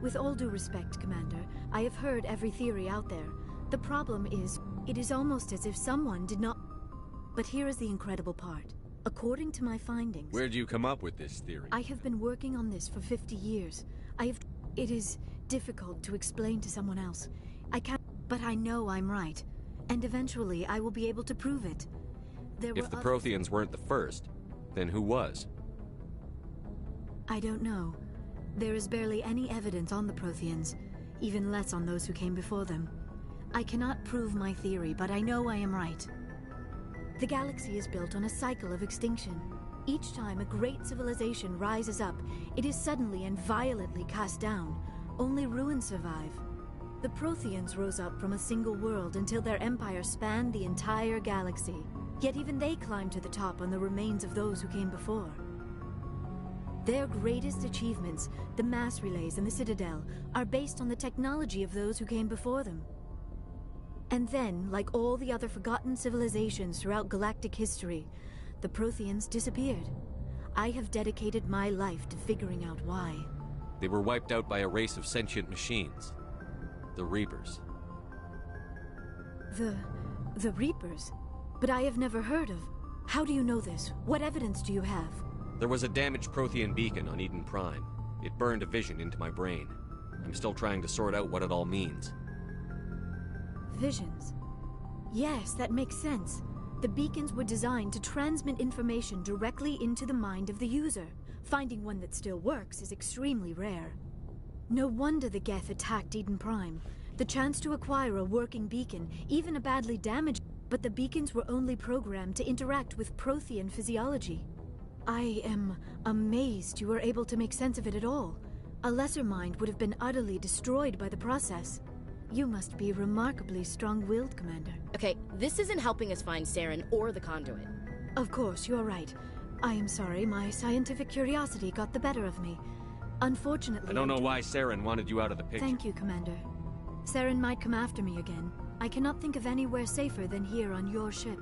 With all due respect, Commander, I have heard every theory out there. The problem is, it is almost as if someone did not... But here is the incredible part. According to my findings... Where'd you come up with this theory? I have been working on this for 50 years. It is difficult to explain to someone else. I can't... But I know I'm right. And eventually, I will be able to prove it. If the Protheans weren't the first, then who was? I don't know. There is barely any evidence on the Protheans, even less on those who came before them. I cannot prove my theory, but I know I am right. The galaxy is built on a cycle of extinction. Each time a great civilization rises up, it is suddenly and violently cast down. Only ruins survive. The Protheans rose up from a single world until their empire spanned the entire galaxy. Yet even they climbed to the top on the remains of those who came before. Their greatest achievements, the mass relays and the Citadel, are based on the technology of those who came before them. And then, like all the other forgotten civilizations throughout galactic history, the Protheans disappeared. I have dedicated my life to figuring out why. They were wiped out by a race of sentient machines. The Reapers. The Reapers? But I have never heard of... How do you know this? What evidence do you have? There was a damaged Prothean beacon on Eden Prime. It burned a vision into my brain. I'm still trying to sort out what it all means. Visions? Yes, that makes sense. The beacons were designed to transmit information directly into the mind of the user. Finding one that still works is extremely rare. No wonder the Geth attacked Eden Prime. The chance to acquire a working beacon, even a badly damaged... But the beacons were only programmed to interact with Prothean physiology. I am amazed you were able to make sense of it at all. A lesser mind would have been utterly destroyed by the process. You must be remarkably strong-willed, Commander. Okay, this isn't helping us find Saren or the conduit. Of course, you are right. I am sorry, my scientific curiosity got the better of me. Unfortunately... I don't know why Saren wanted you out of the picture. Thank you, Commander. Saren might come after me again. I cannot think of anywhere safer than here on your ship.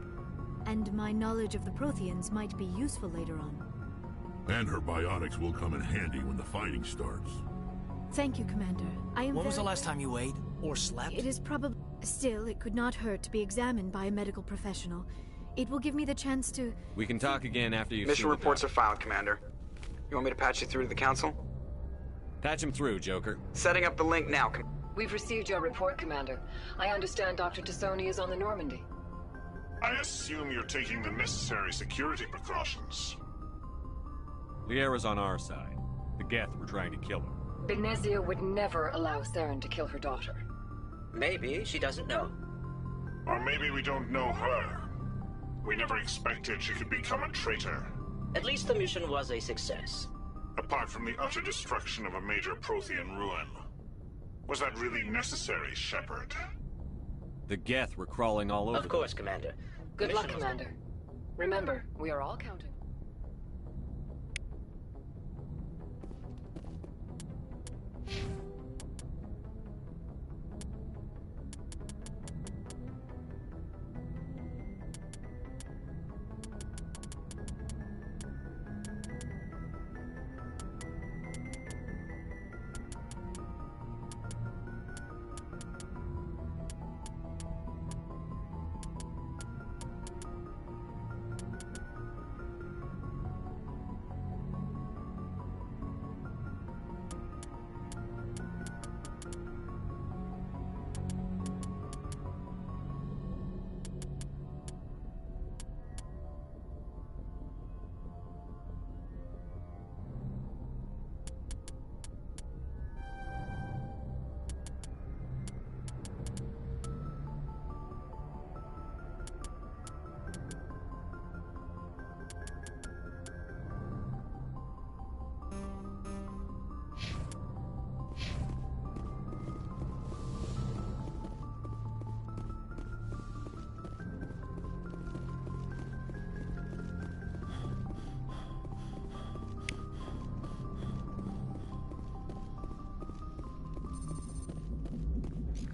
And my knowledge of the Protheans might be useful later on. And her biotics will come in handy when the fighting starts. Thank you, Commander. When was the last time you ate? Or slept? It is probably... Still, it could not hurt to be examined by a medical professional. It will give me the chance to... We can talk again after you've Mission reports are filed, Commander. You want me to patch you through to the Council? Patch him through, Joker. Setting up the link now, We've received your report, Commander. I understand Dr. Tassoni is on the Normandy. I assume you're taking the necessary security precautions. Liara's on our side. The Geth were trying to kill her. Benezia would never allow Saren to kill her daughter. Maybe she doesn't know. Or maybe we don't know her. We never expected she could become a traitor. At least the mission was a success. Apart from the utter destruction of a major Prothean ruin. Was that really necessary, Shepard? The Geth were crawling all over. Of course, Commander. Good luck, Commander. Remember, we are all counting.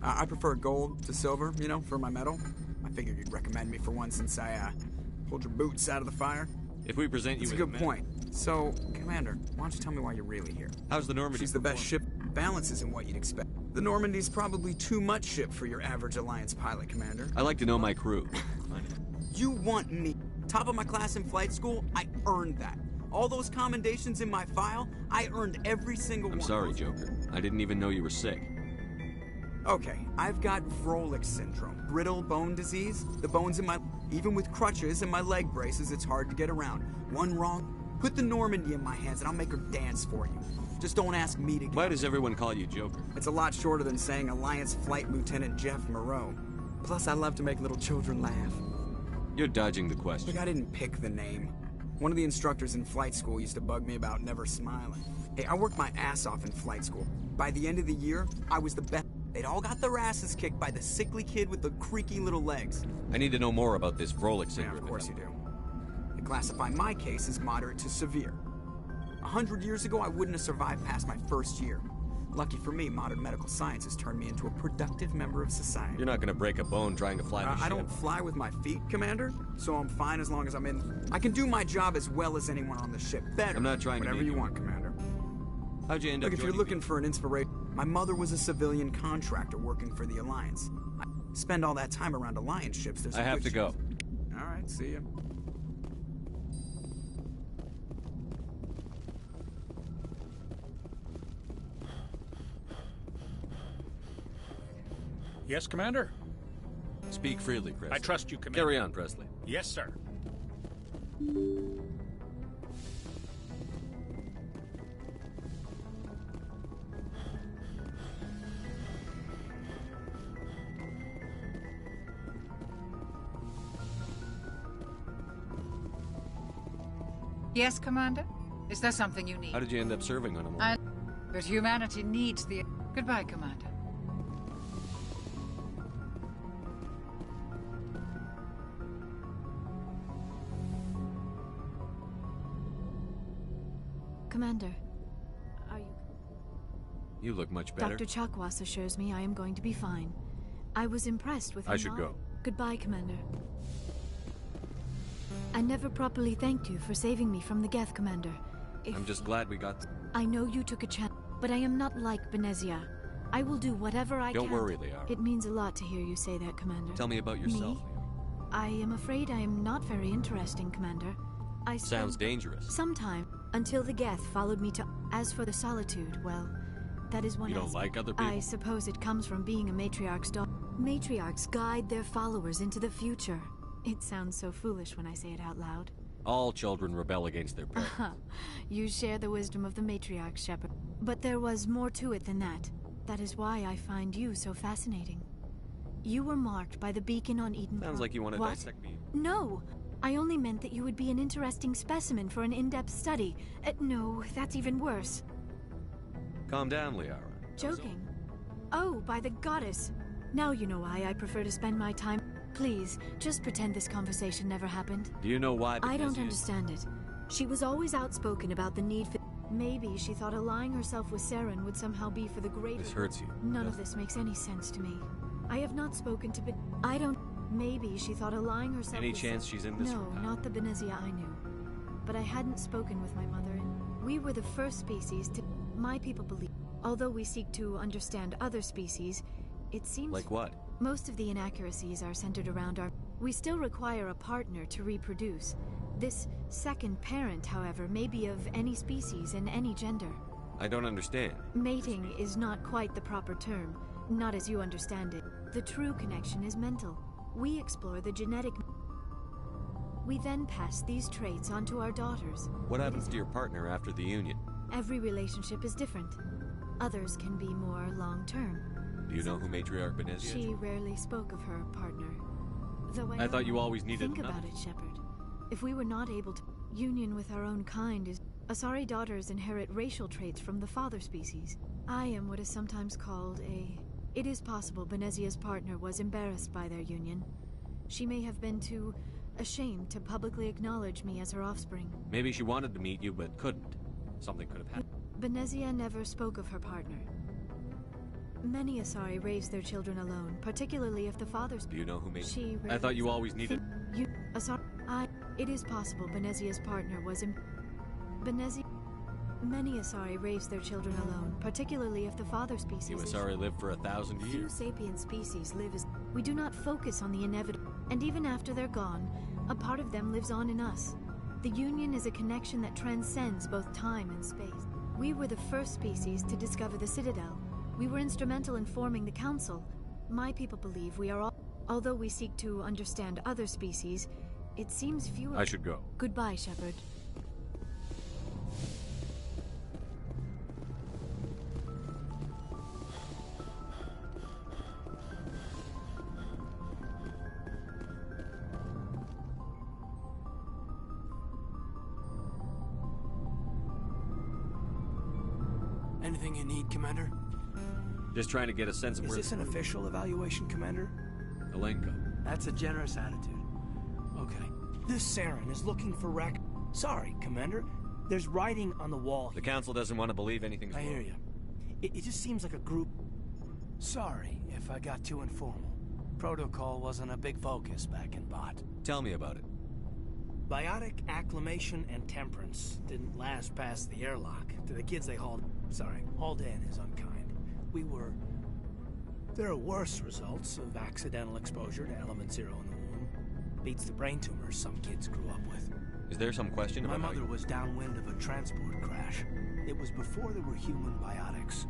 I prefer gold to silver, you know, for my medal. I figured you'd recommend me for one since I, pulled your boots out of the fire. If we present you That's with a good point. So, Commander, why don't you tell me why you're really here? How's the Normandy? She's the best ship. Balance isn't what you'd expect. The Normandy's probably too much ship for your average Alliance pilot, Commander. I like to know my crew. You want me? Top of my class in flight school? I earned that. All those commendations in my file, I earned every single one. I'm sorry, Joker. I didn't even know you were sick. Okay, I've got Vrolik syndrome, brittle bone disease. The bones in my... Even with crutches and my leg braces, it's hard to get around. One wrong, put the Normandy in my hands and I'll make her dance for you. Just don't ask me to... Why does everyone call you Joker? It's a lot shorter than saying Alliance Flight Lieutenant Jeff Moreau. Plus, I love to make little children laugh. You're dodging the question. Look, I didn't pick the name. One of the instructors in flight school used to bug me about never smiling. Hey, I worked my ass off in flight school. By the end of the year, I was the best. They'd all got their asses kicked by the sickly kid with the creaky little legs. I need to know more about this Vrolik syndrome. Yeah, of course you do. They classify my case as moderate to severe. 100 years ago, I wouldn't have survived past my first year. Lucky for me, modern medical science has turned me into a productive member of society. You're not gonna break a bone trying to fly the ship. I don't fly with my feet, Commander, so I'm fine as long as I'm in... I can do my job as well as anyone on the ship. Better. I'm not trying to Whatever you want, Commander. How'd you end up Look, if you're looking for an inspiration... My mother was a civilian contractor working for the Alliance. I spend all that time around Alliance ships. There's I have to go. All right, see ya. Yes, Commander? Speak freely, Presley. I trust you, Commander. Carry on, Presley. Yes, sir. Yes, Commander? Is there something you need? How did you end up serving on a But humanity needs the... Goodbye, Commander. Commander, are you... You look much better. Dr. Chakwas assures me I am going to be fine. I was impressed with I should go. Goodbye, Commander. I never properly thanked you for saving me from the Geth, Commander. I'm just glad we got... I know you took a chance, but I am not like Benezia. I will do whatever I can. Don't worry, Liara. It means a lot to hear you say that, Commander. Tell me about yourself. Me? I am afraid I am not very interesting, Commander. Sounds dangerous. Sometime, until the Geth followed me to... As for the solitude, well, that is one You don't like other people? I suppose it comes from being a matriarch's daughter. Matriarchs guide their followers into the future. It sounds so foolish when I say it out loud. All children rebel against their parents. You share the wisdom of the matriarch, Shepard. But there was more to it than that. That is why I find you so fascinating. You were marked by the beacon on Eden. Sounds like you want to What? dissect me. No! I only meant that you would be an interesting specimen for an in-depth study. No, that's even worse. Calm down, Liara. Joking? Oh, by the goddess! Now you know why I prefer to spend my time... Please, just pretend this conversation never happened. Do you know why? I don't understand it. She was always outspoken about the need for... Maybe she thought allying herself with Saren would somehow be for the greater... This hurts you. None of this makes any sense to me. I have not spoken to... I don't... Maybe she thought allying herself Any with... chance she's in this? No, not the Benezia I knew. But I hadn't spoken with my mother, and we were the first species to... My people believe... Although we seek to understand other species, it seems... Like what? Most of the inaccuracies are centered around our... We still require a partner to reproduce. This second parent, however, may be of any species and any gender. I don't understand. Mating is not quite the proper term, not as you understand it. The true connection is mental. We explore the genetic... We then pass these traits on to our daughters. What happens to your partner after the union? Every relationship is different. Others can be more long-term. Do you know who Matriarch Benezia is? She rarely spoke of her partner. Though I thought you always needed Think about it, Shepard. If we were not able to... Union with our own kind is... Asari daughters inherit racial traits from the father species. I am what is sometimes called a... It is possible Benezia's partner was embarrassed by their union. She may have been too ashamed to publicly acknowledge me as her offspring. Maybe she wanted to meet you, but couldn't. Something could have happened. Benezia never spoke of her partner. Many Asari raise their children alone, particularly if the father's... Do you know who made She I thought you always needed... You... It is possible Benezia's partner was in... Benezia... Many Asari raise their children alone, particularly if the father species... You Asari lived for 1,000 years. Few sapient species live as... We do not focus on the inevitable, and even after they're gone, a part of them lives on in us. The Union is a connection that transcends both time and space. We were the first species to discover the Citadel. We were instrumental in forming the Council. My people believe we are all... Although we seek to understand other species, it seems fewer... I should go. Goodbye, Shepard. Anything you need, Commander? Just trying to get a sense of where... Is this an official evaluation, Commander? Alenko. That's a generous attitude. Okay. This Saren is looking for Sorry, Commander. There's writing on the wall. The Council doesn't want to believe anything's I wrong. hear you. It just seems like a group... Sorry if I got too informal. Protocol wasn't a big focus back in Bot. Tell me about it. Biotic acclimation and temperance didn't last past the airlock. To the kids they hauled in is unkind. There are worse results of accidental exposure to element 0 in the womb. Beats the brain tumors some kids grew up with. Is there some question about My mother was downwind of a transport crash. It was before there were human biotics.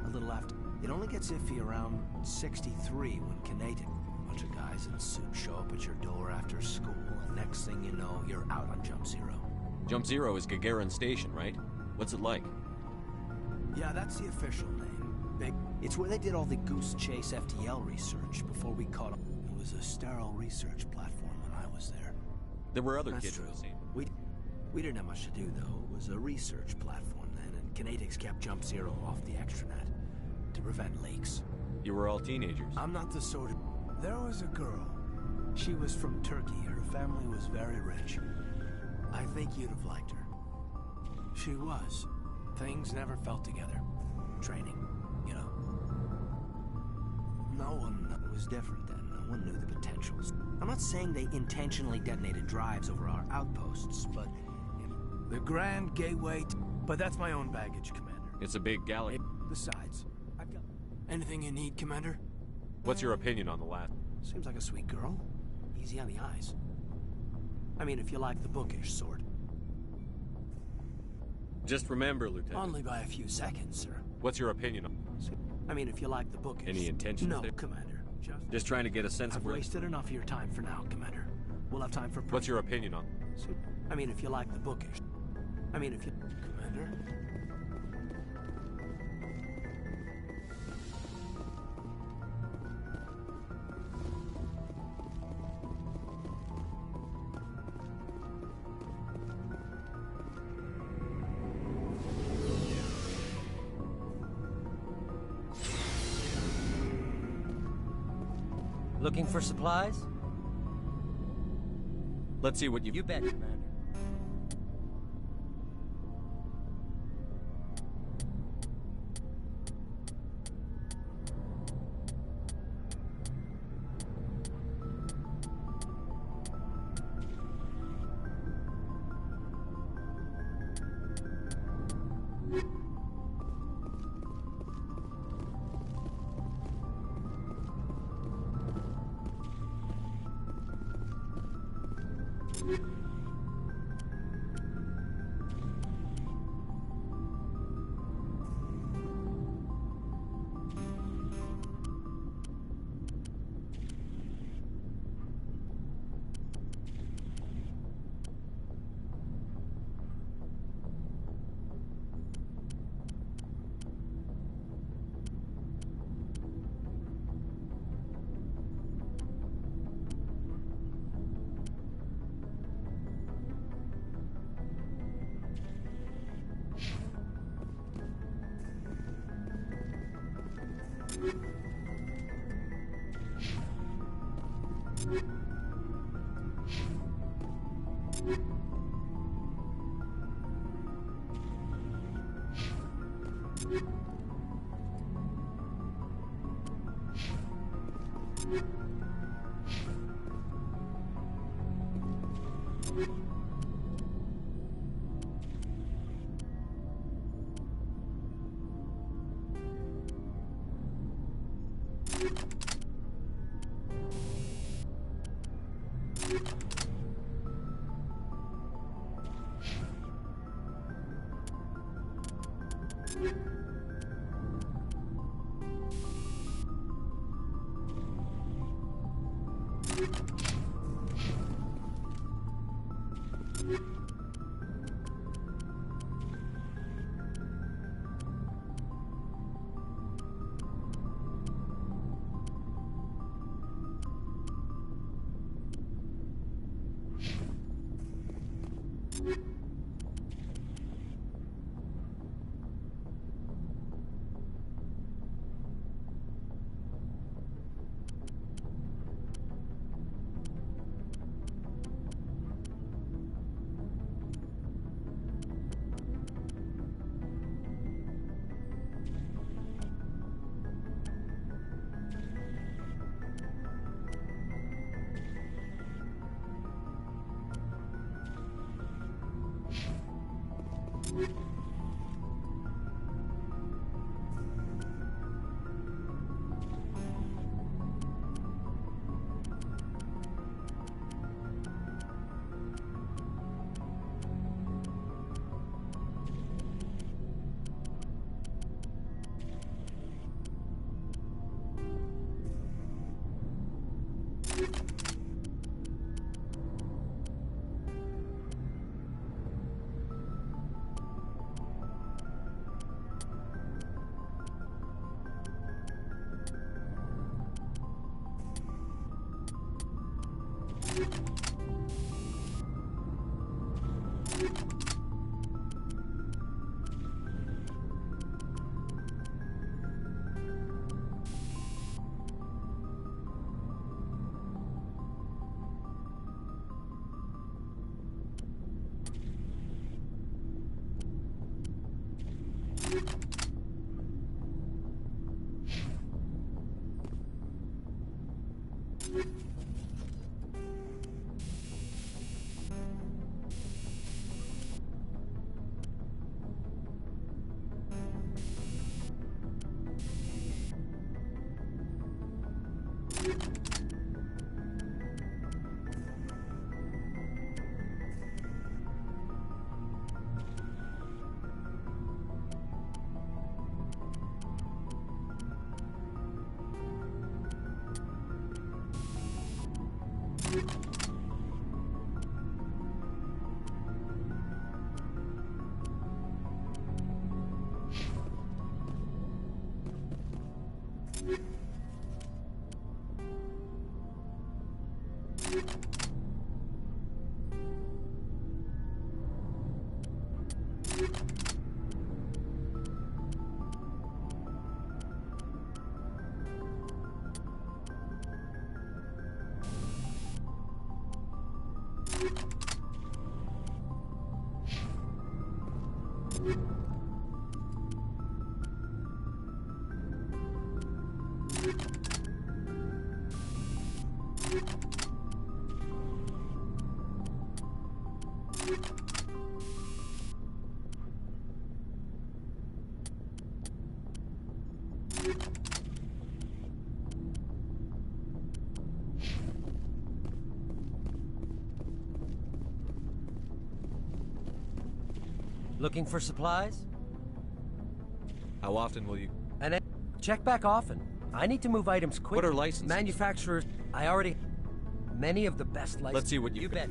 A little after. It only gets iffy around 63 when Canadian. A bunch of guys in suits show up at your door after school, and next thing you know, you're out on Jump Zero. Jump Zero is Gagarin Station, right? What's it like? Yeah, that's the official name. It's where they did all the Goose Chase FTL research before we caught up. It was a sterile research platform when I was there. There were other That's kids true. in the scene. We didn't have much to do, though. It was a research platform then, and Kinetics kept Jump Zero off the extranet to prevent leaks. You were all teenagers. I'm not the sort of... There was a girl. She was from Turkey. Her family was very rich. I think you'd have liked her. She was. Things never felt together. Training, you know. No one... It was different then. No one knew the potentials. I'm not saying they intentionally detonated drives over our outposts, but... The Grand Gateway... But that's my own baggage, Commander. It's a big galaxy. Besides, I've got... Anything you need, Commander? What's your opinion on the last? Seems like a sweet girl. Easy on the eyes. I mean, if you like the bookish sort. Just remember, Lieutenant. Only by a few seconds, sir. What's your opinion on... I mean, if you like the bookish... Any intentions No, there? Commander. Just trying to get a sense I've of where... wasted enough of your time for now, Commander. We'll have time for... What's your opinion on... I mean, if you like the bookish... I mean, if you... Commander? Looking for supplies? Let's see what you... You bet, Commander. Looking for supplies? How often will you... And then check back often. I need to move items quick. What are licenses? Manufacturers... I already... Many of the best licenses... Let's see what you bet.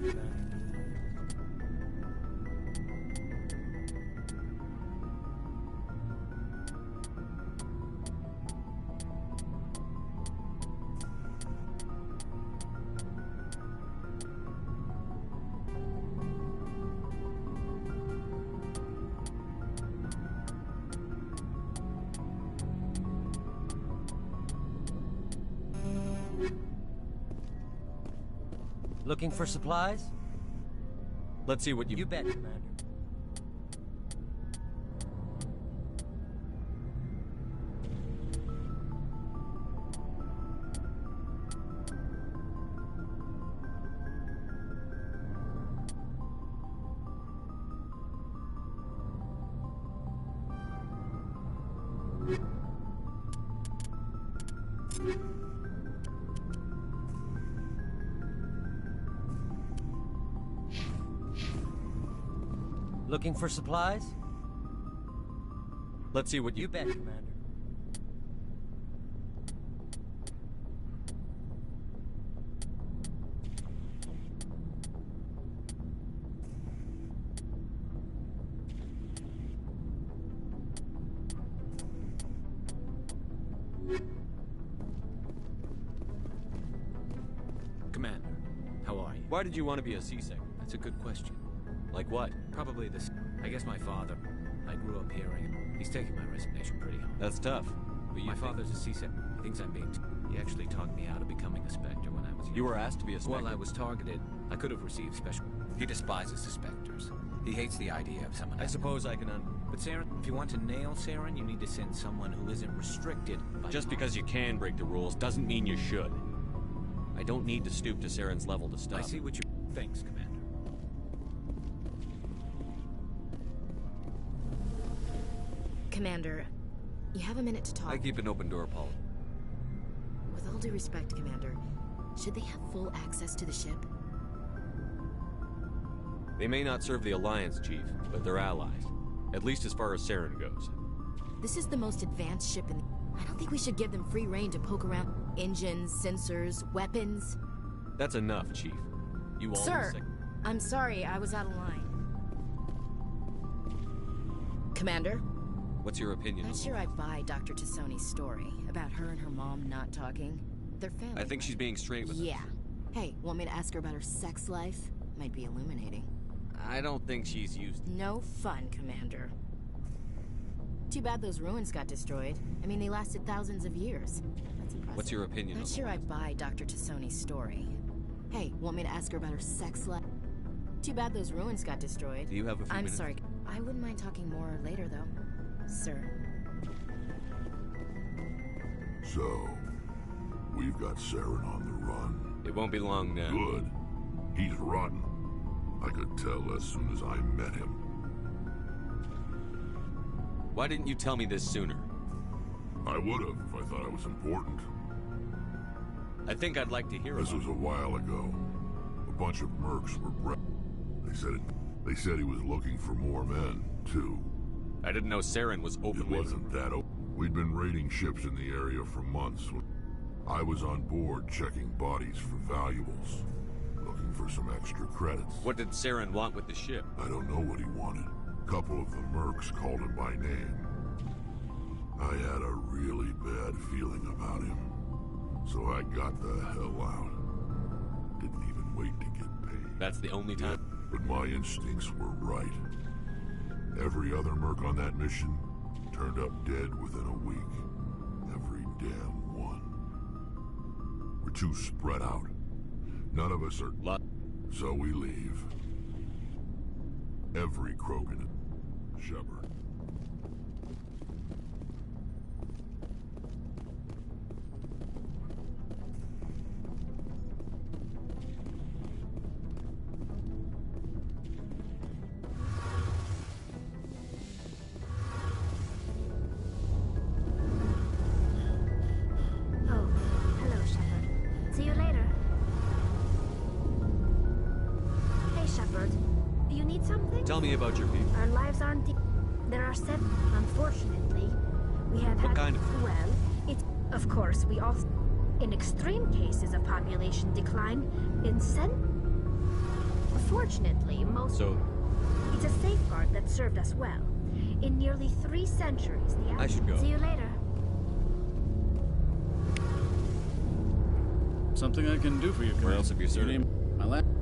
Looking for supplies? Let's see what you... You bet, Commander. Looking for supplies? Let's see what You bet, Commander. Commander, how are you? Why did you want to be a C-Sec? That's a good question. Like what? Probably this. I guess my father. I grew up here, and he's taking my resignation pretty hard. That's tough. But My father's a C-Sec. He thinks I'm being... He actually talked me out of becoming a Spectre when I was young. You were asked to be a Spectre? Well, I was targeted. I could have received special... He despises the Spectres. He hates the idea of someone... I suppose I can But Saren, if you want to nail Saren, you need to send someone who isn't restricted by... Just because you can break the rules doesn't mean you should. I don't need to stoop to Saren's level to stop. I see what you... Thanks, Commander. Commander, you have a minute to talk. I keep an open door policy. With all due respect, Commander, should they have full access to the ship? They may not serve the Alliance, Chief, but they're allies. At least as far as Saren goes. This is the most advanced ship in the... I don't think we should give them free rein to poke around engines, sensors, weapons. That's enough, Chief. You all... Sir, I'm sorry, I was out of line. Commander? What's your opinion? Not sure I buy Dr. Tassoni's story about her and her mom not talking. They're family. I think she's being straight with us. Yeah. Hey, want me to ask her about her sex life? Might be illuminating. I don't think she's used... No fun, Commander. Too bad those ruins got destroyed. I mean, they lasted thousands of years. That's impressive. What's your opinion? Not sure I buy Dr. Tassoni's story. Hey, want me to ask her about her sex life? Too bad those ruins got destroyed. Do you have a few I'm minutes? sorry. I wouldn't mind talking more later, though. Sir. So, we've got Saren on the run. It won't be long now. Good. He's rotten. I could tell as soon as I met him. Why didn't you tell me this sooner? I would have if I thought I was important. I think I'd like to hear This about was a while ago. A bunch of mercs were They said he was looking for more men, too. I didn't know Saren was open. It wasn't that open. We'd been raiding ships in the area for months. I was on board checking bodies for valuables, looking for some extra credits. What did Saren want with the ship? I don't know what he wanted. A couple of the mercs called him by name. I had a really bad feeling about him, so I got the hell out. Didn't even wait to get paid. That's the only time? But my instincts were right. Every other merc on that mission turned up dead within a week. Every damn one. We're too spread out. None of us are... So we leave. Every Krogan... Shepard. Tell me about your people. Our lives aren't... There are seven, unfortunately. We have What had... kind of... Well, it's... Of course, we also... In extreme cases of population decline, Fortunately, most... So... It's a safeguard that served us well. In nearly 3 centuries, the... I should go. See you later. Something I can do for you, Commander. Where else have you served? Your name... Aye, aye, Commander.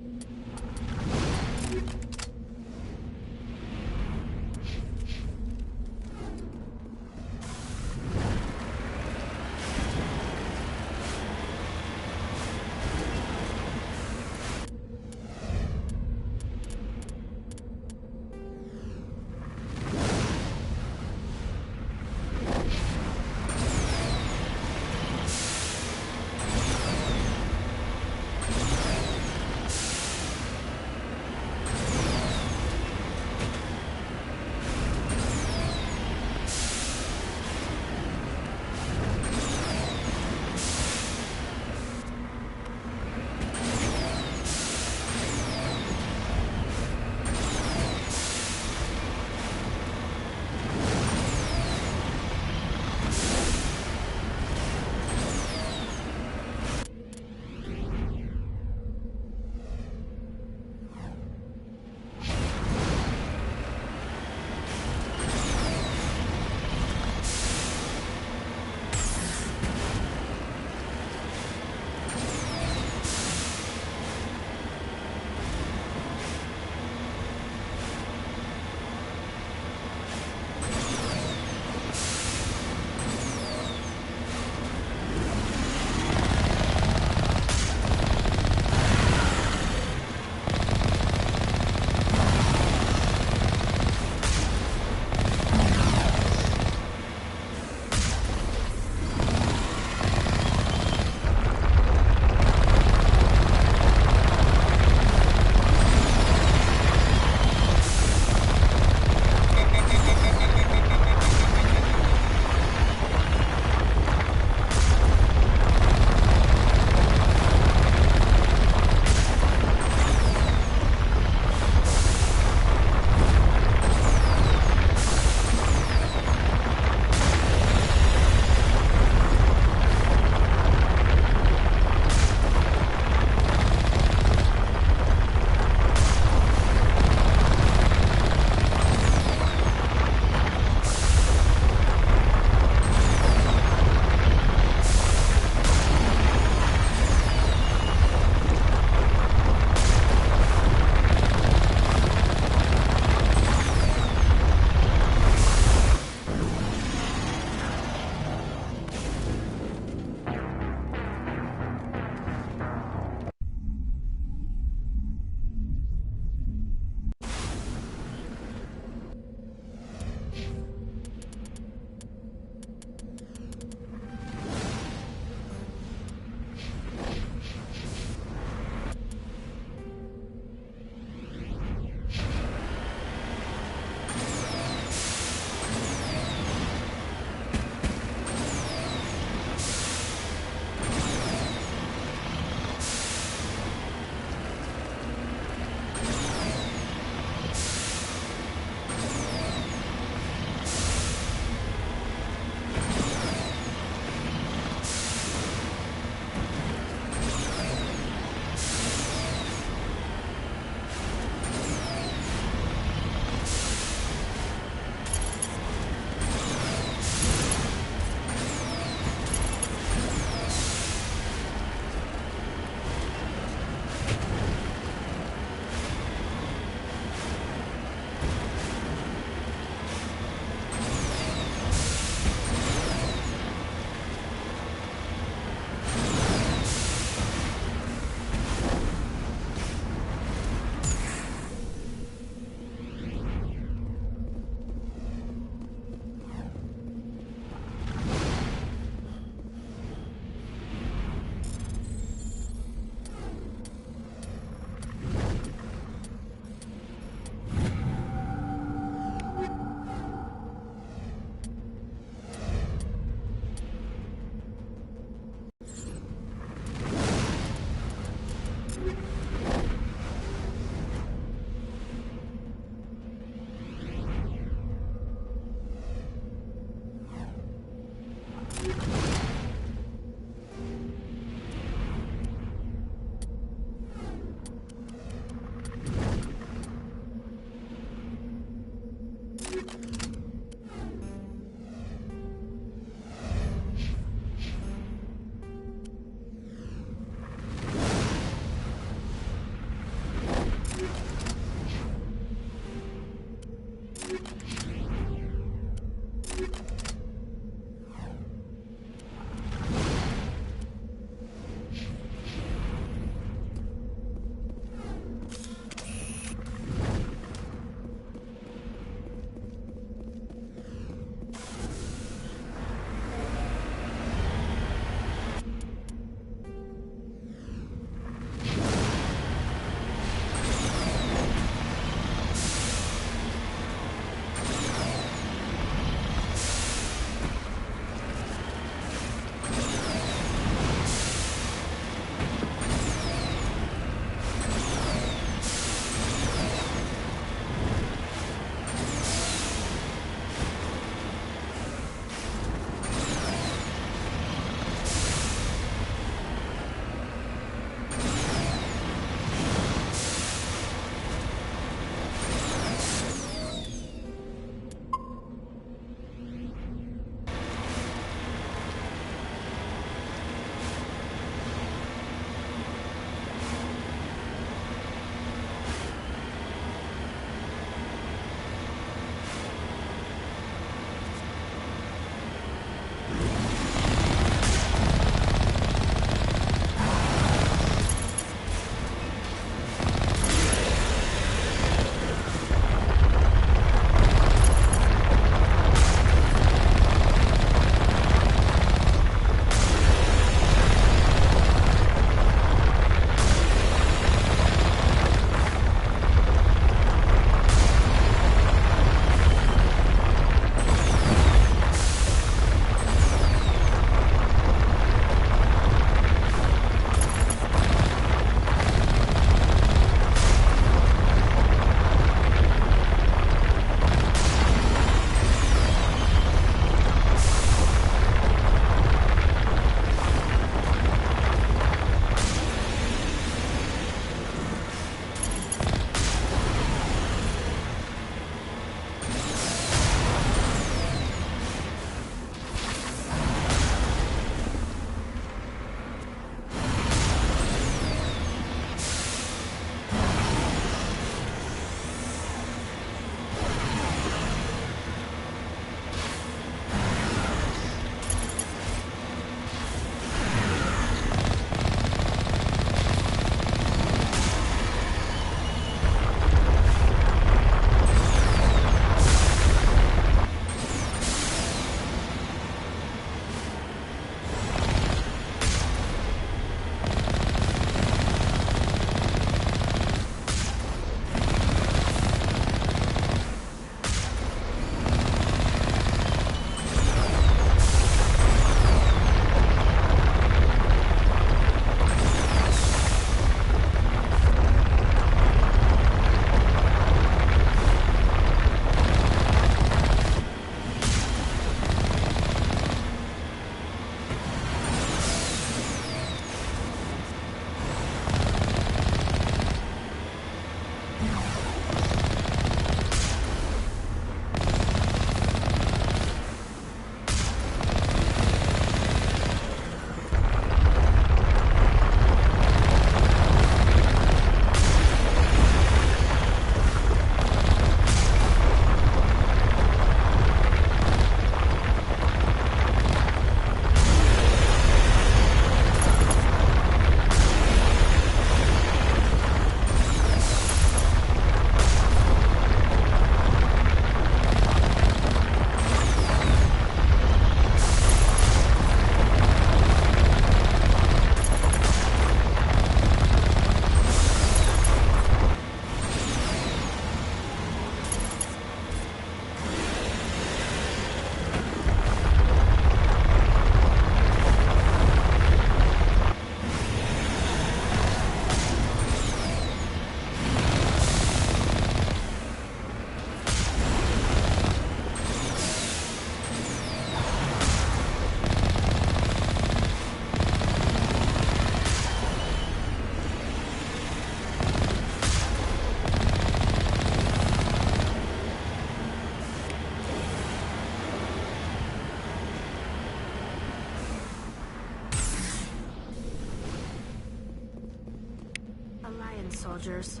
Alliance soldiers.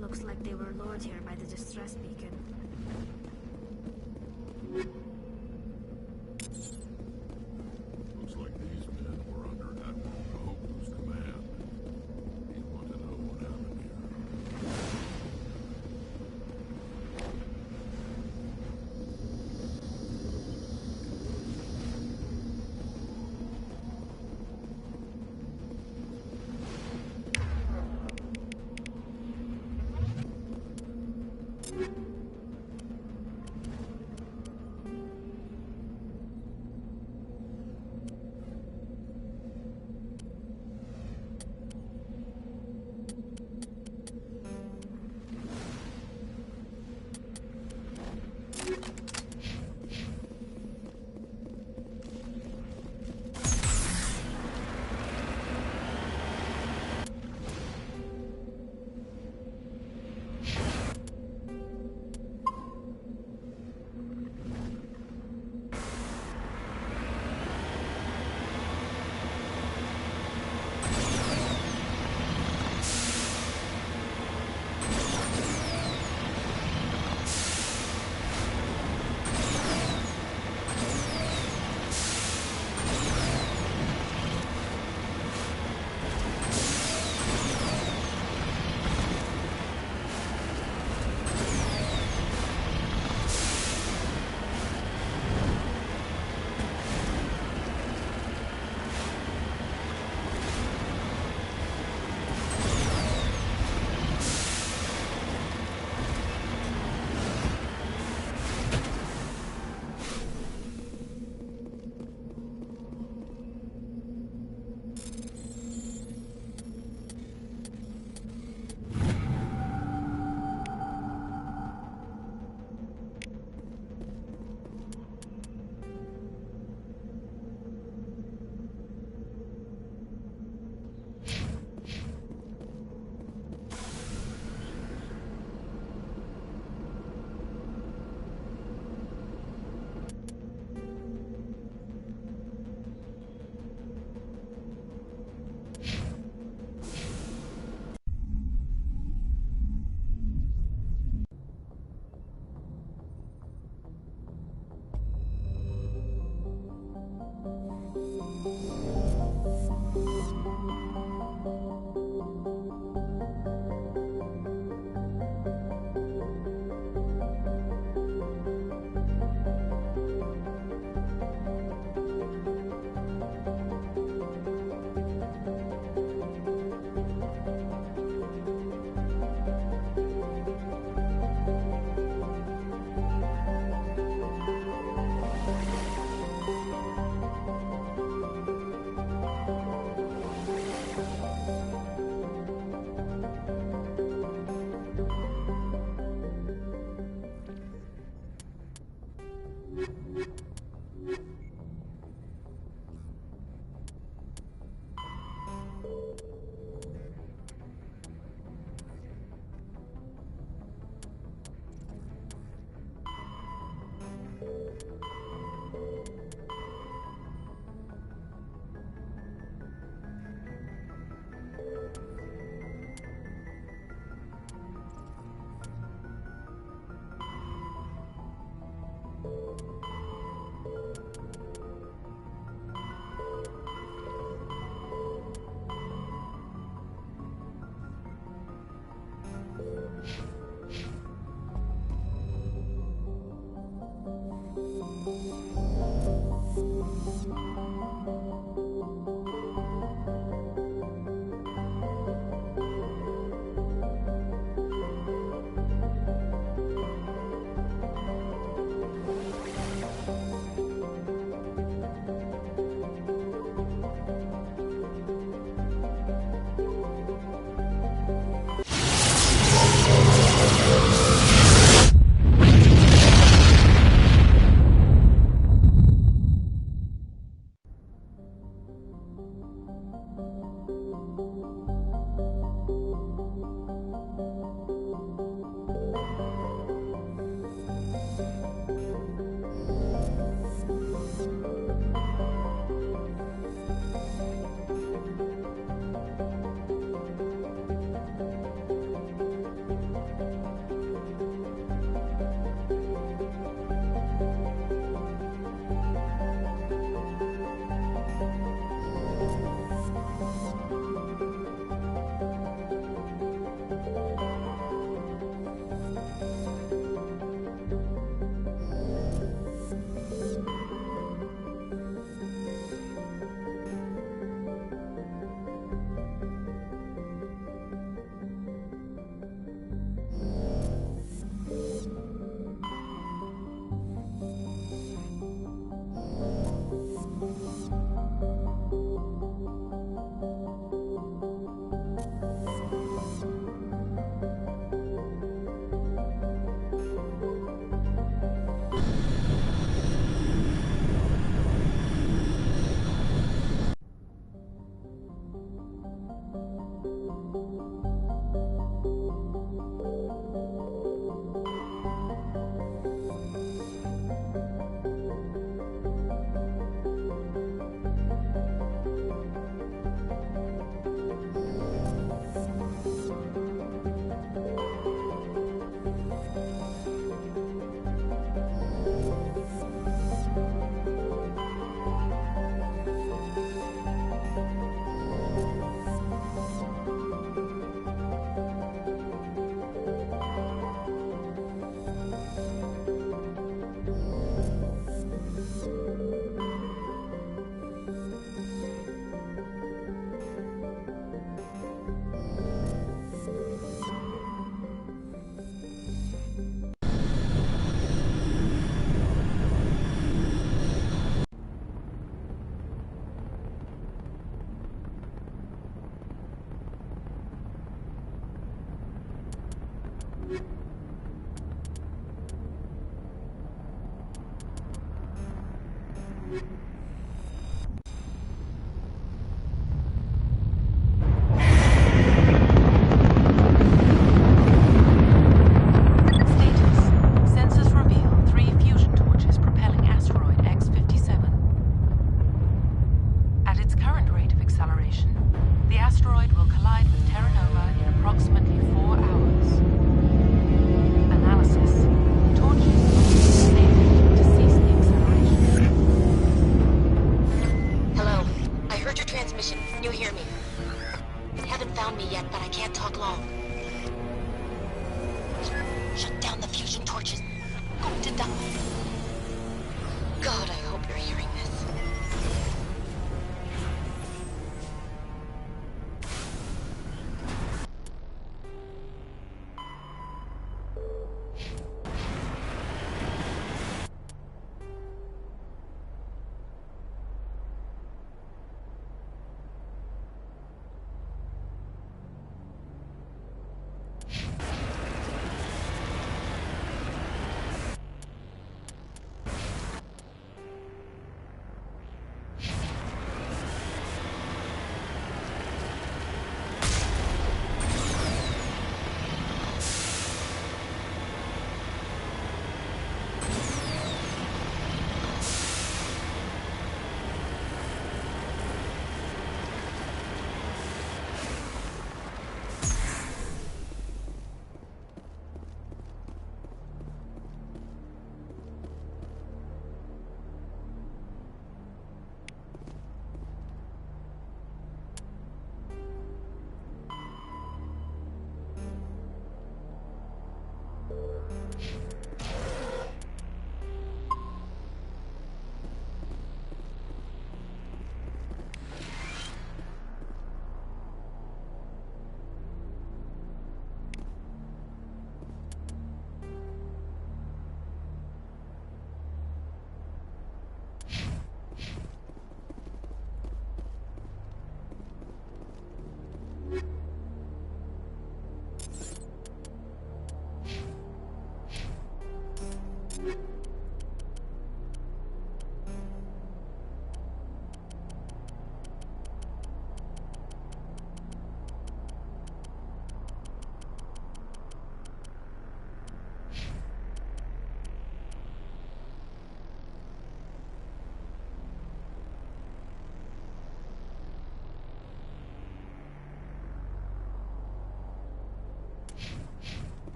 Looks like they were lured here by the distress beacon. Looks like these men were under Admiral Hoku's command. You want to know what happened here?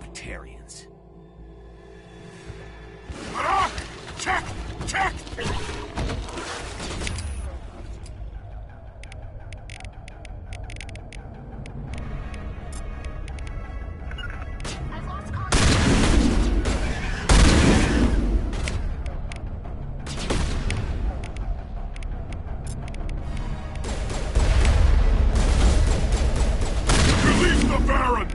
Batarians. Check! Check! Release the Baron!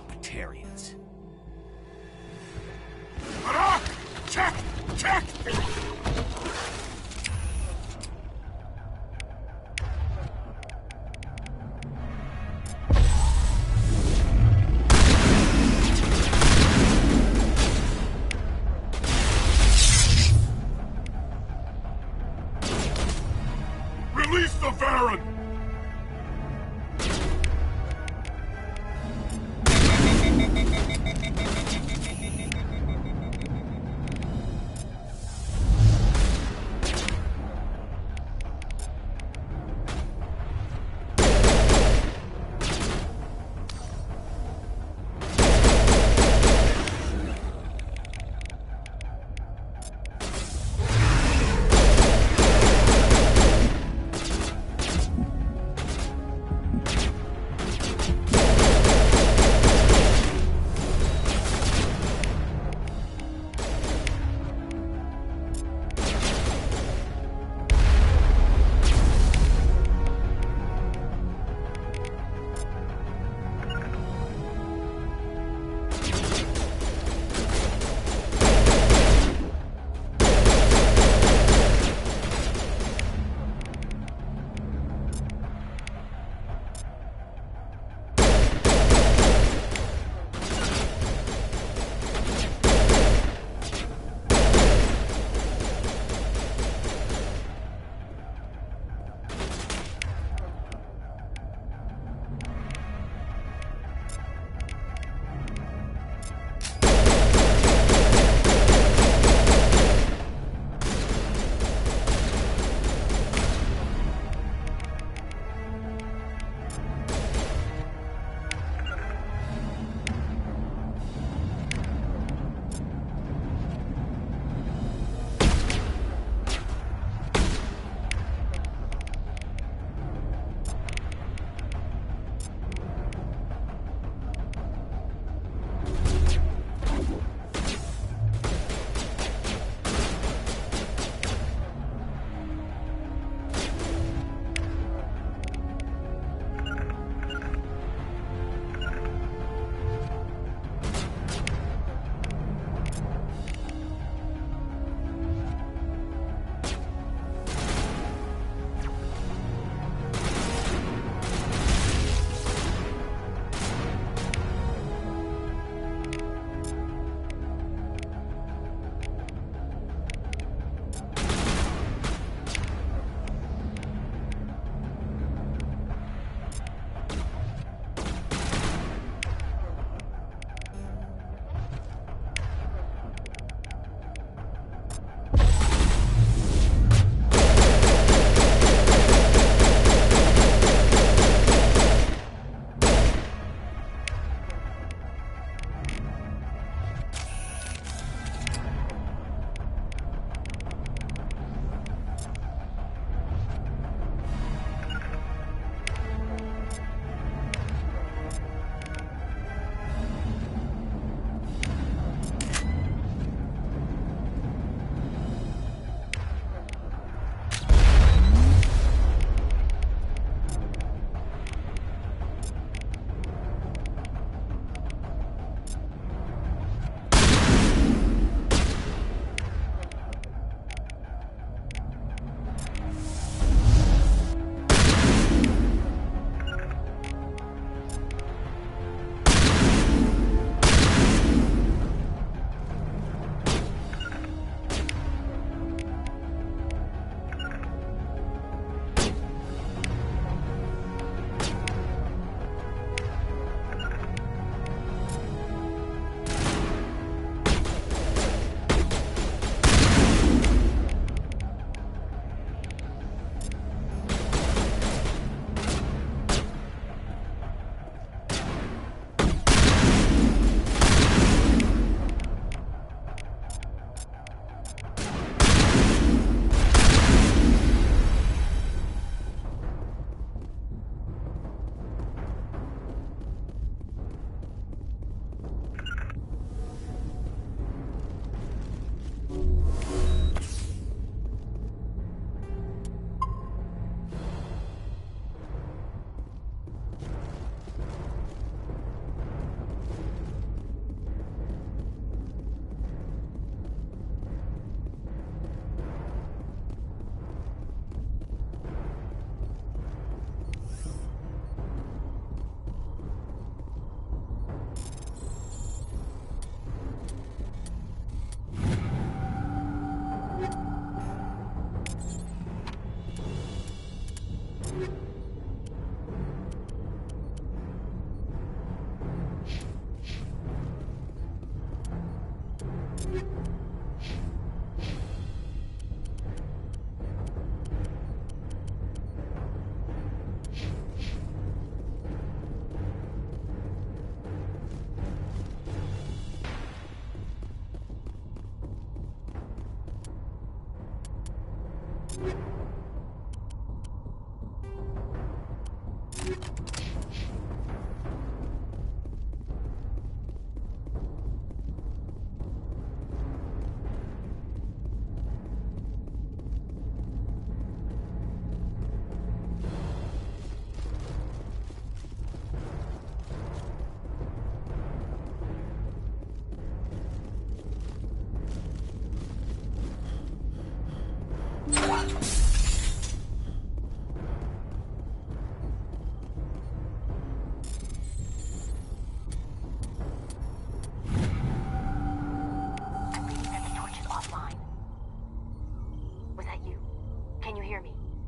Batarians. Check! Check! Release the Baron!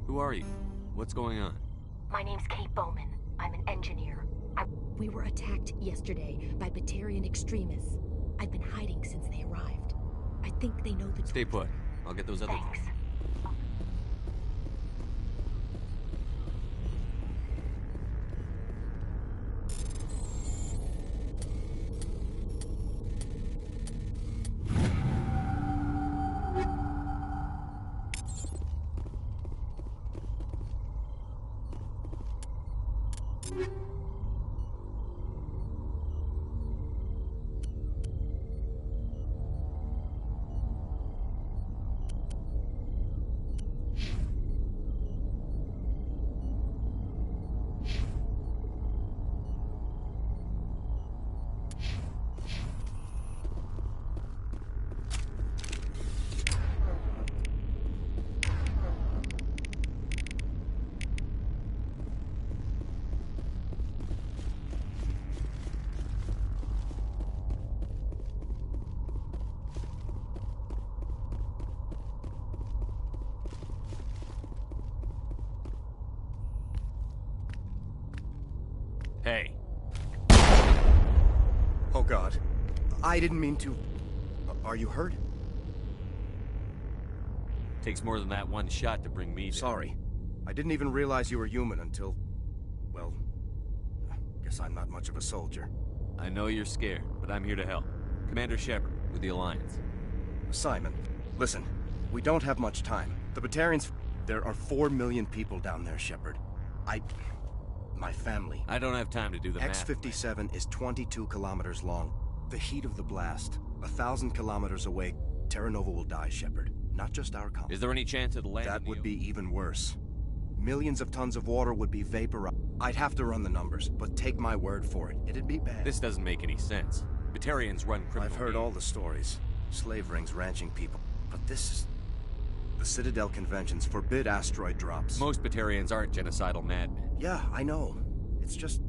Who are you? What's going on? My name's Kate Bowman. I'm an engineer. We were attacked yesterday by Batarian extremists. I've been hiding since they arrived. I think they know the... Stay put. I'll get those other... Thanks. Hey. Oh, God. I didn't mean to... Are you hurt? Takes more than that one shot to bring me down. Sorry. I didn't even realize you were human until... Well... Guess I'm not much of a soldier. I know you're scared, but I'm here to help. Commander Shepard, with the Alliance. Simon, listen. We don't have much time. The Batarians... There are 4 million people down there, Shepard. My family. I don't have time to do the math. X-57 is 22 kilometers long. The heat of the blast. 1,000 kilometers away, Terra Nova will die, Shepard. Not just our colony. Is there any chance it'll land? That would be even worse. Millions of tons of water would be vaporized. I'd have to run the numbers, but take my word for it. It'd be bad. This doesn't make any sense. Batarians run criminal... I've heard all the stories. Slave rings ranching people. But this is... The Citadel conventions forbid asteroid drops. Most Batarians aren't genocidal madmen. Yeah, I know. It's just...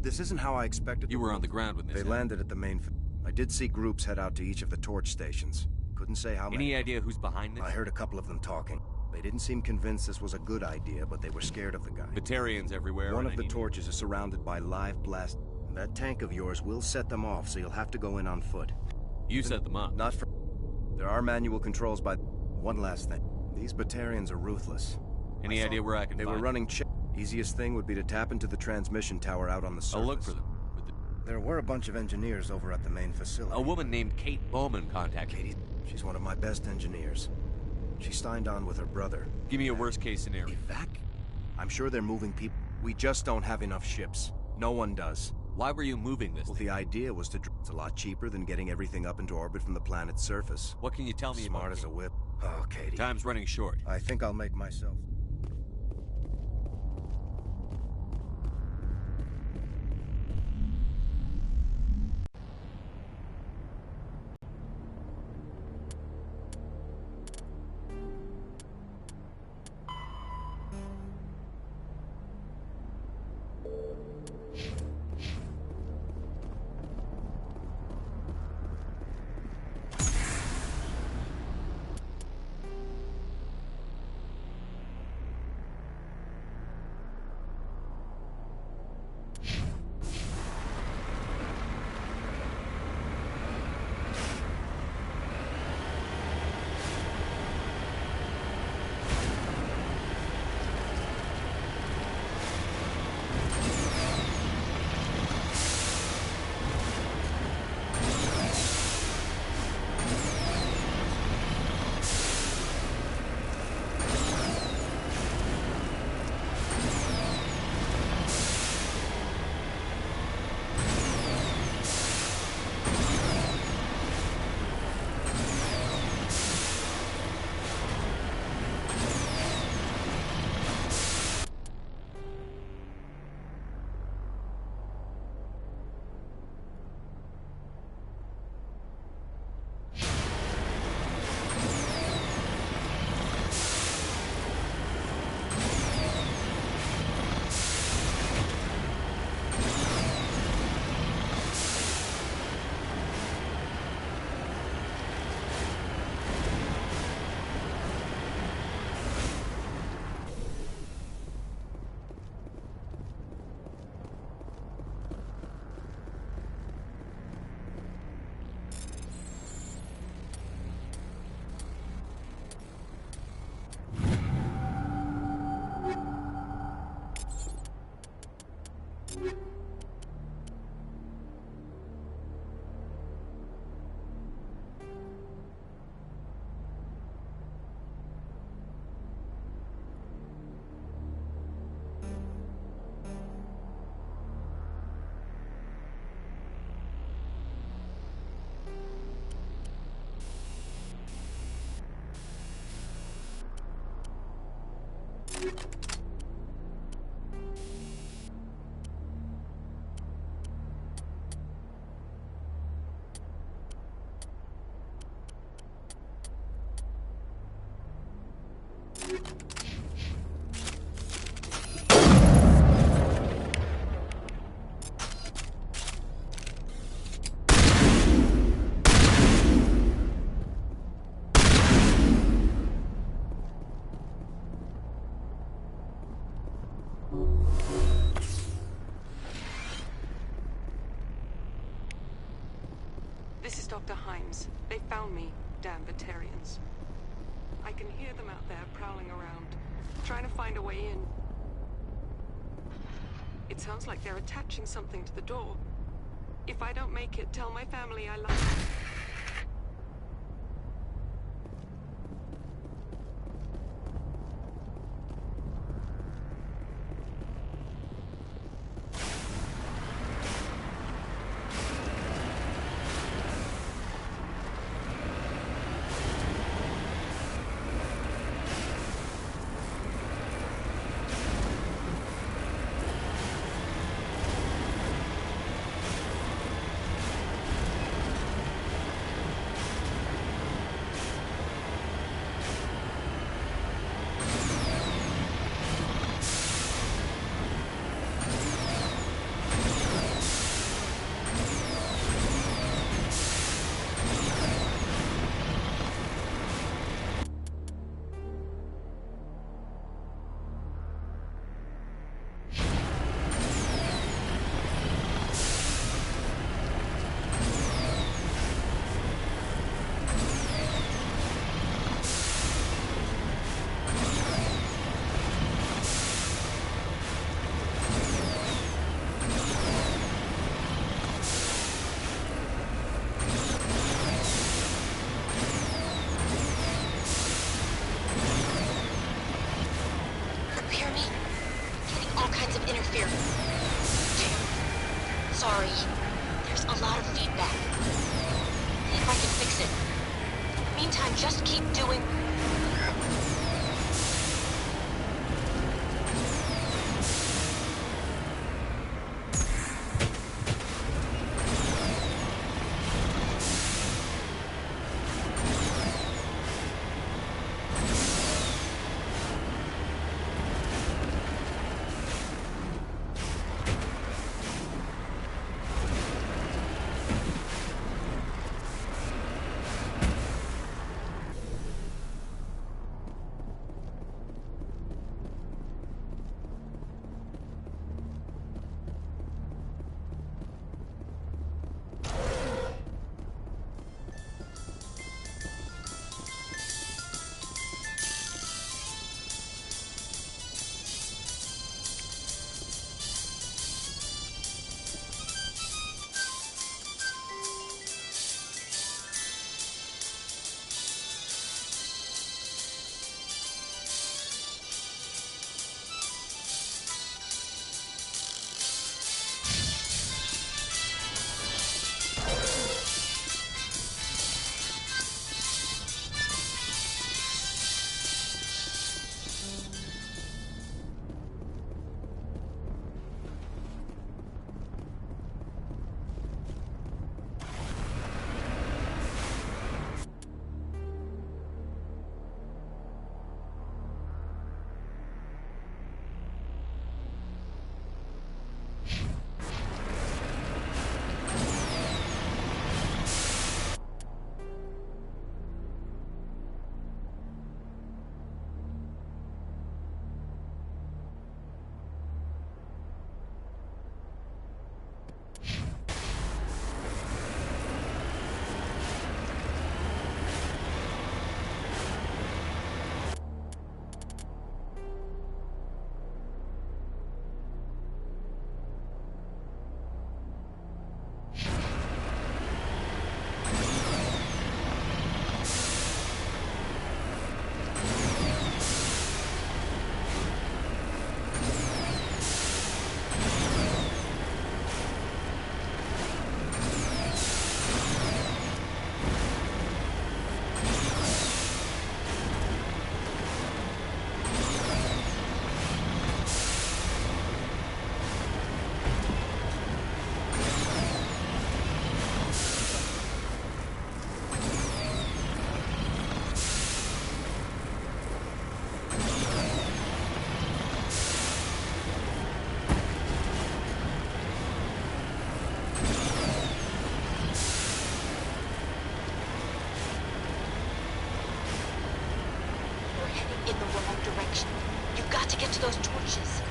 This isn't how I expected... You were on the ground when this They landed at the main... I did see groups head out to each of the torch stations. Couldn't say how many. Any idea who's behind this? I heard a couple of them talking. They didn't seem convinced this was a good idea, but they were scared of the guy. Batarians everywhere. One of the torches is surrounded by live blast. That tank of yours will set them off, so you'll have to go in on foot. You set them up. Not for... There are manual controls by... One last thing. These Batarians are ruthless. Any idea where I can They were running Easiest thing would be to tap into the transmission tower out on the surface. I'll look for them. There were a bunch of engineers over at the main facility. A woman named Kate Bowman contacted me. She's one of my best engineers. She signed on with her brother. Give me a worst-case scenario. Evac? I'm sure they're moving people. We just don't have enough ships. No one does. Why were you moving this? Well, the idea was to... It's a lot cheaper than getting everything up into orbit from the planet's surface. What can you tell me about Smart as a whip. Oh, Katie. Time's running short. I think I'll make myself... This is Dr. Himes. They found me, damn Batarians. I can hear them out there prowling around, trying to find a way in. It sounds like they're attaching something to the door. If I don't make it, tell my family I love them. Sorry. There's a lot of feedback. If I can fix it. Meantime, just keep doing... in the wrong direction. You've got to get to those torches.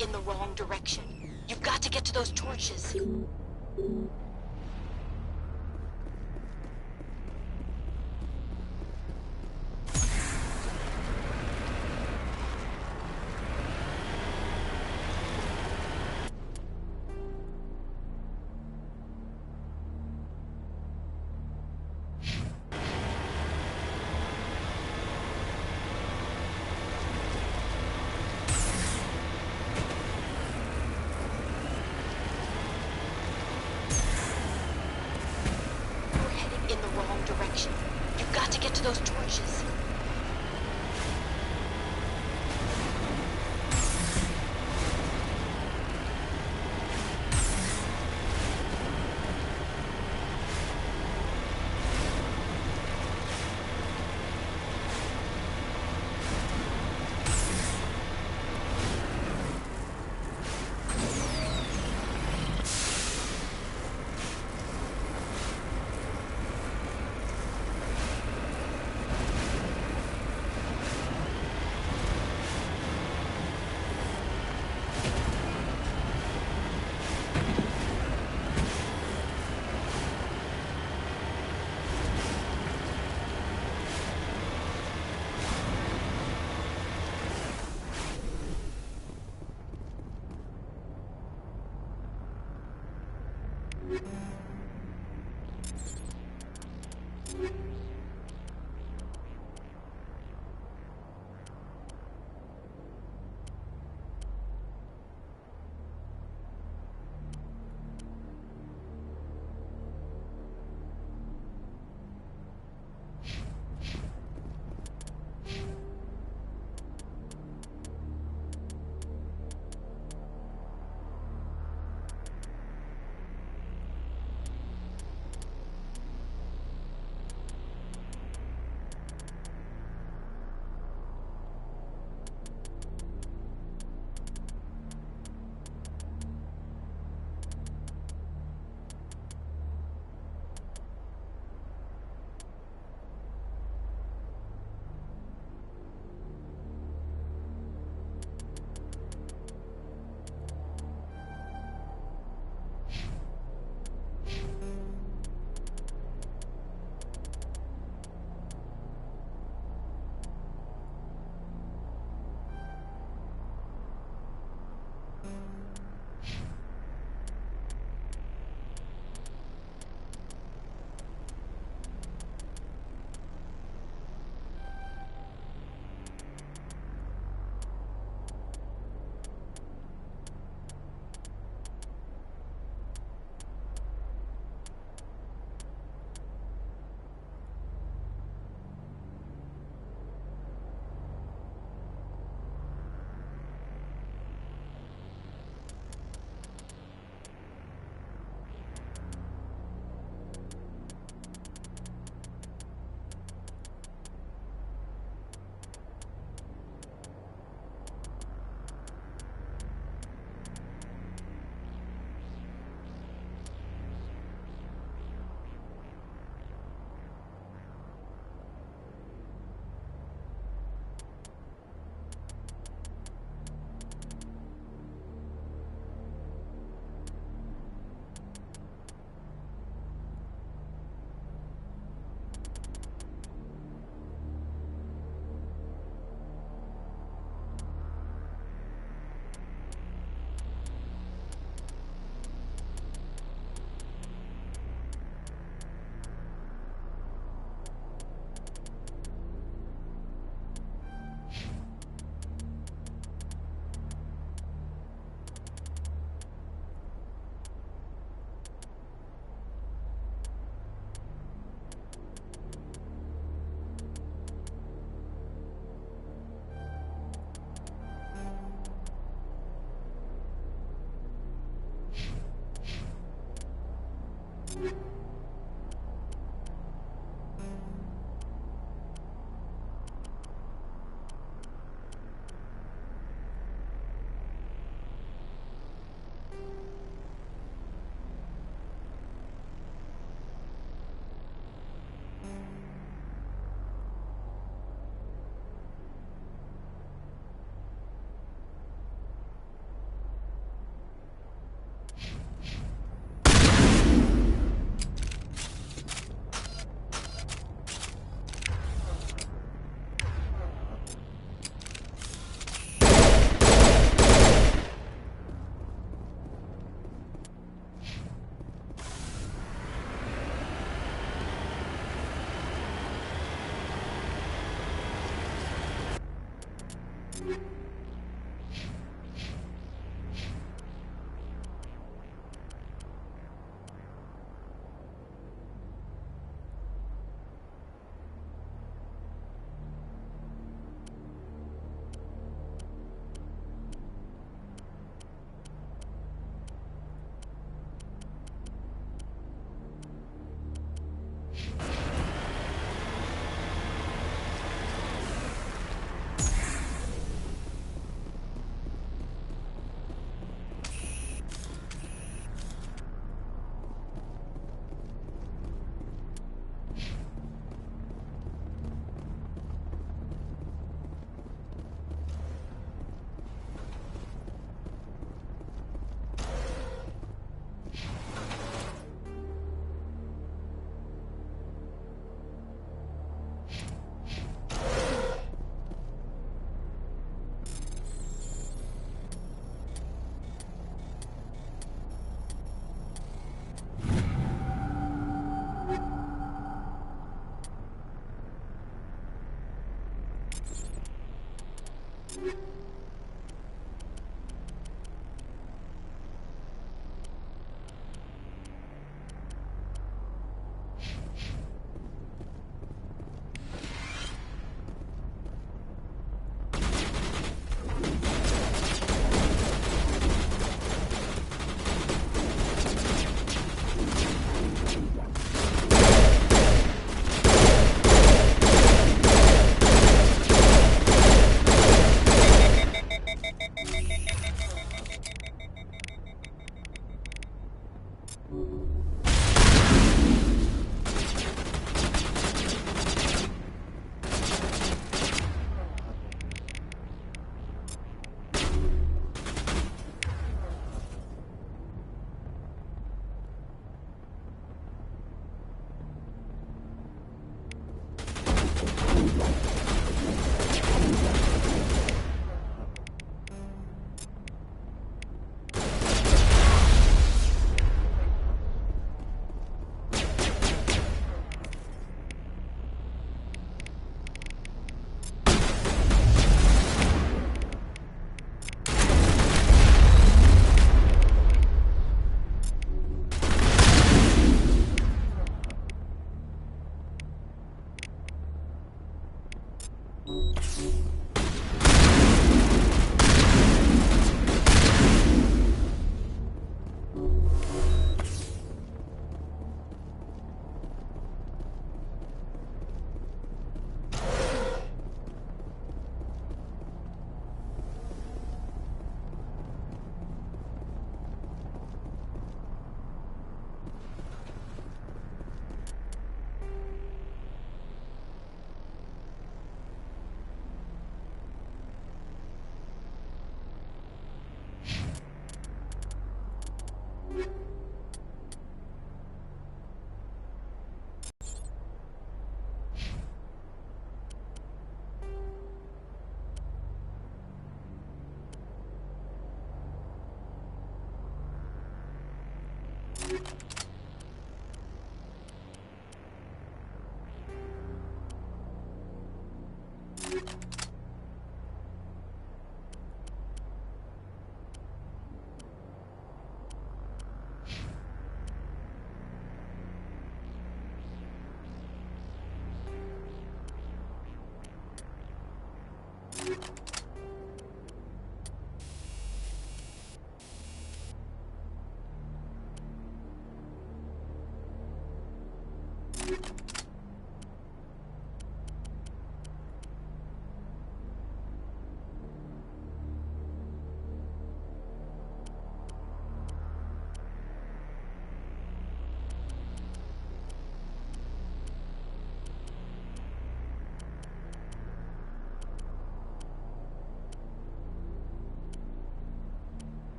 In the wrong direction. You've got to get to those torches. Direction. You've got to get to those torches.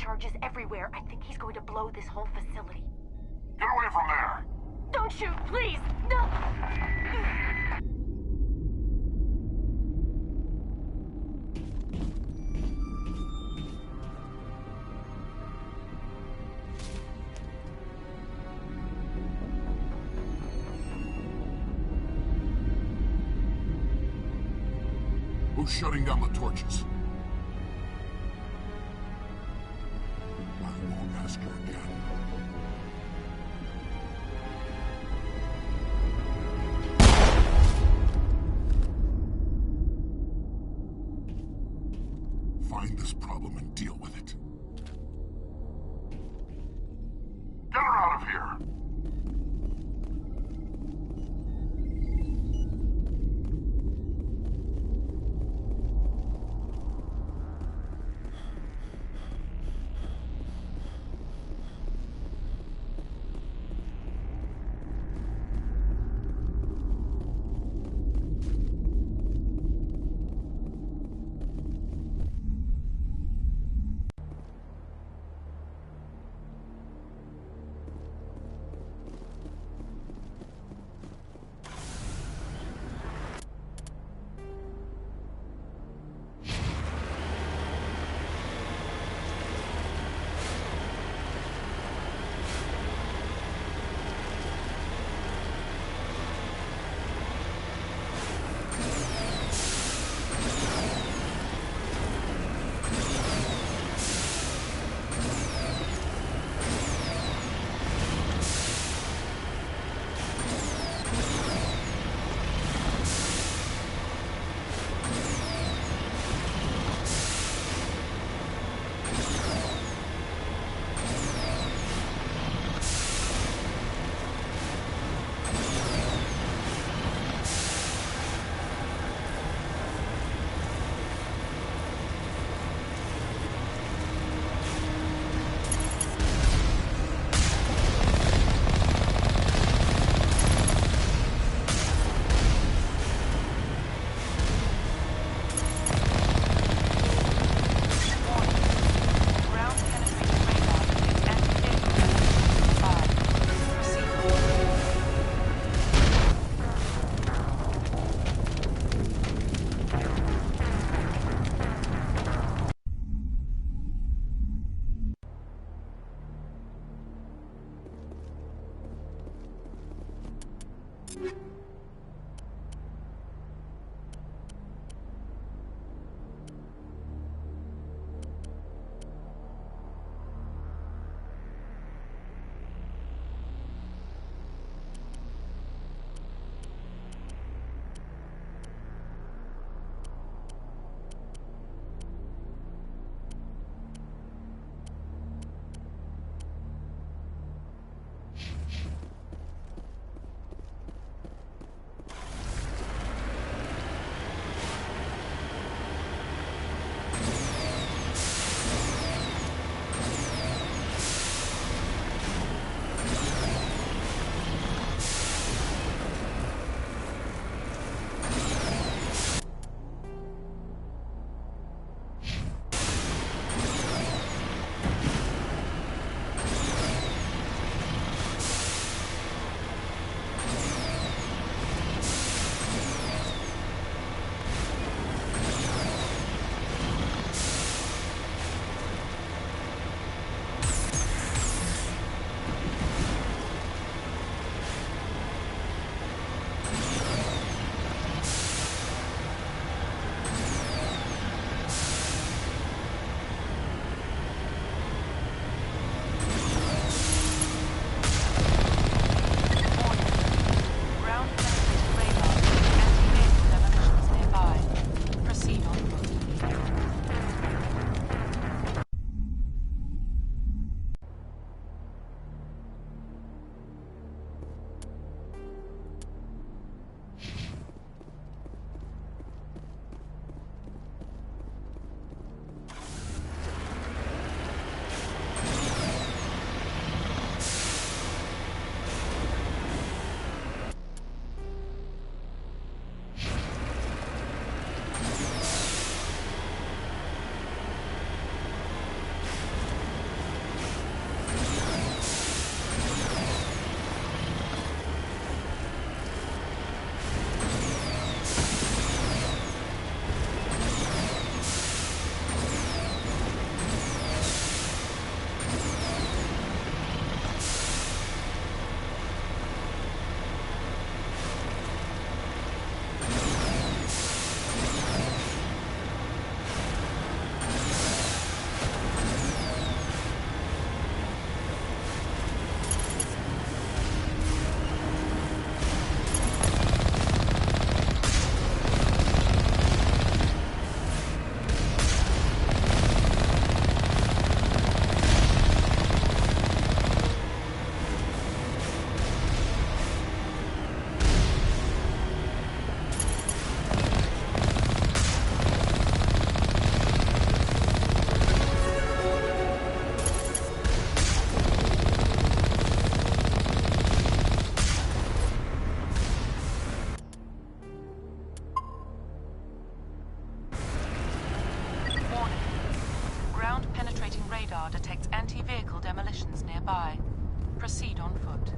charges everywhere. I think he's going to blow this whole facility. Get away from there! Don't shoot, please! No! Who's shutting down the torches? I won't ask you again. Find this problem and deal with it. Get her out of here! radar detects anti-vehicle demolitions nearby. Proceed on foot.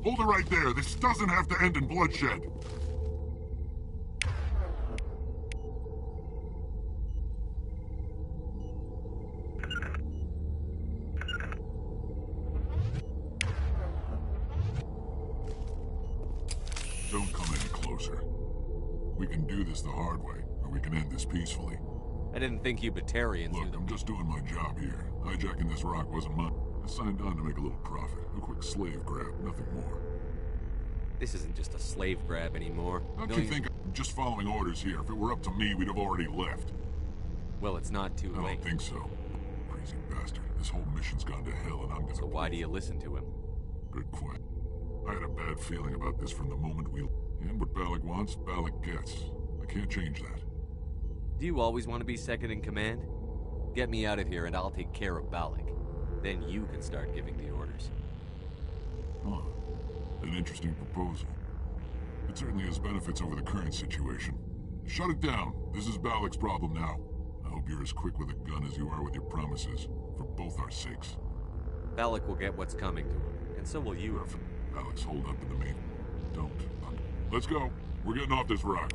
Hold it right there. This doesn't have to end in bloodshed. Don't come any closer. We can do this the hard way, or we can end this peacefully. I didn't think you Batarians Look, I'm just doing my job here. Hijacking this rock wasn't mine. I signed on to make a little profit. A quick slave grab, nothing more. This isn't just a slave grab anymore. Don't you think I'm just following orders here? If it were up to me, we'd have already left. Well, it's not too late. I don't think so. Crazy bastard. This whole mission's gone to hell and I'm gonna... So why do you listen to him? Good question. I had a bad feeling about this from the moment we... And what Balak wants, Balak gets. I can't change that. Do you always want to be second in command? Get me out of here and I'll take care of Balak. Then you can start giving the orders. Huh. An interesting proposal. It certainly has benefits over the current situation. Shut it down. This is Balak's problem now. I hope you're as quick with a gun as you are with your promises. For both our sakes. Balak will get what's coming to him. And so will you. Balak's holed up in the main... Don't. Let's go. We're getting off this rock.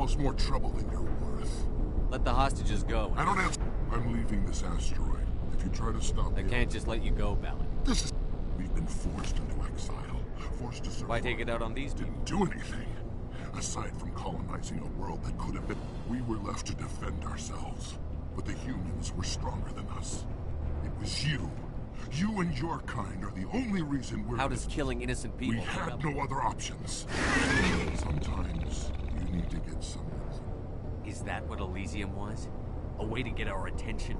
yourselves more trouble than you're worth. Let the hostages go. I don't have... I'm leaving this asteroid. If you try to stop me... I can't just let you go, Balin. This is... We've been forced into exile. Forced to survive. Why take it out on these people? Didn't do anything. Aside from colonizing a world that could have been... We were left to defend ourselves. But the humans were stronger than us. It was you. You and your kind are the only reason we're... How does killing innocent people... We had no other options. Sometimes you need to get someone... Is that what Elysium was? A way to get our attention?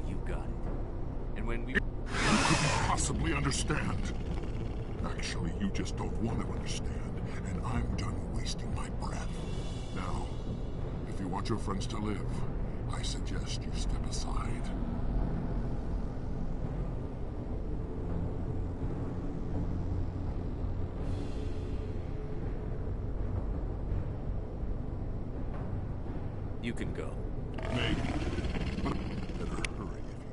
You got it. And when we... You couldn't possibly understand. Actually, you just don't want to understand. And I'm done wasting my breath. Now, if you want your friends to live, I suggest you step aside. You can go. Maybe. But better hurry if you...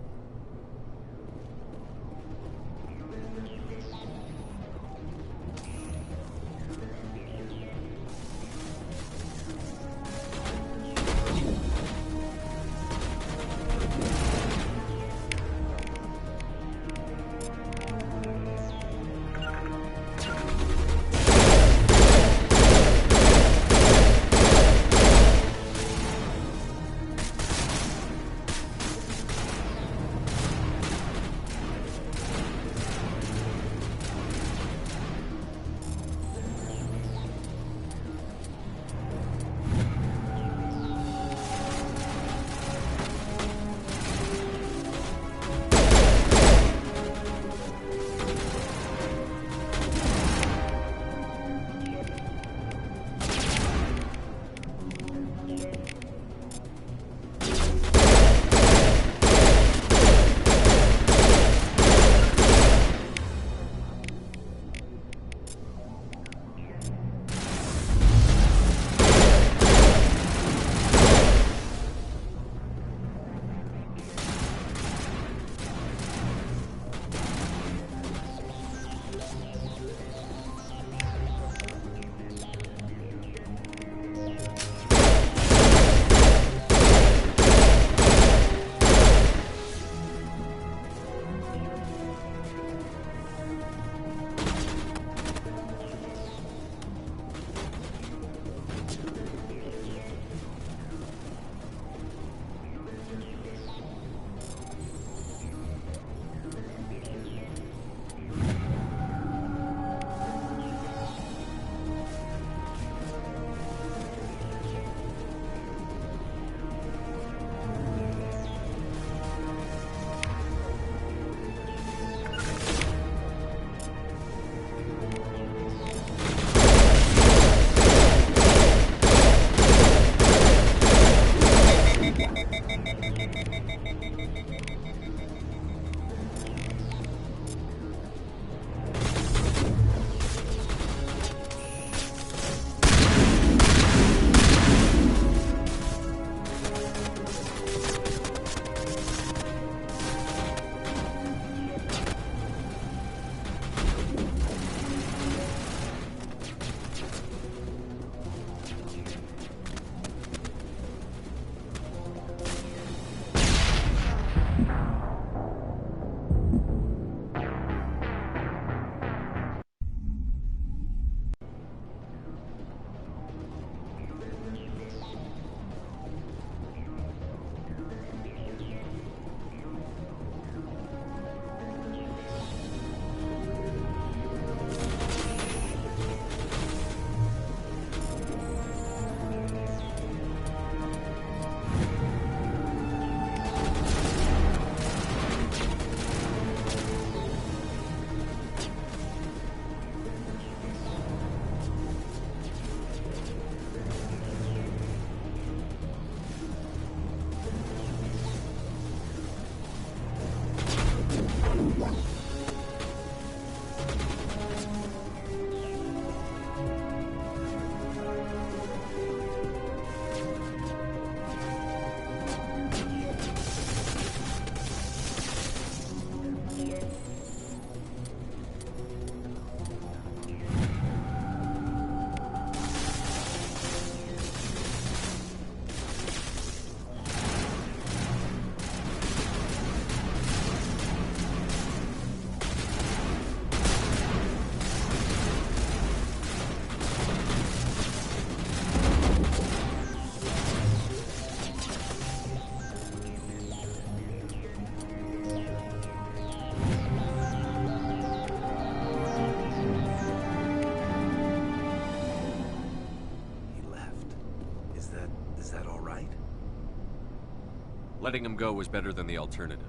Letting him go was better than the alternative.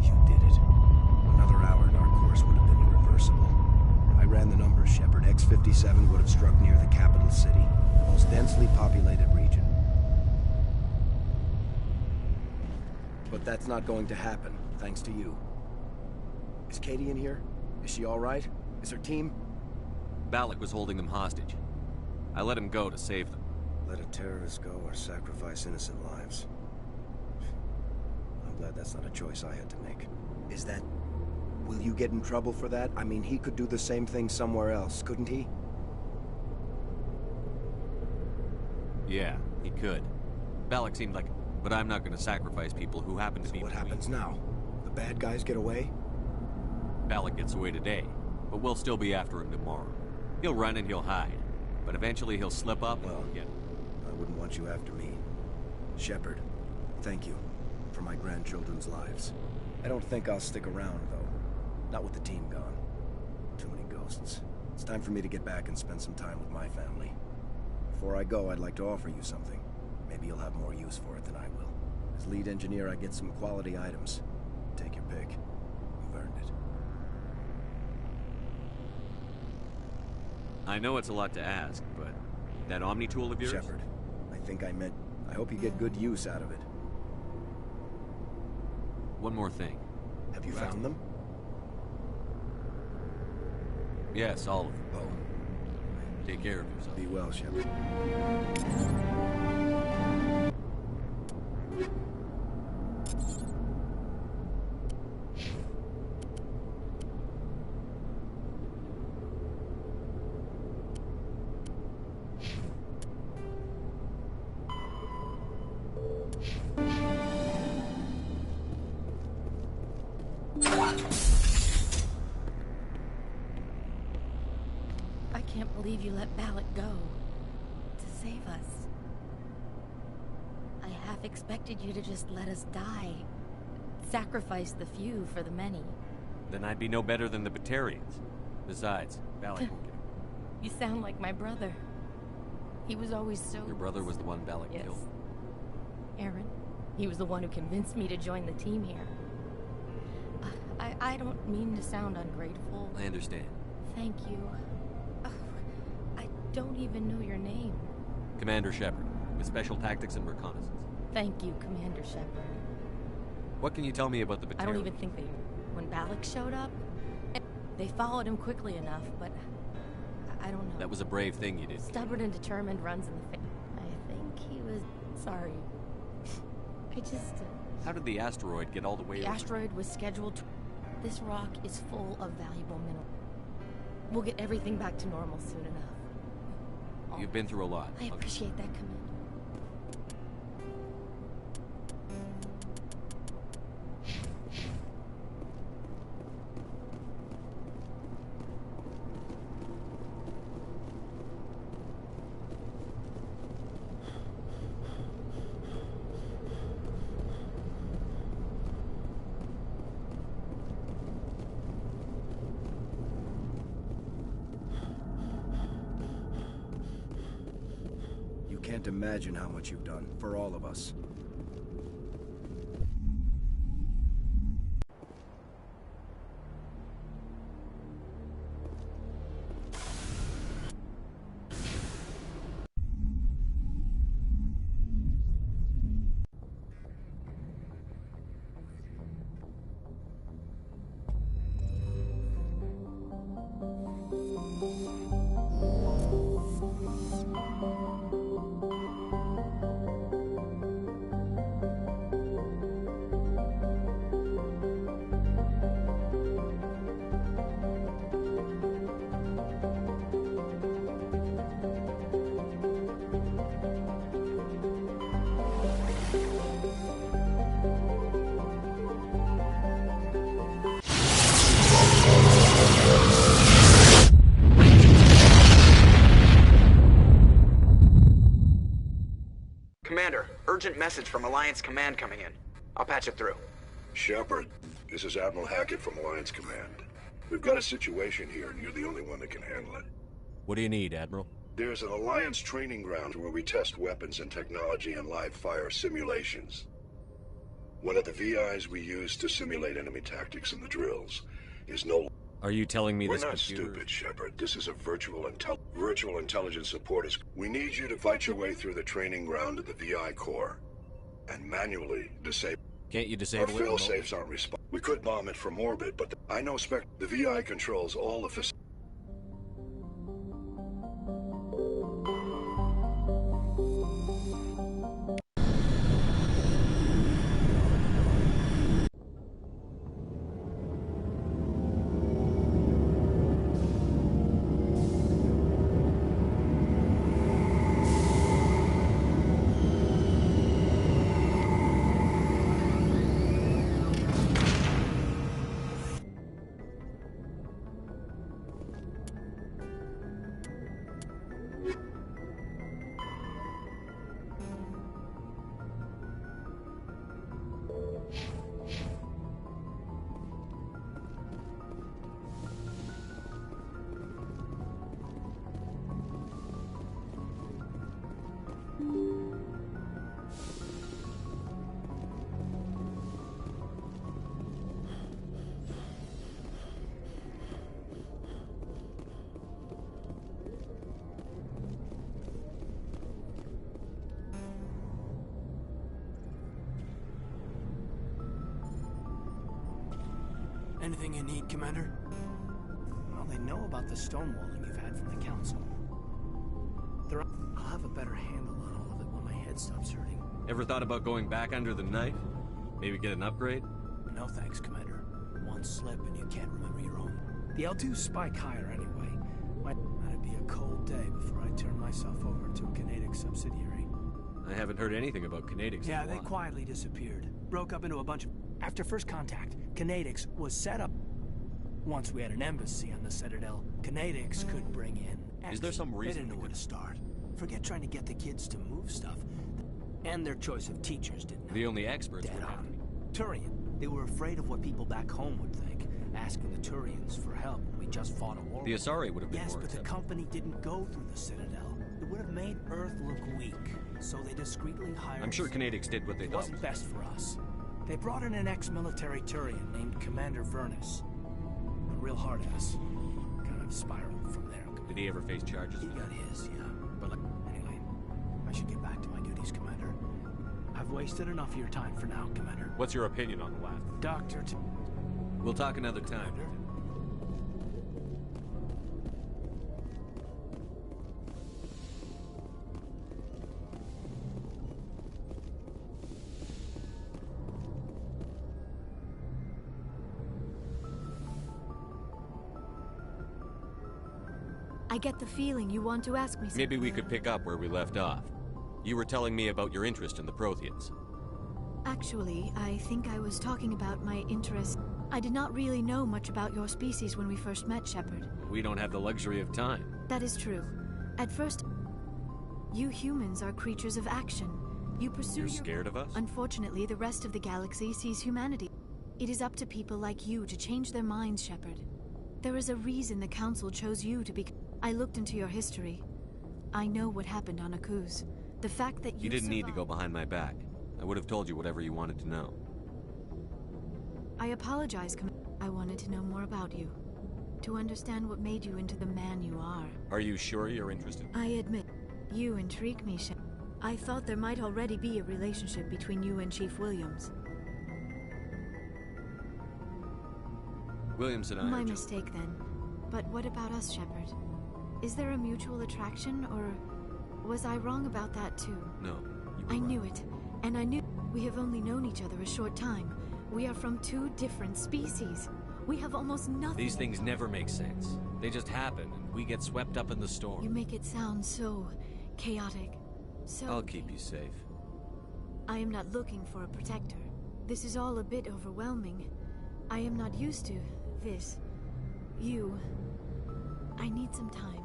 You did it. Another hour and our course would have been irreversible. I ran the numbers, Shepard. X-57 would have struck near the capital city, the most densely populated region. But that's not going to happen, thanks to you. Is Katie in here? Is she all right? Is her team? Balak was holding them hostage. I let him go to save them. Let a terrorist go or sacrifice innocent lives. I'm glad that's not a choice I had to make. Is that... Will you get in trouble for that? I mean, he could do the same thing somewhere else, couldn't he? Yeah, he could. Balak seemed like... But I'm not going to sacrifice people who happen to be... What happens now? The bad guys get away? Balak gets away today, but we'll still be after him tomorrow. He'll run and he'll hide, but eventually he'll slip up and we'll get him. I wouldn't want you after me. Shepard, thank you for my grandchildren's lives. I don't think I'll stick around, though. Not with the team gone. Too many ghosts. It's time for me to get back and spend some time with my family. Before I go, I'd like to offer you something. Maybe you'll have more use for it than I will. As lead engineer, I get some quality items. Take your pick. You've earned it. I know it's a lot to ask, but that Omni tool of yours? Shepard, I think I meant... I hope you get good use out of it. One more thing. Have you found them? Yes, all of them. Oh. Take care of yourself. Be well, Shepard. I can't believe you let Balak go. To save us. I half expected you to just let us die. Sacrifice the few for the many. Then I'd be no better than the Batarians. Besides, Balak won't get him. You sound like my brother. He was always so... Your brother was the one Balak killed? Aaron. He was the one who convinced me to join the team here. I don't mean to sound ungrateful. I understand. Thank you. I don't even know your name. Commander Shepard, with Special Tactics and Reconnaissance. Thank you, Commander Shepard. What can you tell me about the Batarians? I don't even think they knew. When Balak showed up, they followed him quickly enough, but I don't know. That was a brave thing you did. Stubborn and determined runs in the family. I think he was... sorry. I just... How did the asteroid get all the way over? The asteroid was scheduled to... This rock is full of valuable minerals. We'll get everything back to normal soon enough. You've been through a lot. I appreciate that, Commander. Can't imagine how much you've done for all of us. Commander, urgent message from Alliance Command coming in. I'll patch it through. Shepard, this is Admiral Hackett from Alliance Command. We've got a situation here, and you're the only one that can handle it. What do you need, Admiral? There's an Alliance training ground where we test weapons and technology in live fire simulations. One of the VIs we use to simulate enemy tactics in the drills is no... Are you telling me We're this not computer... stupid, Shepard. This is a virtual intelligence support. We need you to fight your way through the training ground of the VI core and manually disable... Can't you disable it? Our fail-safes aren't responding. We could bomb it from orbit, but I know the VI controls all the facilities. Anything you need, Commander? Well, they know about the stonewalling you've had from the Council. I'll have a better handle on all of it when my head stops hurting. Ever thought about going back under the knife? Maybe get an upgrade? No thanks, Commander. One slip and you can't remember your own. The L2's spike higher anyway. That'd be a cold day before I turn myself over to a Canadic subsidiary. I haven't heard anything about Canadics. Yeah, they quietly disappeared. Broke up into a bunch of... After first contact, Canadics was set up. Once we had an embassy on the Citadel, Canadics could bring in... Is there some reason they didn't know where to start? Forget trying to get the kids to move stuff. And their choice of teachers didn't help. The only experts Dead were on. Turian. They were afraid of what people back home would think, asking the Turians for help when we just fought a war. The Asari would have been Yes, more but the company didn't go through the Citadel. It would have made Earth look weak, so they discreetly hired... I'm sure Canadics did what they It thought wasn't best for us. They brought in an ex-military Turian named Commander Vernus. A real hard-ass. Kind of spiraled from there. Did he ever face charges? He got his, yeah. But anyway, I should get back to my duties, Commander. I've wasted enough of your time for now, Commander. What's your opinion on the last? We'll talk another time. I get the feeling you want to ask me something. Maybe we could pick up where we left off. You were telling me about your interest in the Protheans. Actually, I think I was talking about my interest. I did not really know much about your species when we first met, Shepard. We don't have the luxury of time. That is true. At first, you humans are creatures of action. You pursue You're scared of us? Unfortunately, the rest of the galaxy sees humanity. It is up to people like you to change their minds, Shepard. There is a reason the Council chose you to be... I looked into your history. I know what happened on Akuz. The fact that You didn't need to go behind my back. I would have told you whatever you wanted to know. I apologize, I wanted to know more about you. To understand what made you into the man you are. Are you sure you're interested? I admit, you intrigue me, Shepard. I thought there might already be a relationship between you and Chief Williams. Williams and I My are just... mistake, then. But what about us, Shepard? Is there a mutual attraction, or was I wrong about that too? No, I knew it, and I knew we have only known each other a short time. We are from two different species. We have almost nothing. These things never make sense. They just happen, and we get swept up in the storm. You make it sound so chaotic. So I'll keep you safe. I am not looking for a protector. This is all a bit overwhelming. I am not used to this. I need some time.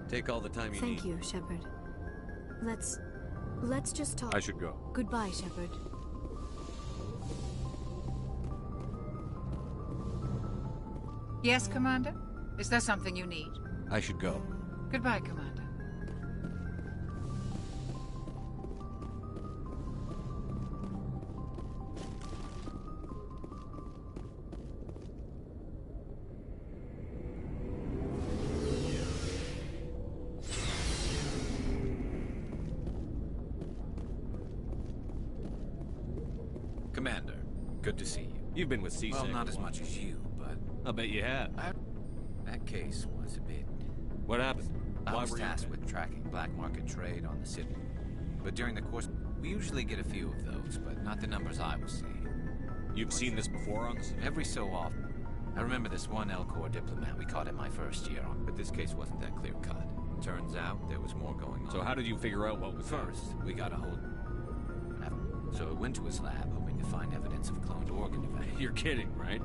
Take all the time you need. Thank you, Shepard. Let's just talk. I should go. Goodbye, Shepard. Yes, Commander? Is there something you need? I should go. Goodbye, Commander. Commander, good to see you. You've been with C6. Well, not as much as you, but... I'll bet you have. That case was a bit... What happened? I was tasked with tracking black market trade on the city. But during the course, we usually get a few of those, but not the numbers I was seeing. You've seen this before on the city? Every so often. I remember this one L-Corps diplomat we caught in my first year, but this case wasn't that clear-cut. Turns out there was more going on. So how did you figure out what was First, we got a hold... So I went to his lab, hoping to find evidence of cloned organ evaluation. You're kidding, right?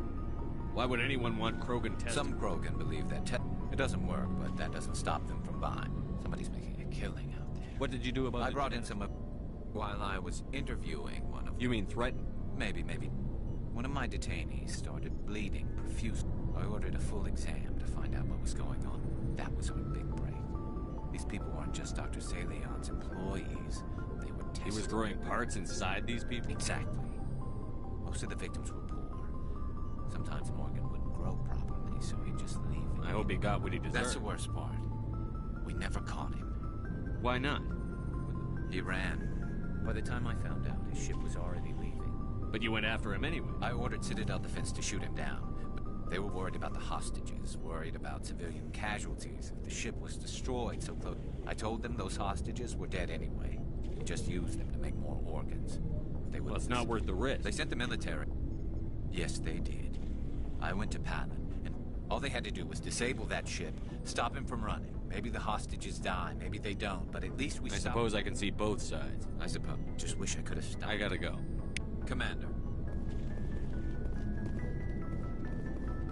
Why would anyone want Krogan tested? Some Krogan believe that it doesn't work, but that doesn't stop them from buying. Somebody's making a killing out there. What did you do about it? I brought in some... while I was interviewing one of them. You mean threatened? Maybe. One of my detainees started bleeding profusely. I ordered a full exam to find out what was going on. That was our big break. These people weren't just Dr. Salion's employees. They were tested. He was growing parts inside these people? Exactly. Most of the victims were poor. Sometimes an organ wouldn't grow properly, so he'd just leave it. I hope he got what he deserved. That's the worst part. We never caught him. Why not? He ran. By the time I found out, his ship was already leaving. But you went after him anyway. I ordered Citadel Defense to shoot him down. But they were worried about the hostages, worried about civilian casualties if the ship was destroyed so close. I told them those hostages were dead anyway. We just used them to make more organs. Well, it's not worth the risk. They sent the military. Yes, they did. I went to Palin, and all they had to do was disable that ship, stop him from running. Maybe the hostages die, maybe they don't, but at least we I suppose I can see both sides. I suppose. Just wish I could have stopped. I gotta go.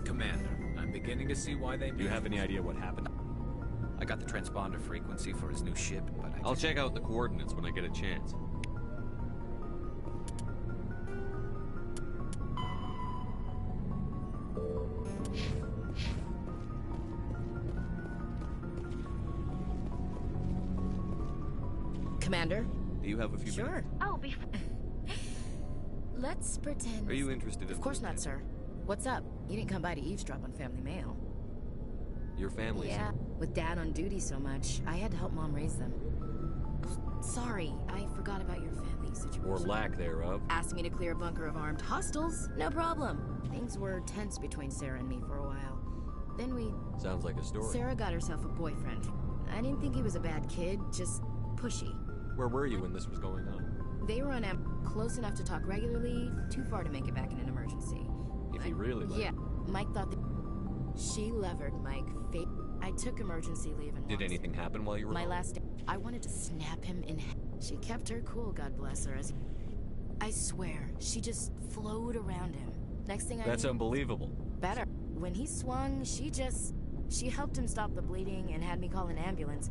Commander, I'm beginning to see why they... Do you have any idea what happened? I got the transponder frequency for his new ship, but I'll check out the coordinates when I get a chance. Commander? Do you have a few minutes? Sure. Oh, let's pretend... Are you interested in... Of course not, sir. What's up? You didn't come by to eavesdrop on family mail. Your family's... Yeah, with Dad on duty so much, I had to help Mom raise them. Sorry, I forgot about your family situation. Or lack thereof. Asked me to clear a bunker of armed hostiles? No problem. Things were tense between Sarah and me for a while. Then we... Sounds like a story. Sarah got herself a boyfriend. I didn't think he was a bad kid, just pushy. Where were you when this was going on? They were on close enough to talk regularly, too far to make it back in an emergency. If he really liked... Yeah, Mike thought that... She levered Mike. I took emergency leave and... Did anything happen while you were My home? last day, I wanted to snap him in half. She kept her cool, God bless her, as... I swear, she just flowed around him. Next thing I That's knew, unbelievable. Better. When he swung, she helped him stop the bleeding and had me call an ambulance.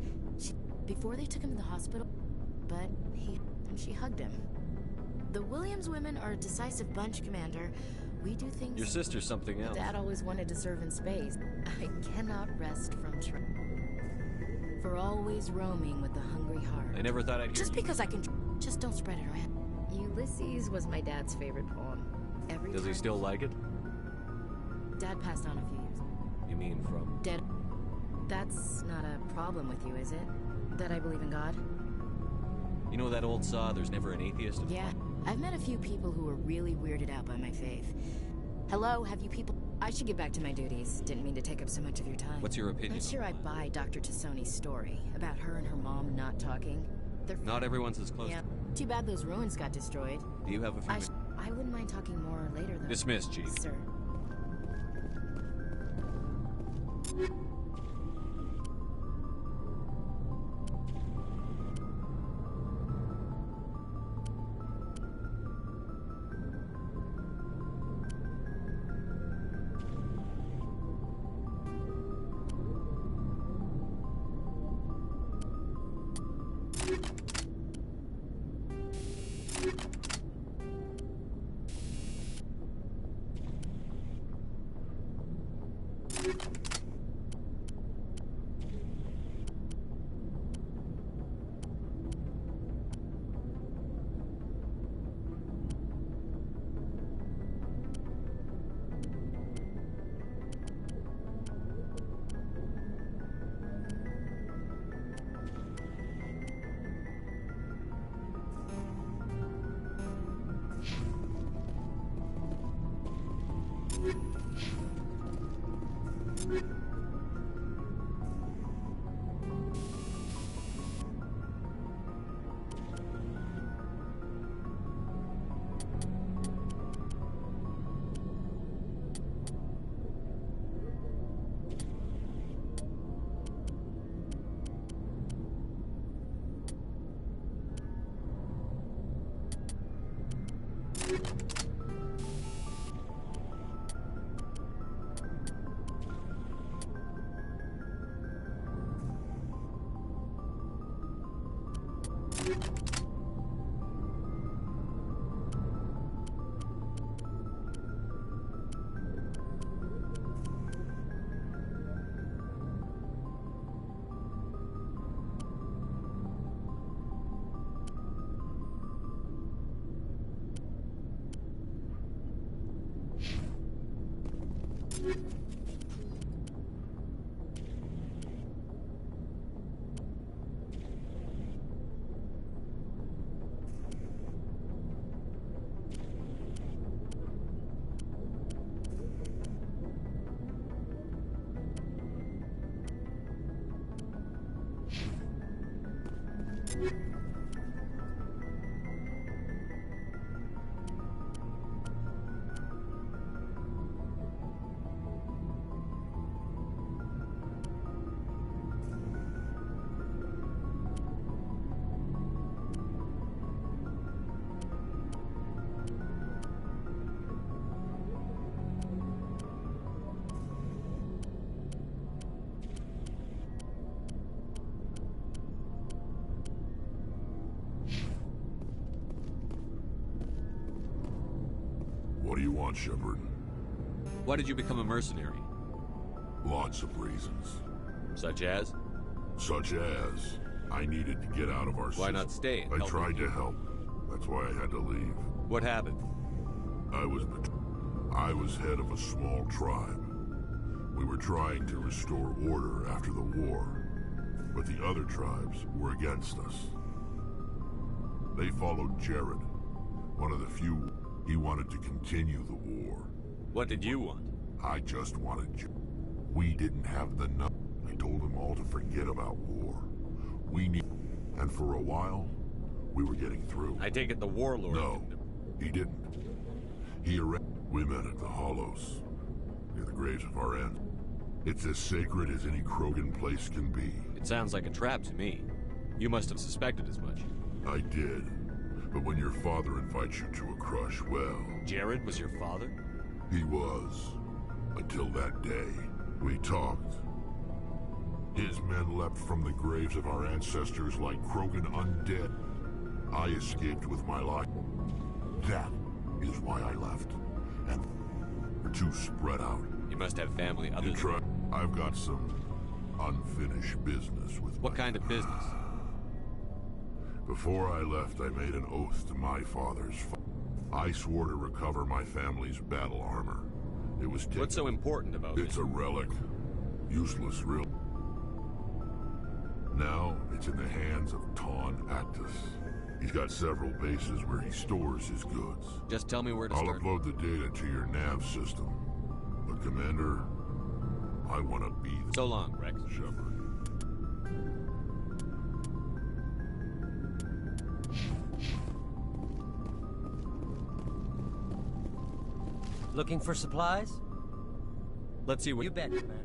Before they took him to the hospital, but she hugged him. The Williams women are a decisive bunch, Commander. We do things... Your sister's something else. Dad always wanted to serve in space. I cannot rest from for always roaming with a hungry heart. I never thought I'd hear Just because I can... Just don't spread it around. Ulysses was my dad's favorite poem. Does he still like it? Dad passed on a few years. You mean from... Dead. That's not a problem with you, is it? That I believe in God? You know that old saw, there's never an atheist? Yeah. I've met a few people who were really weirded out by my faith. Hello, have you people... I should get back to my duties. Didn't mean to take up so much of your time. What's your opinion? Not sure I buy Dr. Tassoni's story about her and her mom not talking. Not everyone's as close. Yeah. Too bad those ruins got destroyed. Do you have a few minutes? I wouldn't mind talking more later, though. Dismissed, Chief. Sir. What do you want, Shepard? Why did you become a mercenary? Lots of reasons. Such as? Such as, I needed to get out of our Why system. not stay and I help tried to help. That's why I had to leave. What happened? I was head of a small tribe. We were trying to restore order after the war, but the other tribes were against us. They followed Jared, one of the few. He wanted to continue the war. What did you want? I just wanted We didn't have the nuts. I told them all to forget about war. We need... And for a while, we were getting through. I take it the warlord... No, he didn't. We met at the Hollows, near the graves of our ancestors. It's as sacred as any Krogan place can be. It sounds like a trap to me. You must have suspected as much. I did. But when your father invites you to a crush, well... Jared was your father? He was. Until that day. We talked. His men leapt from the graves of our ancestors like Krogan undead. I escaped with my life. That is why I left. And we're too spread out. You must have family other than... I've got some unfinished business with What kind of business? Before I left, I made an oath to my father's I swore to recover my family's battle armor. It was What's so important about it? It's a relic. Useless, real. Now, it's in the hands of Ton Actus. He's got several bases where he stores his goods. Just tell me where to I'll start. upload the data to your nav system. But, Commander, I want to be the... So long, Rex. Shepard. Looking for supplies? Let's see what... You bet, Commander.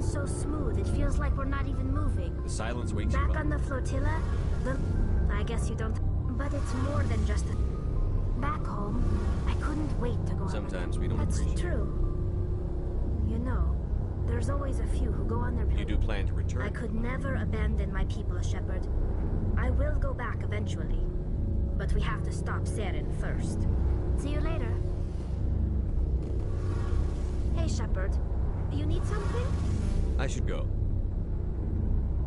So smooth, it feels like we're not even moving. The silence wakes you Back up. on the flotilla, I guess you don't... But it's more than just a... Back home, I couldn't wait to go... Sometimes we don't That's appreciate true. You know, there's always a few who go on their... You do plan to return? I could never abandon my people, Shepard. I will go back eventually. But we have to stop Saren first. See you later. Hey, Shepard. You need something? I should go.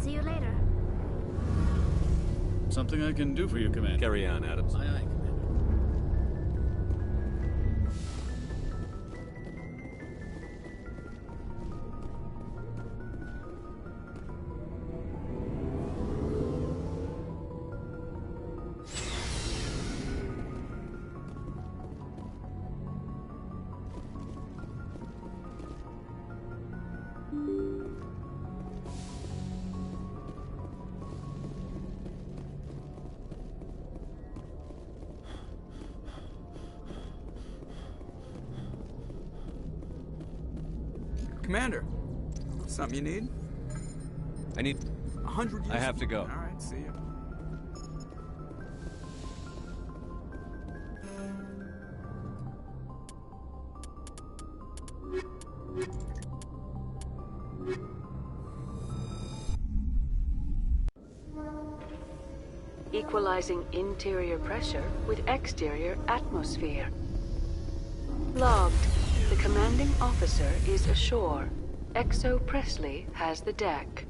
See you later. Something I can do for you, Commander. Carry on, Adams. Aye, aye, Commander. Commander, something you need? I need... 100 years. I have to go. All right, see you. Equalizing interior pressure with exterior atmosphere. Logged. The commanding officer is ashore. Exo Presley has the deck.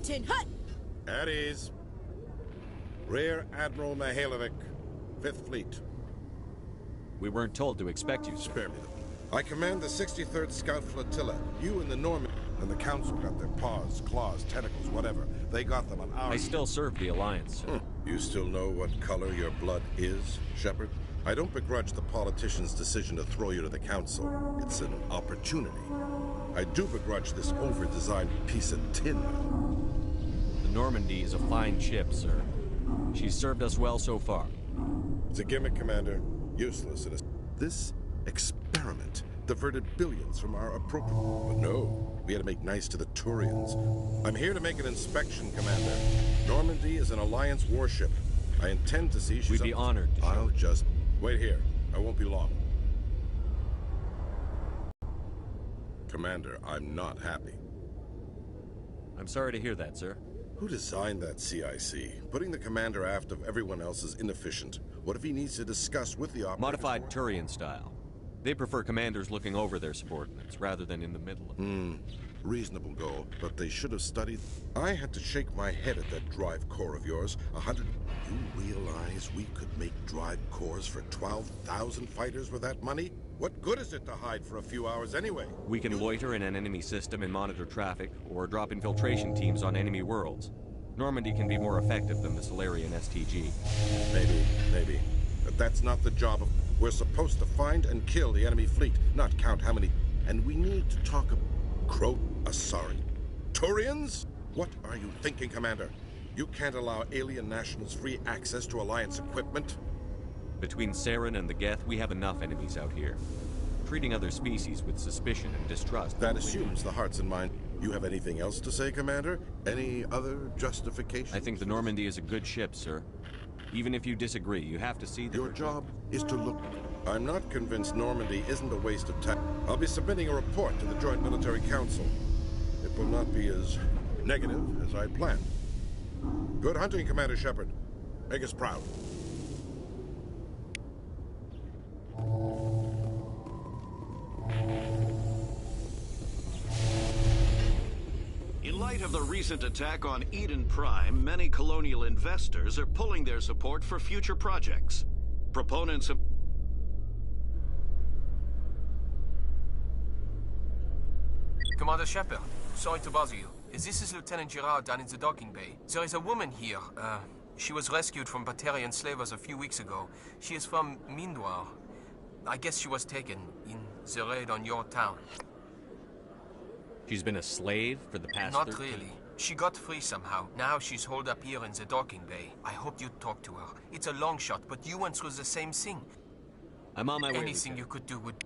Tin Hut! At ease. Rear Admiral Mihailovic, 5th Fleet. We weren't told to expect you, sir. Spare me. I command the 63rd Scout Flotilla. You and the Norman and the Council got their paws, claws, tentacles, whatever. They got them on our... I still serve the Alliance, sir. You still know what color your blood is, Shepard? I don't begrudge the politician's decision to throw you to the Council. It's an opportunity. I do begrudge this over-designed piece of tin. The Normandy is a fine ship, sir. She's served us well so far. It's a gimmick, Commander. Useless. This experiment diverted billions from our appropriate... But no, we had to make nice to the Turians. I'm here to make an inspection, Commander. Normandy is an Alliance warship. I intend to see she's... We'd be honored to I'll just... Wait here. I won't be long. Commander, I'm not happy. I'm sorry to hear that, sir. Who designed that CIC? Putting the commander aft of everyone else is inefficient. What if he needs to discuss with the operator? Modified Turian style. They prefer commanders looking over their subordinates, rather than in the middle of Reasonable goal, but they should have studied. I had to shake my head at that drive core of yours. 100... You realize we could make drive cores for 12,000 fighters with that money? What good is it to hide for a few hours anyway? We can loiter in an enemy system and monitor traffic, or drop infiltration teams on enemy worlds. Normandy can be more effective than the Solarian STG. Maybe. But that's not the job of... We're supposed to find and kill the enemy fleet, not count how many... And we need to talk about... sorry. Turians? What are you thinking, Commander? You can't allow alien nationals free access to Alliance equipment? Between Saren and the Geth, we have enough enemies out here. Treating other species with suspicion and distrust... That assumes the hearts and minds. You have anything else to say, Commander? Any other justification? I think the Normandy is a good ship, sir. Even if you disagree, you have to see that... Your job is to look... I'm not convinced Normandy isn't a waste of time. I'll be submitting a report to the Joint Military Council. It will not be as negative as I planned. Good hunting, Commander Shepard. Make us proud. In light of the recent attack on Eden Prime, many colonial investors are pulling their support for future projects. Proponents of... Commander Shepard, sorry to bother you. This is Lieutenant Girard down in the docking bay. There is a woman here. She was rescued from Batarian slavers a few weeks ago. She is from Mindoir. I guess she was taken in the raid on your town. She's been a slave for the past Not 13... really. She got free somehow. Now she's holed up here in the docking bay. I hoped you'd talk to her. It's a long shot, but you went through the same thing. I'm on my way. Anything you could do would...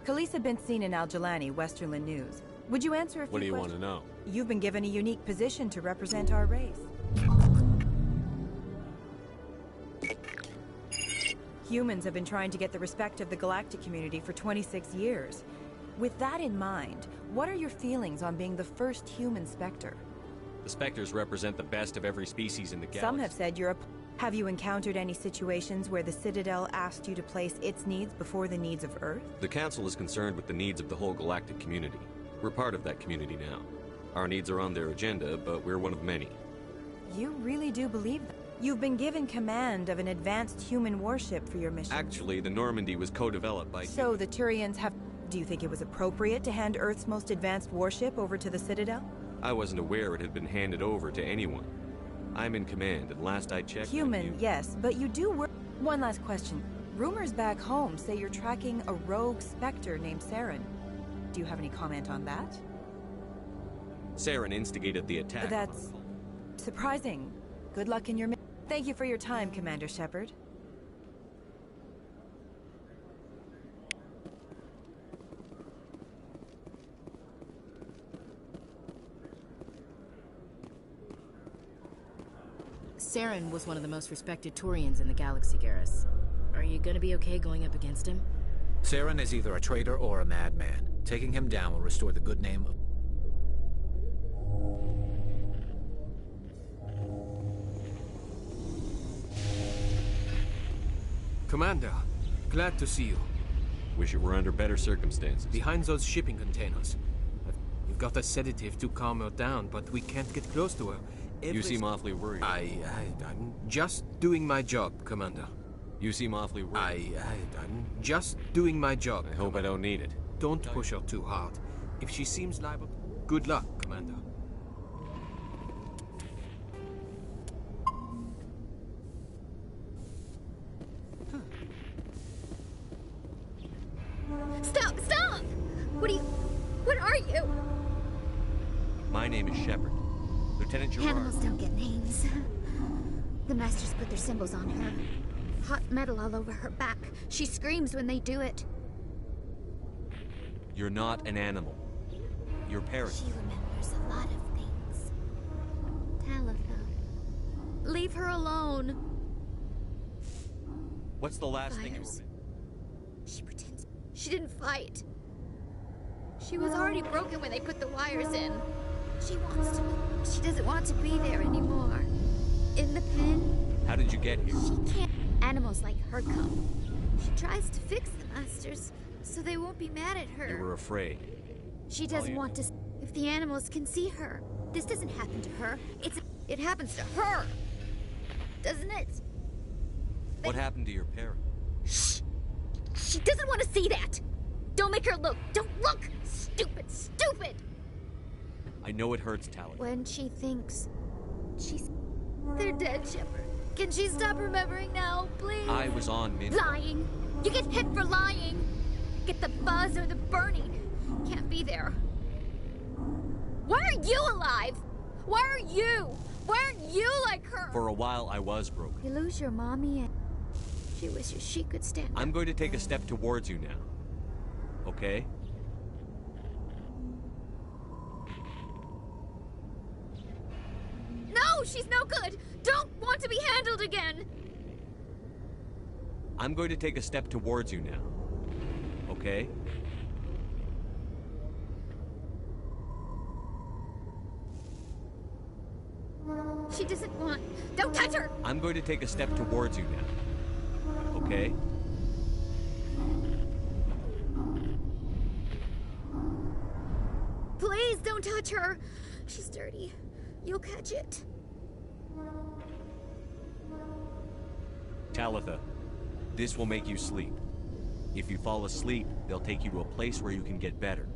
Khaleesa Bint-Seen in Al-Jalani, Westerland News. Would you answer a few questions? What do you want to know? You've been given a unique position to represent our race. Humans have been trying to get the respect of the galactic community for 26 years. With that in mind, what are your feelings on being the first human Spectre? The Spectres represent the best of every species in the galaxy. Some have said you're a... Have you encountered any situations where the Citadel asked you to place its needs before the needs of Earth? The Council is concerned with the needs of the whole galactic community. We're part of that community now. Our needs are on their agenda, but we're one of many. You really do believe that? You've been given command of an advanced human warship for your mission. Actually, the Normandy was co-developed by... So the Turians have... Do you think it was appropriate to hand Earth's most advanced warship over to the Citadel? I wasn't aware it had been handed over to anyone. I'm in command, and last I checked... Human, yes, but you do work... One last question. Rumors back home say you're tracking a rogue Spectre named Saren. Do you have any comment on that? Saren instigated the attack. That's... surprising. Good luck in your mission. Thank you for your time, Commander Shepard. Saren was one of the most respected Turians in the galaxy, Garrus. Are you gonna be okay going up against him? Saren is either a traitor or a madman. Taking him down will restore the good name of... Commander, glad to see you. Wish it were under better circumstances. Behind those shipping containers. We've got a sedative to calm her down, but we can't get close to her. You seem awfully worried. I'm just doing my job, Commander. You seem awfully worried. I'm just doing my job. I hope I don't need it. Don't push her too hard. If she seems liable, good luck, Commander. Stop! Stop! What are you? My name is Shepard. Lieutenant Gerard. Animals don't get names. The Masters put their symbols on her. Hot metal all over her back. She screams when they do it. You're not an animal. You're parent. She remembers a lot of things. Talitha. Leave her alone. What's the last thing you Fires. remember? She pretends she didn't fight. She was already broken when they put the wires in. She doesn't want to be there anymore. In the pen. How did you get here? She can't. Animals like her come. She tries to fix the Masters so they won't be mad at her. You were afraid. She doesn't want to. If the animals can see her, this doesn't happen to her. It happens to her, doesn't it? What happened to your parent? Shh. She doesn't want to see that. Don't make her look. Don't look. Stupid. Stupid. I know it hurts, Talitha. When she thinks they're dead, Shepard. Can she stop remembering now, please? I was on Min. Lying. You get hit for lying. Get the buzz or the burning. Can't be there. Why are you alive? Why are you? Why aren't you like her? For a while, I was broken. You lose your mommy and she wishes she could stand I'm going to take a step towards you now. Okay? No, she's no good. Don't want to be handled again. I'm going to take a step towards you now. Okay? She doesn't want. Don't touch her. I'm going to take a step towards you now. Okay? Please don't touch her. She's dirty. You'll catch it. Talitha, this will make you sleep. If you fall asleep, they'll take you to a place where you can get better.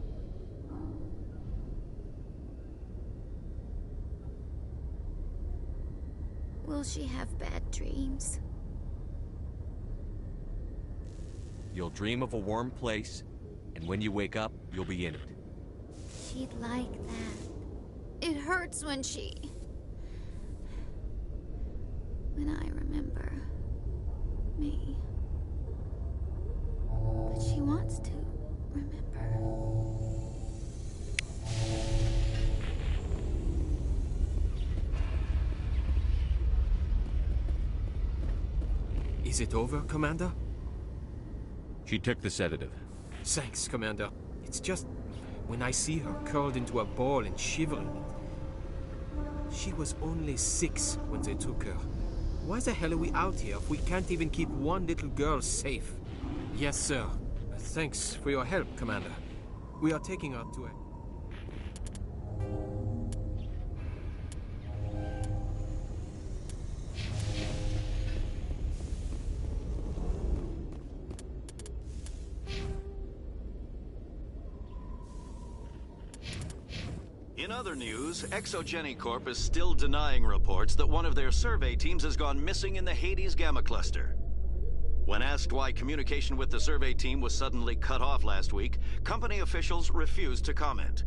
Will she have bad dreams? You'll dream of a warm place, and when you wake up, you'll be in it. She'd like that. It hurts when I remember me. But she wants to remember. Is it over, Commander? She took the sedative. Thanks, Commander. It's just when I see her curled into a ball and shivering. She was only 6 when they took her. Why the hell are we out here if we can't even keep one little girl safe? Yes, sir. Thanks for your help, Commander. We are taking her to a... In other news, Exogeny Corp is still denying reports that one of their survey teams has gone missing in the Hades Gamma Cluster. When asked why communication with the survey team was suddenly cut off last week, company officials refused to comment.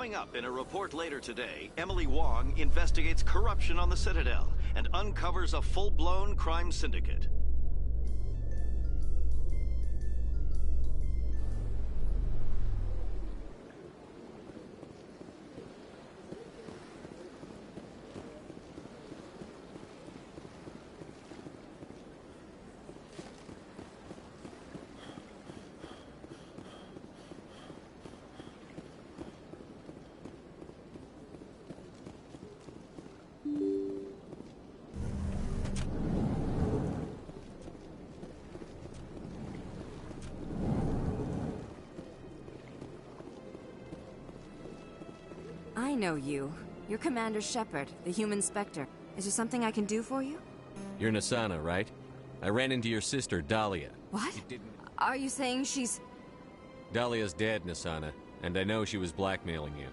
Coming up in a report later today, Emily Wong investigates corruption on the Citadel and uncovers a full-blown crime syndicate. I know you. You're Commander Shepard, the human Spectre. Is there something I can do for you? You're Nasana, right? I ran into your sister, Dahlia. What? Are you saying she's... Dahlia's dead, Nasana, and I know she was blackmailing you.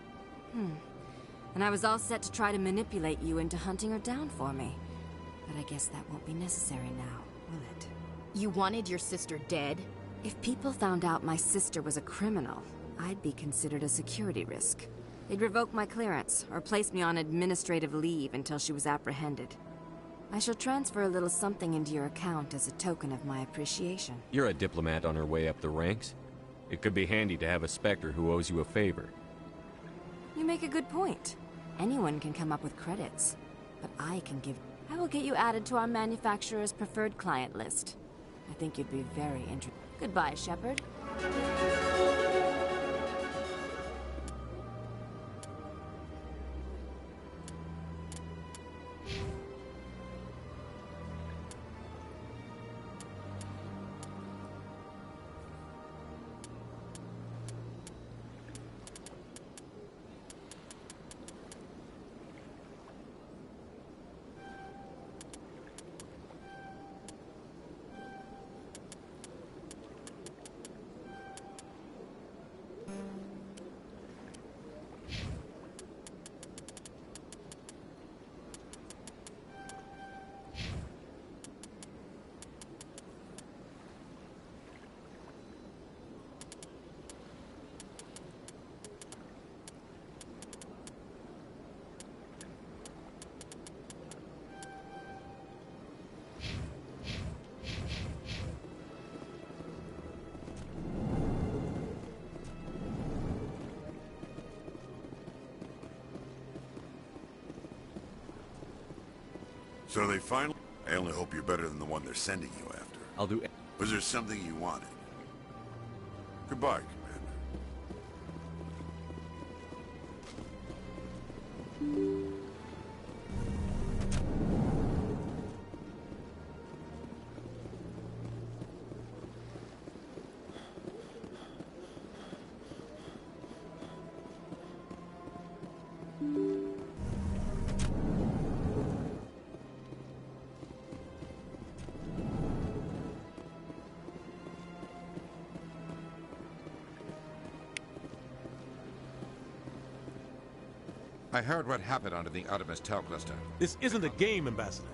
And I was all set to try to manipulate you into hunting her down for me. But I guess that won't be necessary now, will it? You wanted your sister dead? If people found out my sister was a criminal, I'd be considered a security risk. They'd revoke my clearance, or place me on administrative leave until she was apprehended. I shall transfer a little something into your account as a token of my appreciation. You're a diplomat on her way up the ranks. It could be handy to have a Spectre who owes you a favor. You make a good point. Anyone can come up with credits, but I will get you added to our manufacturer's preferred client list. I think you'd be very interested. Goodbye, Shepard. So they finally... I only hope you're better than the one they're sending you after. I'll do... Was there something you wanted? Goodbye, Commander. I heard what happened under the Artemis Tau cluster. This isn't a game, Ambassador.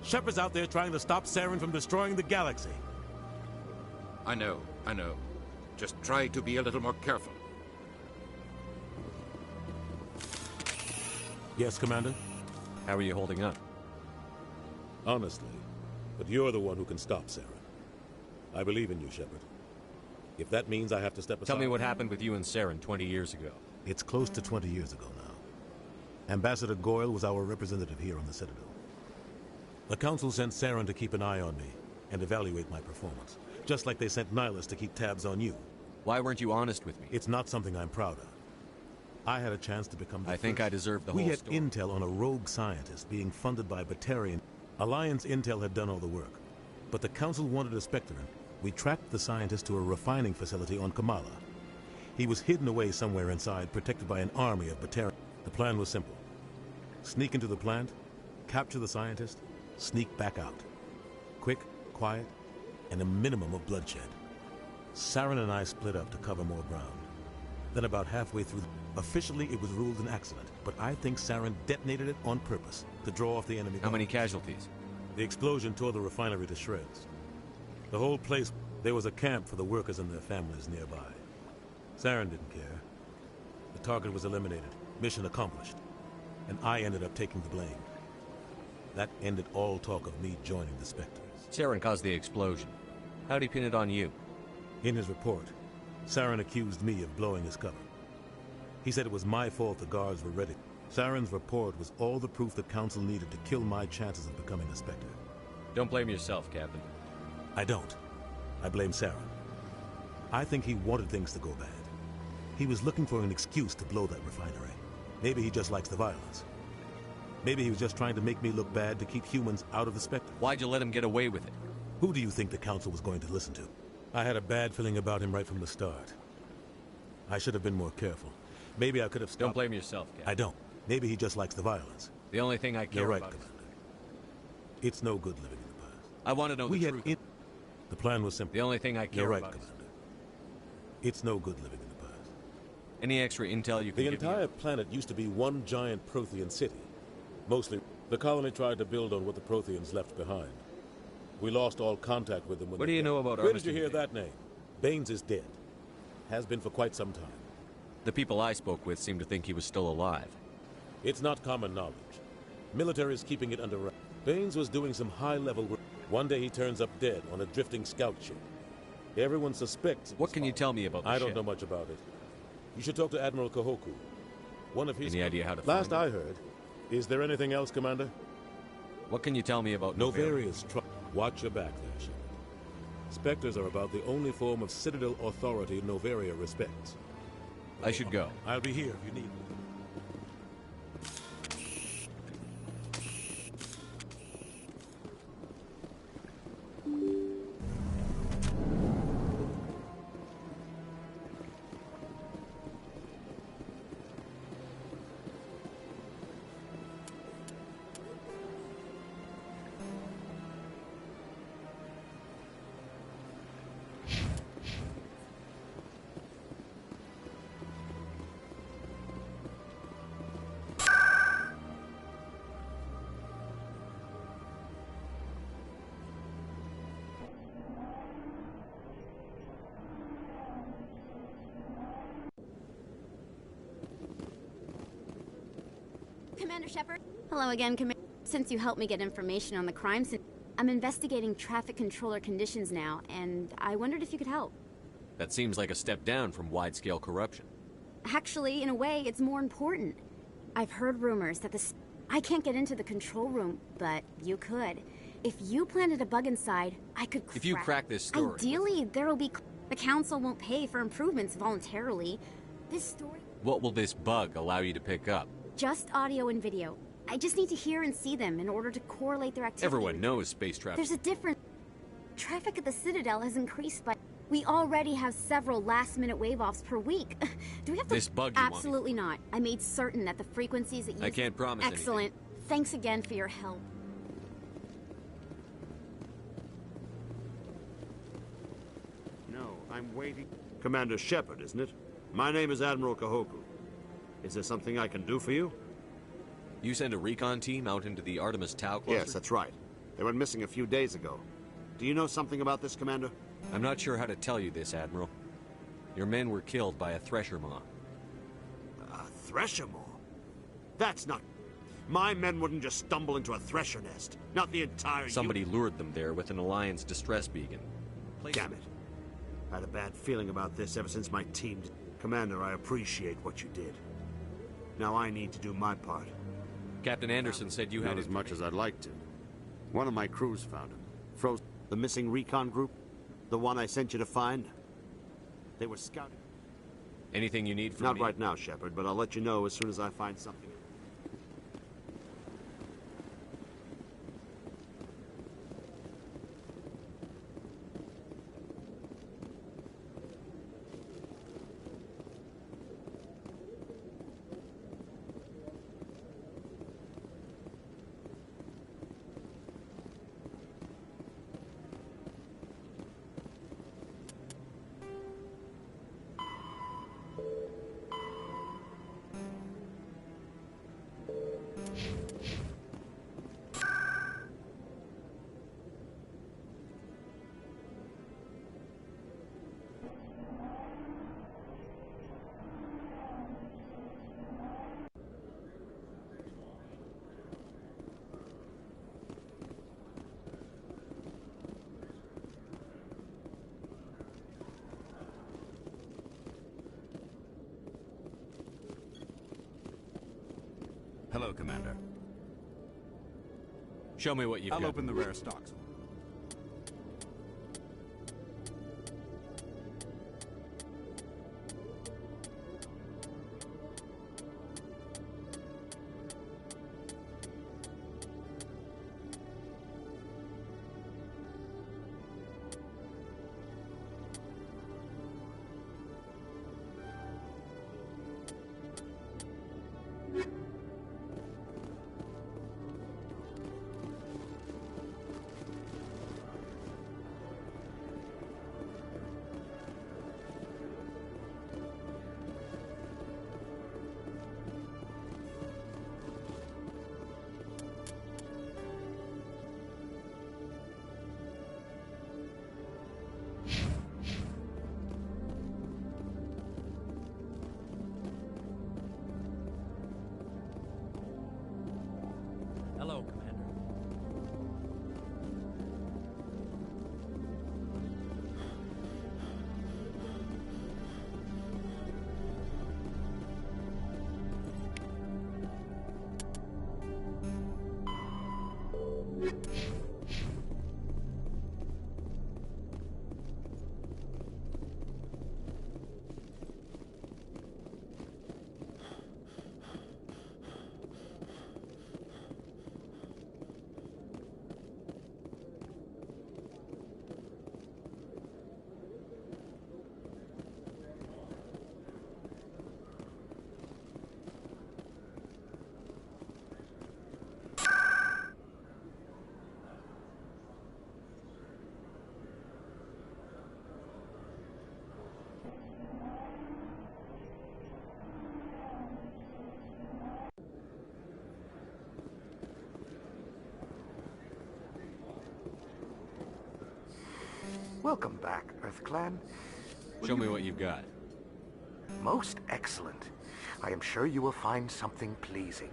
Shepard's out there trying to stop Saren from destroying the galaxy. I know. Just try to be a little more careful. Yes, Commander? How are you holding up? Honestly, but you're the one who can stop Saren. I believe in you, Shepard. If that means I have to step aside... Tell me what happened with you and Saren 20 years ago. It's close to 20 years ago now. Ambassador Goyle was our representative here on the Citadel. The Council sent Saren to keep an eye on me and evaluate my performance, just like they sent Nihilus to keep tabs on you. Why weren't you honest with me? It's not something I'm proud of. I had a chance to become the I think I deserve the whole story. story. We had intel on a rogue scientist being funded by Batarian. Alliance intel had done all the work, but the Council wanted a Spectre. We tracked the scientist to a refining facility on Kamala. He was hidden away somewhere inside, protected by an army of Batarian. The plan was simple. Sneak into the plant, capture the scientist, sneak back out. Quick, quiet, and a minimum of bloodshed. Saren and I split up to cover more ground. Then about halfway through, officially it was ruled an accident, but I think Saren detonated it on purpose to draw off the enemy. How many casualties? The explosion tore the refinery to shreds. The whole place, there was a camp for the workers and their families nearby. Saren didn't care. The The target was eliminated. Mission accomplished. And I ended up taking the blame. That ended all talk of me joining the Spectres. Saren caused the explosion. How'd he pin it on you? In his report, Saren accused me of blowing his cover. He said it was my fault the guards were ready. Saren's report was all the proof the Council needed to kill my chances of becoming a Spectre. Don't blame yourself, Captain. I don't. I blame Saren. I think he wanted things to go bad. He was looking for an excuse to blow that refinery. Maybe he just likes the violence. Maybe he was just trying to make me look bad to keep humans out of the Spectre. Why'd you let him get away with it? Who do you think the Council was going to listen to? I had a bad feeling about him right from the start. I should have been more careful. Maybe I could have stopped. Don't blame yourself, Captain. I don't. Maybe he just likes the violence. The only thing I care You're right, about Commander. It's no good living in the past. I want to know the truth. The plan was simple. The only thing I care You're right, about Commander. It's no good living in the past. Any extra intel you can The give me? entire planet used to be one giant Prothean city. Mostly, the colony tried to build on what the Protheans left behind. We lost all contact with them when What do you know about Where did you Armistice hear Day? that name? Baines is dead. Has been for quite some time. The people I spoke with seemed to think he was still alive. It's not common knowledge. Military is keeping it under wraps. Baines was doing some high-level work. One day he turns up dead on a drifting scout ship. Everyone suspects. What can you tell me about the I ship? don't know much about it. You should talk to Admiral Kahoku. One of his. Any idea how to Last find I him? heard. Is there anything else, Commander? What can you tell me about Novaria's Watch your back there, Shepard. Spectres are about the only form of Citadel authority Novaria respects. I should go. I'll be here if you need me. Commander Shepard. Hello again, Commander. Since you helped me get information on the crime scene, I'm investigating traffic controller conditions now, and I wondered if you could help. That seems like a step down from wide-scale corruption. Actually, in a way, it's more important. I've heard rumors that I can't get into the control room, but you could. If you planted a bug inside, I could If you crack this story... Ideally, there'll be... The Council won't pay for improvements voluntarily. This story... What will this bug allow you to pick up? Just audio and video. I just need to hear and see them in order to correlate their activity. Everyone knows space traffic. There's a difference. Traffic at the Citadel has increased by... We already have several last-minute wave-offs per week. Do we have to... This bug you want me- Absolutely not. I made certain that the frequencies that you... I can't promise anything. Excellent. Thanks again for your help. No, I'm waiting. Commander Shepard, isn't it? My name is Admiral Kahoku. Is there something I can do for you? You send a recon team out into the Artemis Tau cluster? Yes, that's right. They went missing a few days ago. Do you know something about this, Commander? I'm not sure how to tell you this, Admiral. Your men were killed by a thresher maw. A thresher maw? That's not... My men wouldn't just stumble into a thresher nest. Not the entire Somebody lured them there with an Alliance distress beacon. Damn it. I had a bad feeling about this ever since my team... Commander, I appreciate what you did. Now I need to do my part. Captain Anderson said you had Not as much as I'd like to. One of my crews found him. Froze. The missing recon group? The one I sent you to find? They were scouting. Anything you need from Not me? right now, Shepard, but I'll let you know as soon as I find something. Hello, Commander. Show me what you've got. I'll open the rare stocks. Hello, Commander. Welcome back, EarthClan. Show me what you've got. Most excellent. I am sure you will find something pleasing.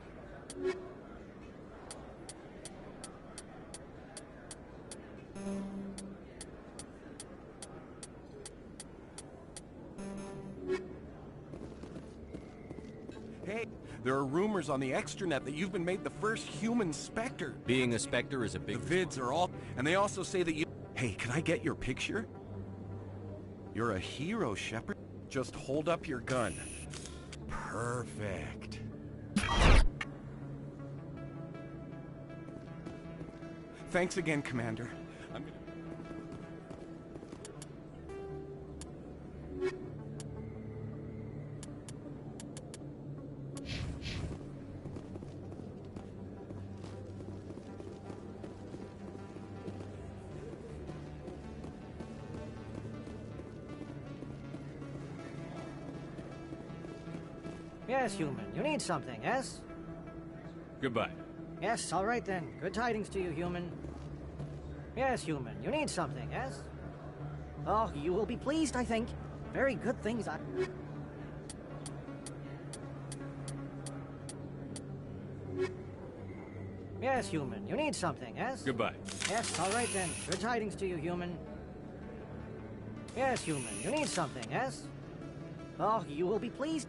Hey, there are rumors on the extranet that you've been made the first human Spectre. Being a Spectre is a big... The vids are all... And they also say that you... Hey, can I get your picture? You're a hero, Shepard. Just hold up your gun. Perfect. Thanks again, Commander. I'm gonna... Yes, human. You need something, yes? Goodbye. Yes, all right then. Good tidings to you, human. Yes, human. You need something, yes? Oh, you will be pleased, I think. Very good things, Yes, human. You need something, yes? Goodbye. Yes, all right then. Good tidings to you, human. Yes, human. You need something, yes? Oh, you will be pleased.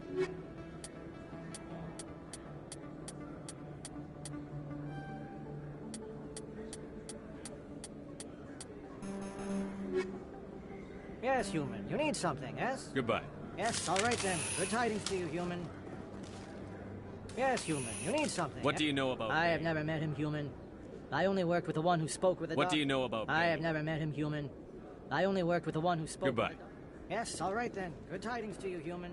Yes, human. You need something, yes? Goodbye. Yes, all right then. Good tidings to you, human. Yes, human. You need something. What do you know about I have never met him, human. I only worked with the one who spoke with the What dog. do you know about I have never met him, human. I only worked with the one who spoke Goodbye. with the dog. Yes, all right then. Good tidings to you, human.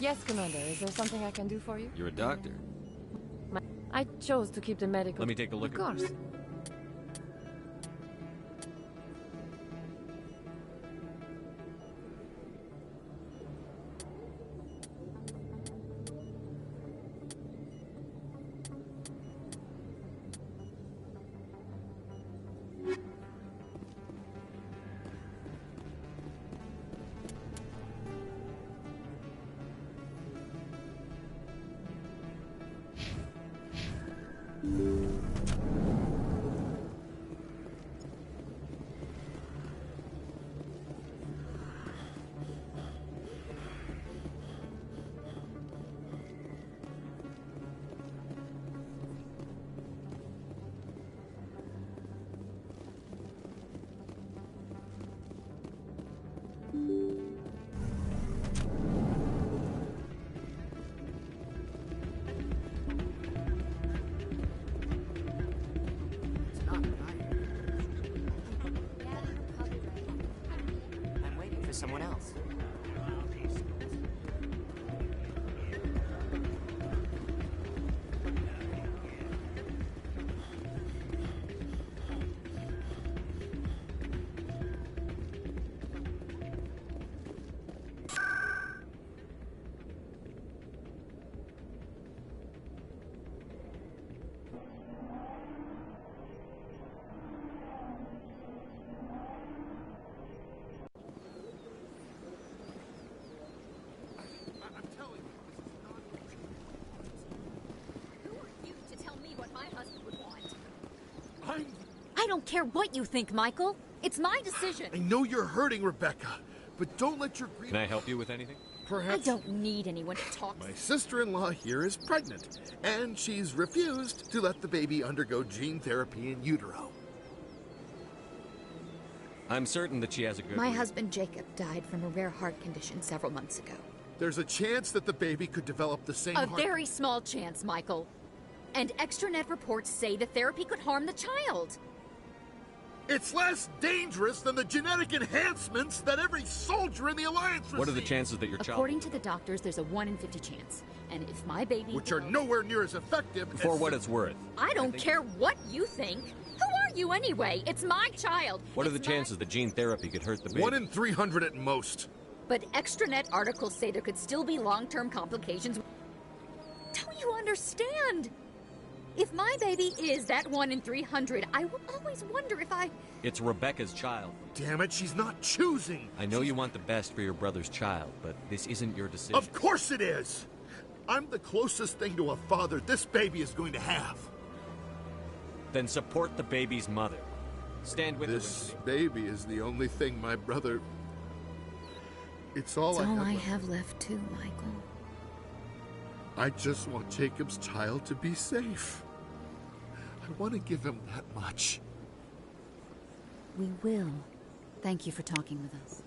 Yes, Commander. Is there something I can do for you? You're a doctor. I chose to keep the medical... Let me take a look Of course. someone else. I don't care what you think, Michael. It's my decision. I know you're hurting, Rebecca, but don't let your grief... Can I help you with anything? Perhaps... I don't need anyone to talk to. My sister-in-law here is pregnant, and she's refused to let the baby undergo gene therapy in utero. I'm certain that she has a good My reason. husband Jacob died from a rare heart condition several months ago. There's a chance that the baby could develop the same A heart... very small chance, Michael. And extranet reports say the therapy could harm the child. It's less dangerous than the genetic enhancements that every soldier in the Alliance receives. What are the chances that your child... According to the doctors, there's a 1 in 50 chance. And if my baby... Which are nowhere near as effective For what it's worth. I don't care what you think. Who are you anyway? It's my child. What are the chances that gene therapy could hurt the baby? 1 in 300 at most. But extranet articles say there could still be long-term complications. Don't you understand? If my baby is that 1 in 300, I will always wonder if I... It's Rebecca's child. Damn it, she's not choosing. I know you want the best for your brother's child, but this isn't your decision. Of course it is! I'm the closest thing to a father this baby is going to have. Then support the baby's mother. Stand with this baby is the only thing my brother... It's all I have left too, Michael. I just want Jacob's child to be safe. I want to give him that much. We will. Thank you for talking with us.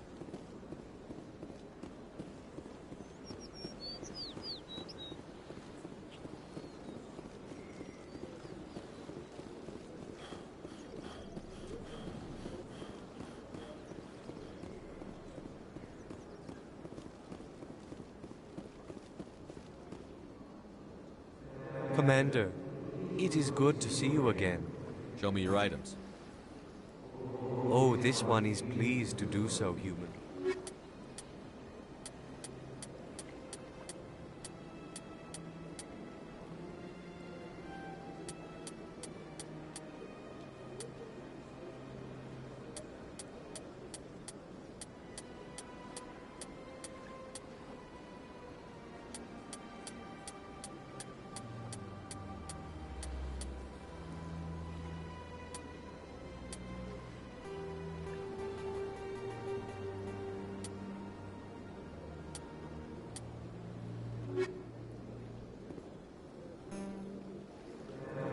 Commander, it is good to see you again. Show me your items. Oh, this one is pleased to do so, human.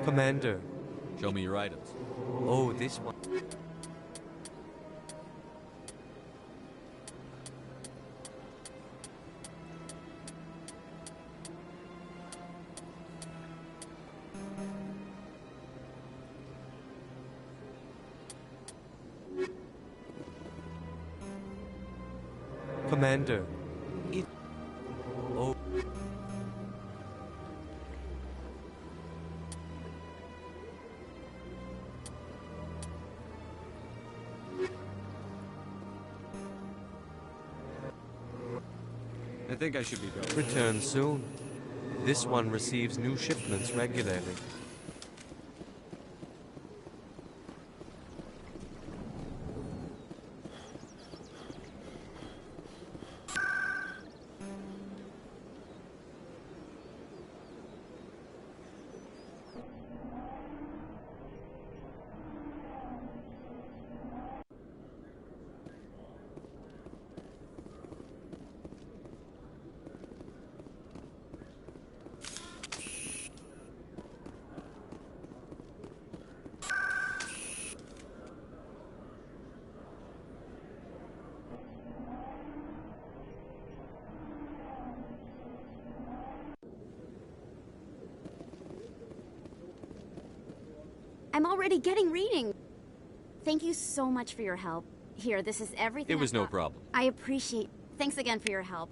Commander. Show me your items. Oh, this one. Commander. It... Oh... I think I should be going. Return soon. This one receives new shipments regularly. I'm already getting reading. Thank you so much for your help. Here, this is everything. It was no problem. I appreciate. Thanks again for your help.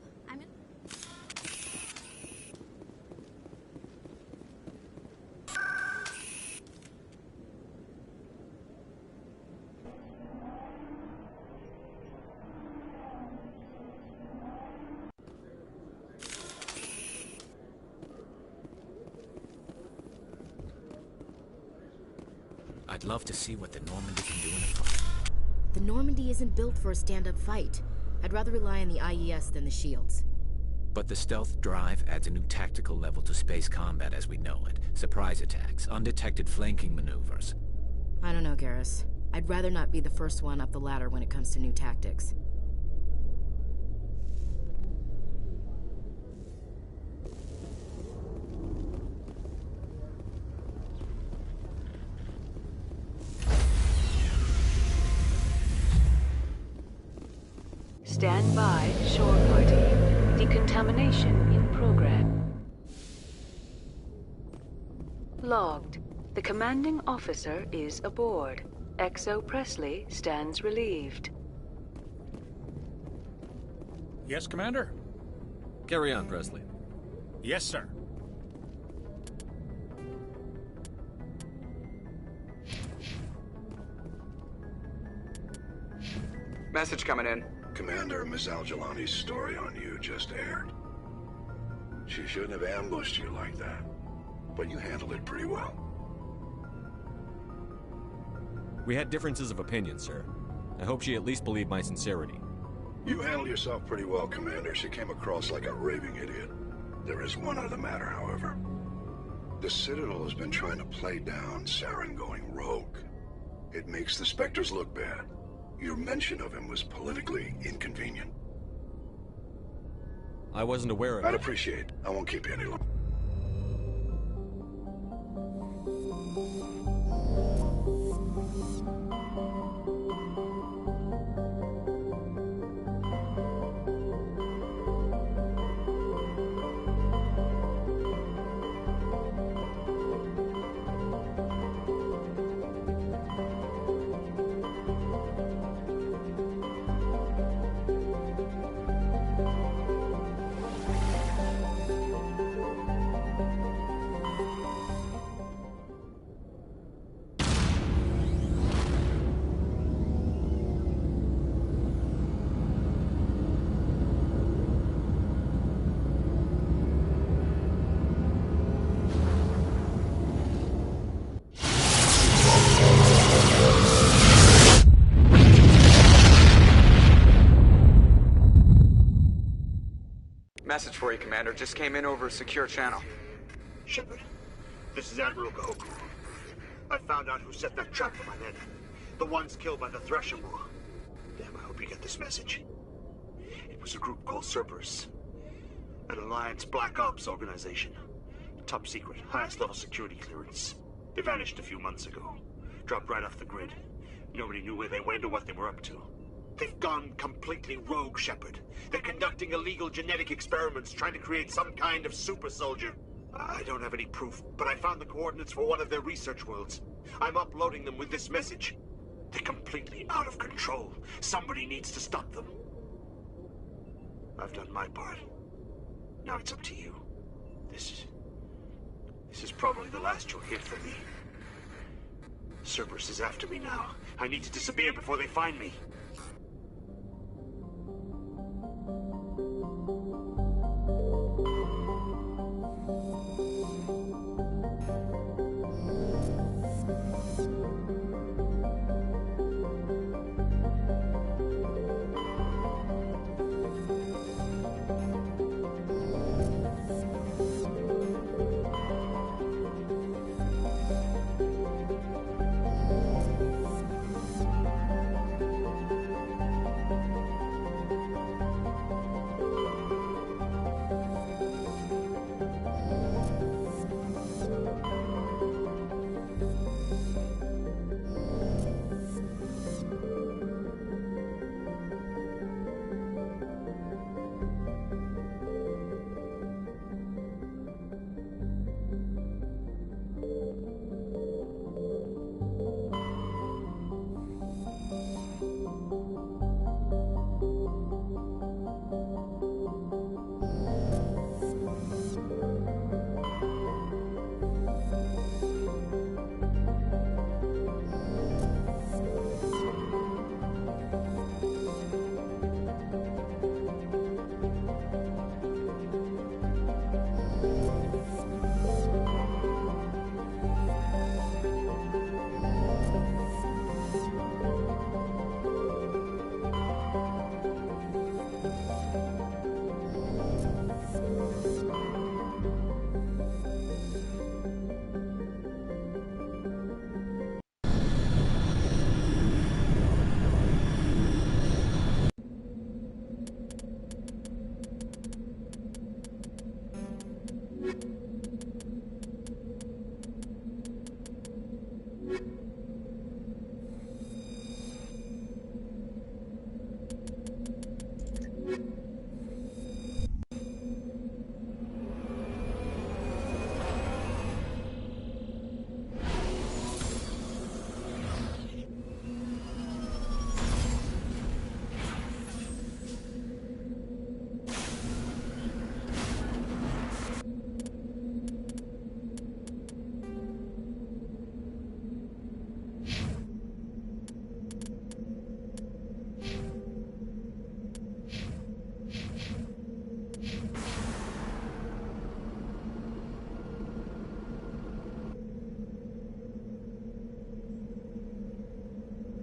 I'd love to see what the Normandy can do in a fight. The Normandy isn't built for a stand-up fight. I'd rather rely on the IES than the shields. But the stealth drive adds a new tactical level to space combat as we know it. Surprise attacks, undetected flanking maneuvers. I don't know, Garrus. I'd rather not be the first one up the ladder when it comes to new tactics. Stand by, shore party. Decontamination in program. Logged. The commanding officer is aboard. XO Presley stands relieved. Yes, Commander? Carry on, Presley. Yes, sir. Message coming in. Commander, Miss Al-Jalani's story on you just aired. She shouldn't have ambushed you like that, but you handled it pretty well. We had differences of opinion, sir. I hope she at least believed my sincerity. You handled yourself pretty well, Commander. She came across like a raving idiot. There is one other matter, however. The Citadel has been trying to play down Saren going rogue. It makes the Spectres look bad. Your mention of him was politically inconvenient. I wasn't aware of I'd it. appreciate it. I won't keep you any longer. Message for you, Commander. Just came in over a secure channel. Shepard, this is Admiral Goku. I found out who set that trap for my men. The ones killed by the Thresher War. Damn, I hope you get this message. It was a group called Cerberus. An Alliance Black Ops organization. Top secret, highest level security clearance. They vanished a few months ago. Dropped right off the grid. Nobody knew where they went or what they were up to. They've gone completely rogue, Shepard. They're conducting illegal genetic experiments, trying to create some kind of super soldier. I don't have any proof, but I found the coordinates for one of their research worlds. I'm uploading them with this message. They're completely out of control. Somebody needs to stop them. I've done my part. Now it's up to you. This is probably the last you'll hear from me. Cerberus is after me now. I need to disappear before they find me.